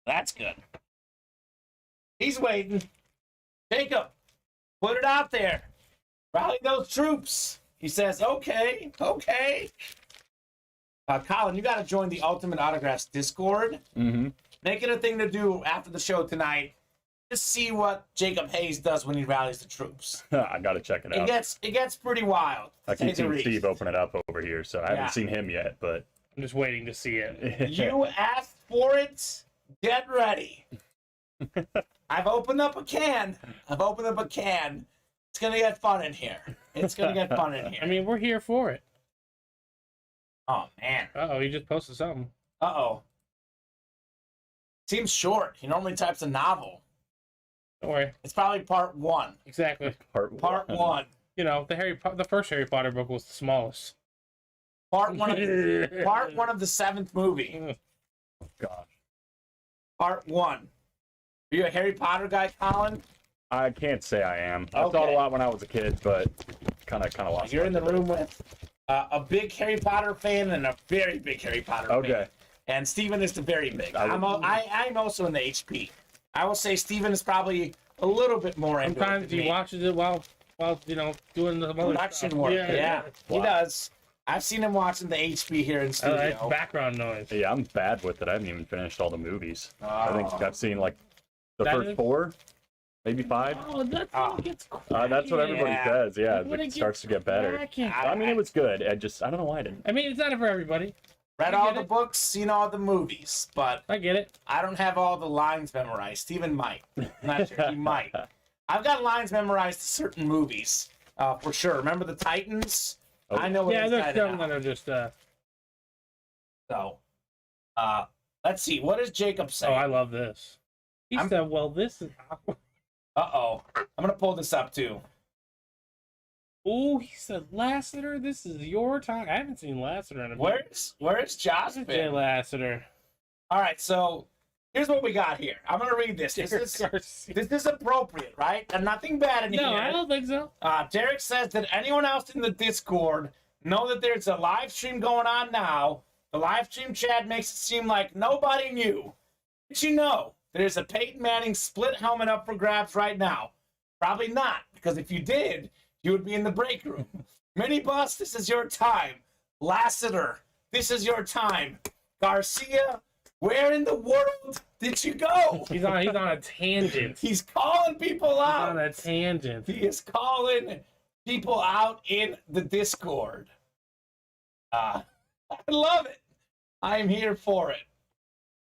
Speaker 2: That's good. He's waiting. Jacob, Put it out there. Rally those troops. He says, okay. Colin, you got to join the Ultimate Autographs Discord.
Speaker 3: Mm-hmm.
Speaker 2: Make it a thing to do after the show tonight. Just see what Jacob Hayes does when he rallies the troops.
Speaker 3: I gotta check it out.
Speaker 2: It gets pretty wild.
Speaker 3: I keep seeing Steve open it up over here, so I haven't seen him yet, but
Speaker 4: I'm just waiting to see it.
Speaker 2: You asked for it. Get ready. I've opened up a can. It's gonna get fun in here.
Speaker 4: I mean, we're here for it.
Speaker 2: Oh man.
Speaker 4: Uh-oh, he just posted something.
Speaker 2: Uh-oh. Seems short. He normally types a novel.
Speaker 4: Don't worry.
Speaker 2: It's probably part 1.
Speaker 4: Exactly.
Speaker 2: Part 1.
Speaker 4: You know, the first Harry Potter book was the smallest.
Speaker 2: Part 1 of the 7th movie.
Speaker 3: oh gosh.
Speaker 2: Part 1. Are you a Harry Potter guy, Colin?
Speaker 3: I can't say I am. I thought a lot when I was a kid, but kind of lost.
Speaker 2: You're in the room with a big Harry Potter fan and a very big Harry Potter fan.
Speaker 3: Okay.
Speaker 2: And Steven is the very big. I'm also in the HP. I will say Steven is probably a little bit more into
Speaker 4: Sometimes he watches it while doing the
Speaker 2: production work. Yeah. He does. I've seen him watching the HP here in studio.
Speaker 4: It's background noise.
Speaker 3: Yeah, I'm bad with it. I haven't even finished all the movies.
Speaker 2: Oh.
Speaker 3: I think I've seen like the first 4, maybe 5.
Speaker 4: Oh, that's when it gets quiet.
Speaker 3: That's what everybody says. Yeah,
Speaker 4: When
Speaker 3: it starts to get better.
Speaker 4: cracking.
Speaker 3: I mean, it was good. I don't know why I didn't.
Speaker 4: I mean, it's not for everybody.
Speaker 2: Read all the books, seen all the movies, but
Speaker 4: I get it.
Speaker 2: I don't have all the lines memorized. Steven might. I'm not sure. He might. I've got lines memorized to certain movies, for sure. Remember the Titans?
Speaker 3: Oh.
Speaker 2: I know what
Speaker 4: Yeah, there's some
Speaker 2: now.
Speaker 4: that are just.
Speaker 2: So, let's see. What does Jacob say?
Speaker 4: Oh, I love this. He said, "Well, this is awkward."
Speaker 2: Uh-oh. I'm going to pull this up, too.
Speaker 4: Oh, he said, "Lassiter, this is your time." I haven't seen Lassiter in a minute.
Speaker 2: Where's Josh
Speaker 4: Jay
Speaker 2: been?
Speaker 4: Lassiter.
Speaker 2: All right, so here's what we got here. I'm going to read this. This is appropriate, right? And nothing bad in here.
Speaker 4: No, I don't think so.
Speaker 2: Derek says that anyone else in the Discord know that there's a live stream going on now. The live stream chat makes it seem like nobody knew. Did you know there's a Peyton Manning split helmet up for grabs right now? Probably not, because if you did, you would be in the break room. Minibus, this is your time. Lassiter, this is your time. Garcia, where in the world did you go?
Speaker 4: He's on a tangent.
Speaker 2: He's calling people out.
Speaker 4: On a tangent.
Speaker 2: He is calling people out in the Discord. I love it. I'm here for it.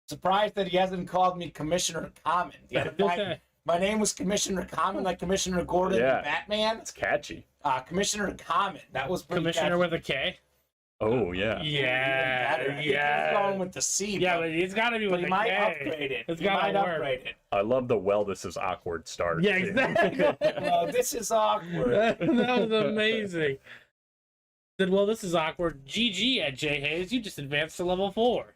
Speaker 2: Surprised that he hasn't called me Commissioner Kamen. The other time, my name was Commissioner Kamen, like Commissioner Gordon in Batman.
Speaker 3: It's catchy.
Speaker 2: Commissioner Kamen. That was pretty
Speaker 4: Commissioner
Speaker 2: catchy.
Speaker 4: with a K.
Speaker 3: Oh yeah.
Speaker 4: Yeah.
Speaker 2: He's going with the C.
Speaker 4: Yeah, but it's got to be with
Speaker 2: he
Speaker 4: a
Speaker 2: might
Speaker 4: K.
Speaker 2: upgrade it.
Speaker 4: It's
Speaker 2: he
Speaker 4: got
Speaker 2: might
Speaker 4: to work.
Speaker 2: upgrade it.
Speaker 3: I love the this is awkward start.
Speaker 4: Yeah, exactly.
Speaker 2: Well, this is awkward.
Speaker 4: That was amazing. Said, "Well, this is awkward. GG at J Hayes. You just advanced to level 4.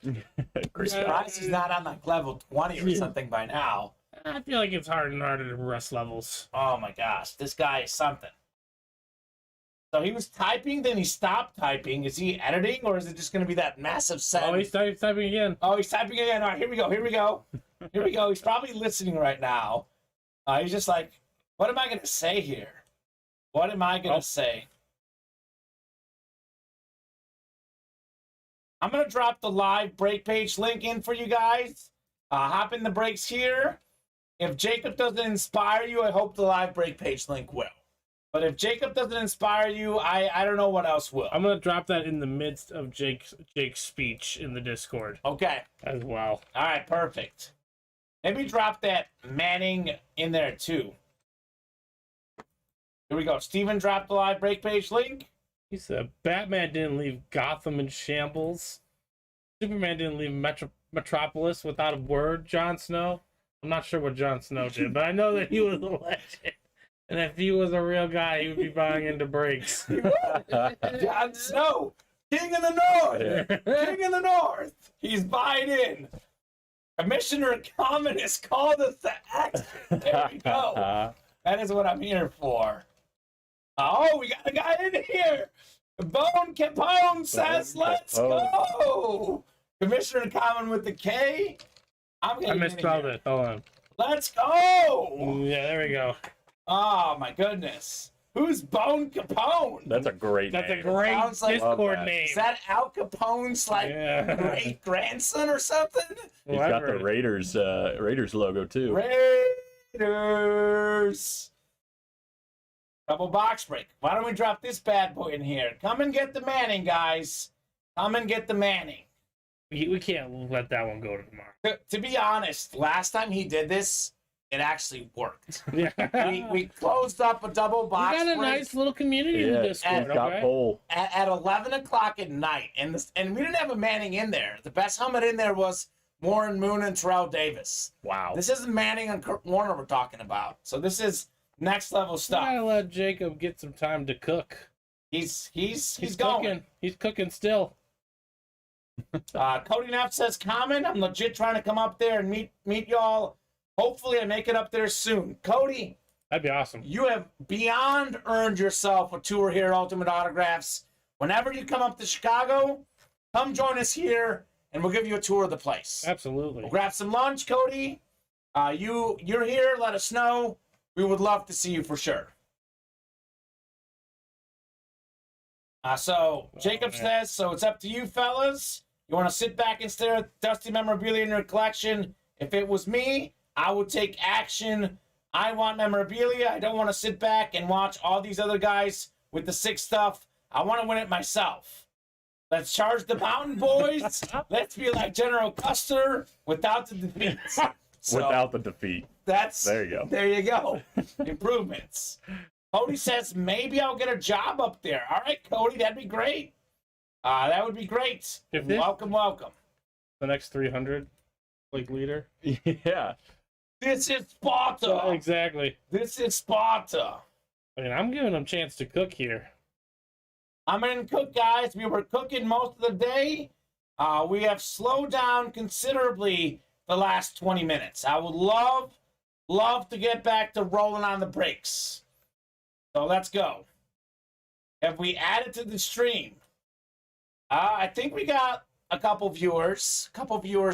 Speaker 2: Surprised he's not on like level 20 or something by now.
Speaker 4: I feel like it's harder and harder to rest levels.
Speaker 2: Oh my gosh, this guy is something. So he was typing, then he stopped typing. Is he editing, or is it just going to be that massive set?
Speaker 4: Oh, he's typing again.
Speaker 2: Oh, he's typing again. All right, here we go. He's probably listening right now. He's just like, what am I going to say here? What am I going to say? I'm going to drop the live break page link in for you guys. Hop in the breaks here. If Jacob doesn't inspire you, I hope the live break page link will. But if Jacob doesn't inspire you, I don't know what else will.
Speaker 4: I'm gonna drop that in the midst of Jake's speech in the Discord.
Speaker 2: Okay.
Speaker 4: As well.
Speaker 2: All right, perfect. Maybe drop that Manning in there too. Here we go. Steven dropped the live break page link.
Speaker 4: He said, "Batman didn't leave Gotham in shambles. Superman didn't leave Metropolis without a word, Jon Snow." I'm not sure what Jon Snow did, but I know that he was a legend. And if he was a real guy, he would be buying into breaks.
Speaker 2: Jon Snow, King of the North. King of the North. He's buying in. Commissioner Kamen has called us to action. There we go. That is what I'm here for. Oh, we got a guy in here. Bone Capone says, let's go. Commissioner Kamen with the K.
Speaker 4: I misspelled it. Hold on.
Speaker 2: Let's go.
Speaker 4: Yeah, there we go.
Speaker 2: Oh, my goodness. Who's Bone Capone?
Speaker 3: That's a great
Speaker 4: That's
Speaker 3: name.
Speaker 4: a great
Speaker 2: Sounds like-
Speaker 3: Love
Speaker 4: Discord
Speaker 3: that.
Speaker 4: name.
Speaker 2: Is that Al Capone's, like,
Speaker 4: Yeah.
Speaker 2: great-grandson or something?
Speaker 3: He's got the
Speaker 4: Whatever.
Speaker 3: Raiders logo too.
Speaker 2: Raiders. Double box break. Why don't we drop this bad boy in here? Come and get the Manning, guys. Come and get the Manning.
Speaker 4: We can't let that one go to tomorrow.
Speaker 2: To be honest, last time he did this, it actually worked.
Speaker 4: Yeah.
Speaker 2: We closed up a double
Speaker 4: We
Speaker 2: box
Speaker 4: got a
Speaker 2: break
Speaker 4: nice little community in
Speaker 3: Yeah,
Speaker 4: the
Speaker 3: he's
Speaker 4: Discord,
Speaker 3: got
Speaker 4: okay?
Speaker 3: pole.
Speaker 2: at 11 o'clock at night, and we didn't have a Manning in there. The best helmet in there was Warren Moon and Terrell Davis.
Speaker 3: Wow.
Speaker 2: This isn't Manning and Kurt Warner we're talking about. So this is next level
Speaker 4: We
Speaker 2: stuff.
Speaker 4: gotta let Jacob get some time to cook.
Speaker 2: He's
Speaker 4: He's
Speaker 2: going.
Speaker 4: cooking. He's cooking still.
Speaker 2: Cody Neff says, Kamen, I'm legit trying to come up there and meet y'all. Hopefully I make it up there soon. Cody,
Speaker 4: That'd be awesome.
Speaker 2: you have beyond earned yourself a tour here at Ultimate Autographs. Whenever you come up to Chicago, come join us here, and we'll give you a tour of the place.
Speaker 4: Absolutely.
Speaker 2: We'll grab some lunch, Cody. You're here, let us know. We would love to see you for sure. So Jacob says, so it's up to you, fellas. You want to sit back and stare at dusty memorabilia in your collection? If it was me, I would take action. I want memorabilia. I don't want to sit back and watch all these other guys with the sick stuff. I want to win it myself. Let's charge the Mountain Boys. Let's be like General Custer without the defeats. So
Speaker 3: Without the defeat.
Speaker 2: there you go. There you go. Improvements. Cody says maybe I'll get a job up there. All right, Cody, that'd be great. That would be great.
Speaker 4: If this-
Speaker 2: Welcome.
Speaker 4: The next 300, like leader.
Speaker 3: Yeah.
Speaker 2: This is Sparta.
Speaker 4: Exactly.
Speaker 2: This is Sparta.
Speaker 4: I mean, I'm giving them a chance to cook here.
Speaker 2: I'm in cook, guys. We were cooking most of the day. We have slowed down considerably the last 20 minutes. I would love to get back to rolling on the brakes. So let's go. Have we added to the stream? I think we got a couple viewers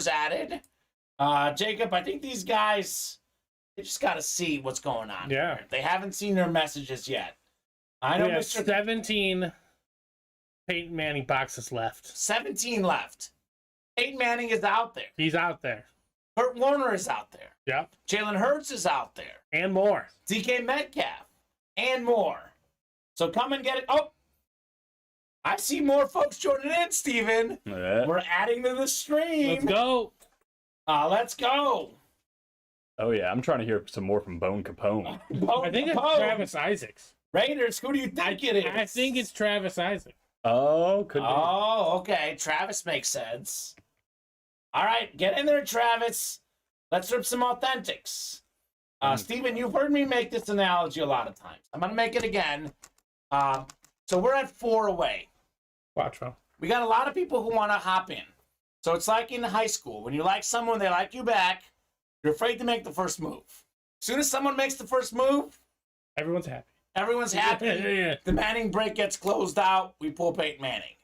Speaker 2: added. Jacob, I think these guys, they just got to see what's going on.
Speaker 4: Yeah.
Speaker 2: Here. They haven't seen their messages yet. I know
Speaker 4: We have
Speaker 2: Mr.
Speaker 4: 17 Peyton Manning boxes left.
Speaker 2: 17 left. Peyton Manning is out there.
Speaker 4: He's out there.
Speaker 2: Kurt Warner is out there.
Speaker 4: Yep.
Speaker 2: Jalen Hurts is out there.
Speaker 4: And more.
Speaker 2: DK Metcalf. And more. So come and get it. Oh, I see more folks joining in, Steven.
Speaker 3: Yeah.
Speaker 2: We're adding to the stream.
Speaker 4: Let's go.
Speaker 2: Let's go.
Speaker 3: Oh yeah, I'm trying to hear some more from Bone Capone.
Speaker 2: Bone
Speaker 4: I think it's
Speaker 2: Capone.
Speaker 4: Travis Isaacs.
Speaker 2: Raiders, who do you think it is?
Speaker 4: I think it's Travis Isaacs.
Speaker 3: Oh, could be.
Speaker 2: Oh, okay. Travis makes sense. All right, get in there, Travis. Let's rip some authentics. Steven, you've heard me make this analogy a lot of times. I'm going to make it again. So we're at 4 away.
Speaker 4: Watch well.
Speaker 2: We got a lot of people who want to hop in. So it's like in high school. When you like someone, they like you back. You're afraid to make the first move. As soon as someone makes the first move,
Speaker 4: Everyone's happy.
Speaker 2: everyone's happy.
Speaker 4: Yeah.
Speaker 2: The Manning break gets closed out. We pull Peyton Manning.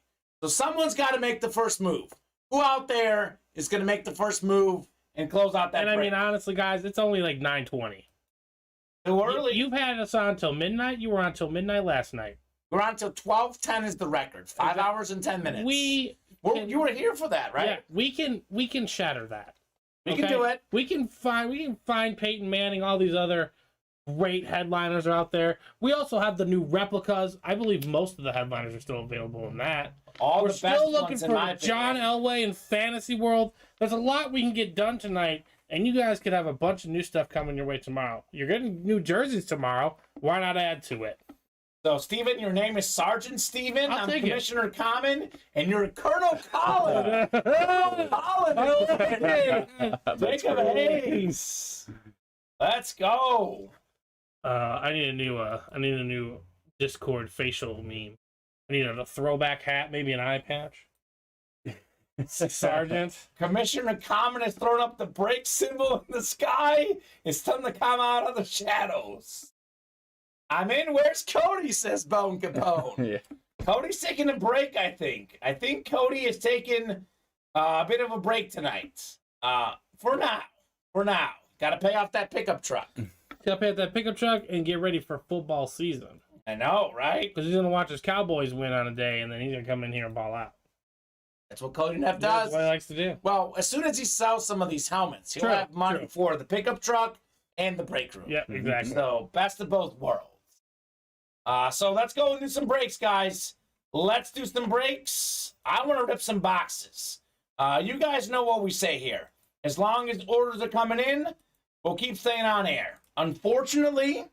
Speaker 2: So someone's got to make the first move. Who out there is going to make the first move and close out that
Speaker 4: And I
Speaker 2: break?
Speaker 4: mean, honestly, guys, it's only like 9:20.
Speaker 2: Too early.
Speaker 4: You've had us on till midnight. You were on till midnight last night.
Speaker 2: We're on till 12:10 is the record. 5 hours and 10 minutes. You were here for that, right?
Speaker 4: Yeah, we can shatter that.
Speaker 2: We can do it.
Speaker 4: We can find Peyton Manning. All these other great headliners are out there. We also have the new replicas. I believe most of the headliners are still available in that.
Speaker 2: All
Speaker 4: We're
Speaker 2: the best
Speaker 4: still looking
Speaker 2: ones, in my
Speaker 4: for John
Speaker 2: opinion.
Speaker 4: Elway in Fantasy World. There's a lot we can get done tonight, and you guys could have a bunch of new stuff coming your way tomorrow. You're getting new jerseys tomorrow. Why not add to it?
Speaker 2: So, Steven, your name is Sergeant Steven.
Speaker 4: I'll
Speaker 2: I'm
Speaker 4: take it.
Speaker 2: Commissioner Kamen, and you're Colonel Colin. Colonel Colin.
Speaker 3: That's
Speaker 2: Jacob
Speaker 3: great.
Speaker 2: Hayes. Let's go.
Speaker 4: I need a new Discord facial meme. I need a throwback hat, maybe an eye patch. Sergeant.
Speaker 2: Commissioner Kamen has thrown up the break symbol in the sky. It's time to come out of the shadows. I'm in. Where's Cody? Says Bone Capone.
Speaker 3: Yeah.
Speaker 2: Cody's taking a break, I think. I think Cody is taking a bit of a break tonight. For now. Got to pay off that pickup truck.
Speaker 4: Gotta pay up that pickup truck and get ready for football season.
Speaker 2: I know, right?
Speaker 4: Because he's gonna watch his Cowboys win on a day, and then he's gonna come in here and ball out.
Speaker 2: That's what Cody Neff
Speaker 4: That's
Speaker 2: does.
Speaker 4: what he likes to do.
Speaker 2: Well, as soon as he sells some of these helmets, he'll
Speaker 4: True,
Speaker 2: have money
Speaker 4: true.
Speaker 2: for the pickup truck and the break room.
Speaker 4: Yeah, exactly.
Speaker 2: So, best of both worlds. So let's go and do some breaks, guys. Let's do some breaks. I want to rip some boxes. You guys know what we say here. As long as orders are coming in, we'll keep staying on air. Unfortunately,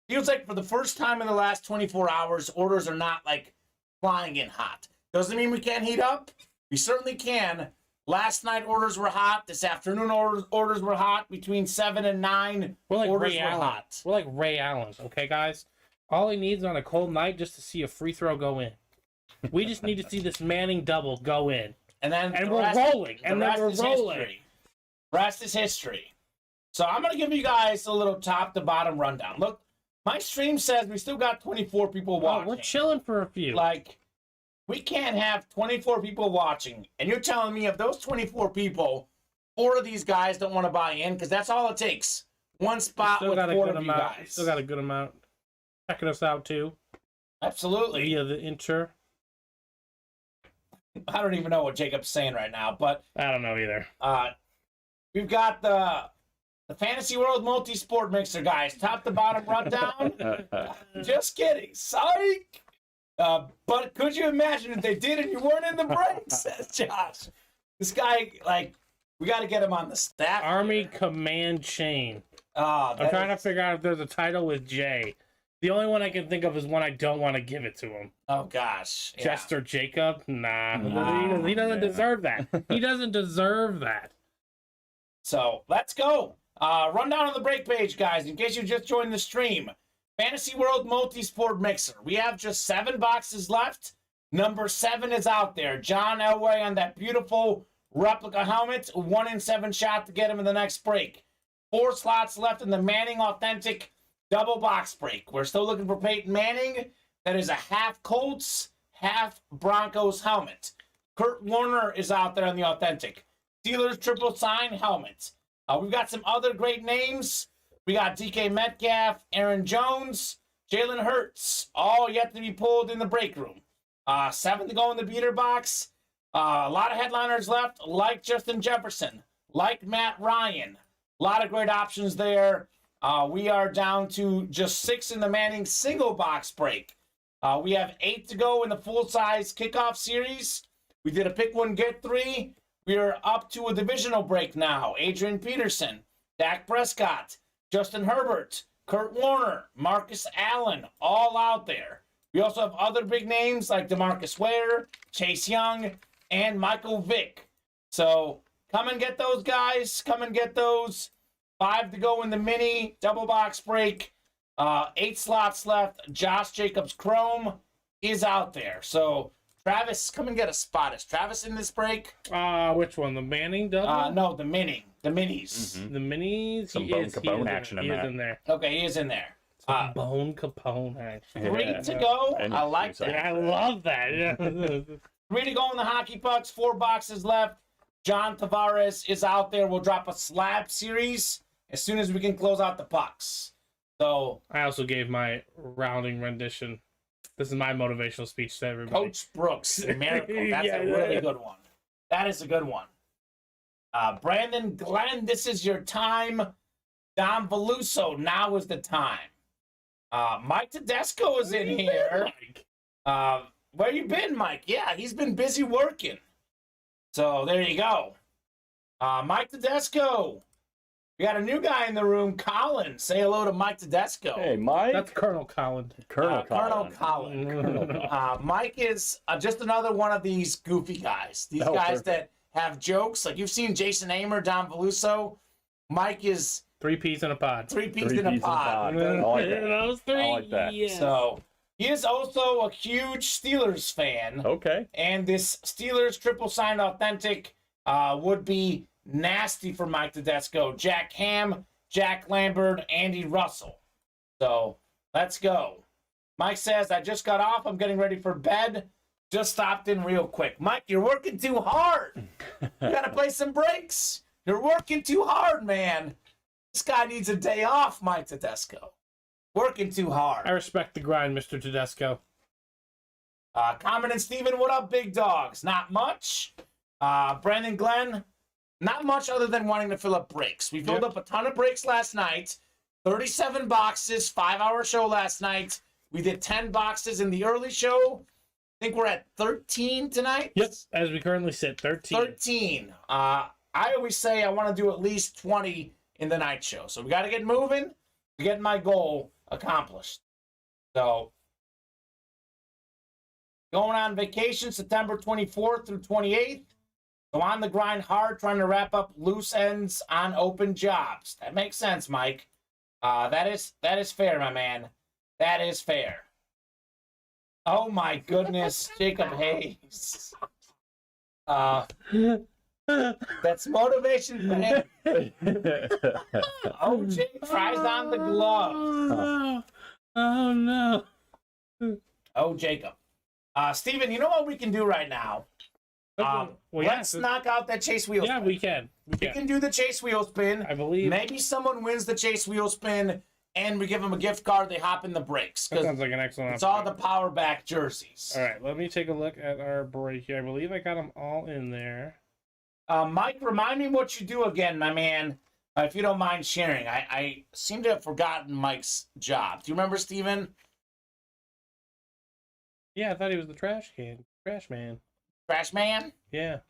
Speaker 2: feels like for the first time in the last 24 hours, orders are not like flying in hot. Doesn't mean we can't heat up. We certainly can. Last night orders were hot. This afternoon orders were hot. Between 7 and 9,
Speaker 4: We're like
Speaker 2: orders
Speaker 4: Ray
Speaker 2: were
Speaker 4: Allen.
Speaker 2: hot.
Speaker 4: We're like Ray Allen, okay, guys? All he needs on a cold night just to see a free throw go in. We just need to see this Manning double go in.
Speaker 2: And then
Speaker 4: And
Speaker 2: the
Speaker 4: we're
Speaker 2: rest-
Speaker 4: rolling.
Speaker 2: the
Speaker 4: And then
Speaker 2: rest
Speaker 4: we're
Speaker 2: is
Speaker 4: rolling.
Speaker 2: history. Rest is history. So I'm going to give you guys a little top to bottom rundown. Look, my stream says we still got 24 people
Speaker 4: Oh,
Speaker 2: watching.
Speaker 4: we're chilling for a few.
Speaker 2: Like, we can't have 24 people watching. And you're telling me of those 24 people, 4 of these guys don't want to buy in because that's all it takes. One spot
Speaker 4: Still
Speaker 2: with
Speaker 4: got a
Speaker 2: 4
Speaker 4: good
Speaker 2: of you
Speaker 4: amount.
Speaker 2: guys.
Speaker 4: Still got a good amount. Checking us out too
Speaker 2: Absolutely.
Speaker 4: via the intro.
Speaker 2: I don't even know what Jacob's saying right now, but
Speaker 4: I don't know either.
Speaker 2: we've got the Fantasy World Multi-Sport Mixer, guys. Top to bottom rundown. Just kidding. Psych. But could you imagine if they did and you weren't in the break, says Josh. This guy, like, we got to get him on the staff.
Speaker 4: Army
Speaker 2: here.
Speaker 4: Command Chain.
Speaker 2: Oh,
Speaker 4: I'm trying to figure out if there's a title with J. The only one I can think of is one I don't want to give it to him.
Speaker 2: Oh, gosh. Yeah.
Speaker 4: Chester Jacob? Nah.
Speaker 2: Nah,
Speaker 4: He doesn't deserve that. He doesn't deserve that.
Speaker 2: So, let's go. Rundown on the break page, guys, in case you just joined the stream. Fantasy World Multi-Sport Mixer. We have just 7 boxes left. Number 7 is out there. John Elway on that beautiful replica helmet. 1 in 7 shot to get him in the next break. 4 slots left in the Manning Authentic double box break. We're still looking for Peyton Manning. That is a half Colts, half Broncos helmet. Kurt Warner is out there on the Authentic. Steelers triple sign helmet. We've got some other great names. We got DK Metcalf, Aaron Jones, Jalen Hurts, all yet to be pulled in the break room. 7 to go in the beater box. A lot of headliners left, like Justin Jefferson, like Matt Ryan. A lot of great options there. We are down to just 6 in the Manning single box break. We have 8 to go in the full-size kickoff series. We did a pick 1, get 3. We are up to a divisional break now. Adrian Peterson, Dak Prescott, Justin Herbert, Kurt Warner, Marcus Allen, all out there. We also have other big names like DeMarcus Ware, Chase Young, and Michael Vick. So come and get those guys. Come and get those. 5 to go in the mini double box break. 8 slots left. Josh Jacobs Chrome is out there. So Travis, come and get a spot. Is Travis in this break?
Speaker 4: Which one? The Manning double?
Speaker 2: No, the mini. The minis.
Speaker 3: Mm-hmm.
Speaker 4: The minis?
Speaker 3: Some
Speaker 4: He
Speaker 3: Bone
Speaker 4: is
Speaker 3: Capone
Speaker 4: in
Speaker 3: action
Speaker 4: there.
Speaker 3: in
Speaker 4: He is
Speaker 3: that.
Speaker 4: in there.
Speaker 2: Okay, he is in there.
Speaker 4: Bone Capone action.
Speaker 2: 3 to go.
Speaker 3: And
Speaker 2: I like
Speaker 3: so-
Speaker 2: that.
Speaker 4: Yeah, I love that. Yeah.
Speaker 2: 3 to go in the hockey pucks. 4 boxes left. John Tavares is out there. We'll drop a slab series as soon as we can close out the pucks. So,
Speaker 4: I also gave my rounding rendition. This is my motivational speech to everybody.
Speaker 2: Coach Brooks, miracle. That's
Speaker 4: Yeah,
Speaker 2: a really good one. That is a good one. Brandon Glenn, this is your time. Dom Veluso, now is the time. Mike Tedesco is in here. Where you been, Mike? Yeah, he's been busy working. So there you go. Mike Tedesco. We got a new guy in the room, Colin. Say hello to Mike Tedesco.
Speaker 3: Hey, Mike.
Speaker 4: That's Colonel Colin.
Speaker 3: Colonel
Speaker 2: Colonel
Speaker 3: Colin.
Speaker 2: Colin. Mike is just another one of these goofy guys. These
Speaker 3: Oh,
Speaker 2: guys
Speaker 3: perfect.
Speaker 2: that have jokes. Like you've seen Jason Amer, Don Veluso. Mike is
Speaker 4: 3 peas in a pod.
Speaker 2: 3 peas
Speaker 3: Three
Speaker 2: in a
Speaker 3: peas in a
Speaker 2: pod.
Speaker 3: pod. I like that.
Speaker 4: Those 3.
Speaker 3: I like that.
Speaker 4: Yes.
Speaker 2: So he is also a huge Steelers fan.
Speaker 3: Okay.
Speaker 2: And this Steelers triple signed authentic would be nasty for Mike Tedesco. Jack Ham, Jack Lambert, Andy Russell. So let's go. Mike says, I just got off. I'm getting ready for bed. Just stopped in real quick. Mike, you're working too hard. You got to play some breaks. You're working too hard, man. This guy needs a day off, Mike Tedesco. Working too hard.
Speaker 4: I respect the grind, Mr. Tedesco.
Speaker 2: Kamen and Steven, what up, big dogs? Not much. Brandon Glenn, not much other than wanting to fill up breaks. We filled up a ton of breaks last night. 37 boxes, 5-hour show last night. We did 10 boxes in the early show. I think we're at 13 tonight.
Speaker 4: Yep, as we currently sit, 13.
Speaker 2: 13. I always say I want to do at least 20 in the night show. So we got to get moving to get my goal accomplished. So, going on vacation September 24th through 28th. So on the grind hard, trying to wrap up loose ends on open jobs. That makes sense, Mike. That is fair, my man. That is fair. Oh my goodness, Jacob Hayes. That's motivation for him. OJ tries on the glove.
Speaker 4: Oh no.
Speaker 2: Oh, Jacob. Steven, you know what we can do right now? Let's knock out that chase wheel spin.
Speaker 4: Yeah, we can.
Speaker 2: We can do the chase wheel spin.
Speaker 4: I believe.
Speaker 2: Maybe someone wins the chase wheel spin and we give them a gift card. They hop in the breaks.
Speaker 4: That sounds like an excellent
Speaker 2: It's all the power back jerseys.
Speaker 4: All right, let me take a look at our break here. I believe I got them all in there.
Speaker 2: Mike, remind me what you do again, my man, if you don't mind sharing. I seem to have forgotten Mike's job. Do you remember, Steven?
Speaker 4: Yeah, I thought he was the trash man.
Speaker 2: Trash man?
Speaker 4: Yeah.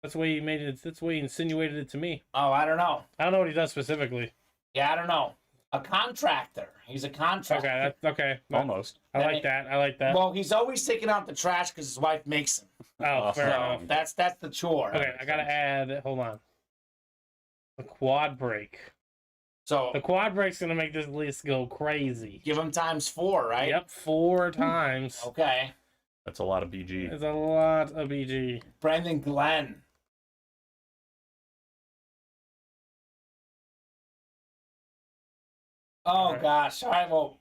Speaker 4: That's the way he made it. That's the way he insinuated it to me.
Speaker 2: Oh, I don't know.
Speaker 4: I don't know what he does specifically.
Speaker 2: Yeah, I don't know. A contractor. He's a contractor.
Speaker 4: Okay, okay.
Speaker 3: Almost.
Speaker 4: I like that.
Speaker 2: Well, he's always taking out the trash because his wife makes him.
Speaker 4: Oh, fair enough.
Speaker 2: That's the chore.
Speaker 4: Okay, I gotta add. Hold on. The quad break.
Speaker 2: So
Speaker 4: the quad break's gonna make this list go crazy.
Speaker 2: Give him times 4, right?
Speaker 4: Yep, 4 times.
Speaker 2: Okay.
Speaker 3: That's a lot of BG.
Speaker 4: It's a lot of BG.
Speaker 2: Brandon Glenn. Oh
Speaker 4: right.
Speaker 2: gosh! All right, well,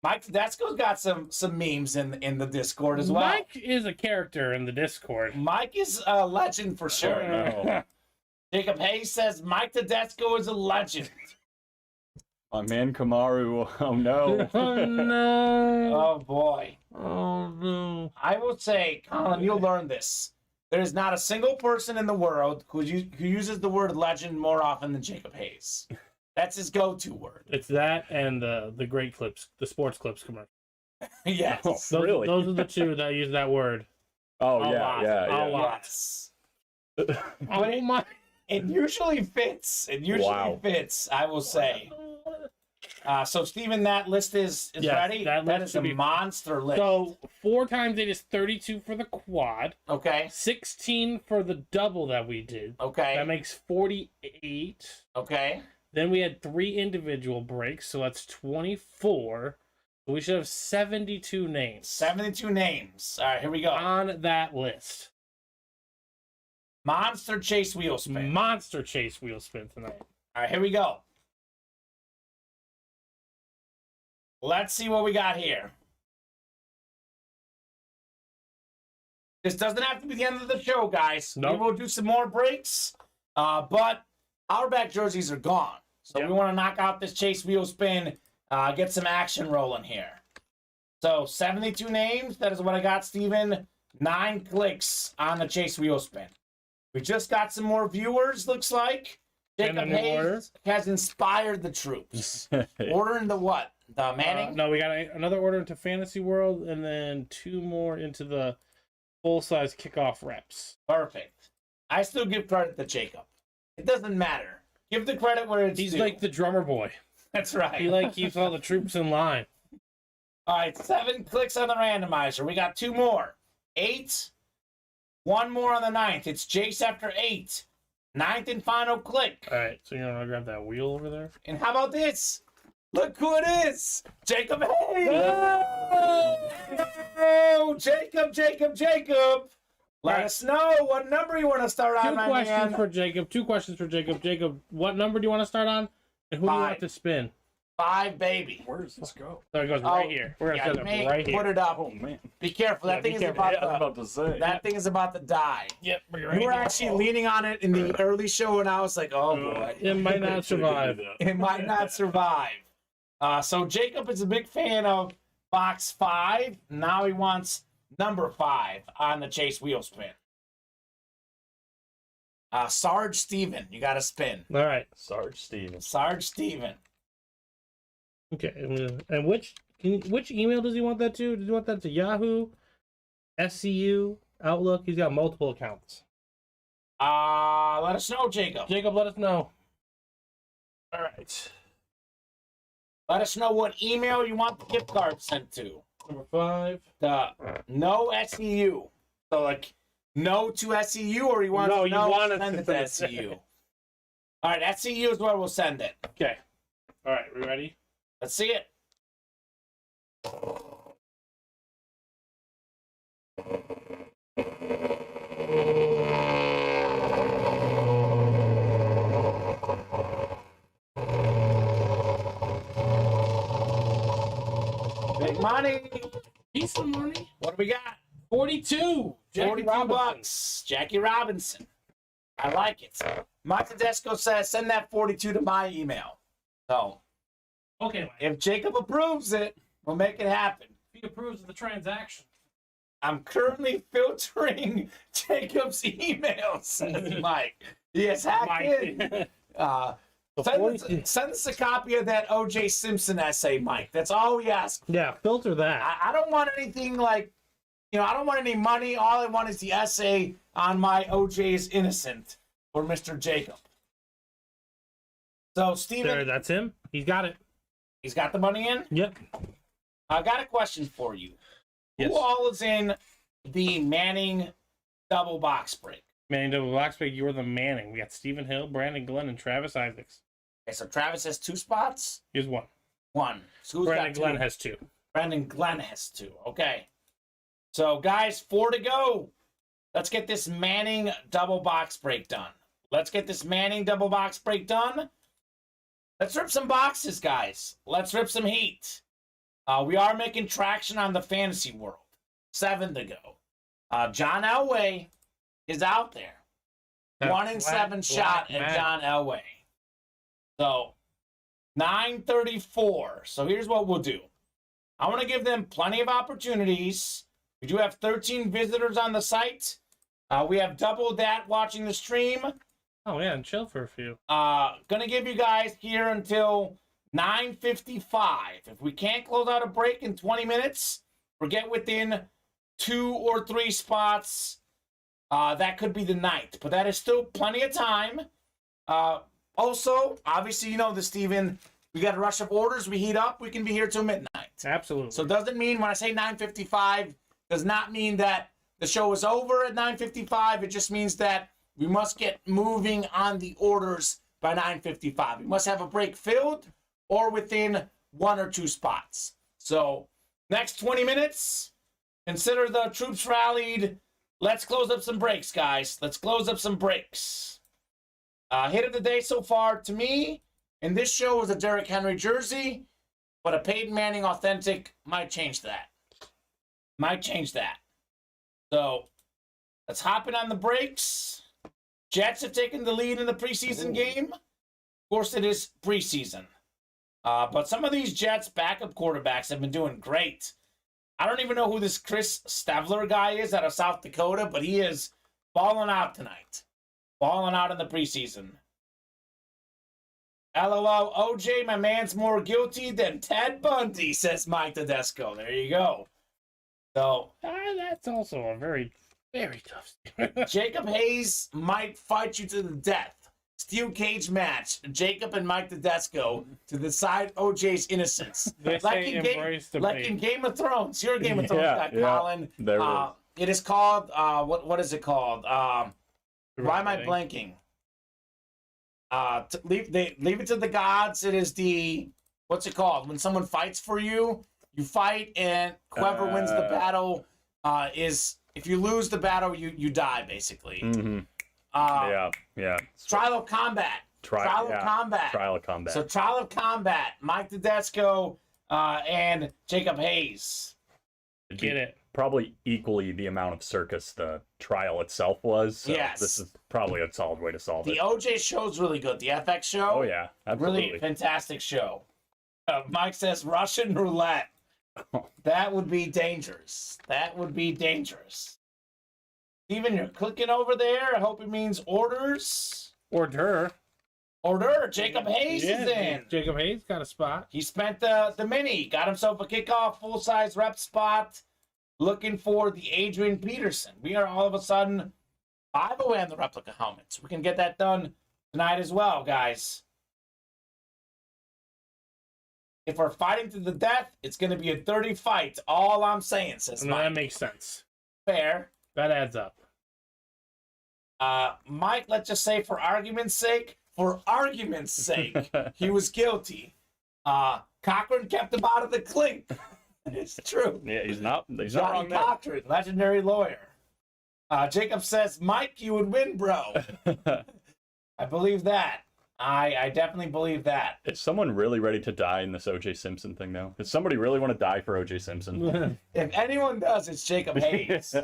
Speaker 2: Mike Tedesco's got some memes in the Discord as well.
Speaker 4: Mike is a character in the Discord.
Speaker 2: Mike is a legend for sure.
Speaker 3: No.
Speaker 2: Jacob Hayes says Mike Tedesco is a legend.
Speaker 3: My man Kamaru. Oh no.
Speaker 4: Oh no.
Speaker 2: Oh boy.
Speaker 4: Oh no.
Speaker 2: I will say, Colin, you'll learn this. There is not a single person in the world who uses the word legend more often than Jacob Hayes. That's his go-to word.
Speaker 4: It's that and the great clips, the sports clips commercial.
Speaker 2: Yes.
Speaker 3: Oh, really?
Speaker 4: Those are the two that use that word.
Speaker 3: Oh
Speaker 4: A
Speaker 3: yeah,
Speaker 4: lot.
Speaker 3: yeah.
Speaker 4: A lot.
Speaker 2: Yes.
Speaker 4: Oh my.
Speaker 2: It usually fits. Fits, I will say. So, Steven, that list is
Speaker 4: Yes,
Speaker 2: ready? That is a
Speaker 4: be
Speaker 2: monster list.
Speaker 4: So 4 times 8 is 32 for the quad.
Speaker 2: Okay.
Speaker 4: 16 for the double that we did.
Speaker 2: Okay.
Speaker 4: That makes 48.
Speaker 2: Okay.
Speaker 4: Then we had 3 individual breaks, so that's 24. So we should have 72 names.
Speaker 2: 72 names. All right, here we go.
Speaker 4: On that list.
Speaker 2: Monster Chase Wheel Spin.
Speaker 4: Monster Chase Wheel Spin tonight.
Speaker 2: All right, here we go. Let's see what we got here. This doesn't have to be the end of the show, guys.
Speaker 4: Nope.
Speaker 2: We will do some more breaks, but our back jerseys are gone. So
Speaker 4: Yep.
Speaker 2: we want to knock out this Chase Wheel Spin, get some action rolling here. So 72 names. That is what I got, Steven. 9 clicks on the Chase Wheel Spin. We just got some more viewers, looks like.
Speaker 4: And a
Speaker 2: Jacob
Speaker 4: new
Speaker 2: Hayes
Speaker 4: order.
Speaker 2: has inspired the troops. Ordering the what? The Manning?
Speaker 4: No, we got another order into Fantasy World, and then 2 more into the full-size kickoff reps.
Speaker 2: Perfect. I still give credit to Jacob. It doesn't matter. Give the credit where it's
Speaker 4: He's
Speaker 2: due.
Speaker 4: like the drummer boy.
Speaker 2: That's right.
Speaker 4: He keeps all the troops in line.
Speaker 2: All right, 7 clicks on the randomizer. We got 2 more. 8. 1 more on the 9th. It's Jace after 8. 9th and final click.
Speaker 4: All right, so you want to grab that wheel over there?
Speaker 2: And how about this? Look who it is. Jacob Hayes. Oh, Jacob. Let us know what number you want to start on, my man.
Speaker 3: 2 questions
Speaker 4: for Jacob. Jacob, what number do you want to start on? And who do you want
Speaker 2: 5.
Speaker 4: to spin?
Speaker 2: 5, baby.
Speaker 3: Where does this go?
Speaker 4: So it goes right here. We're gonna set it
Speaker 2: may
Speaker 4: up right
Speaker 2: put
Speaker 4: here.
Speaker 2: it up.
Speaker 3: Oh man.
Speaker 2: Be careful. That
Speaker 4: Yeah,
Speaker 2: thing
Speaker 4: be
Speaker 2: is
Speaker 4: careful.
Speaker 2: about
Speaker 3: Yeah, I'm
Speaker 2: to.
Speaker 3: about to say.
Speaker 2: That thing is about to die.
Speaker 4: Yep,
Speaker 2: You
Speaker 4: right
Speaker 2: were
Speaker 4: here.
Speaker 2: actually leaning on it in the early show, and I was like, "Oh boy,
Speaker 4: It might not survive.
Speaker 2: it might not survive." So Jacob is a big fan of box 5. Now he wants number 5 on the Chase wheel spin. Sarge Steven, you got to spin.
Speaker 4: All right.
Speaker 3: Sarge Stevens.
Speaker 2: Sarge Steven.
Speaker 4: Okay. And which email does he want that to? Does he want that to Yahoo, SCU, Outlook? He's got multiple accounts.
Speaker 2: Let us know, Jacob.
Speaker 4: Jacob, let us know.
Speaker 3: All right.
Speaker 2: Let us know what email you want the gift card sent to.
Speaker 4: Number 5.
Speaker 2: No SEU. So like no to SEU, or you want
Speaker 4: No,
Speaker 2: to
Speaker 4: you want
Speaker 2: send it
Speaker 4: to
Speaker 2: to SEU. All right, SEU is where we'll send it.
Speaker 4: Okay. All right. We ready?
Speaker 2: Let's see it. Big money.
Speaker 4: Decent money.
Speaker 2: What do we got?
Speaker 4: 42. Jackie
Speaker 2: 42
Speaker 4: Robinson.
Speaker 2: bucks. Jackie Robinson. I like it. Mike Tedesco says send that 42 to my email. So
Speaker 4: Okay, Mike.
Speaker 2: if Jacob approves it, we'll make it happen.
Speaker 4: He approves of the transaction.
Speaker 2: I'm currently filtering Jacob's emails, says Mike. He has hacked in. Send us a copy of that O.J. Simpson essay, Mike. That's all we ask.
Speaker 4: Yeah, filter that.
Speaker 2: I don't want anything like, I don't want any money. All I want is the essay on my O.J. is innocent for Mr. Jacob. So, Steven,
Speaker 4: There, that's him. He's got it.
Speaker 2: he's got the money in.
Speaker 4: Yep.
Speaker 2: I got a question for you.
Speaker 4: Yes.
Speaker 2: Who all is in the Manning double box break?
Speaker 4: Manning double box break. You were the Manning. We got Stephen Hill, Brandon Glenn, and Travis Isaacs.
Speaker 2: Okay, so Travis has 2 spots.
Speaker 4: Here's one.
Speaker 2: 1. So who's
Speaker 4: Brandon
Speaker 2: got 2?
Speaker 4: Glenn has 2.
Speaker 2: Brandon Glenn has 2. Okay. So, guys, 4 to go. Let's get this Manning double box break done. Let's rip some boxes, guys. Let's rip some heat. We are making traction on the fantasy world. 7 to go. John Elway is out there. 1 in 7 shot at John Elway. So, 934. So here's what we'll do. I want to give them plenty of opportunities. We do have 13 visitors on the site. We have double that watching the stream.
Speaker 4: Oh, yeah, and chill for a few.
Speaker 2: Gonna give you guys here until 9:55. If we can't close out a break in 20 minutes or get within 2 or 3 spots, that could be the night. But that is still plenty of time. Also, obviously, you know this, Steven. We got a rush of orders. We heat up. We can be here till midnight.
Speaker 4: Absolutely.
Speaker 2: So it doesn't mean when I say 9:55, does not mean that the show is over at 9:55. It just means that we must get moving on the orders by 9:55. We must have a break filled or within 1 or 2 spots. So next 20 minutes, consider the troops rallied. Let's close up some breaks, guys. Let's close up some breaks. Hit of the day so far to me in this show was a Derrick Henry jersey, but a Peyton Manning authentic might change that. So let's hop in on the breaks. Jets have taken the lead in the preseason game. Of course, it is preseason. But some of these Jets backup quarterbacks have been doing great. I don't even know who this Chris Stavler guy is out of South Dakota, but he is balling out tonight. Balling out in the preseason. LOL, OJ, my man's more guilty than Ted Bundy, says Mike Tedesco. There you go. So
Speaker 4: that's also a very, very tough statement.
Speaker 2: Jacob Hayes might fight you to the death. Steel cage match. Jacob and Mike Tedesco to decide OJ's innocence. Like in Game of Thrones. You're a Game of Thrones guy, Colin. It is called, what is it called? Why am I blanking? Leave it to the gods. It is what's it called? When someone fights for you, you fight, and whoever wins the battle if you lose the battle, you die, basically.
Speaker 3: Mm-hmm. Trial
Speaker 2: of Combat. Trial of Combat.
Speaker 3: Trial of Combat.
Speaker 2: So Trial of Combat, Mike Tedesco and Jacob Hayes.
Speaker 4: Get it.
Speaker 3: Probably equally the amount of circus the trial itself was. So
Speaker 2: Yes.
Speaker 3: This is probably a solid way to solve
Speaker 2: The
Speaker 3: it.
Speaker 2: OJ show's really good. The FX show.
Speaker 3: Oh, yeah. Absolutely.
Speaker 2: Really fantastic show. Mike says Russian roulette. That would be dangerous. That would be dangerous. Steven, you're clicking over there. I hope it means orders.
Speaker 4: Order.
Speaker 2: Order. Jacob Hayes is in.
Speaker 4: Jacob Hayes got a spot.
Speaker 2: He spent the mini. Got himself a kickoff full-size rep spot. Looking for the Adrian Peterson. We are all of a sudden 5 away on the replica helmets. We can get that done tonight as well, guys. If we're fighting to the death, it's going to be a 30 fight. All I'm saying, says Mike.
Speaker 4: That makes sense.
Speaker 2: Fair.
Speaker 4: That adds up.
Speaker 2: Mike, let's just say for argument's sake, he was guilty. Cochran kept him out of the clink. It's true.
Speaker 3: Yeah, he's not wrong
Speaker 2: Johnny
Speaker 3: there.
Speaker 2: Cochran, legendary lawyer. Jacob says, Mike, you would win, bro. I believe that. I definitely believe that.
Speaker 3: Is someone really ready to die in this O.J. Simpson thing, though? Does somebody really want to die for O.J. Simpson?
Speaker 2: If anyone does, it's Jacob Hayes.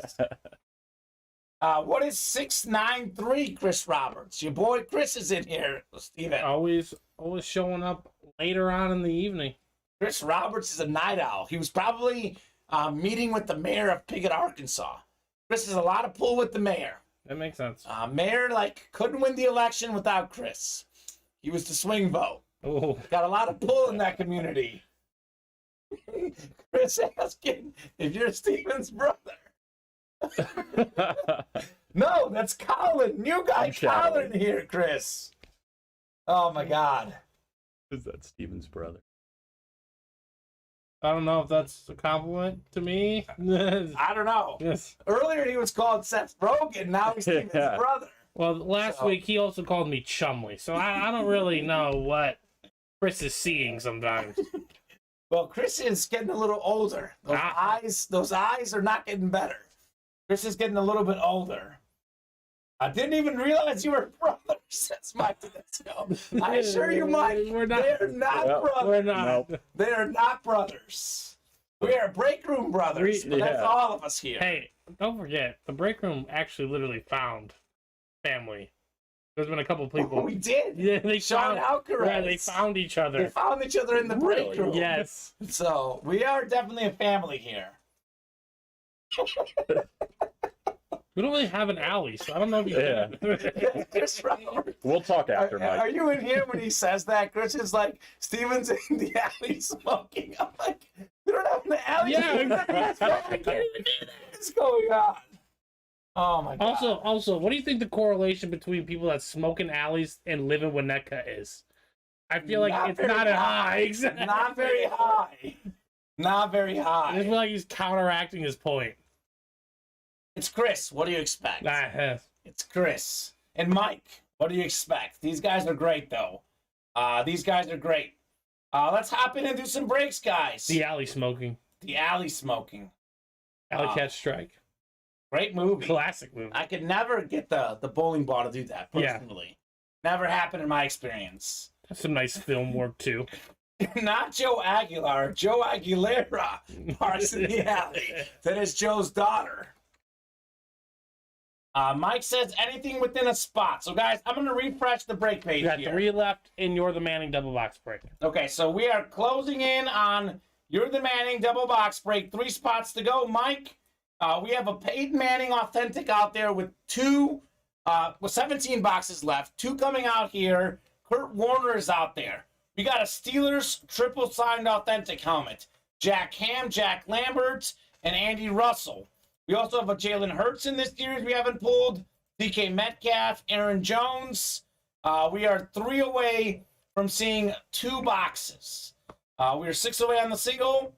Speaker 2: What is 693, Chris Roberts? Your boy Chris is in here, Steven.
Speaker 4: Always showing up later on in the evening.
Speaker 2: Chris Roberts is a night owl. He was probably meeting with the mayor of Piggott, Arkansas. Chris has a lot of pull with the mayor.
Speaker 4: That makes sense.
Speaker 2: Mayor, couldn't win the election without Chris. He was the swing vote.
Speaker 4: Oh,
Speaker 2: Got a lot of pull in that community. Chris asking if you're Steven's brother. No, that's Colin. New guy
Speaker 3: I'm shadowing.
Speaker 2: Colin here, Chris. Oh my God.
Speaker 3: Is that Steven's brother?
Speaker 4: I don't know if that's a compliment to me.
Speaker 2: I don't know.
Speaker 4: Yes.
Speaker 2: Earlier he was called Seth Rogen. Now he's Steven's
Speaker 3: Yeah.
Speaker 2: brother.
Speaker 4: Well, last week he also called me Chumley, so I don't really know what Chris is seeing sometimes.
Speaker 2: Well, Chris is getting a little older. Those eyes are not getting better. Chris is getting a little bit older. I didn't even realize you were brothers, says Mike Tedesco. I assure you, Mike,
Speaker 4: We're not.
Speaker 2: they're not
Speaker 3: Well,
Speaker 2: brothers.
Speaker 4: We're not.
Speaker 3: Nope.
Speaker 2: They are not brothers. We are break room brothers, but that's
Speaker 3: Yeah.
Speaker 2: all of us here.
Speaker 4: Hey, don't forget, the break room actually literally found family. There's been a couple people.
Speaker 2: We did.
Speaker 4: Yeah, they
Speaker 2: Sean
Speaker 4: found.
Speaker 2: Alcaraz.
Speaker 4: Yeah, they found each
Speaker 2: They
Speaker 4: other.
Speaker 2: found each other in the break
Speaker 3: Really?
Speaker 2: room.
Speaker 4: Yes.
Speaker 2: So we are definitely a family here.
Speaker 4: We don't really have an alley, so I don't know if you
Speaker 3: Yeah.
Speaker 2: Chris Roberts.
Speaker 3: We'll talk after, Mike.
Speaker 2: Are you in here when he says that? Chris is like, Steven's in the alley smoking. I'm like, we don't have an alley.
Speaker 4: Yeah, I can't even do that.
Speaker 2: What's going on? Oh my God.
Speaker 4: Also, what do you think the correlation between people that smoke in alleys and live in Winnetka is? I feel like
Speaker 2: Not
Speaker 4: it's
Speaker 2: very
Speaker 4: not a
Speaker 2: high.
Speaker 4: high. Exactly.
Speaker 2: Not very high. Not very
Speaker 4: I
Speaker 2: high.
Speaker 4: feel like he's counteracting his point.
Speaker 2: It's Chris. What do you expect?
Speaker 4: Yes.
Speaker 2: It's Chris. And Mike, what do you expect? These guys are great, though. These guys are great. Let's hop in and do some breaks, guys.
Speaker 4: The alley smoking.
Speaker 2: The alley smoking.
Speaker 4: Alley catch strike.
Speaker 2: Great movie.
Speaker 4: Classic movie.
Speaker 2: I could never get the bowling ball to do that,
Speaker 4: Yeah.
Speaker 2: personally. Never happened in my experience.
Speaker 4: That's some nice film work too.
Speaker 2: Not Joe Aguilar. Joe Aguilera parks in the alley. That is Joe's daughter. Mike says anything within a spot. So, guys, I'm going to refresh the break page
Speaker 4: You got
Speaker 2: here.
Speaker 4: 3 left, and you're the Manning double box break.
Speaker 2: Okay, so we are closing in on You're the Manning double box break. 3 spots to go. Mike, we have a Peyton Manning authentic out there with 17 boxes left. 2 coming out here. Kurt Warner is out there. We got a Steelers triple signed authentic helmet. Jack Ham, Jack Lambert, and Andy Russell. We also have a Jalen Hurts in this series we haven't pulled. DK Metcalf, Aaron Jones. We are 3 away from seeing 2 boxes. We are 6 away on the single.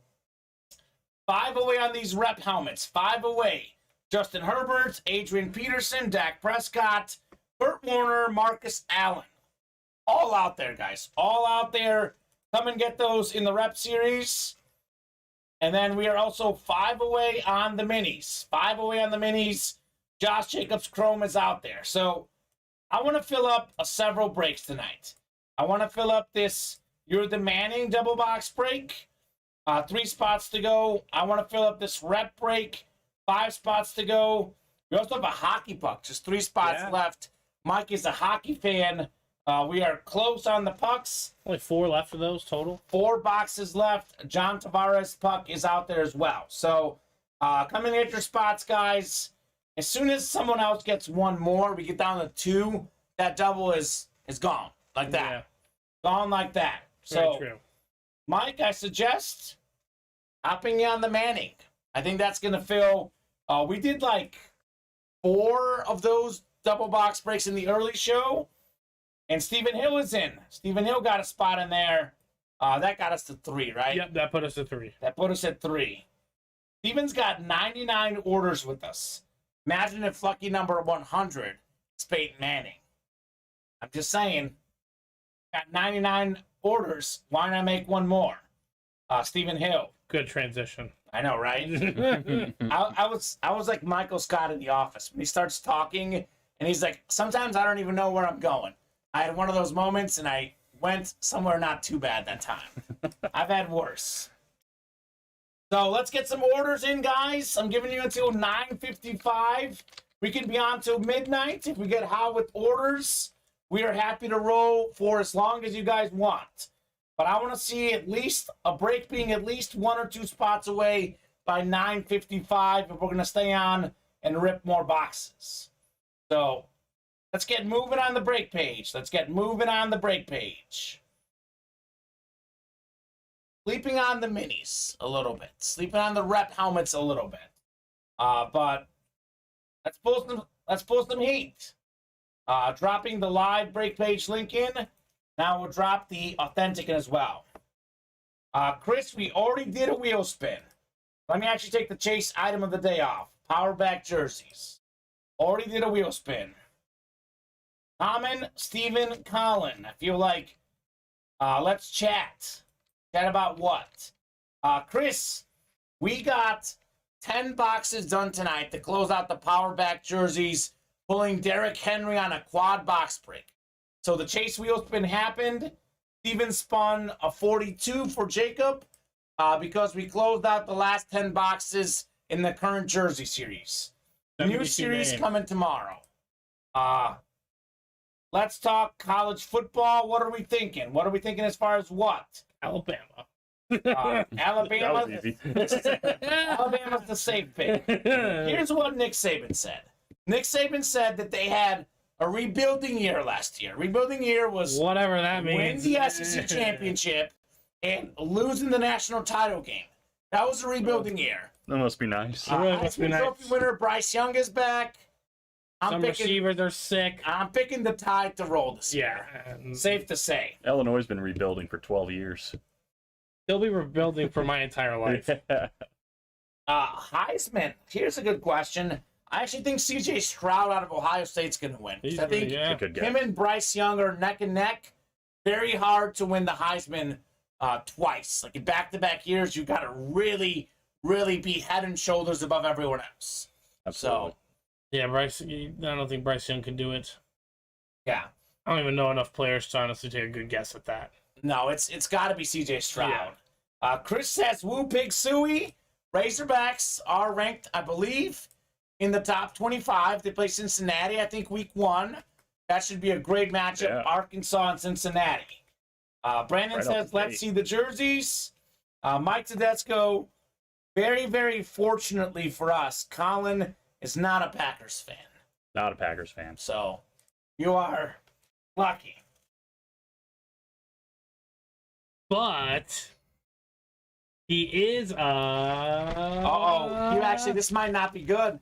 Speaker 2: 5 away on these rep helmets. 5 away. Justin Herbert, Adrian Peterson, Dak Prescott, Kurt Warner, Marcus Allen. All out there, guys. All out there. Come and get those in the rep series. And then we are also 5 away on the minis. 5 away on the minis. Josh Jacobs Chrome is out there. So I want to fill up several breaks tonight. I want to fill up this You're the Manning double box break. 3 spots to go. I want to fill up this rep break. 5 spots to go. We also have a hockey puck. Just 3 spots left. Mike is a hockey fan. We are close on the pucks.
Speaker 4: Only 4 left of those total.
Speaker 2: 4 boxes left. John Tavares puck is out there as well. So come in at your spots, guys. As soon as someone else gets 1 more, we get down to 2. That double is gone like that.
Speaker 4: Yeah.
Speaker 2: Gone like that.
Speaker 4: Very
Speaker 2: So,
Speaker 4: true.
Speaker 2: Mike, I suggest hopping you on the Manning. I think that's going to fill. We did like 4 of those double box breaks in the early show. And Stephen Hill is in. Stephen Hill got a spot in there. That got us to 3, right?
Speaker 4: Yep, that put us at 3.
Speaker 2: That put us at 3. Steven's got 99 orders with us. Imagine if lucky number 100 is Peyton Manning. I'm just saying, got 99 orders. Why not make 1 more? Stephen Hill.
Speaker 4: Good transition.
Speaker 2: I know, right? I was like Michael Scott in The Office. When he starts talking, and he's like, sometimes I don't even know where I'm going. I had one of those moments, and I went somewhere not too bad that time. I've had worse. So let's get some orders in, guys. I'm giving you until 9:55. We can be on till midnight. If we get hot with orders, we are happy to roll for as long as you guys want. But I want to see at least a break being at least 1 or 2 spots away by 9:55 if we're going to stay on and rip more boxes. So let's get moving on the break page. Sleeping on the minis a little bit. Sleeping on the rep helmets a little bit. But let's pull some heat. Dropping the live break page link in. Now we'll drop the authentic in as well. Chris, we already did a wheel spin. Let me actually take the chase item of the day off. Power back jerseys. Already did a wheel spin. Kamen, Steven, Colin. I feel like let's chat. Chat about what? Chris, we got 10 boxes done tonight to close out the power back jerseys, pulling Derrick Henry on a quad box break. So the chase wheel spin happened. Steven spun a 42 for Jacob because we closed out the last 10 boxes in the current jersey series. The new series coming tomorrow. Let's talk college football. What are we thinking? What are we thinking as far as what?
Speaker 4: Alabama.
Speaker 2: Alabama.
Speaker 3: That was easy.
Speaker 2: Alabama's the safe pick. Here's what Nick Saban said. Nick Saban said that they had a rebuilding year last year. Rebuilding year was
Speaker 4: Whatever that
Speaker 2: win
Speaker 4: means.
Speaker 2: the SEC championship and losing the national title game. That was a rebuilding year.
Speaker 3: That must be nice.
Speaker 4: Really must be
Speaker 2: Heisman
Speaker 4: nice.
Speaker 2: Trophy winner Bryce Young is back.
Speaker 4: Some receivers are sick.
Speaker 2: I'm picking the Tide to roll this year.
Speaker 4: Yeah.
Speaker 2: Safe to say.
Speaker 3: Illinois has been rebuilding for 12 years.
Speaker 4: They'll be rebuilding for my entire life.
Speaker 2: Heisman. Here's a good question. I actually think C.J. Stroud out of Ohio State's going to win. I think
Speaker 4: yeah.
Speaker 3: Good
Speaker 2: him
Speaker 3: guess.
Speaker 2: and Bryce Young are neck and neck. Very hard to win the Heisman twice. Like in back-to-back years, you got to really, really be head and shoulders above everyone else.
Speaker 3: Absolutely.
Speaker 2: So,
Speaker 4: Yeah, Bryce. I don't think Bryce Young can do it.
Speaker 2: yeah.
Speaker 4: I don't even know enough players to honestly take a good guess at that.
Speaker 2: No, it's got to be C.J. Stroud. Chris says, Woo Pig Suey. Razorbacks are ranked, I believe, in the top 25. They play Cincinnati, I think, week 1. That should be a great matchup,
Speaker 3: Yeah.
Speaker 2: Arkansas and Cincinnati. Brandon
Speaker 3: Right
Speaker 2: says,
Speaker 3: off the
Speaker 2: let's
Speaker 3: gate.
Speaker 2: see the jerseys. Mike Tedesco, very, very fortunately for us, Colin is not a Packers fan.
Speaker 3: Not a Packers fan.
Speaker 2: So you are lucky.
Speaker 4: But he is
Speaker 2: Uh-oh. You actually, this might not be good.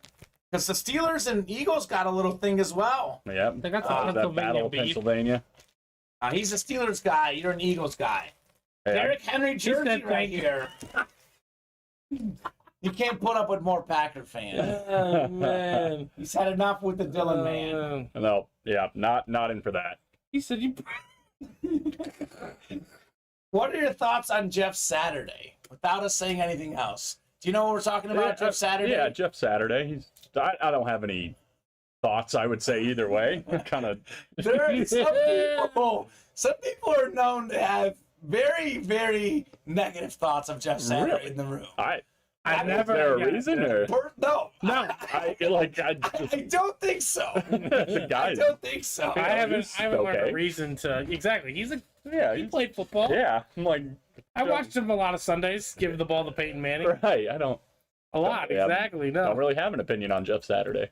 Speaker 2: Because the Steelers and Eagles got a little thing as well.
Speaker 3: Yep.
Speaker 4: They got the
Speaker 3: That
Speaker 4: Pennsylvania
Speaker 3: battle of
Speaker 4: beef.
Speaker 3: Pennsylvania.
Speaker 2: He's a Steelers guy. You're an Eagles guy.
Speaker 3: Hey,
Speaker 2: Derrick Henry jersey
Speaker 4: said
Speaker 2: right
Speaker 4: thank you.
Speaker 2: here. You can't put up with more Packer fans.
Speaker 4: Oh, man.
Speaker 2: He's had enough with the Dylan man.
Speaker 3: No, yeah, not in for that.
Speaker 4: He said you.
Speaker 2: What are your thoughts on Jeff Saturday? Without us saying anything else. Do you know what we're talking about, Jeff Saturday?
Speaker 3: Yeah, Jeff Saturday. I don't have any thoughts, I would say, either way. Kind of.
Speaker 2: Some people are known to have very, very negative thoughts of Jeff Saturday
Speaker 3: Really?
Speaker 2: in the room.
Speaker 4: I never.
Speaker 3: Is there a
Speaker 4: yeah.
Speaker 3: reason? Or?
Speaker 2: No,
Speaker 3: I
Speaker 2: don't think so.
Speaker 3: the guy.
Speaker 2: I don't think so.
Speaker 4: I haven't learned
Speaker 3: okay.
Speaker 4: a reason to. Exactly. He
Speaker 3: Yeah,
Speaker 4: played football.
Speaker 3: yeah. I'm like,
Speaker 4: I watched him a lot of Sundays, give the ball to Peyton Manning.
Speaker 3: right. I don't
Speaker 4: A lot,
Speaker 3: Yeah.
Speaker 4: exactly. No,
Speaker 3: really have an opinion on Jeff Saturday.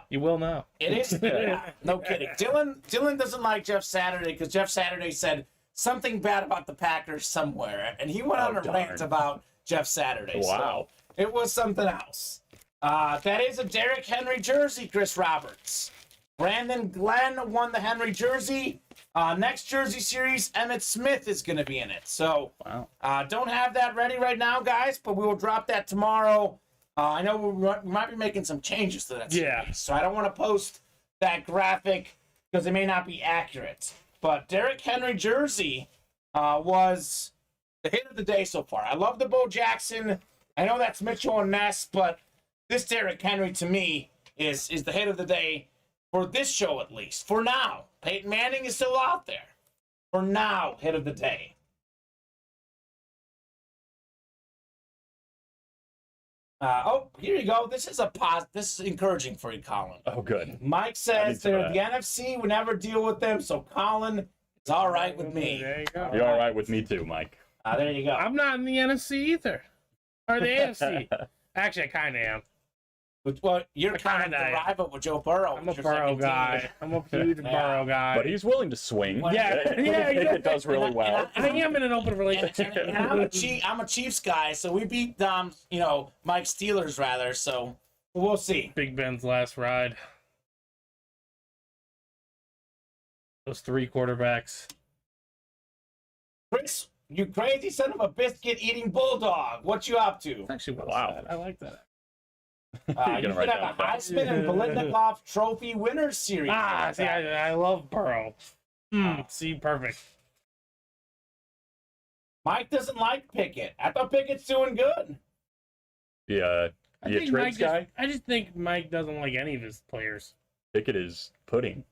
Speaker 4: you will now.
Speaker 2: It is. Yeah, no kidding. Dylan doesn't like Jeff Saturday because Jeff Saturday said something bad about the Packers somewhere, and he went on a rant about Jeff Saturday.
Speaker 3: Wow.
Speaker 2: So it was something else. That is a Derrick Henry jersey, Chris Roberts. Brandon Glenn won the Henry jersey. Next jersey series, Emmitt Smith is going to be in it. So
Speaker 3: Wow.
Speaker 2: don't have that ready right now, guys, but we will drop that tomorrow. I know we might be making some changes to that series,
Speaker 4: Yeah.
Speaker 2: so I don't want to post that graphic because it may not be accurate. But Derrick Henry jersey was the hit of the day so far. I love the Bo Jackson. I know that's Mitchell and Ness, but this Derrick Henry to me is the hit of the day for this show at least. For now, Peyton Manning is still out there. For now, hit of the day. Here you go. This is This is encouraging for you, Colin.
Speaker 3: Oh, good.
Speaker 2: Mike says they're the NFC. We never deal with them, so Colin, it's all right with me.
Speaker 4: There you go.
Speaker 3: You're all right with me too, Mike.
Speaker 2: There you go.
Speaker 4: I'm not in the NFC either, or the AFC. Actually, I kind of am.
Speaker 2: Well, you're kind of
Speaker 4: Kinda.
Speaker 2: the rival with Joe Burrow.
Speaker 4: I'm a
Speaker 2: Your
Speaker 4: Burrow
Speaker 2: second
Speaker 4: guy.
Speaker 2: team.
Speaker 4: I'm a huge Burrow guy.
Speaker 3: But he's willing to swing.
Speaker 4: Yeah,
Speaker 3: I think
Speaker 4: exactly.
Speaker 3: it does really well.
Speaker 4: I am in an open relationship.
Speaker 2: And I'm a Chiefs guy, so we beat Mike Steelers rather. So we'll see.
Speaker 4: Big Ben's last ride. Those three quarterbacks.
Speaker 2: Chris, you crazy son of a biscuit eating bulldog. What you up to?
Speaker 4: It's actually well
Speaker 3: Wow.
Speaker 4: said. I like that.
Speaker 2: You
Speaker 3: gonna
Speaker 2: could
Speaker 3: write
Speaker 2: have a
Speaker 3: down
Speaker 2: Heisman and Biletnikoff Trophy Winners Series.
Speaker 4: See, I love Burrow. See, perfect.
Speaker 2: Mike doesn't like Pickett. I thought Pickett's doing good.
Speaker 3: Yeah.
Speaker 4: I
Speaker 3: You a
Speaker 4: think
Speaker 3: trades guy?
Speaker 4: I just think Mike doesn't like any of his players.
Speaker 3: Pickett is pudding.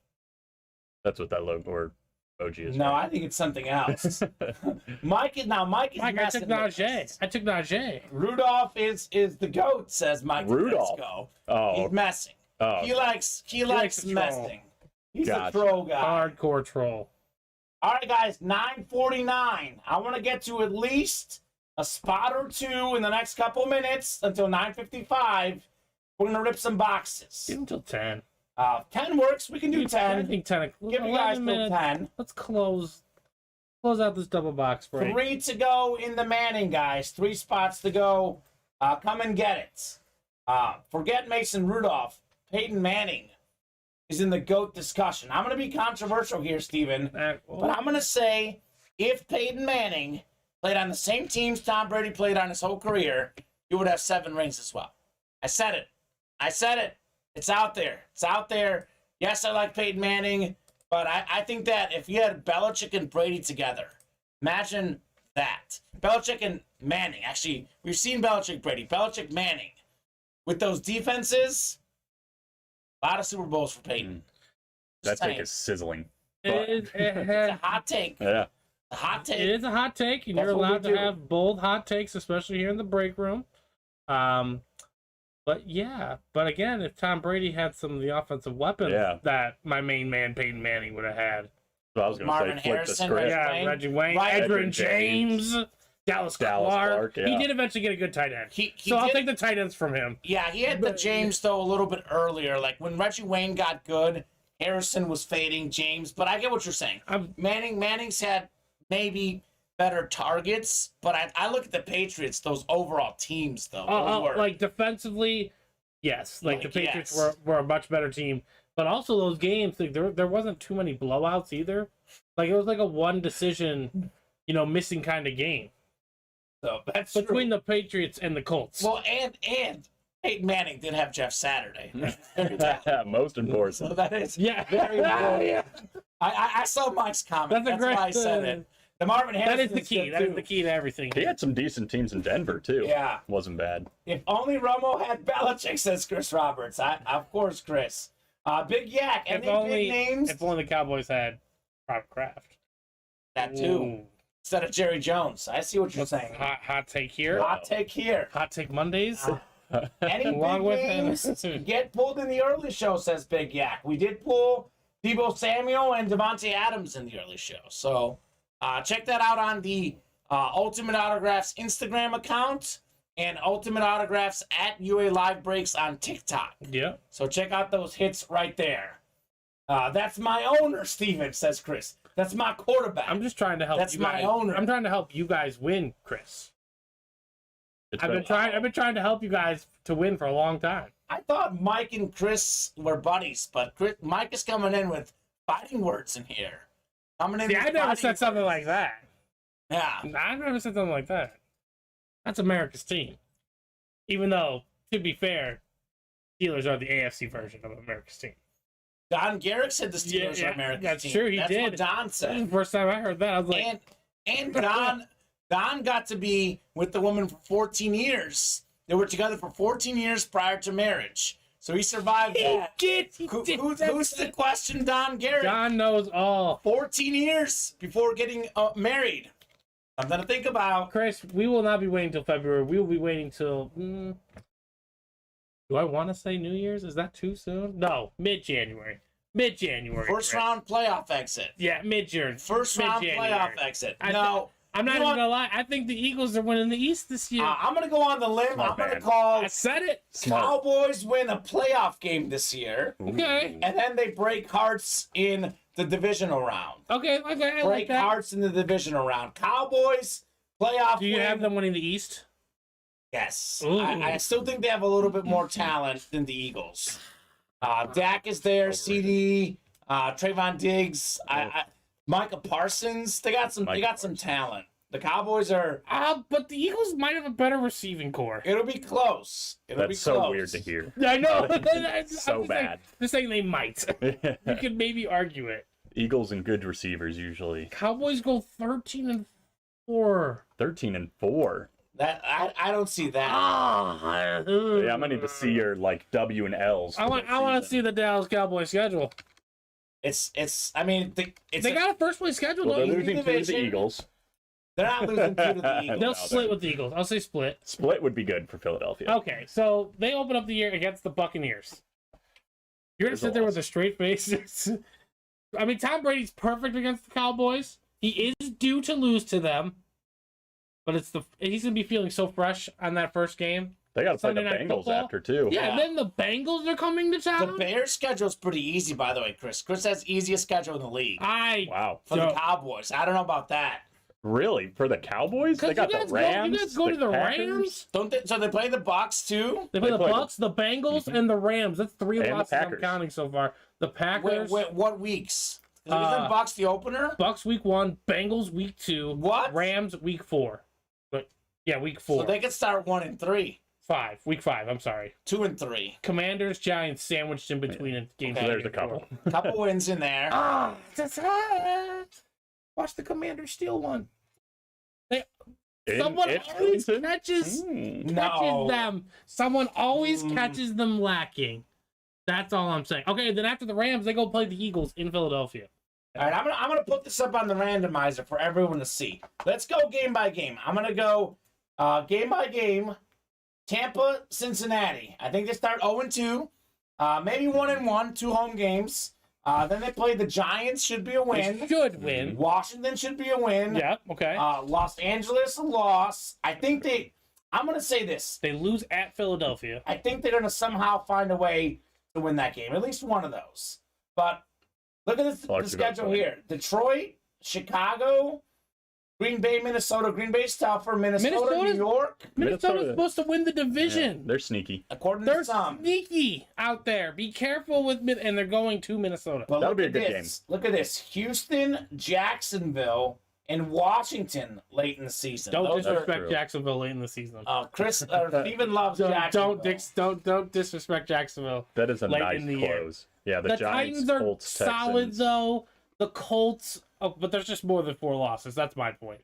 Speaker 3: That's what that logo or OG is.
Speaker 2: No, I think it's something else. Mike is
Speaker 4: Mike, I
Speaker 2: messing
Speaker 4: took
Speaker 2: with
Speaker 4: Najee.
Speaker 2: us.
Speaker 4: I took Najee.
Speaker 2: Rudolph is the GOAT, says Mike.
Speaker 3: Rudolph?
Speaker 2: Go.
Speaker 3: Oh.
Speaker 2: He's messing.
Speaker 3: Oh.
Speaker 2: He likes
Speaker 4: likes to troll.
Speaker 2: messing. He's
Speaker 3: Gotcha.
Speaker 2: a troll guy.
Speaker 4: Hardcore troll.
Speaker 2: All right, guys, 9:49. I want to get to at least a spot or two in the next couple minutes until 9:55. We're gonna rip some boxes.
Speaker 4: Give him till 10.
Speaker 2: 10 works. We can do
Speaker 4: I
Speaker 2: 10.
Speaker 4: think 10.
Speaker 2: Give you guys
Speaker 4: 11
Speaker 2: till
Speaker 4: minutes.
Speaker 2: 10.
Speaker 4: Let's close out this double box break.
Speaker 2: 3 to go in the Manning, guys. 3 spots to go. Come and get it. Forget Mason Rudolph. Peyton Manning is in the GOAT discussion. I'm going to be controversial here, Steven. But I'm going to say if Peyton Manning played on the same teams Tom Brady played on his whole career, he would have 7 rings as well. I said it. It's out there. Yes, I like Peyton Manning, but I think that if you had Belichick and Brady together, imagine that. Belichick and Manning. Actually, we've seen Belichick, Brady. Belichick, Manning. With those defenses, a lot of Super Bowls for Peyton.
Speaker 3: That
Speaker 2: Saying.
Speaker 3: take is sizzling.
Speaker 4: It's
Speaker 2: It's a hot take.
Speaker 3: Yeah.
Speaker 2: A hot take.
Speaker 4: It is a hot take, and
Speaker 2: That's
Speaker 4: you're
Speaker 2: what we
Speaker 4: allowed to
Speaker 2: do.
Speaker 4: have bold hot takes, especially here in the break room. But again, if Tom Brady had some of the offensive weapons that my main man Peyton Manning would have had.
Speaker 3: So I was going to
Speaker 2: Marvin
Speaker 3: say, flip the
Speaker 2: Harrison,
Speaker 3: script.
Speaker 2: Wayne.
Speaker 4: Reggie Wayne,
Speaker 2: Right.
Speaker 4: Edgerrin
Speaker 3: Edgerrin
Speaker 4: James, Dallas Clark.
Speaker 3: yeah.
Speaker 4: He did eventually get a good tight end.
Speaker 2: He
Speaker 4: So I'll
Speaker 2: did-
Speaker 4: take the tight ends from him.
Speaker 2: Yeah, he had the James, though, a little bit earlier. Like, when Reggie Wayne got good, Harrison was fading James. But I get what you're saying. Manning's had maybe better targets, but I look at the Patriots, those overall teams, though. those were-
Speaker 4: Like defensively, yes. Like the Patriots
Speaker 2: yes.
Speaker 4: were a much better team. But also those games, like, there wasn't too many blowouts either. Like it was like a one decision, missing kind of game
Speaker 2: so that's
Speaker 4: between
Speaker 2: true.
Speaker 4: the Patriots and the Colts.
Speaker 2: Well, and Peyton Manning did have Jeff Saturday.
Speaker 3: Most
Speaker 2: So
Speaker 3: important.
Speaker 2: that is
Speaker 4: yeah,
Speaker 2: very important. I saw Mike's comment. That's
Speaker 4: great.
Speaker 2: why I said it. The Marvin Harrison
Speaker 4: that is the key.
Speaker 2: good,
Speaker 4: That is
Speaker 2: too.
Speaker 4: the key to everything.
Speaker 3: He had some decent teams in Denver, too.
Speaker 2: Yeah.
Speaker 3: Wasn't bad.
Speaker 2: If only Romo had Belichick, says Chris Roberts. Of course, Chris. Big Yak. Any big names?
Speaker 4: If only the Cowboys had Robert Kraft.
Speaker 2: That too.
Speaker 4: Ooh.
Speaker 2: Instead of Jerry Jones. I see what you're saying.
Speaker 4: Hot take here.
Speaker 2: Hot take here.
Speaker 4: Hot take Mondays.
Speaker 2: Any
Speaker 4: Along with
Speaker 2: big names get pulled in the early show, says Big Yak. We did pull Deebo Samuel and Devontae Adams in the early show. So check that out on the Ultimate Autographs Instagram account and Ultimate Autographs at UA Live Breaks on TikTok.
Speaker 4: Yeah.
Speaker 2: So check out those hits right there. That's my owner, Steven, says Chris. That's my quarterback.
Speaker 4: I'm just trying to help
Speaker 2: That's
Speaker 4: you
Speaker 2: my
Speaker 4: guys.
Speaker 2: owner.
Speaker 4: I'm trying to help you guys win, Chris. I've been trying to help you guys to win for a long time.
Speaker 2: I thought Mike and Chris were buddies, but Mike is coming in with fighting words in here. Coming in.
Speaker 4: See,
Speaker 2: with
Speaker 4: I never
Speaker 2: fighting
Speaker 4: said something
Speaker 2: words.
Speaker 4: like that.
Speaker 2: Yeah.
Speaker 4: I never said something like that. That's America's team. Even though, to be fair, Steelers are the AFC version of America's team.
Speaker 2: Don Garrick said the Steelers are America's
Speaker 4: that's
Speaker 2: team.
Speaker 4: true. He
Speaker 2: That's
Speaker 4: did.
Speaker 2: what Don
Speaker 4: This is the
Speaker 2: said.
Speaker 4: first time I heard that. I was like,
Speaker 2: And Don got to be with the woman for 14 years. They were together for 14 years prior to marriage. So he survived that. Who's to question Don Garrett?
Speaker 4: John knows all.
Speaker 2: 14 years before getting married. Something to think about.
Speaker 4: Chris, we will not be waiting till February. We will be waiting till. Do I want to say New Year's? Is that too soon? No, mid-January. Mid-January.
Speaker 2: First
Speaker 4: Chris.
Speaker 2: round playoff exit.
Speaker 4: Yeah, mid-June.
Speaker 2: First round playoff exit.
Speaker 4: I'm
Speaker 2: No.
Speaker 4: not
Speaker 2: You
Speaker 4: even
Speaker 2: know what?
Speaker 4: gonna lie. I think the Eagles are winning the East this year.
Speaker 2: I'm going to go on the limb.
Speaker 3: Smart
Speaker 2: I'm going to
Speaker 3: man.
Speaker 2: call
Speaker 4: I said it.
Speaker 3: Smart.
Speaker 2: Cowboys win a playoff game this year.
Speaker 4: Okay.
Speaker 2: And then they break hearts in the divisional round.
Speaker 4: Okay. I like
Speaker 2: Break
Speaker 4: that.
Speaker 2: hearts in the divisional round. Cowboys playoff
Speaker 4: Do you
Speaker 2: win.
Speaker 4: have them winning the East?
Speaker 2: Yes.
Speaker 4: Ooh.
Speaker 2: I still think they have a little bit more talent than the Eagles. Dak is there, CD, Trayvon Diggs, Micah Parsons. They got some talent. The Cowboys are.
Speaker 4: But the Eagles might have a better receiving core.
Speaker 2: It'll be close. It'll be
Speaker 3: That's so
Speaker 2: close.
Speaker 3: weird to hear.
Speaker 4: I know.
Speaker 3: So bad.
Speaker 4: Just saying they might. You could maybe argue it.
Speaker 3: Eagles and good receivers usually.
Speaker 4: Cowboys go 13-4.
Speaker 3: 13-4.
Speaker 2: That I don't see that.
Speaker 4: Ah,
Speaker 3: Yeah, I'm gonna need to see your like W and L's.
Speaker 4: I want to see the Dallas Cowboys schedule.
Speaker 2: It's. I mean,
Speaker 4: They got a first place schedule.
Speaker 3: Well, they're
Speaker 4: Don't you?
Speaker 3: losing 2 to the
Speaker 2: division.
Speaker 3: Eagles.
Speaker 2: They're not losing 2 to the Eagles.
Speaker 4: They'll
Speaker 3: No,
Speaker 4: split with the Eagles. I'll say split.
Speaker 3: Split would be good for Philadelphia.
Speaker 4: Okay, so they open up the year against the Buccaneers. You're gonna
Speaker 3: There's
Speaker 4: sit
Speaker 3: a
Speaker 4: there
Speaker 3: loss.
Speaker 4: with a straight face. I mean, Tom Brady's perfect against the Cowboys. He is due to lose to them, but he's gonna be feeling so fresh on that first game.
Speaker 3: They got to play the
Speaker 4: Sunday Night
Speaker 3: Bengals
Speaker 4: Football?
Speaker 3: after too.
Speaker 4: Yeah,
Speaker 2: Yeah.
Speaker 4: and then the Bengals are coming to
Speaker 2: The
Speaker 4: town.
Speaker 2: Bears' schedule's pretty easy, by the way, Chris. Chris has easiest schedule in the league
Speaker 3: Wow.
Speaker 2: for the
Speaker 4: So-
Speaker 2: Cowboys. I don't know about that.
Speaker 3: Really? For the Cowboys? They
Speaker 4: 'Cause
Speaker 3: got
Speaker 4: you
Speaker 3: the
Speaker 4: guys
Speaker 3: Rams.
Speaker 4: you guys go to the
Speaker 3: Packers?
Speaker 4: Rams.
Speaker 2: Don't they? So they play the Bucks too.
Speaker 4: They play
Speaker 3: They
Speaker 4: the
Speaker 3: play the-
Speaker 4: Bucks, the Bengals, and the Rams. That's 3
Speaker 3: And the
Speaker 4: losses I'm
Speaker 3: Packers.
Speaker 4: counting so far. The Packers,
Speaker 2: What weeks? Isn't Bucks the opener?
Speaker 4: Bucks week 1, Bengals week 2,
Speaker 2: What?
Speaker 4: Rams week 4. But yeah, week 4.
Speaker 2: So they could start 1-3,
Speaker 4: 5. Week 5, I'm sorry.
Speaker 2: 2-3.
Speaker 4: Commanders, Giants sandwiched in between in games.
Speaker 2: Okay.
Speaker 3: So there's a
Speaker 4: 3 and 4.
Speaker 3: couple.
Speaker 2: Couple wins in there.
Speaker 4: Ah, that's hot. Watch the Commanders steal one. Someone always catches
Speaker 2: No.
Speaker 4: them. Someone always
Speaker 2: Mm.
Speaker 4: catches them lacking. That's all I'm saying. Okay, then after the Rams, they go play the Eagles in Philadelphia.
Speaker 2: All right, I'm gonna put this up on the randomizer for everyone to see. Let's go game by game. I'm gonna go game by game. Tampa, Cincinnati. I think they start 0-2, maybe 1-1, 2 home games. Then they play the Giants. Should be a
Speaker 4: They
Speaker 2: win.
Speaker 4: should win.
Speaker 2: Washington should be a win.
Speaker 4: Yeah, okay.
Speaker 2: Los Angeles, a loss. I'm gonna say this.
Speaker 4: They lose at Philadelphia.
Speaker 2: I think they're gonna somehow find a way to win that game. At least one of those. But look at the
Speaker 3: Clark's
Speaker 2: schedule
Speaker 3: about
Speaker 2: here. Detroit, Chicago, Green Bay, Minnesota. Green Bay's tougher. Minnesota,
Speaker 4: Minnesota's-
Speaker 2: New York.
Speaker 4: Minnesota's
Speaker 3: Minnesota-
Speaker 4: supposed to win the
Speaker 3: Yeah,
Speaker 4: division.
Speaker 3: they're sneaky.
Speaker 2: According
Speaker 4: They're
Speaker 2: to some.
Speaker 4: sneaky out there. Be careful with and they're going to Minnesota.
Speaker 2: But
Speaker 3: That'll
Speaker 2: look
Speaker 3: be a
Speaker 2: at
Speaker 3: good
Speaker 2: this. Look at this. Houston, Jacksonville, and Washington late in the season.
Speaker 4: Don't
Speaker 2: Those are,
Speaker 4: disrespect
Speaker 3: true.
Speaker 4: Jacksonville late in the season.
Speaker 2: Chris, Steven loves Jacksonville.
Speaker 4: Don't disrespect Jacksonville.
Speaker 3: That is a
Speaker 4: Late
Speaker 3: nice
Speaker 4: in the year.
Speaker 3: close. Yeah, the
Speaker 4: The
Speaker 3: Giants,
Speaker 4: Titans are
Speaker 3: Colts,
Speaker 4: solid
Speaker 3: Texans.
Speaker 4: though. The Colts, but there's just more than 4 losses. That's my point.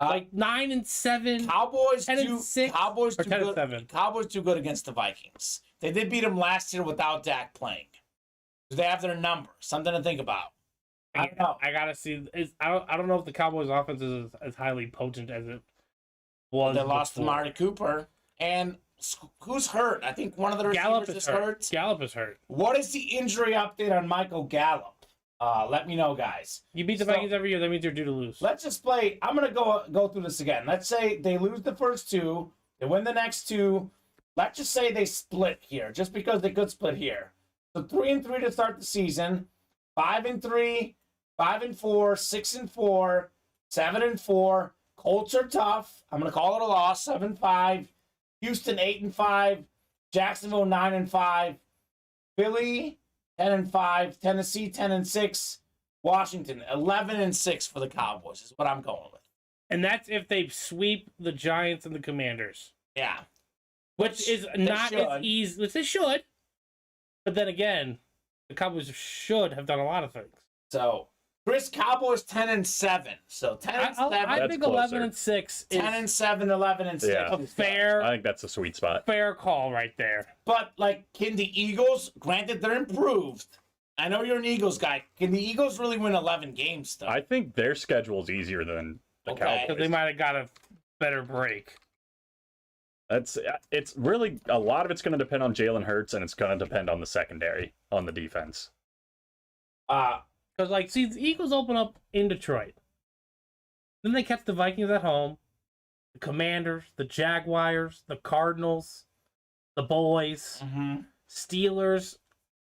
Speaker 4: Like 9-7.
Speaker 2: Cowboys
Speaker 4: 10-6
Speaker 2: Cowboys
Speaker 4: or
Speaker 2: do
Speaker 4: 10-7.
Speaker 2: good. Cowboys do good against the Vikings. They did beat them last year without Dak playing. They have their number. Something to think about. I don't know.
Speaker 4: I gotta see. I don't know if the Cowboys' offense is as highly potent as it was.
Speaker 2: They lost
Speaker 4: before.
Speaker 2: Amari Cooper. And who's hurt? I think one of the receivers is hurt.
Speaker 4: Gallup is hurt.
Speaker 2: What is the injury update on Michael Gallup? Let me know, guys.
Speaker 4: You beat the Vikings every year. That means you're due to lose.
Speaker 2: Let's just play. I'm going to go through this again. Let's say they lose the first two. They win the next two. Let's just say they split here, just because they could split here. So 3-3 to start the season. 5-3, 5-4, 6-4, 7-4. Colts are tough. I'm going to call it a loss. 7-5. Houston 8-5. Jacksonville 9-5. Philly 10-5. Tennessee 10-6. Washington 11-6 for the Cowboys is what I'm going with.
Speaker 4: And that's if they sweep the Giants and the Commanders.
Speaker 2: Yeah.
Speaker 4: Which is not as easy. Which they should. But then again, the Cowboys should have done a lot of things.
Speaker 2: So, Chris, Cowboys 10-7. So 10-7.
Speaker 4: I think 11-6 is
Speaker 2: 10-7, 11-6.
Speaker 3: Yeah.
Speaker 4: a fair.
Speaker 3: I think that's a sweet spot.
Speaker 4: Fair call right there.
Speaker 2: But like, can the Eagles? Granted, they're improved. I know you're an Eagles guy. Can the Eagles really win 11 games though?
Speaker 3: I think their schedule is easier than the Cowboys.
Speaker 4: Because they might have got a better break.
Speaker 3: It's really a lot of it's going to depend on Jalen Hurts, and it's going to depend on the secondary, on the defense.
Speaker 4: Because see, the Eagles open up in Detroit. Then they catch the Vikings at home, the Commanders, the Jaguars, the Cardinals, the Boys, Steelers.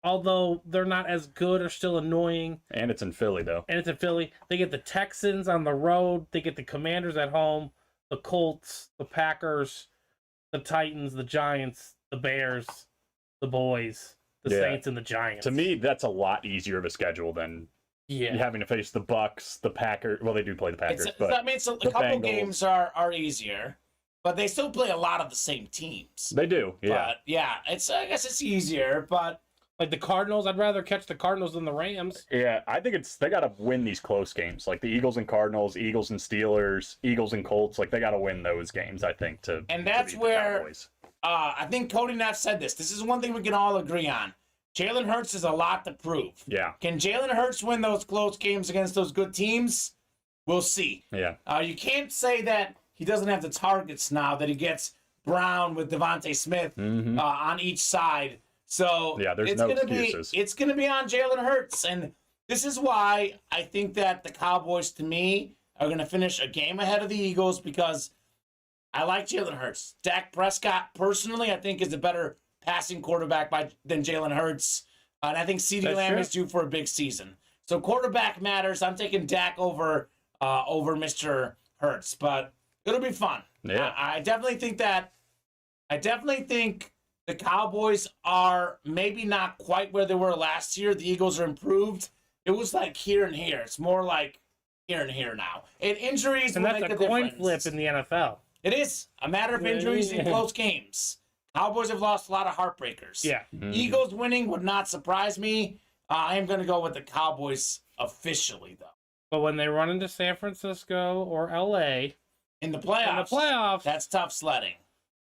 Speaker 4: Although they're not as good, are still annoying.
Speaker 3: And it's in Philly, though.
Speaker 4: And it's in Philly. They get the Texans on the road. They get the Commanders at home, the Colts, the Packers, the Titans, the Giants, the Bears, the Boys, the Saints, and the Giants.
Speaker 3: To me, that's a lot easier of a schedule than having to face the Bucks, the Packers. Well, they do play the Packers, but
Speaker 2: I mean, a couple
Speaker 3: Bengals.
Speaker 2: games are easier, but they still play a lot of the same teams.
Speaker 3: They do, yeah.
Speaker 2: But yeah, I guess it's easier, but
Speaker 4: like the Cardinals, I'd rather catch the Cardinals than the Rams.
Speaker 3: Yeah, I think they got to win these close games, like the Eagles and Cardinals, Eagles and Steelers, Eagles and Colts. Like they got to win those games, I think, to.
Speaker 2: And that's
Speaker 3: to beat
Speaker 2: where
Speaker 3: the Cowboys.
Speaker 2: I think Cody Neff said this. This is one thing we can all agree on. Jalen Hurts is a lot to prove.
Speaker 3: Yeah.
Speaker 2: Can Jalen Hurts win those close games against those good teams? We'll see.
Speaker 3: Yeah.
Speaker 2: You can't say that he doesn't have the targets now, that he gets Brown with Devontae Smith on each side. So
Speaker 3: yeah, there's no excuses.
Speaker 2: It's going to be on Jalen Hurts. And this is why I think that the Cowboys, to me, are going to finish a game ahead of the Eagles, because I like Jalen Hurts. Dak Prescott, personally, I think is a better passing quarterback than Jalen Hurts. And I think CeeDee Lamb is due for a big season. So quarterback matters. I'm taking Dak over Mr. Hurts, but it'll be fun.
Speaker 3: Yeah.
Speaker 2: I definitely think the Cowboys are maybe not quite where they were last year. The Eagles are improved. It was like here and here. It's more like here and here now. And injuries will make a difference.
Speaker 4: And that's a coin flip in the NFL.
Speaker 2: It is a matter of injuries in close games. Cowboys have lost a lot of heartbreakers.
Speaker 4: Yeah.
Speaker 2: Eagles winning would not surprise me. I am going to go with the Cowboys officially, though.
Speaker 4: But when they run into San Francisco or LA
Speaker 2: in the playoffs, that's tough sledding.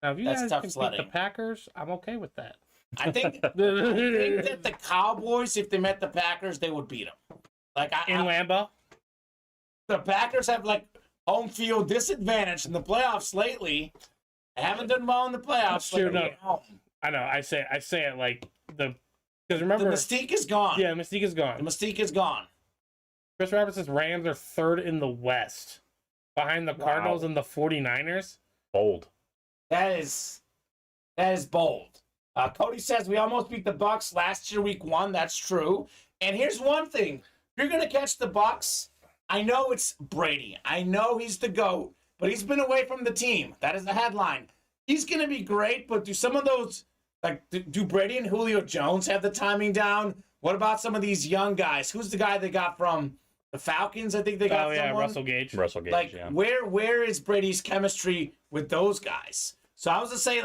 Speaker 4: Now, if you guys can beat the Packers, I'm okay with that.
Speaker 2: I think that the Cowboys, if they met the Packers, they would beat them.
Speaker 4: In Lambeau?
Speaker 2: The Packers have home field disadvantage in the playoffs lately. They haven't done well in the playoffs.
Speaker 4: That's true. No. I know. I say it because remember,
Speaker 2: the mystique is gone.
Speaker 4: Yeah, the mystique is gone.
Speaker 2: The mystique is gone.
Speaker 4: Chris Robertson's Rams are third in the West, behind the Cardinals and the 49ers.
Speaker 3: Bold.
Speaker 2: That is bold. Cody says we almost beat the Bucks last year, week 1. That's true. And here's one thing: if you're gonna catch the Bucks, I know it's Brady. I know he's the GOAT, but he's been away from the team. That is the headline. He's gonna be great, but do some of those do Brady and Julio Jones have the timing down? What about some of these young guys? Who's the guy they got from the Falcons? I think they got someone.
Speaker 4: Russell Gage.
Speaker 3: Yeah.
Speaker 2: Where is Brady's chemistry with those guys? So I was to say,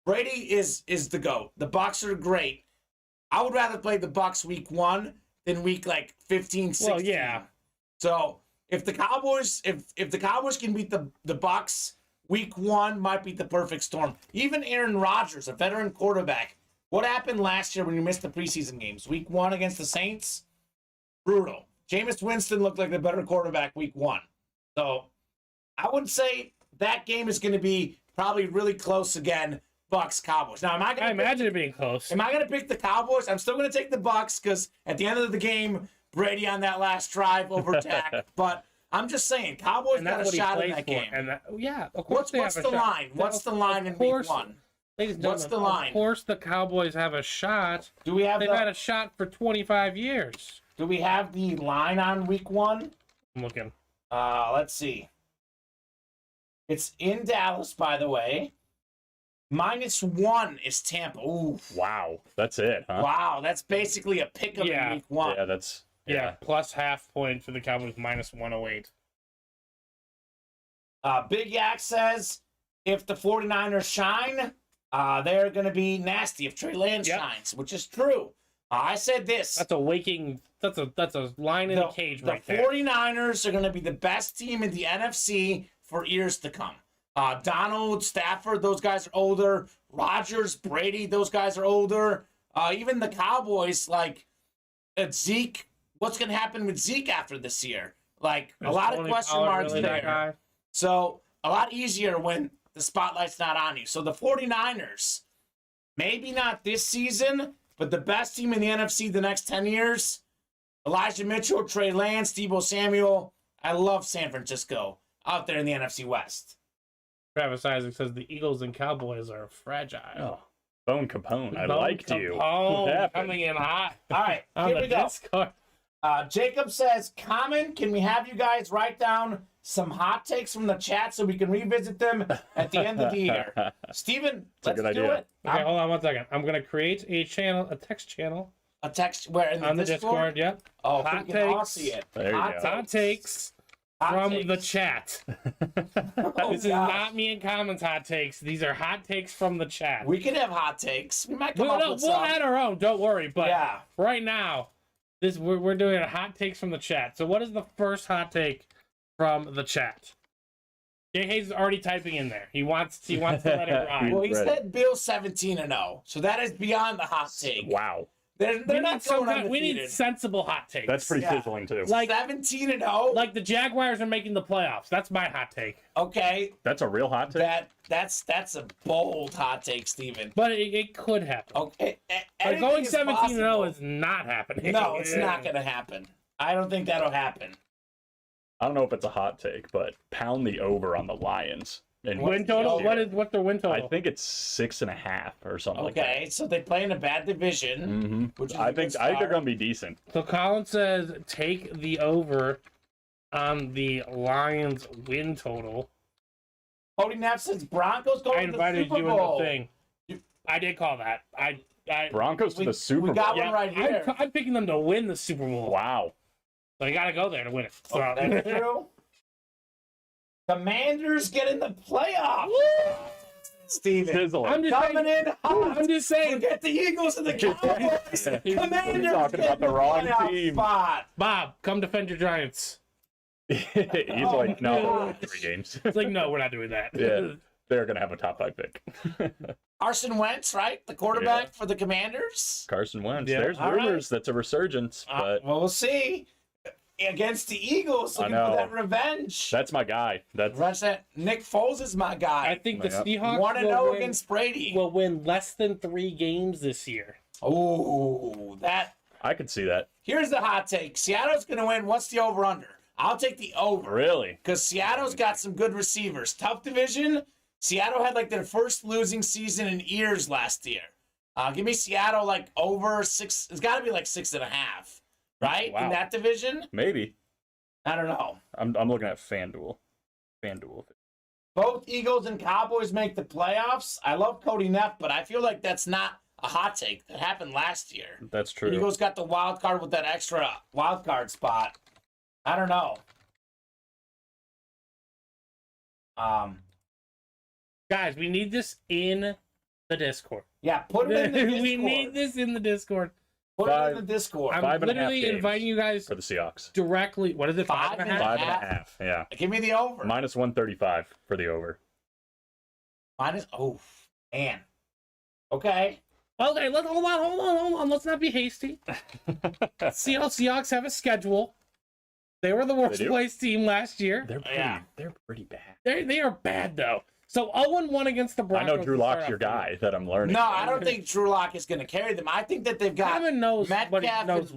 Speaker 2: Brady is the GOAT. The Bucs are great. I would rather play the Bucs week 1 than week 15, 16.
Speaker 4: Well, yeah.
Speaker 2: So if the Cowboys can beat the Bucs, week 1 might be the perfect storm. Even Aaron Rodgers, a veteran quarterback, What happened last year when you missed the preseason games? Week 1 against the Saints? Brutal. Jameis Winston looked like the better quarterback week 1. So I would say that game is going to be probably really close again. Bucks Cowboys. Now,
Speaker 4: I imagine it being close.
Speaker 2: Am I going to pick the Cowboys? I'm still going to take the Bucks because at the end of the game, Brady on that last drive over Dak. But I'm just saying, Cowboys got a shot in that game.
Speaker 4: And yeah, of course
Speaker 2: What's the line? What's the line in week 1?
Speaker 4: Ladies and
Speaker 2: What's the
Speaker 4: gentlemen,
Speaker 2: line?
Speaker 4: Of course, the Cowboys have a shot.
Speaker 2: Do we have
Speaker 4: They've had a shot for 25 years.
Speaker 2: Do we have the line on week 1?
Speaker 4: I'm looking.
Speaker 2: Let's see. It's in Dallas, by the way. -1 is Tampa. Ooh.
Speaker 3: Wow, that's it, huh?
Speaker 2: Wow, that's basically a pick-up in week 1.
Speaker 3: Yeah, that's...
Speaker 4: Yeah, plus half point for the Cowboys, -108.
Speaker 2: Big Yak says, if the 49ers shine, they're going to be nasty if Trey Lance shines, which is true. I said this.
Speaker 4: That's a line in the cage right there.
Speaker 2: The 49ers are going to be the best team in the NFC for years to come. Donald, Stafford, those guys are older. Rodgers, Brady, those guys are older. Even the Cowboys, like Zeke, what's going to happen with Zeke after this year? Like, a lot of question marks there. So, a lot easier when the spotlight's not on you. So, the 49ers, maybe not this season, but the best team in the NFC the next 10 years, Elijah Mitchell, Trey Lance, Deebo Samuel. I love San Francisco out there in the NFC West.
Speaker 4: Travis Isaac says the Eagles and Cowboys are fragile.
Speaker 3: Oh, Bone Capone, I liked you.
Speaker 4: Capone coming in hot.
Speaker 2: All right, here we go. Jacob says, Kamen, can we have you guys write down some hot takes from the chat so we can revisit them at the end of the year? Steven, let's do it.
Speaker 4: Okay, hold on 1 second. I'm going to create a channel, a text channel.
Speaker 2: A text where? In
Speaker 4: the Discord, yep.
Speaker 2: Oh,
Speaker 4: hot
Speaker 2: we can all see it.
Speaker 3: There you go.
Speaker 4: Hot takes. From the chat. This is not me and Kamen's hot takes. These are hot takes from the chat.
Speaker 2: We can have hot takes. We might come up with some.
Speaker 4: We'll add our own. Don't worry. But
Speaker 2: yeah.
Speaker 4: Right now, we're doing a hot takes from the chat. So what is the first hot take from the chat? Jay Hayes is already typing in there. He wants to let it ride.
Speaker 2: Well, he said Bill 17-0, so that is beyond the hot take.
Speaker 3: Wow.
Speaker 2: They're not going undefeated.
Speaker 4: We need sensible hot takes.
Speaker 3: That's pretty sizzling too.
Speaker 2: Like 17-0.
Speaker 4: Like the Jaguars are making the playoffs. That's my hot take.
Speaker 2: Okay.
Speaker 3: That's a real hot take.
Speaker 2: That's a bold hot take, Steven.
Speaker 4: But it could happen.
Speaker 2: Okay.
Speaker 4: But going 17-0 is not happening.
Speaker 2: No, it's not going to happen. I don't think that'll happen.
Speaker 3: I don't know if it's a hot take, but pound the over on the Lions. And
Speaker 4: win total? What's their win total?
Speaker 3: I think it's 6.5 or something like that.
Speaker 2: Okay, so they play in a bad division. Which is
Speaker 3: I think they're going to be decent.
Speaker 4: So Colin says take the over on the Lions win total.
Speaker 2: Cody Neff says Broncos going to the Super Bowl. I invited you in the thing.
Speaker 4: I did call that.
Speaker 3: Broncos to the Super Bowl.
Speaker 2: We got one right here.
Speaker 4: I'm picking them to win the Super Bowl.
Speaker 3: Wow.
Speaker 4: So you got to go there to win it. So.
Speaker 2: That's true. Commanders get in the playoffs. Steven,
Speaker 4: I'm just
Speaker 2: coming in hot.
Speaker 4: I'm just saying.
Speaker 2: Forget the Eagles and the Cowboys. Commanders
Speaker 3: You're talking about the wrong team.
Speaker 2: Spot.
Speaker 4: Bob, come defend your Giants.
Speaker 3: He's like, no, 3 games.
Speaker 4: It's like, no, we're not doing that.
Speaker 3: Yeah, they're going to have a top 5 pick.
Speaker 2: Carson Wentz, right? The quarterback for the Commanders.
Speaker 3: Carson Wentz.
Speaker 4: Yeah.
Speaker 3: There's rumors that's a resurgence, but
Speaker 2: well, we'll see. Against the Eagles, looking for that revenge.
Speaker 3: That's my guy.
Speaker 2: That's that. Nick Foles is my guy.
Speaker 4: I think the Seahawks
Speaker 2: 1-0 against Brady
Speaker 4: will win less than 3 games this year.
Speaker 2: Oh, that.
Speaker 3: I could see that.
Speaker 2: Here's the hot take. Seattle's going to win. What's the over/under? I'll take the over.
Speaker 3: Really?
Speaker 2: Because Seattle's got some good receivers. Tough division. Seattle had like their first losing season in years last year. Give me Seattle like over 6. It's got to be like 6.5. Right?
Speaker 3: Wow.
Speaker 2: In that division?
Speaker 3: Maybe.
Speaker 2: I don't know.
Speaker 3: I'm looking at FanDuel.
Speaker 2: Both Eagles and Cowboys make the playoffs. I love Cody Neff, but I feel like that's not a hot take. That happened last year.
Speaker 3: That's true.
Speaker 2: The Eagles got the wild card with that extra wild card spot. I don't know.
Speaker 4: Guys, we need this in the Discord.
Speaker 2: Yeah, put it in the Discord.
Speaker 4: We need this in the Discord.
Speaker 2: Put it in the Discord.
Speaker 4: I'm literally inviting you guys
Speaker 3: for the Seahawks
Speaker 4: directly. What is it? 5.5?
Speaker 3: 5.5. Yeah.
Speaker 2: Give me the over.
Speaker 3: Minus 135 for the over.
Speaker 2: Oh man. Okay.
Speaker 4: Okay, hold on. Let's not be hasty. Seattle Seahawks have a schedule. They were the worst placed team last year.
Speaker 3: They're pretty bad.
Speaker 4: They are bad though. So 0-1 against the Broncos.
Speaker 3: I know Drew Lock's your guy that I'm learning.
Speaker 2: No, I don't think Drew Lock is going to carry them. I think that they've got
Speaker 4: Kamen knows
Speaker 2: Metcalf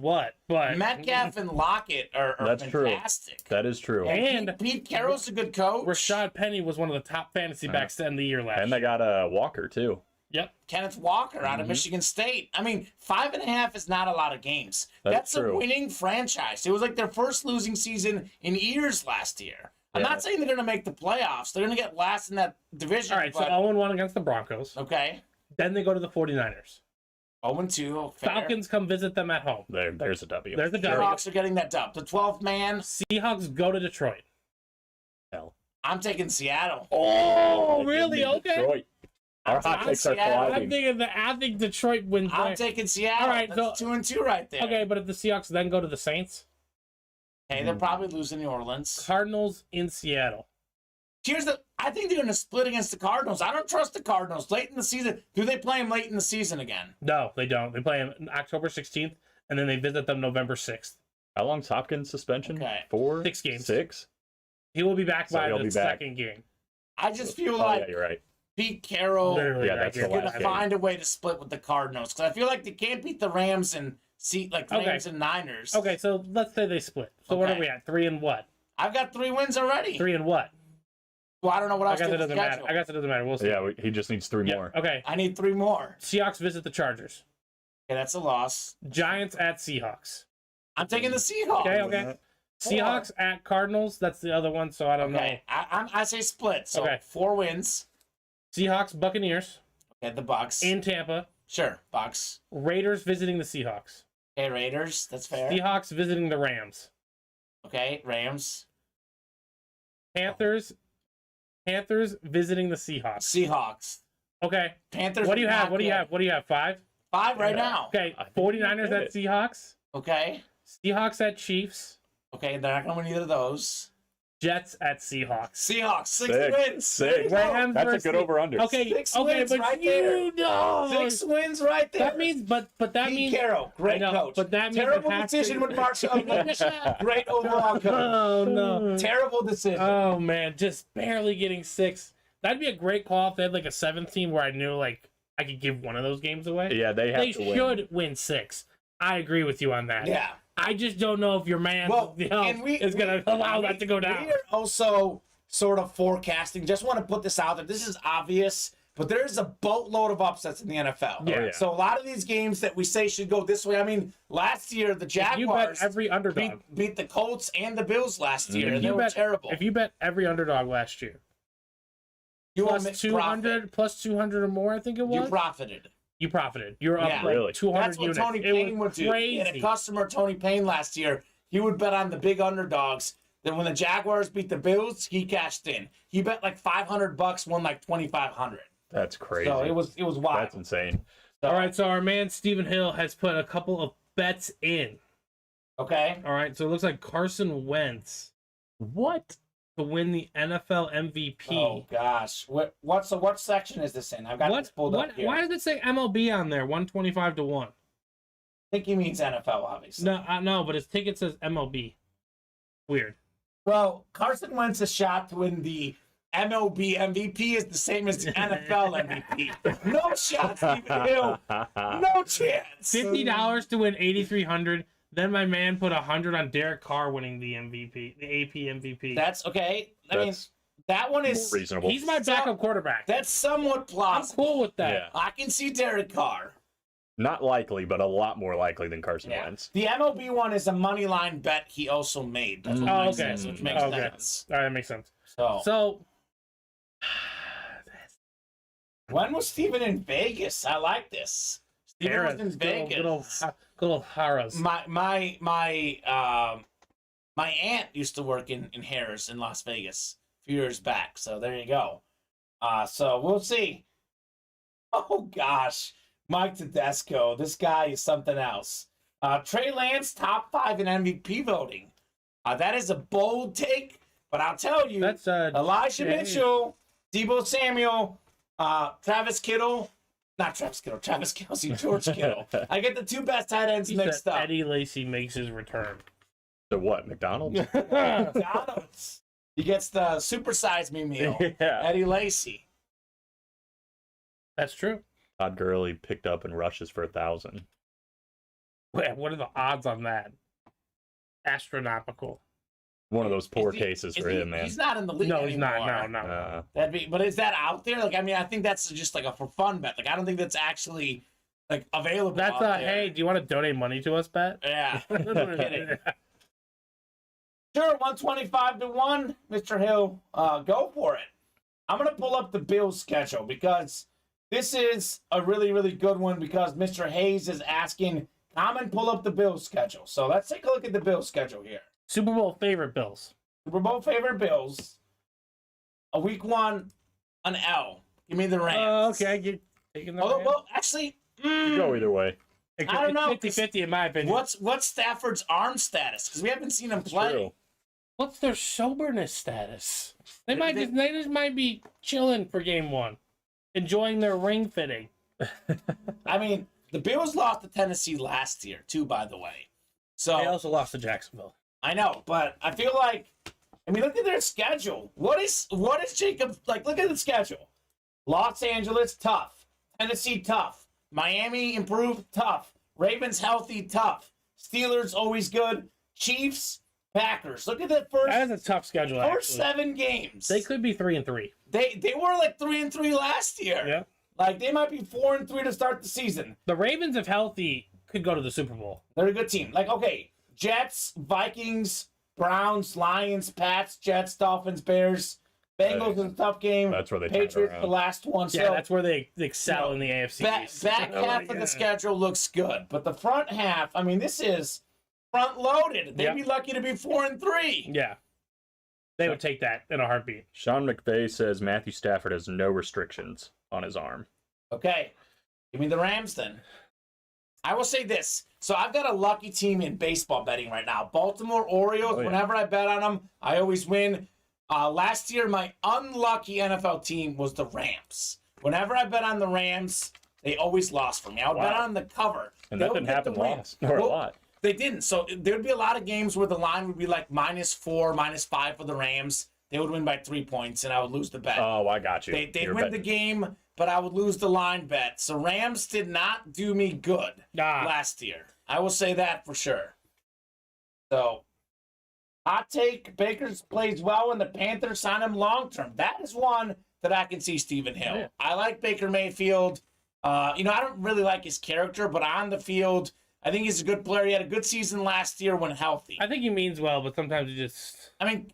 Speaker 4: but
Speaker 2: Metcalf and Lockett are
Speaker 3: That's
Speaker 2: fantastic.
Speaker 3: True. That is true.
Speaker 4: And
Speaker 2: Pete Carroll's a good coach.
Speaker 4: Rashad Penny was one of the top fantasy backs to end the year last year.
Speaker 3: And they got Walker too.
Speaker 4: Yep.
Speaker 2: Kenneth Walker out of Michigan State. I mean, 5.5 is not a lot of games. That's
Speaker 3: true.
Speaker 2: A winning franchise. It was like their first losing season in years last year. I'm not saying they're going to make the playoffs. They're going to get last in that division.
Speaker 4: All right, so 0-1 against the Broncos.
Speaker 2: Okay.
Speaker 4: Then they go to the 49ers.
Speaker 2: 0-2.
Speaker 4: Falcons come visit them at home.
Speaker 3: There's a W.
Speaker 4: There's a W.
Speaker 2: Seahawks are getting that dub. The 12th man.
Speaker 4: Seahawks go to Detroit.
Speaker 3: Hell.
Speaker 2: I'm taking Seattle.
Speaker 4: Oh, really? Okay.
Speaker 3: Detroit. Our hot takes are colliding.
Speaker 4: I think Detroit wins.
Speaker 2: I'm taking Seattle.
Speaker 4: All right,
Speaker 2: that's 2-2 right there.
Speaker 4: Okay, but if the Seahawks then go to the Saints,
Speaker 2: hey, they're probably losing New Orleans.
Speaker 4: Cardinals in Seattle.
Speaker 2: I think they're going to split against the Cardinals. I don't trust the Cardinals late in the season. Do they play them late in the season again?
Speaker 4: No, they don't. They play them October 16th, and then they visit them November 6th.
Speaker 3: How long's Hopkins' suspension?
Speaker 2: Okay.
Speaker 4: 6 games.
Speaker 3: 6?
Speaker 4: He will be back by the second game.
Speaker 2: I just feel like
Speaker 3: yeah, you're right.
Speaker 2: Pete Carroll
Speaker 3: that's
Speaker 2: is going to find a way to split with the Cardinals. Because I feel like they can't beat the Rams and Rams and Niners.
Speaker 4: Okay, so let's say they split. So what are we at? 3 and what?
Speaker 2: I've got 3 wins already.
Speaker 4: 3 and what?
Speaker 2: Well, I don't know what else.
Speaker 4: I guess it doesn't matter. We'll see.
Speaker 3: Yeah, he just needs 3 more.
Speaker 4: Okay.
Speaker 2: I need 3 more.
Speaker 4: Seahawks visit the Chargers.
Speaker 2: Okay, that's a loss.
Speaker 4: Giants at Seahawks.
Speaker 2: I'm taking the Seahawks.
Speaker 4: Okay. Seahawks at Cardinals. That's the other one, so I don't know.
Speaker 2: I say split. So 4 wins.
Speaker 4: Seahawks Buccaneers.
Speaker 2: Okay, the Bucks.
Speaker 4: In Tampa.
Speaker 2: Sure, Bucks.
Speaker 4: Visiting the Seahawks.
Speaker 2: Okay, Raiders. That's fair.
Speaker 4: Seahawks visiting the Rams.
Speaker 2: Okay, Rams.
Speaker 4: Panthers visiting the Seahawks.
Speaker 2: Seahawks.
Speaker 4: Okay.
Speaker 2: Panthers.
Speaker 4: What do you have? What do you have? 5?
Speaker 2: 5 right now.
Speaker 4: Okay. 49ers at Seahawks.
Speaker 2: Okay.
Speaker 4: Seahawks at Chiefs.
Speaker 2: Okay, they're not going to win either of those.
Speaker 4: Jets at Seahawks.
Speaker 2: Seahawks. 6 wins.
Speaker 3: 6. That's a good over-under.
Speaker 4: Okay.
Speaker 2: 6 wins
Speaker 4: but
Speaker 2: right
Speaker 4: you
Speaker 2: there.
Speaker 4: know.
Speaker 2: 6 wins right there.
Speaker 4: That means, but that
Speaker 2: Pete
Speaker 4: means.
Speaker 2: Carroll, great coach.
Speaker 4: But that means
Speaker 2: terrible decision with Marshall. Great overall coach.
Speaker 4: Oh no.
Speaker 2: Terrible decision.
Speaker 4: Oh man, just barely getting 6. That'd be a great call if they had like a 7th team where I knew like I could give one of those games away.
Speaker 3: Yeah, they
Speaker 4: should win 6. I agree with you on that.
Speaker 2: Yeah.
Speaker 4: I just don't know if your man is going to allow that to go down.
Speaker 2: We are also sort of forecasting. Just want to put this out there. This is obvious, but there's a boatload of upsets in the NFL.
Speaker 4: Yeah.
Speaker 2: So a lot of these games that we say should go this way. I mean, last year the Jaguars
Speaker 4: you bet every underdog
Speaker 2: beat the Colts and the Bills last year. They were terrible.
Speaker 4: If you bet every underdog last year, plus 200 or more, I think it was. You profited. You're up like 200
Speaker 2: That's what
Speaker 4: units.
Speaker 2: Tony Payne would do.
Speaker 4: Crazy.
Speaker 2: He had a customer, Tony Payne, last year. He would bet on the big underdogs. Then when the Jaguars beat the Bills, he cashed in. He bet like $500, won like $2,500.
Speaker 3: That's crazy.
Speaker 2: So it was wild.
Speaker 3: That's insane.
Speaker 2: So,
Speaker 4: all right, so our man Stephen Hill has put a couple of bets in.
Speaker 2: Okay.
Speaker 4: All right, so it looks like Carson Wentz.
Speaker 3: What?
Speaker 4: To win the NFL MVP.
Speaker 2: Oh gosh, what section is this in? I've got this pulled up here.
Speaker 4: Why does it say MLB on there? 125 to 1.
Speaker 2: I think he means NFL, obviously.
Speaker 4: No, I know, but his ticket says MLB. Weird.
Speaker 2: Well, Carson Wentz's shot to win the MLB MVP is the same as the NFL MVP. No shot, Stephen Hill. No chance.
Speaker 4: $50 to win 8,300. Then my man put 100 on Derek Carr winning the MVP, the AP MVP.
Speaker 2: That's okay. I mean, that one is
Speaker 3: reasonable.
Speaker 4: He's my backup quarterback.
Speaker 2: That's somewhat plausible.
Speaker 4: I'm cool with that.
Speaker 3: Yeah.
Speaker 2: I can see Derek Carr.
Speaker 3: Not likely, but a lot more likely than Carson Wentz.
Speaker 2: The MLB one is a money line bet he also made. That's what Mike says, which makes sense.
Speaker 4: All right, that makes sense.
Speaker 2: So when was Steven in Vegas? I like this. Steven was in Vegas.
Speaker 4: Good old Harrah's.
Speaker 2: My aunt used to work in Harrah's in Las Vegas a few years back. So there you go. So we'll see. Oh gosh, Mike Tedesco. This guy is something else. Trey Lance top 5 in MVP voting. That is a bold take, but I'll tell you,
Speaker 4: that's
Speaker 2: Elijah Mitchell, Deebo Samuel, Travis Kittle, Not Travis Kittle. Travis Kelce, George Kittle. I get the two best tight ends
Speaker 4: He
Speaker 2: mixed
Speaker 4: said
Speaker 2: up.
Speaker 4: Eddie Lacy makes his return.
Speaker 3: So what, McDonald's?
Speaker 2: McDonald's. He gets the supersize me meal.
Speaker 3: Yeah.
Speaker 2: Eddie Lacy.
Speaker 4: That's true.
Speaker 3: Todd Gurley picked up and rushes for 1,000.
Speaker 4: Wait, what are the odds on that? Astronomical.
Speaker 3: One of those poor
Speaker 2: Is he-
Speaker 3: cases
Speaker 2: is
Speaker 3: for
Speaker 2: he-
Speaker 3: him, man.
Speaker 2: He's not in the league
Speaker 4: No,
Speaker 2: anymore.
Speaker 4: he's not. No.
Speaker 2: That'd be, but is that out there? Like, I mean, I think that's just like a for fun bet. Like, I don't think that's actually like available.
Speaker 4: That's
Speaker 2: out
Speaker 4: a
Speaker 2: there.
Speaker 4: hey, do you want to donate money to us bet?
Speaker 2: Yeah. Kidding. Sure, 125 to 1, Mr. Hill. Go for it. I'm gonna pull up the Bills schedule because this is a really, really good one because Mr. Hayes is asking, Kamen, pull up the Bills schedule. So let's take a look at the Bills schedule here.
Speaker 4: Super Bowl favorite Bills.
Speaker 2: Super Bowl favorite Bills. A week 1, an L. Give me the Rams.
Speaker 4: Oh, okay. You're taking the
Speaker 2: Although,
Speaker 4: Rams.
Speaker 2: well, actually,
Speaker 3: You go either way.
Speaker 4: It-
Speaker 2: I don't know,
Speaker 4: It's 50-50 in my opinion.
Speaker 2: what's Stafford's arm status? Because we haven't seen him play.
Speaker 3: True.
Speaker 4: What's their soberness status? They
Speaker 2: They-
Speaker 4: just might be chilling for game 1, enjoying their ring fitting.
Speaker 2: I mean, the Bills lost to Tennessee last year, too, by the way. So
Speaker 4: They also lost to Jacksonville.
Speaker 2: I know, but I feel like, I mean, look at their schedule. What is Jacob like? Look at the schedule. Los Angeles, tough. Tennessee, tough. Miami, improved, tough. Ravens, healthy, tough. Steelers, always good. Chiefs, Packers. Look at the
Speaker 4: That is a tough schedule.
Speaker 2: first
Speaker 4: Actually.
Speaker 2: 7 games.
Speaker 4: They could be 3-3.
Speaker 2: They were like 3-3 last year.
Speaker 4: Yeah.
Speaker 2: Like they might be 4-3 to start the season.
Speaker 4: The Ravens, if healthy, could go to the Super Bowl.
Speaker 2: They're a good team. Like, okay, Jets, Vikings, Browns, Lions, Pats, Jets, Dolphins, Bears. Bengals is a tough game.
Speaker 3: That's where they turn it
Speaker 2: Patriots,
Speaker 3: around.
Speaker 2: the last one.
Speaker 4: Yeah,
Speaker 2: So
Speaker 4: that's where they excel in the AFC East.
Speaker 2: back
Speaker 4: Oh,
Speaker 2: half of the schedule looks good, but the front half, I mean, this is front loaded. They'd
Speaker 4: Yeah.
Speaker 2: be lucky to be 4-3.
Speaker 4: Yeah. They would take that in a heartbeat.
Speaker 3: Sean McVay says Matthew Stafford has no restrictions on his arm.
Speaker 2: Okay, give me the Rams then. I will say this. So I've got a lucky team in baseball betting right now. Baltimore Orioles,
Speaker 3: Oh, yeah.
Speaker 2: whenever I bet on them, I always win. Last year, my unlucky NFL team was the Rams. Whenever I bet on the Rams, they always lost for me. I would bet
Speaker 3: Wow.
Speaker 2: on the cover.
Speaker 3: And
Speaker 2: They
Speaker 3: that
Speaker 2: would
Speaker 3: didn't
Speaker 2: get the
Speaker 3: happen
Speaker 2: win.
Speaker 3: lost, or a
Speaker 2: Well,
Speaker 3: lot.
Speaker 2: They didn't. So there would be a lot of games where the line would be like -4, -5 for the Rams. They would win by 3 points, and I would lose the bet.
Speaker 3: Oh, I got you.
Speaker 2: They'd
Speaker 3: You're
Speaker 2: win the
Speaker 3: betting-
Speaker 2: game, but I would lose the line bet. So Rams did not do me good last year. I will say that for sure. So, hot take, Baker plays well and the Panthers sign him long-term. That is one that I can see Stephen Hill.
Speaker 4: Yeah.
Speaker 2: I like Baker Mayfield. I don't really like his character, but on the field, I think he's a good player. He had a good season last year when healthy.
Speaker 4: I think he means well, but sometimes he just...
Speaker 2: I mean,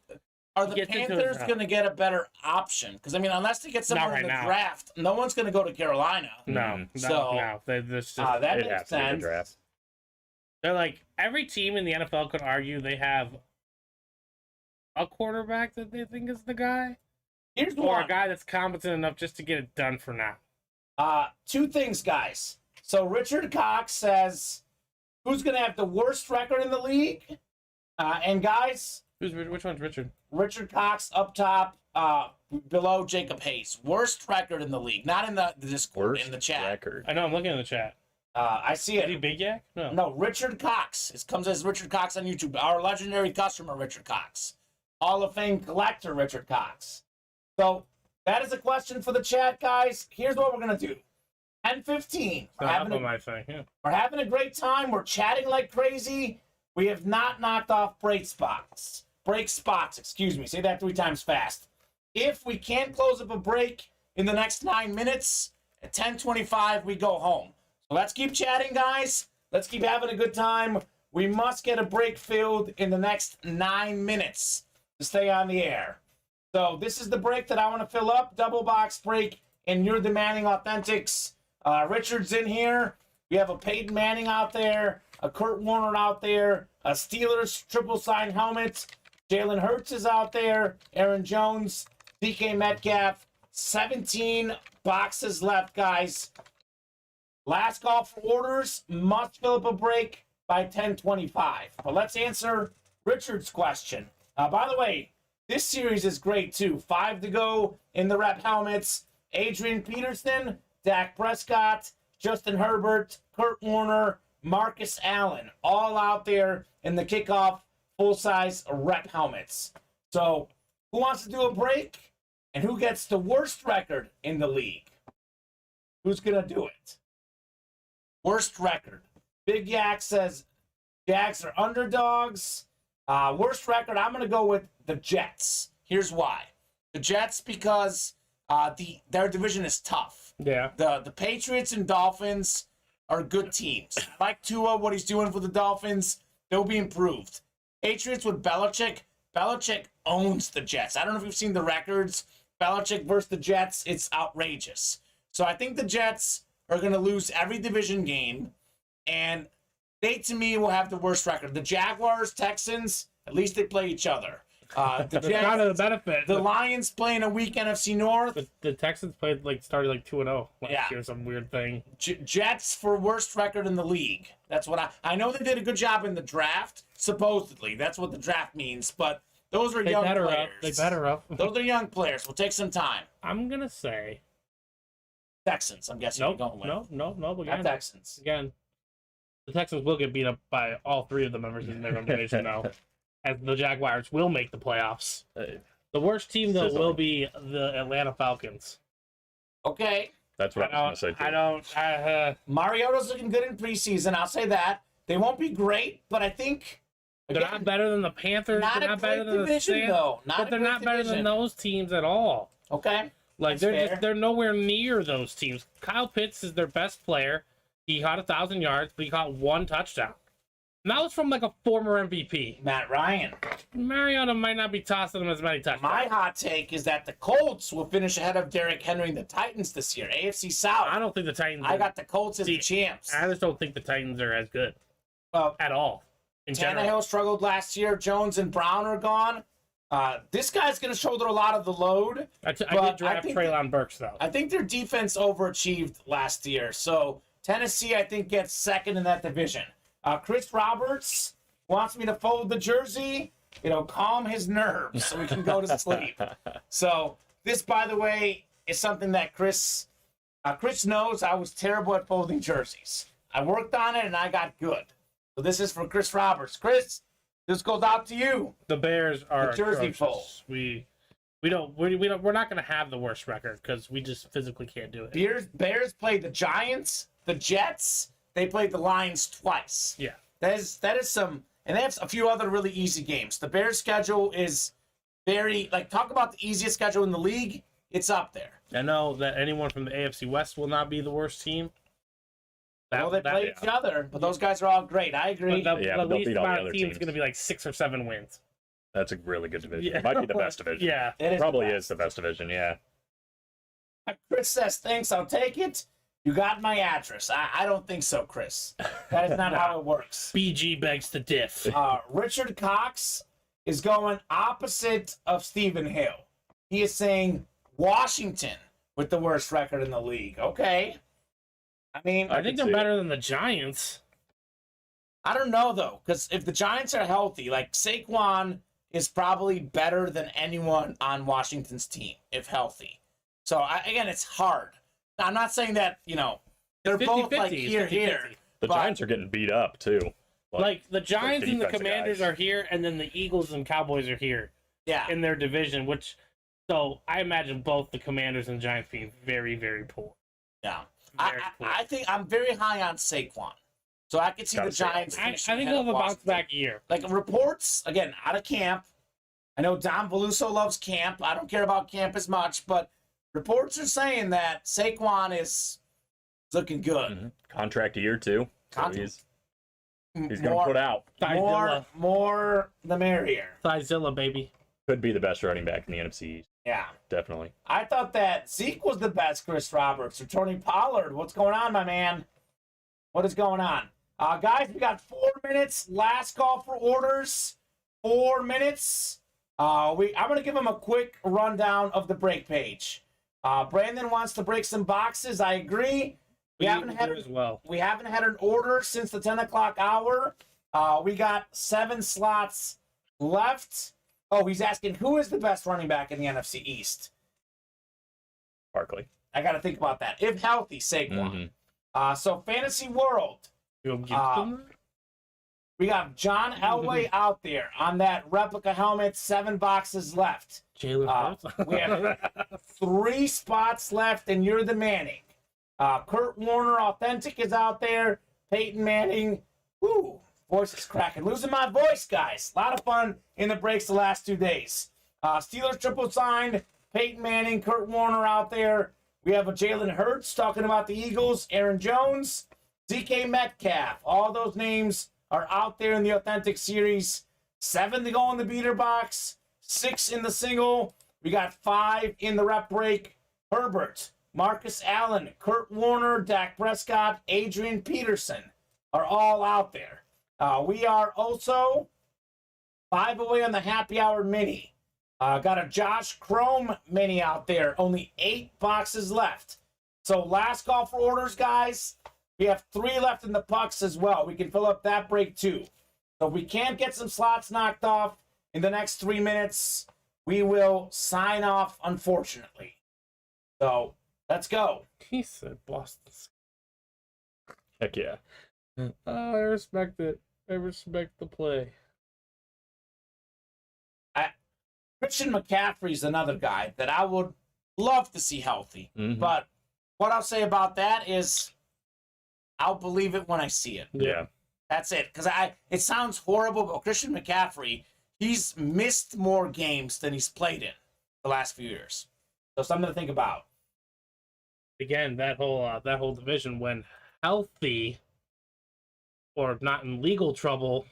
Speaker 2: are the
Speaker 4: Gets into
Speaker 2: Panthers
Speaker 4: his-
Speaker 2: going to get a better option? Because, I mean, unless they get someone
Speaker 4: Not
Speaker 2: in the
Speaker 4: right now.
Speaker 2: draft, no one's going to go to Carolina.
Speaker 4: No.
Speaker 2: So,
Speaker 4: no. They just...
Speaker 2: That
Speaker 3: It
Speaker 2: makes
Speaker 3: has to be the
Speaker 2: sense.
Speaker 3: draft.
Speaker 4: They're like, every team in the NFL could argue they have a quarterback that they think is the guy,
Speaker 2: Here's
Speaker 4: or
Speaker 2: one.
Speaker 4: a guy that's competent enough just to get it done for now.
Speaker 2: 2 things, guys. So Richard Cox says, who's going to have the worst record in the league? And guys,
Speaker 4: Which one's Richard?
Speaker 2: Richard Cox up top, below Jacob Hayes. Worst record in the league. Not in the Discord,
Speaker 3: Worst
Speaker 2: in the chat.
Speaker 3: record.
Speaker 4: I know, I'm looking in the chat.
Speaker 2: I see
Speaker 4: Is he
Speaker 2: it.
Speaker 4: Big Yak? No.
Speaker 2: No, Richard Cox. It comes as Richard Cox on YouTube. Our legendary customer, Richard Cox. Hall of Fame collector, Richard Cox. So that is a question for the chat, guys. Here's what we're going to do. 10:15.
Speaker 4: It's not up on my thing. Yeah.
Speaker 2: We're having a great time. We're chatting like crazy. We have not knocked off break spots. Excuse me. Say that 3 times fast. If we can't close up a break in the next 9 minutes, at 10:25, we go home. So let's keep chatting, guys. Let's keep having a good time. We must get a break filled in the next 9 minutes to stay on the air. So this is the break that I want to fill up. Double box break, and you're demanding authentics. Richard's in here. We have a Peyton Manning out there, a Kurt Warner out there, a Steelers triple sign helmet. Jalen Hurts is out there, Aaron Jones, DK Metcalf. 17 boxes left, guys. Last call for orders. Must fill up a break by 10:25. But let's answer Richard's question. By the way, this series is great too. 5 to go in the rep helmets. Adrian Peterson, Dak Prescott, Justin Herbert, Kurt Warner, Marcus Allen, all out there in the kickoff full-size rep helmets. So, who wants to do a break? And who gets the worst record in the league? Who's going to do it? Worst record. Big Yak says Jags are underdogs. Worst record, I'm going to go with the Jets. Here's why. The Jets, because their division is tough.
Speaker 4: Yeah.
Speaker 2: The Patriots and Dolphins are good teams. I like Tua, what he's doing for the Dolphins. They'll be improved. Patriots with Belichick. Belichick owns the Jets. I don't know if you've seen the records. Belichick versus the Jets, it's outrageous. So I think the Jets are going to lose every division game, and they, to me, will have the worst record. The Jaguars, Texans, at least they play each other. The
Speaker 4: That's
Speaker 2: Jets,
Speaker 4: kind of the benefit.
Speaker 2: the Lions playing a weak NFC North.
Speaker 4: The Texans started 2-0 last
Speaker 2: Yeah.
Speaker 4: year, some weird thing.
Speaker 2: Jets for worst record in the league. That's what I know. They did a good job in the draft, supposedly. That's what the draft means. But those are young players.
Speaker 4: They better up.
Speaker 2: Those are young players. Will take some time.
Speaker 4: I'm gonna say
Speaker 2: Texans. I'm guessing you're going with.
Speaker 4: Nope.
Speaker 2: Not Texans.
Speaker 4: Again, the Texans will get beat up by all three of the members in their division now, as the Jaguars will make the playoffs. The worst team, though, will be the Atlanta Falcons.
Speaker 2: Okay.
Speaker 3: That's what I was going to say, too.
Speaker 2: Mariota's looking good in preseason. I'll say that. They won't be great, but I think
Speaker 4: they're not better than the Panthers.
Speaker 2: Not
Speaker 4: they're
Speaker 2: a
Speaker 4: not better
Speaker 2: great
Speaker 4: than
Speaker 2: division,
Speaker 4: the
Speaker 2: though.
Speaker 4: But they're not better than those teams at all.
Speaker 2: Okay.
Speaker 4: Like
Speaker 2: That's fair.
Speaker 4: they're nowhere near those teams. Kyle Pitts is their best player. He caught 1,000 yards, but he caught 1 touchdown. And that was from a former MVP.
Speaker 2: Matt Ryan.
Speaker 4: Mariota might not be tossing him as many touchdowns.
Speaker 2: My hot take is that the Colts will finish ahead of Derrick Henry and the Titans this year. AFC South.
Speaker 4: I don't think the Titans.
Speaker 2: I got the Colts as the champs.
Speaker 4: I just don't think the Titans are as good at all. In general.
Speaker 2: Tannehill struggled last year. Jones and Brown are gone. This guy's going to shoulder a lot of the load.
Speaker 4: I did draft Treylon Burks, though.
Speaker 2: I think their defense overachieved last year. So Tennessee, I think, gets second in that division. Chris Roberts wants me to fold the jersey, calm his nerves so he can go to sleep. So this, by the way, is something that Chris knows. I was terrible at folding jerseys. I worked on it, and I got good. So this is for Chris Roberts. Chris, this goes out to you.
Speaker 4: The Bears are
Speaker 2: the jersey
Speaker 4: atrocious.
Speaker 2: fold.
Speaker 4: We're not going to have the worst record because we just physically can't do it.
Speaker 2: Bears played the Giants, the Jets. They played the Lions twice.
Speaker 4: Yeah.
Speaker 2: That is some, and they have a few other really easy games. The Bears' schedule is very, talk about the easiest schedule in the league. It's up there.
Speaker 4: I know that anyone from the AFC West will not be the worst team.
Speaker 2: They play each other, but those guys are all great. I agree.
Speaker 4: But
Speaker 3: but they'll beat all the other
Speaker 4: team's
Speaker 3: teams.
Speaker 4: going to be 6 or 7 wins.
Speaker 3: That's a really good division.
Speaker 4: Yeah.
Speaker 3: It might be the best division.
Speaker 4: Yeah.
Speaker 2: It
Speaker 3: Probably is the best division, yeah.
Speaker 2: Chris says, thanks, I'll take it. You got my address. I don't think so, Chris. That is not how it works.
Speaker 4: BG begs to diff.
Speaker 2: Richard Cox is going opposite of Stephen Hill. He is saying Washington with the worst record in the league. Okay. I mean,
Speaker 4: I think they're better than the Giants.
Speaker 2: I don't know, though, because if the Giants are healthy, Saquon is probably better than anyone on Washington's team, if healthy. So, again, it's hard. I'm not saying that, they're
Speaker 4: 50-50.
Speaker 2: both here.
Speaker 3: The Giants are getting beat up, too.
Speaker 4: The Giants and the
Speaker 3: defensive
Speaker 4: Commanders
Speaker 3: guys.
Speaker 4: are here, and then the Eagles and Cowboys are here.
Speaker 2: Yeah.
Speaker 4: In their division, so I imagine both the Commanders and the Giants being very, very poor.
Speaker 2: Yeah.
Speaker 4: Very poor.
Speaker 2: I think I'm very high on Saquon. So I could see the Giants.
Speaker 4: I
Speaker 2: finishing
Speaker 4: think
Speaker 2: ahead
Speaker 4: they'll
Speaker 2: of
Speaker 4: have a bounce
Speaker 2: Washington.
Speaker 4: back year.
Speaker 2: Reports, again, out of camp. I know Don Veluso loves camp. I don't care about camp as much, but reports are saying that Saquon is looking good.
Speaker 3: Mm-hmm. Contract year, too. So he's going to put out.
Speaker 2: More the merrier.
Speaker 4: Thizilla, baby.
Speaker 3: Could be the best running back in the NFC East.
Speaker 2: Yeah.
Speaker 3: Definitely.
Speaker 2: I thought that Zeke was the best Chris Roberts or Tony Pollard. What's going on, my man? What is going on? Guys, we got 4 minutes. Last call for orders. 4 minutes. I'm going to give him a quick rundown of the break page. Brandon wants to break some boxes. I agree. We haven't had an order since the 10 o'clock hour. We got 7 slots left. Oh, he's asking who is the best running back in the NFC East?
Speaker 3: Barkley.
Speaker 2: I got to think about that. If healthy, Saquon. So Fantasy World,
Speaker 4: You'll give them
Speaker 2: we got John Elway out there on that replica helmet. 7 boxes left.
Speaker 4: Jalen Hurts.
Speaker 2: We have 3 spots left, and you're the Manning. Kurt Warner Authentic is out there. Peyton Manning. Woo, voice is cracking. Losing my voice, guys. A lot of fun in the breaks the last 2 days. Steelers triple signed. Peyton Manning, Kurt Warner out there. We have a Jalen Hurts talking about the Eagles. Aaron Jones, DK Metcalf. All those names are out there in the Authentic series. 7 to go in the beater box. 6 in the single. We got 5 in the rep break. Herbert, Marcus Allen, Kurt Warner, Dak Prescott, Adrian Peterson are all out there. We are also 5 away on the happy hour mini. Got a Josh Chrome mini out there. Only 8 boxes left. So last call for orders, guys. We have 3 left in the pucks as well. We can fill up that break too. So if we can't get some slots knocked off in the next 3 minutes, we will sign off, unfortunately. So let's go.
Speaker 4: He said Boston.
Speaker 3: Heck yeah.
Speaker 4: I respect it. I respect the play.
Speaker 2: Christian McCaffrey's another guy that I would love to see healthy. But what I'll say about that is I'll believe it when I see it.
Speaker 3: Yeah.
Speaker 2: That's it. Because it sounds horrible, but Christian McCaffrey, he's missed more games than he's played in the last few years. So something to think about.
Speaker 4: Again, that whole division, when healthy or not in legal trouble,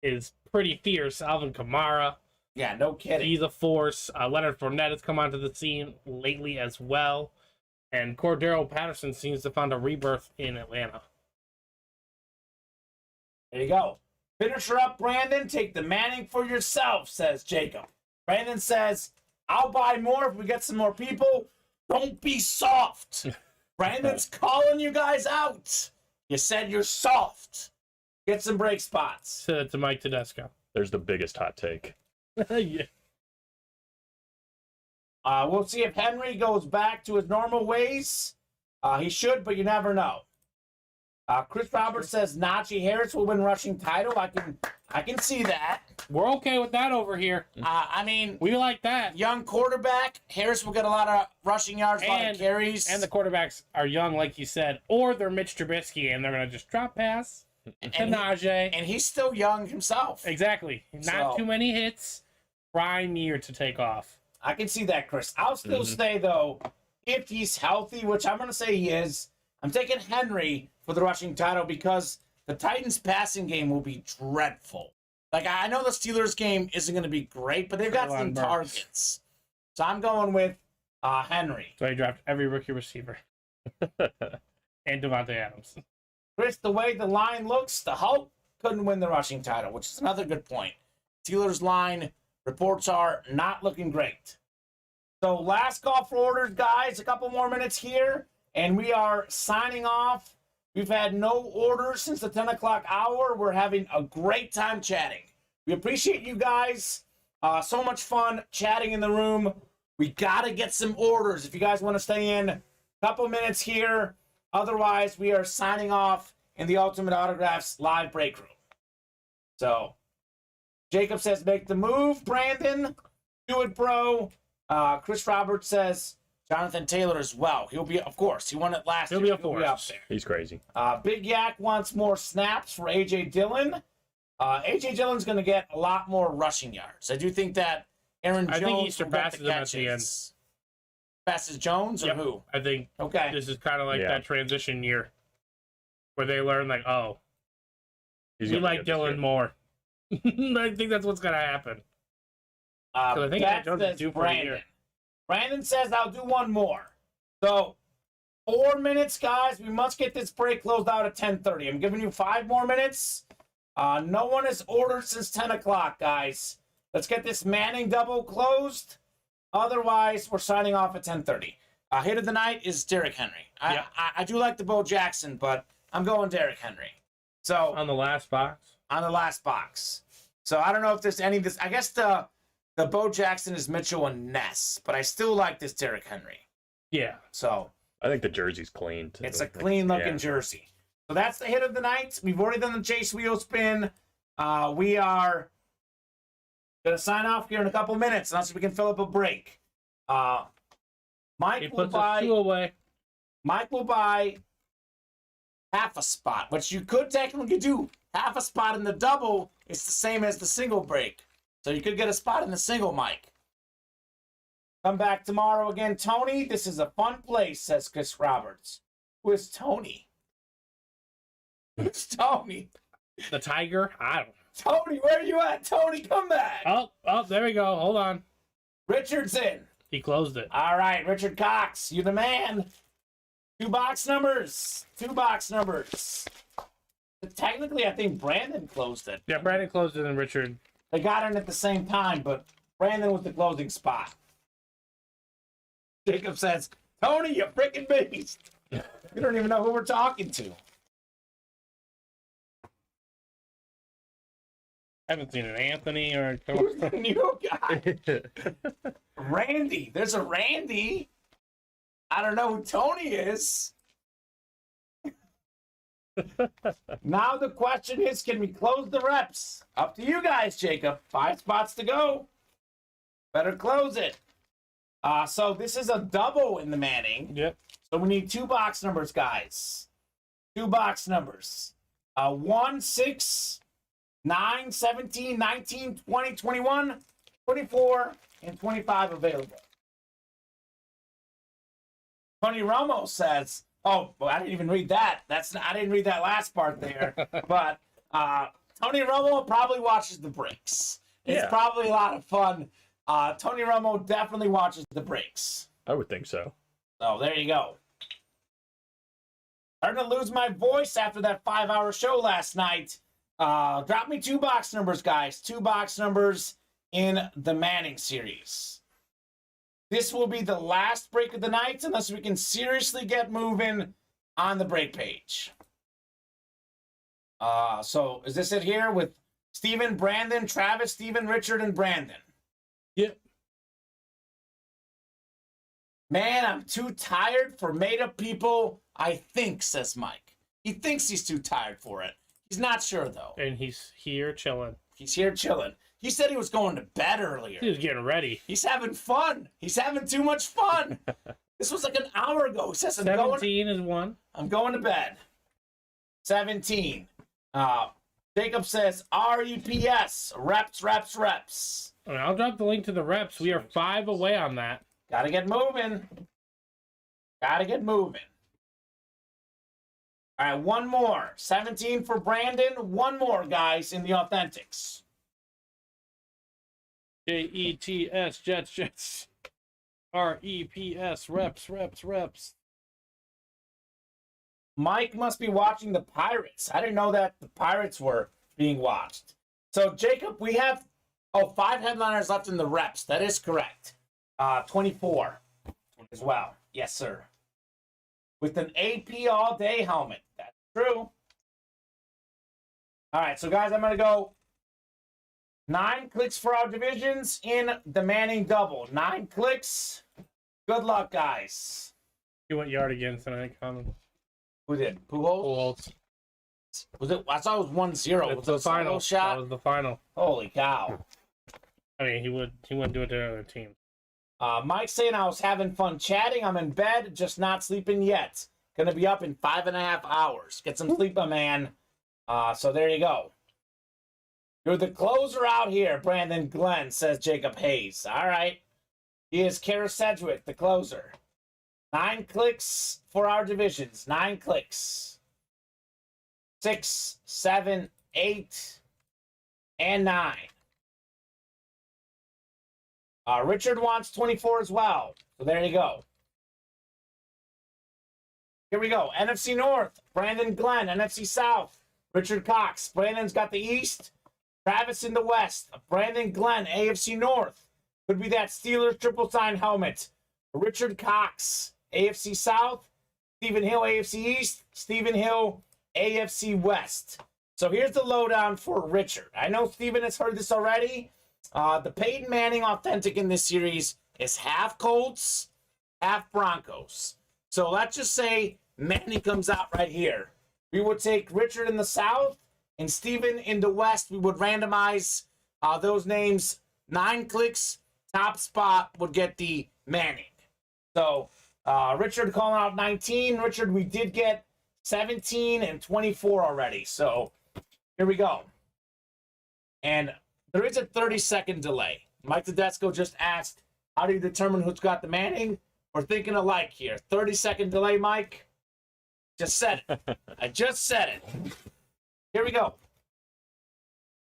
Speaker 4: is pretty fierce. Alvin Kamara,
Speaker 2: Yeah, no kidding.
Speaker 4: he's a force. Leonard Fournette has come onto the scene lately as well. And Cordero Patterson seems to find a rebirth in Atlanta.
Speaker 2: There you go. Finish her up, Brandon. Take the Manning for yourself, says Jacob. Brandon says, I'll buy more if we get some more people. Don't be soft. Brandon's calling you guys out. You said you're soft. Get some break spots.
Speaker 4: To Mike Tedesco.
Speaker 3: There's the biggest hot take.
Speaker 4: Yeah.
Speaker 2: We'll see if Henry goes back to his normal ways. He should, but you never know. Chris Roberts says Najee Harris will win rushing title. I can see that.
Speaker 4: We're okay with that over here.
Speaker 2: I mean,
Speaker 4: We like that.
Speaker 2: young quarterback. Harris will get a lot of rushing yards, a lot of carries.
Speaker 4: And the quarterbacks are young, like you said, or they're Mitch Trubisky, and they're going to just drop pass to Najee.
Speaker 2: And he's still young himself.
Speaker 4: Exactly. Not
Speaker 2: So-
Speaker 4: too many hits. Prime year to take off.
Speaker 2: I can see that, Chris. I'll still say, though, if he's healthy, which I'm going to say he is, I'm taking Henry for the rushing title because the Titans' passing game will be dreadful. Like, I know the Steelers' game isn't going to be great, but they've got some targets. So I'm going with Henry.
Speaker 4: So he dropped every rookie receiver. And Devontae Adams.
Speaker 2: Chris, the way the line looks, the Hulk couldn't win the rushing title, which is another good point. Steelers' line reports are not looking great. So last call for orders, guys. A couple more minutes here, and we are signing off. We've had no orders since the 10 o'clock hour. We're having a great time chatting. We appreciate you guys. So much fun chatting in the room. We got to get some orders if you guys want to stay in. A couple minutes here. Otherwise, we are signing off in the Ultimate Autographs live break room. So, Jacob says, make the move, Brandon. Do it, bro. Chris Roberts says, Jonathan Taylor as well. He'll be, of course, he won it last year.
Speaker 4: He'll be a
Speaker 2: up
Speaker 4: force.
Speaker 2: there.
Speaker 3: He's crazy.
Speaker 2: Big Yak wants more snaps for A.J. Dillon. A.J. Dillon's going to get a lot more rushing yards. I do think that Aaron Jones
Speaker 4: I think he
Speaker 2: will
Speaker 4: surpasses
Speaker 2: get
Speaker 4: him at the end.
Speaker 2: catches. Passes Jones or
Speaker 4: Yep.
Speaker 2: who?
Speaker 4: I think
Speaker 2: Okay.
Speaker 4: this is kind of like
Speaker 3: Yeah.
Speaker 4: that transition year where they learn, like, oh,
Speaker 3: He's
Speaker 4: we
Speaker 3: gonna be
Speaker 4: like
Speaker 3: good this
Speaker 4: Dylan
Speaker 3: year.
Speaker 4: more. I think that's what's going to happen. I think
Speaker 2: That
Speaker 4: Jones is
Speaker 2: says
Speaker 4: due for a
Speaker 2: Brandon.
Speaker 4: year.
Speaker 2: Brandon says I'll do one more. So 4 minutes, guys. We must get this break closed out at 10:30. I'm giving you 5 more minutes. No one has ordered since 10 o'clock, guys. Let's get this Manning double closed. Otherwise, we're signing off at 10:30. Hit of the night is Derrick Henry.
Speaker 4: Yep.
Speaker 2: I do like the Bo Jackson, but I'm going Derrick Henry. So
Speaker 4: On the last box.
Speaker 2: on the last box. So I don't know if there's any of this. I guess the The Bo Jackson is Mitchell and Ness, but I still like this Derrick Henry.
Speaker 4: Yeah.
Speaker 2: So
Speaker 3: I think the jersey's clean, too.
Speaker 2: it's a clean-looking jersey. So that's the hit of the night. We've already done the Chase Wheel spin. We are going to sign off here in a couple minutes, unless we can fill up a break. Mike
Speaker 4: He
Speaker 2: will
Speaker 4: puts us 2
Speaker 2: buy.
Speaker 4: away.
Speaker 2: Mike will buy half a spot, which you could technically do. Half a spot in the double. It's the same as the single break. So you could get a spot in the single, Mike. Come back tomorrow again. Tony, this is a fun place, says Chris Roberts. Who is Tony? Who's Tony?
Speaker 4: The Tiger? I don't know.
Speaker 2: Tony, where are you at? Tony, come back.
Speaker 4: Oh, there we go. Hold on.
Speaker 2: Richard's in.
Speaker 4: He closed it.
Speaker 2: All right, Richard Cox, you the man. 2 box numbers. 2 box numbers. Technically, I think Brandon closed it.
Speaker 4: Yeah, Brandon closed it and Richard.
Speaker 2: They got in at the same time, but Brandon was the closing spot. Jacob says, Tony, you freaking beast. You don't even know who we're talking to.
Speaker 4: I haven't seen an Anthony or
Speaker 2: Who's the new guy? Randy. There's a Randy. I don't know who Tony is. Now the question is, can we close the reps? Up to you guys, Jacob. 5 spots to go. Better close it. So this is a double in the Manning.
Speaker 4: Yep.
Speaker 2: So we need 2 box numbers, guys. 2 box numbers. 1, 6, 9, 17, 19, 20, 21, 24, and 25 available. Tony Romo says, oh, well, I didn't even read that. I didn't read that last part there. But Tony Romo probably watches the breaks. It's probably a lot of fun. Tony Romo definitely watches the breaks.
Speaker 3: I would think so.
Speaker 2: So there you go. I'm going to lose my voice after that 5-hour show last night. Drop me 2 box numbers, guys. 2 box numbers in the Manning series. This will be the last break of the night unless we can seriously get moving on the break page. So is this it here with Steven, Brandon, Travis, Steven, Richard, and Brandon?
Speaker 4: Yep.
Speaker 2: Man, I'm too tired for made-up people, I think, says Mike. He thinks he's too tired for it. He's not sure, though.
Speaker 4: And he's here chilling.
Speaker 2: He's here chilling. He said he was going to bed earlier.
Speaker 4: He was getting ready.
Speaker 2: He's having fun. He's having too much fun. This was like an hour ago. He says,
Speaker 4: 17 is 1.
Speaker 2: I'm going to bed. 17. Jacob says, REPS. Reps, reps, reps.
Speaker 4: I mean, I'll drop the link to the reps. We are 5 away on that.
Speaker 2: Gotta get moving. Gotta get moving. All right, one more. 17 for Brandon. One more, guys, in the Authentics.
Speaker 4: JETS, Jets. REPS, reps.
Speaker 2: Mike must be watching the Pirates. I didn't know that the Pirates were being watched. So, Jacob, we have 5 headliners left in the reps. That is correct. 24 as well. Yes, sir. With an AP all-day helmet. That's true. All right, so, guys, I'm going to go 9 clicks for our divisions in the Manning double. 9 clicks. Good luck, guys.
Speaker 4: You went yard again tonight, Kamen.
Speaker 2: Who did? Pujols? Was it? I saw it was 1-0.
Speaker 4: It's the final shot. That was the final.
Speaker 2: Holy cow!
Speaker 4: I mean, he wouldn't do it to another team.
Speaker 2: Mike saying I was having fun chatting. I'm in bed, just not sleeping yet. Gonna be up in 5.5 hours. Get some sleep, my man. So there you go. You're the closer out here, Brandon Glenn, says Jacob Hayes. All right. He is Kara Sedgwick, the closer. 9 clicks for our divisions. 9 clicks. 6, 7, 8, and 9. Richard wants 24 as well. So there you go. Here we go. NFC North, Brandon Glenn. NFC South, Richard Cox. Brandon's got the East. Travis in the West. Brandon Glenn, AFC North. Could be that Steelers triple sign helmet. Richard Cox, AFC South. Stephen Hill, AFC East. Stephen Hill, AFC West. So here's the lowdown for Richard. I know Stephen has heard this already. The Peyton Manning authentic in this series is half Colts, half Broncos. So let's just say Manning comes out right here. We would take Richard in the South and Steven in the West. We would randomize those names 9 clicks. Top spot would get the Manning. So Richard calling out 19. Richard, we did get 17 and 24 already. So here we go. And there is a 30-second delay. Mike Tedesco just asked, how do you determine who's got the Manning? We're thinking alike here. 30-second delay, Mike. Just said it. I just said it. Here we go.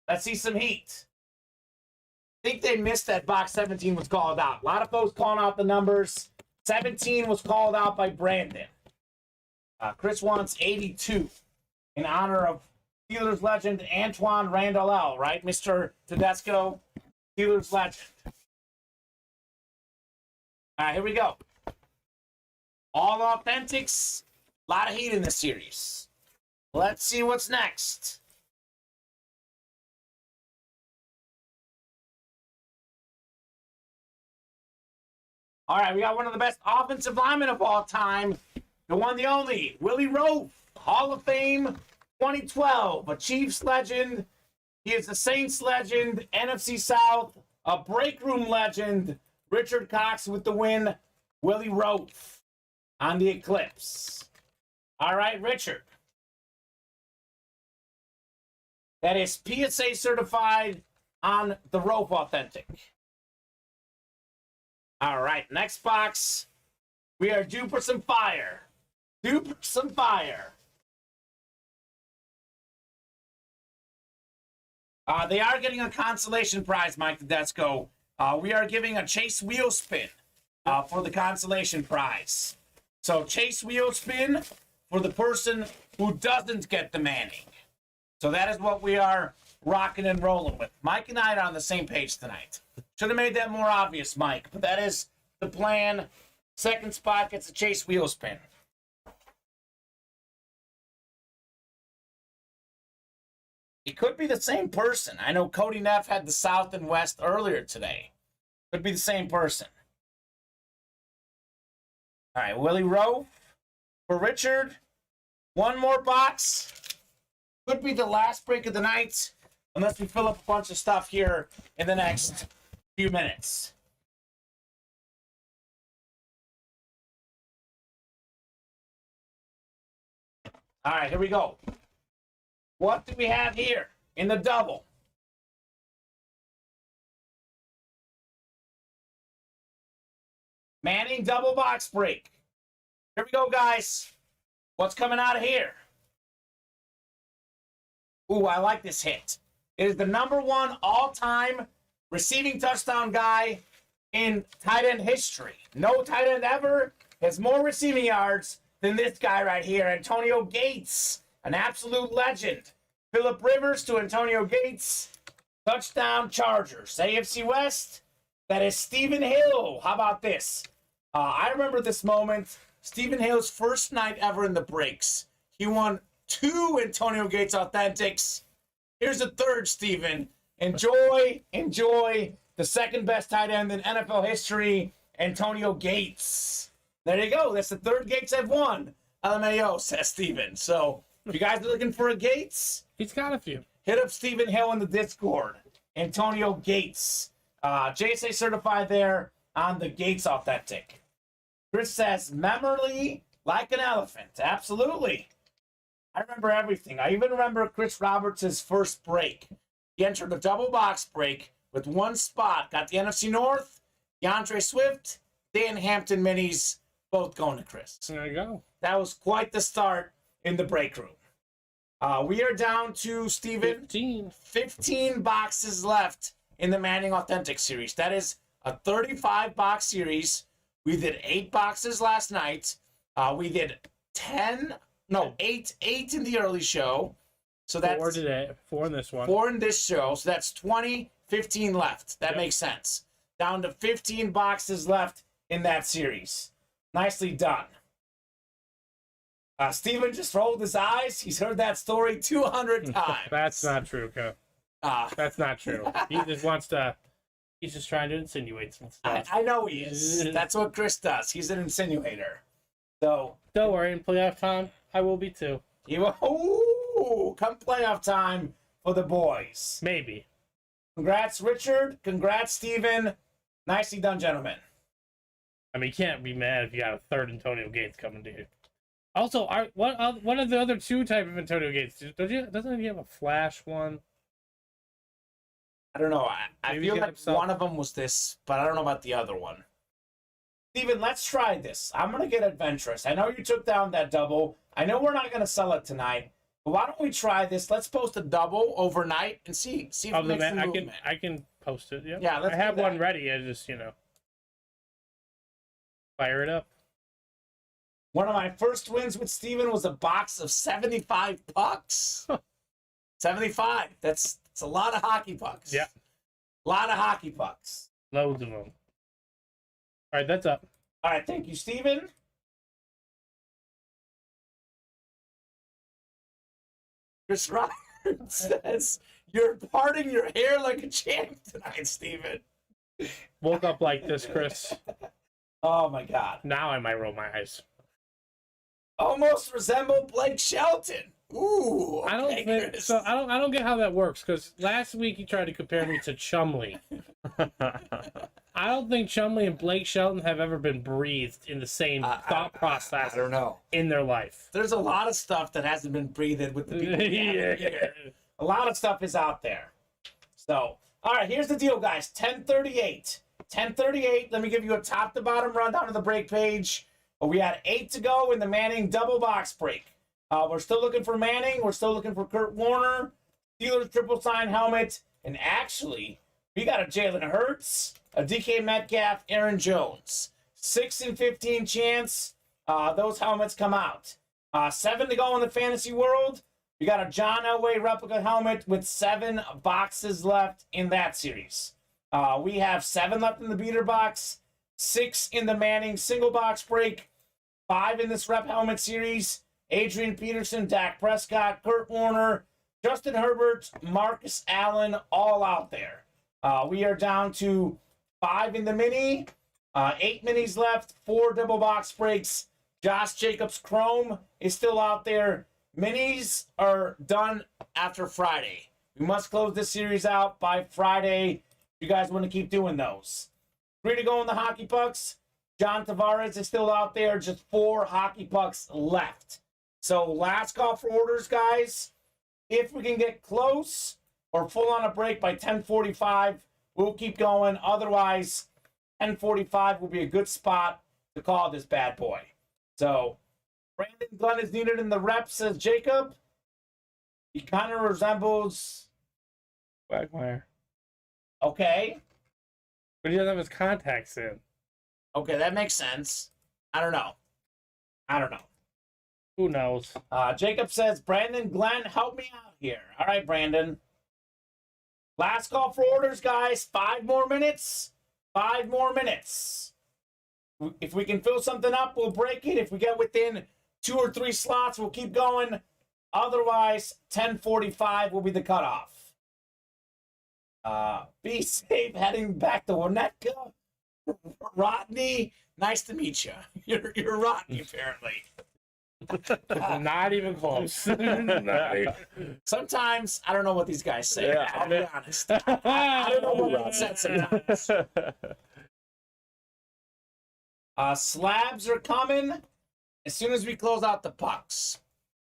Speaker 2: Let's see some heat. I think they missed that box 17 was called out. A lot of folks calling out the numbers. 17 was called out by Brandon. Chris wants 82 in honor of Steelers legend Antoine Randall L., right, Mr. Tedesco? Steelers legend. All right, here we go. All authentics. A lot of heat in this series. Let's see what's next. All right, we got one of the best offensive linemen of all time. The one, the only, Willie Roaf, Hall of Fame, 2012, a Chiefs legend. He is a Saints legend, NFC South, a break room legend. Richard Cox with the win. Willie Roaf on the Eclipse. All right, Richard. That is PSA certified on the Roaf Authentic. All right, next box. We are due for some fire. Due for some fire. They are getting a consolation prize, Mike Tedesco. We are giving a Chase wheel spin for the consolation prize. So Chase wheel spin for the person who doesn't get the Manning. So that is what we are rocking and rolling with. Mike and I are on the same page tonight. Should have made that more obvious, Mike, but that is the plan. Second spot gets a Chase wheel spin. It could be the same person. I know Cody Neff had the South and West earlier today. Could be the same person. All right, Willie Rowe for Richard. One more box. Could be the last break of the night, unless we fill up a bunch of stuff here in the next few minutes. All right, here we go. What do we have here in the double? Manning double box break. Here we go, guys. What's coming out of here? Ooh, I like this hit. It is the #1 all-time receiving touchdown guy in tight end history. No tight end ever has more receiving yards than this guy right here, Antonio Gates, an absolute legend. Phillip Rivers to Antonio Gates, touchdown Chargers. AFC West, that is Stephen Hill. How about this? I remember this moment. Stephen Hill's first night ever in the breaks. He won 2 Antonio Gates Authentics. Here's the third, Stephen. Enjoy the second best tight end in NFL history, Antonio Gates. There you go. That's the third Gates I've won. LMAO, says Stephen. So if you guys are looking for a Gates,
Speaker 4: he's got a few.
Speaker 2: Hit up Stephen Hill in the Discord. Antonio Gates. JSA certified there on the Gates Authentic. Chris says, memory like an elephant. Absolutely. I remember everything. I even remember Chris Roberts' first break. He entered a double box break with one spot. Got the NFC North, DeAndre Swift, Dan Hampton minis, both going to Chris.
Speaker 4: There you go.
Speaker 2: That was quite the start in the break room. We are down to, Steven, 15 boxes left in the Manning Authentic series. That is a 35-box series. We did 8 boxes last night. We did 8 in the early show. So that's
Speaker 4: 4 today, 4 in this one.
Speaker 2: 4 in this show. So that's 20, 15 left. That makes sense. Down to 15 boxes left in that series. Nicely done. Steven just rolled his eyes. He's heard that story 200 times.
Speaker 4: That's not true, Coach. That's not true. He just wants to He's just trying to insinuate some stuff.
Speaker 2: I know he is. That's what Chris does. He's an insinuator. So
Speaker 4: don't worry, in playoff time, I will be too.
Speaker 2: Come playoff time for the boys.
Speaker 4: Maybe.
Speaker 2: Congrats, Richard. Congrats, Steven. Nicely done, gentlemen.
Speaker 4: I mean, you can't be mad if you got a third Antonio Gates coming to you. Also, what are the other two type of Antonio Gates? Doesn't he have a flash one?
Speaker 2: I don't know. I
Speaker 4: Maybe
Speaker 2: feel
Speaker 4: get
Speaker 2: like
Speaker 4: himself-
Speaker 2: one of them was this, but I don't know about the other one. Steven, let's try this. I'm going to get adventurous. I know you took down that double. I know we're not going to sell it tonight, but why don't we try this? Let's post a double overnight and see if it makes the movement.
Speaker 4: I can post it. Yep.
Speaker 2: Yeah, let's
Speaker 4: I have
Speaker 2: do that.
Speaker 4: one ready. I just fire it up.
Speaker 2: One of my first wins with Steven was a box of 75 pucks. 75. That's a lot of hockey pucks.
Speaker 4: Yeah.
Speaker 2: A lot of hockey pucks.
Speaker 4: Loads of them. All right, that's up.
Speaker 2: All right, thank you, Steven. Chris Ryan says, "You're parting your hair like a champ tonight, Steven."
Speaker 4: Woke up like this, Chris.
Speaker 2: Oh, my God.
Speaker 4: Now I might roll my eyes.
Speaker 2: Almost resemble Blake Shelton. Ooh,
Speaker 4: I don't
Speaker 2: okay,
Speaker 4: think
Speaker 2: Chris.
Speaker 4: so. I don't get how that works because last week you tried to compare me to Chumley. I don't think Chumley and Blake Shelton have ever been breathed in the same thought process.
Speaker 2: I don't know.
Speaker 4: In their life.
Speaker 2: There's a lot of stuff that hasn't been breathed with the people. We have here. A lot of stuff is out there. So, all right, here's the deal, guys. 10:38. 10:38. Let me give you a top-to-bottom rundown of the break page. We had 8 to go in the Manning double box break. We're still looking for Manning. We're still looking for Kurt Warner, Steelers triple sign helmet, and actually, we got a Jalen Hurts, a DK Metcalf, Aaron Jones. 6 in 15 chance those helmets come out. 7 to go in the fantasy world. We got a John Elway replica helmet with 7 boxes left in that series. We have 7 left in the beater box, 6 in the Manning single box break, 5 in this rep helmet series. Adrian Peterson, Dak Prescott, Kurt Warner, Justin Herbert, Marcus Allen, all out there. We are down to 5 in the mini, 8 minis left, 4 double box breaks. Josh Jacobs Chrome is still out there. Minis are done after Friday. We must close this series out by Friday. You guys want to keep doing those. 3 to go in the hockey pucks. John Tavares is still out there. Just 4 hockey pucks left. So last call for orders, guys. If we can get close or full on a break by 10:45, we'll keep going. Otherwise, 10:45 will be a good spot to call this bad boy. So Brandon Glenn is needed in the rep, says Jacob. He kind of resembles...
Speaker 4: Quagmire.
Speaker 2: Okay.
Speaker 4: But he doesn't have his contacts in.
Speaker 2: Okay, that makes sense. I don't know.
Speaker 4: Who knows?
Speaker 2: Jacob says, Brandon Glenn, help me out here. All right, Brandon. Last call for orders, guys. 5 more minutes. 5 more minutes. If we can fill something up, we'll break it. If we get within 2 or 3 slots, we'll keep going. Otherwise, 10:45 will be the cutoff. Be safe heading back to Winnetka. Rodney, nice to meet you. You're Rodney, apparently.
Speaker 4: Not even close.
Speaker 2: Sometimes I don't know what these guys say.
Speaker 3: Yeah.
Speaker 2: I'll be honest. I don't know what it said sometimes. Slabs are coming as soon as we close out the pucks.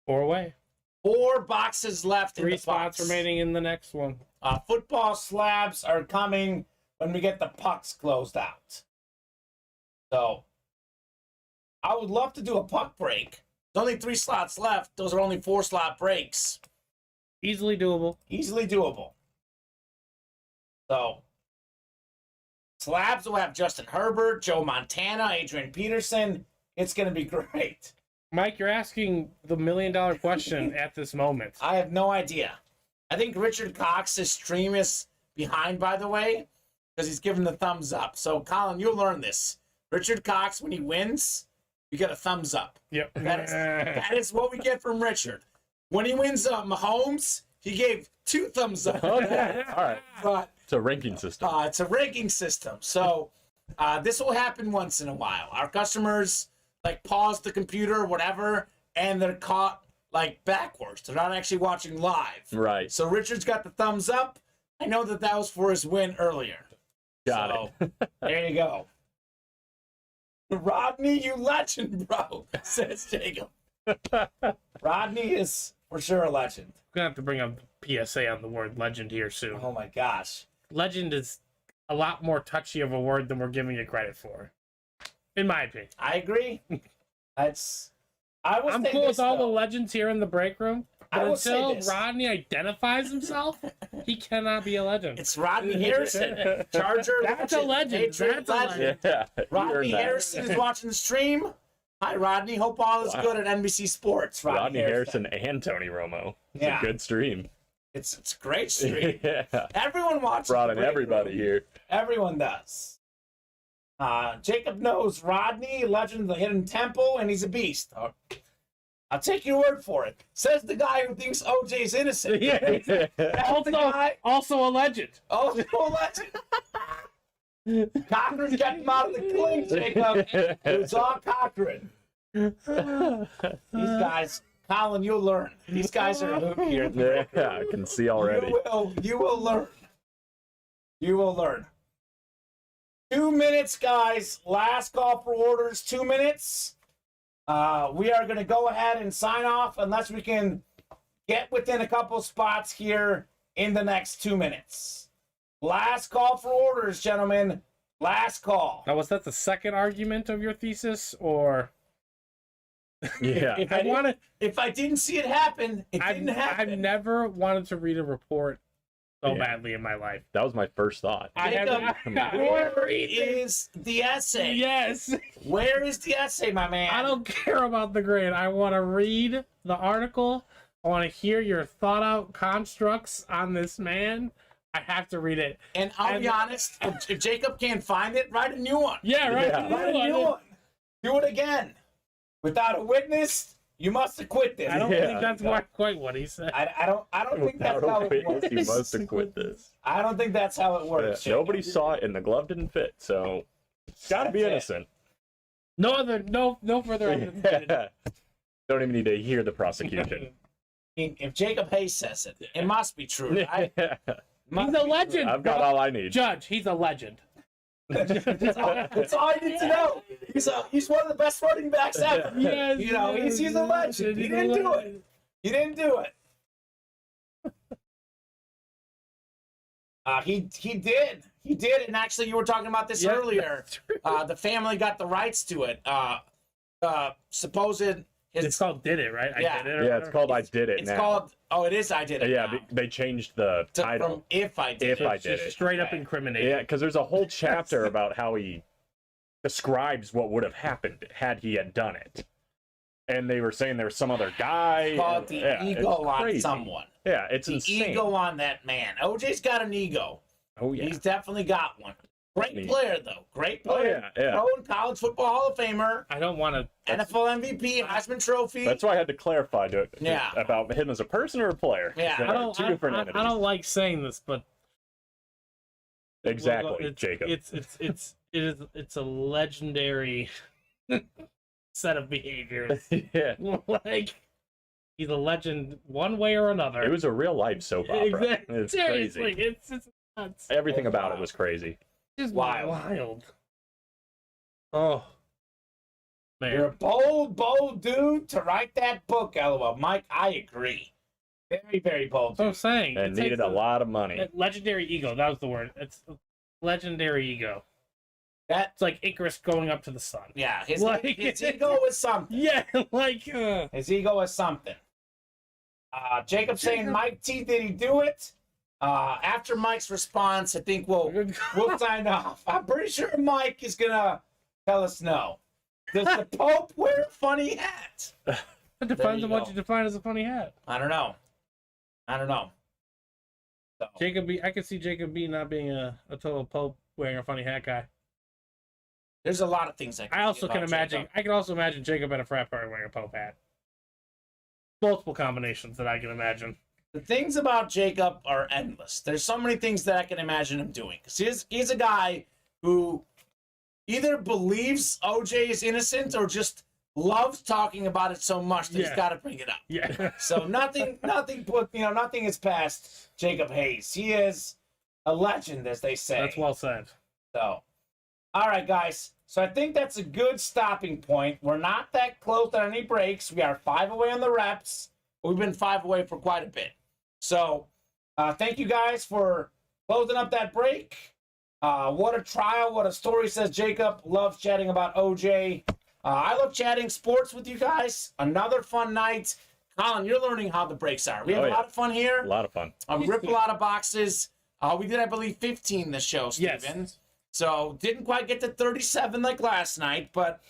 Speaker 4: 4 away.
Speaker 2: 4 boxes left.
Speaker 4: 3
Speaker 2: in the
Speaker 4: spots
Speaker 2: pucks.
Speaker 4: remaining in the next one.
Speaker 2: Football slabs are coming when we get the pucks closed out. So I would love to do a puck break. There's only 3 slots left. Those are only 4 slot breaks.
Speaker 4: Easily doable.
Speaker 2: Easily doable. So slabs will have Justin Herbert, Joe Montana, Adrian Peterson. It's going to be great.
Speaker 4: Mike, you're asking the $1 million question at this moment.
Speaker 2: I have no idea. I think Richard Cox's stream is behind, by the way, because he's giving the thumbs up. So, Colin, you'll learn this. Richard Cox, when he wins, you get a thumbs up.
Speaker 4: Yep.
Speaker 2: That is what we get from Richard. When he wins Mahomes, he gave 2 thumbs up.
Speaker 3: Okay. All right.
Speaker 2: But
Speaker 3: It's a ranking system.
Speaker 2: It's a ranking system. So this will happen once in a while. Our customers like pause the computer or whatever, and they're caught like backwards. They're not actually watching live.
Speaker 3: Right.
Speaker 2: So Richard's got the thumbs up. I know that was for his win earlier.
Speaker 3: Got it.
Speaker 2: There you go. Rodney, you legend, bro, says Jacob. Rodney is for sure a legend.
Speaker 4: We're gonna have to bring up PSA on the word legend here soon.
Speaker 2: Oh my gosh.
Speaker 4: Legend is a lot more touchy of a word than we're giving it credit for, in my opinion.
Speaker 2: I agree.
Speaker 4: I'm cool with all the legends here in the break room, but until
Speaker 2: this.
Speaker 4: Rodney identifies himself, he cannot be a legend.
Speaker 2: It's Rodney Harrison, Charger.
Speaker 4: That's a legend.
Speaker 2: Patriot
Speaker 4: That's a legend.
Speaker 3: Yeah.
Speaker 2: Rodney Harrison is watching the stream. Hi, Rodney. Hope all is good at NBC Sports.
Speaker 3: Rodney Harrison and Tony Romo. It's a good stream.
Speaker 2: It's a great stream.
Speaker 3: Yeah.
Speaker 2: Everyone watches.
Speaker 3: Brought in everybody here.
Speaker 2: Everyone does. Jacob knows Rodney, legend of the Hidden Temple, and he's a beast. I'll take your word for it. Says the guy who thinks OJ's innocent.
Speaker 4: Yeah. Also a legend.
Speaker 2: Also a legend. Cochran's got him out of the cling, Jacob. It's all Cochran. These guys, Colin, you'll learn. These guys are a hoop here.
Speaker 3: Yeah, I can see already.
Speaker 2: You will learn. You will learn. 2 minutes, guys. Last call for orders. 2 minutes. We are going to go ahead and sign off unless we can get within a couple spots here in the next 2 minutes. Last call for orders, gentlemen. Last call.
Speaker 4: Now, was that the second argument of your thesis, or?
Speaker 3: Yeah.
Speaker 2: If I didn't see it happen, it didn't happen.
Speaker 4: I've never wanted to read a report so badly in my life.
Speaker 3: That was my first thought.
Speaker 2: Where is the essay?
Speaker 4: Yes.
Speaker 2: Where is the essay, my man?
Speaker 4: I don't care about the grade. I want to read the article. I want to hear your thought out constructs on this man. I have to read it.
Speaker 2: And I'll be honest, if Jacob can't find it, write a new one.
Speaker 4: Yeah, right.
Speaker 3: Yeah.
Speaker 2: Write a new one. Do it again. Without a witness, you must acquit this.
Speaker 4: I don't think that's quite what he said.
Speaker 2: I don't think that's how it works.
Speaker 3: You must acquit this.
Speaker 2: I don't think that's how it works.
Speaker 3: Yeah, nobody saw it and the glove didn't fit, so gotta be innocent.
Speaker 4: No further evidence.
Speaker 3: Yeah. Don't even need to hear the prosecution.
Speaker 2: If Jacob Hayes says it, it must be true, right?
Speaker 4: He's a legend.
Speaker 3: I've got all I need.
Speaker 4: Judge, he's a legend.
Speaker 2: That's all I need to know. He's one of the best running backs ever.
Speaker 4: Yes,
Speaker 2: he's a legend. He didn't do it. He didn't do it. He did, and actually, you were talking about this earlier. The family got the rights to it.
Speaker 4: It's called Did It, right?
Speaker 2: Yeah.
Speaker 4: I Did It.
Speaker 3: Yeah, it's called I Did It
Speaker 2: It's
Speaker 3: now.
Speaker 2: called. Oh, it is. I Did It.
Speaker 3: Yeah,
Speaker 2: now.
Speaker 3: they changed the title.
Speaker 2: From If I Did
Speaker 3: If
Speaker 2: It.
Speaker 3: I Did
Speaker 4: Just
Speaker 3: It.
Speaker 4: straight up incriminating.
Speaker 3: Yeah, because there's a whole chapter about how he describes what would have happened had he had done it. And they were saying there was some other guy.
Speaker 2: It's called the ego on
Speaker 3: crazy.
Speaker 2: someone.
Speaker 3: Yeah, it's
Speaker 2: the
Speaker 3: insane.
Speaker 2: ego on that man. OJ's got an ego.
Speaker 3: Oh, yeah.
Speaker 2: He's definitely got one. Great player, though. Great
Speaker 3: Oh,
Speaker 2: player.
Speaker 3: yeah.
Speaker 2: Pro and college football Hall of Famer.
Speaker 4: I don't want to.
Speaker 2: NFL MVP, Heisman Trophy.
Speaker 3: That's why I had to clarify
Speaker 2: Yeah.
Speaker 3: about him as a person or a player.
Speaker 2: Yeah.
Speaker 3: They're two different entities.
Speaker 4: I don't like saying this, but
Speaker 3: Exactly, Jacob.
Speaker 4: It's a legendary set of behaviors.
Speaker 3: Yeah.
Speaker 4: Like, he's a legend one way or another.
Speaker 3: It was a real life soap opera.
Speaker 4: Exactly.
Speaker 3: It's
Speaker 4: Seriously,
Speaker 3: crazy.
Speaker 4: it's nuts.
Speaker 3: Everything about it was crazy.
Speaker 4: It's just
Speaker 2: Wild.
Speaker 4: wild. Oh, man.
Speaker 2: You're a bold dude to write that book, LOL. Mike, I agree. Very, very bold.
Speaker 4: So I'm saying.
Speaker 3: And needed a lot of money.
Speaker 4: Legendary ego. That was the word. It's legendary ego.
Speaker 2: That's
Speaker 4: It's like Icarus going up to the sun.
Speaker 2: yeah. His
Speaker 4: Like-
Speaker 2: ego was something.
Speaker 4: Yeah, like.
Speaker 2: His ego was something. Jacob saying, Mike T, did he do it? After Mike's response, I think we'll sign off. I'm pretty sure Mike is gonna tell us no. Does the Pope wear a funny hat?
Speaker 4: It depends
Speaker 2: you
Speaker 4: on what
Speaker 2: go.
Speaker 4: you define as a funny hat.
Speaker 2: I don't know. So,
Speaker 4: Jacob B. I could see Jacob B. not being a total Pope wearing a funny hat guy.
Speaker 2: there's a lot of things I can.
Speaker 4: I also
Speaker 2: see
Speaker 4: can
Speaker 2: about
Speaker 4: imagine.
Speaker 2: Jacob.
Speaker 4: I can also imagine Jacob at a frat party wearing a Pope hat. Multiple combinations that I can imagine.
Speaker 2: The things about Jacob are endless. There's so many things that I can imagine him doing. Because he's a guy who either believes OJ is innocent or just loves talking about it so much that he's got to bring it up.
Speaker 4: Yeah.
Speaker 2: So nothing is past Jacob Hayes. He is a legend, as they say.
Speaker 4: That's well said.
Speaker 2: So, all right, guys. So I think that's a good stopping point. We're not that close on any breaks. We are 5 away on the reps. We've been 5 away for quite a bit. So thank you guys for closing up that break. What a trial. What a story, says Jacob. Loves chatting about OJ. I love chatting sports with you guys. Another fun night. Colin, you're learning how the breaks are. We have a lot of fun here.
Speaker 3: A lot of fun.
Speaker 2: Rip a lot of boxes. We did, I believe, 15 this show, Steven.
Speaker 4: Yes.
Speaker 2: So didn't quite get to 37 like last night, but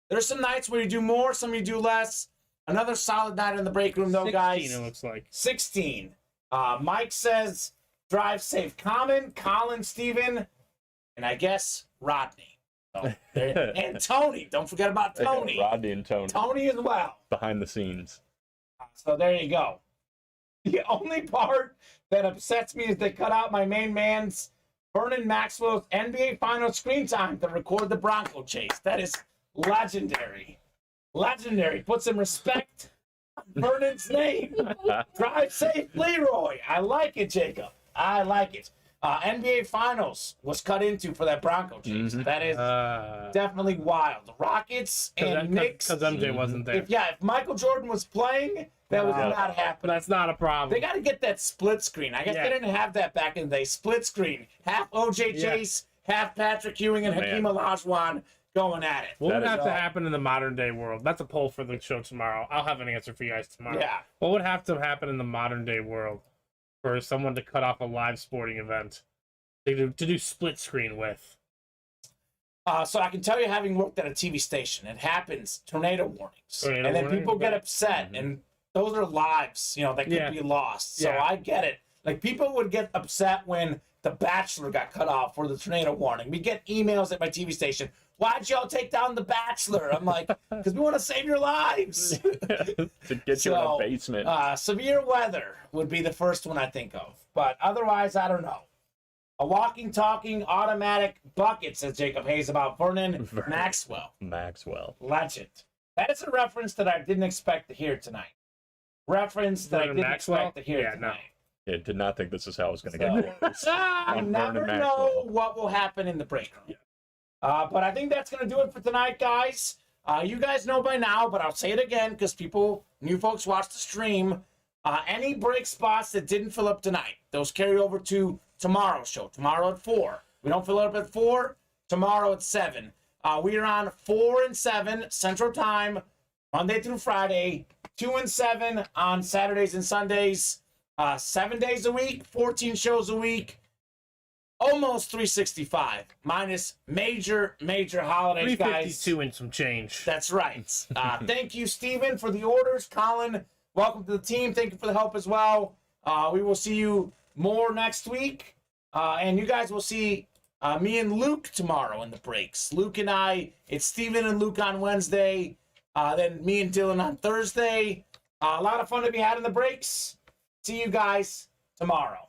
Speaker 2: there's some nights where you do more, some you do less. Another solid night in the break room, though,
Speaker 4: 16,
Speaker 2: guys.
Speaker 4: it looks like.
Speaker 2: 16. Mike says, drive safe. Kamen, Colin, Steven, and I guess Rodney. So, and Tony. Don't forget about Tony.
Speaker 3: Rodney and Tony.
Speaker 2: Tony as well.
Speaker 3: Behind the scenes.
Speaker 2: So there you go. The only part that upsets me is they cut out my main man's Vernon Maxwell's NBA Finals screen time to record the Bronco chase. That is legendary. Legendary. Put some respect on Vernon's name. Drive safe, Leroy. I like it, Jacob. I like it. NBA Finals was cut into for that Bronco chase.
Speaker 3: Mm-hmm.
Speaker 2: That is definitely wild. The Rockets and Knicks.
Speaker 4: Because MJ wasn't there.
Speaker 2: If Michael Jordan was playing, that was not
Speaker 4: But
Speaker 2: happening.
Speaker 4: that's not a problem.
Speaker 2: They got to get that split screen. I guess they didn't have that back in the day. Split screen. Half OJ Chase, half Patrick Ewing and Hakeem Olajuwon going at it.
Speaker 4: What would
Speaker 3: That
Speaker 4: have
Speaker 3: is
Speaker 4: to happen in the modern day world? That's a poll for the show tomorrow. I'll have an answer for you guys tomorrow.
Speaker 2: Yeah.
Speaker 4: What would have to happen in the modern day world for someone to cut off a live sporting event to do split screen with?
Speaker 2: So I can tell you, having worked at a TV station, it happens. Tornado warnings. And then people get upset, and those are lives, that could be lost. So I get it. Like, people would get upset when The Bachelor got cut off for the tornado warning. We get emails at my TV station. Why'd y'all take down The Bachelor? I'm like, because we want to save your lives.
Speaker 3: To get you in a basement.
Speaker 2: Severe weather would be the first one I think of. But otherwise, I don't know. A walking, talking, automatic bucket, says Jacob Hayes about Vernon Maxwell.
Speaker 3: Maxwell.
Speaker 2: Legend. That is a reference that I didn't expect to hear tonight. Reference that I didn't expect to hear tonight.
Speaker 3: Yeah, did not think this is how I was going to get.
Speaker 2: You never know what will happen in the break room. But I think that's going to do it for tonight, guys. You guys know by now, but I'll say it again because new folks watch the stream. Any break spots that didn't fill up tonight, those carry over to tomorrow's show. Tomorrow at 4. We don't fill it up at 4. Tomorrow at 7. We are on 4 and 7 Central Time, Monday through Friday. 2 and 7 on Saturdays and Sundays. 7 days a week, 14 shows a week. Almost 365, minus major holidays, guys.
Speaker 4: 352 and some change.
Speaker 2: That's right. Thank you, Steven, for the orders. Colin, welcome to the team. Thank you for the help as well. We will see you more next week. And you guys will see me and Luke tomorrow in the breaks. Luke and I, it's Steven and Luke on Wednesday. Then me and Dylan on Thursday. A lot of fun to be had in the breaks. See you guys tomorrow.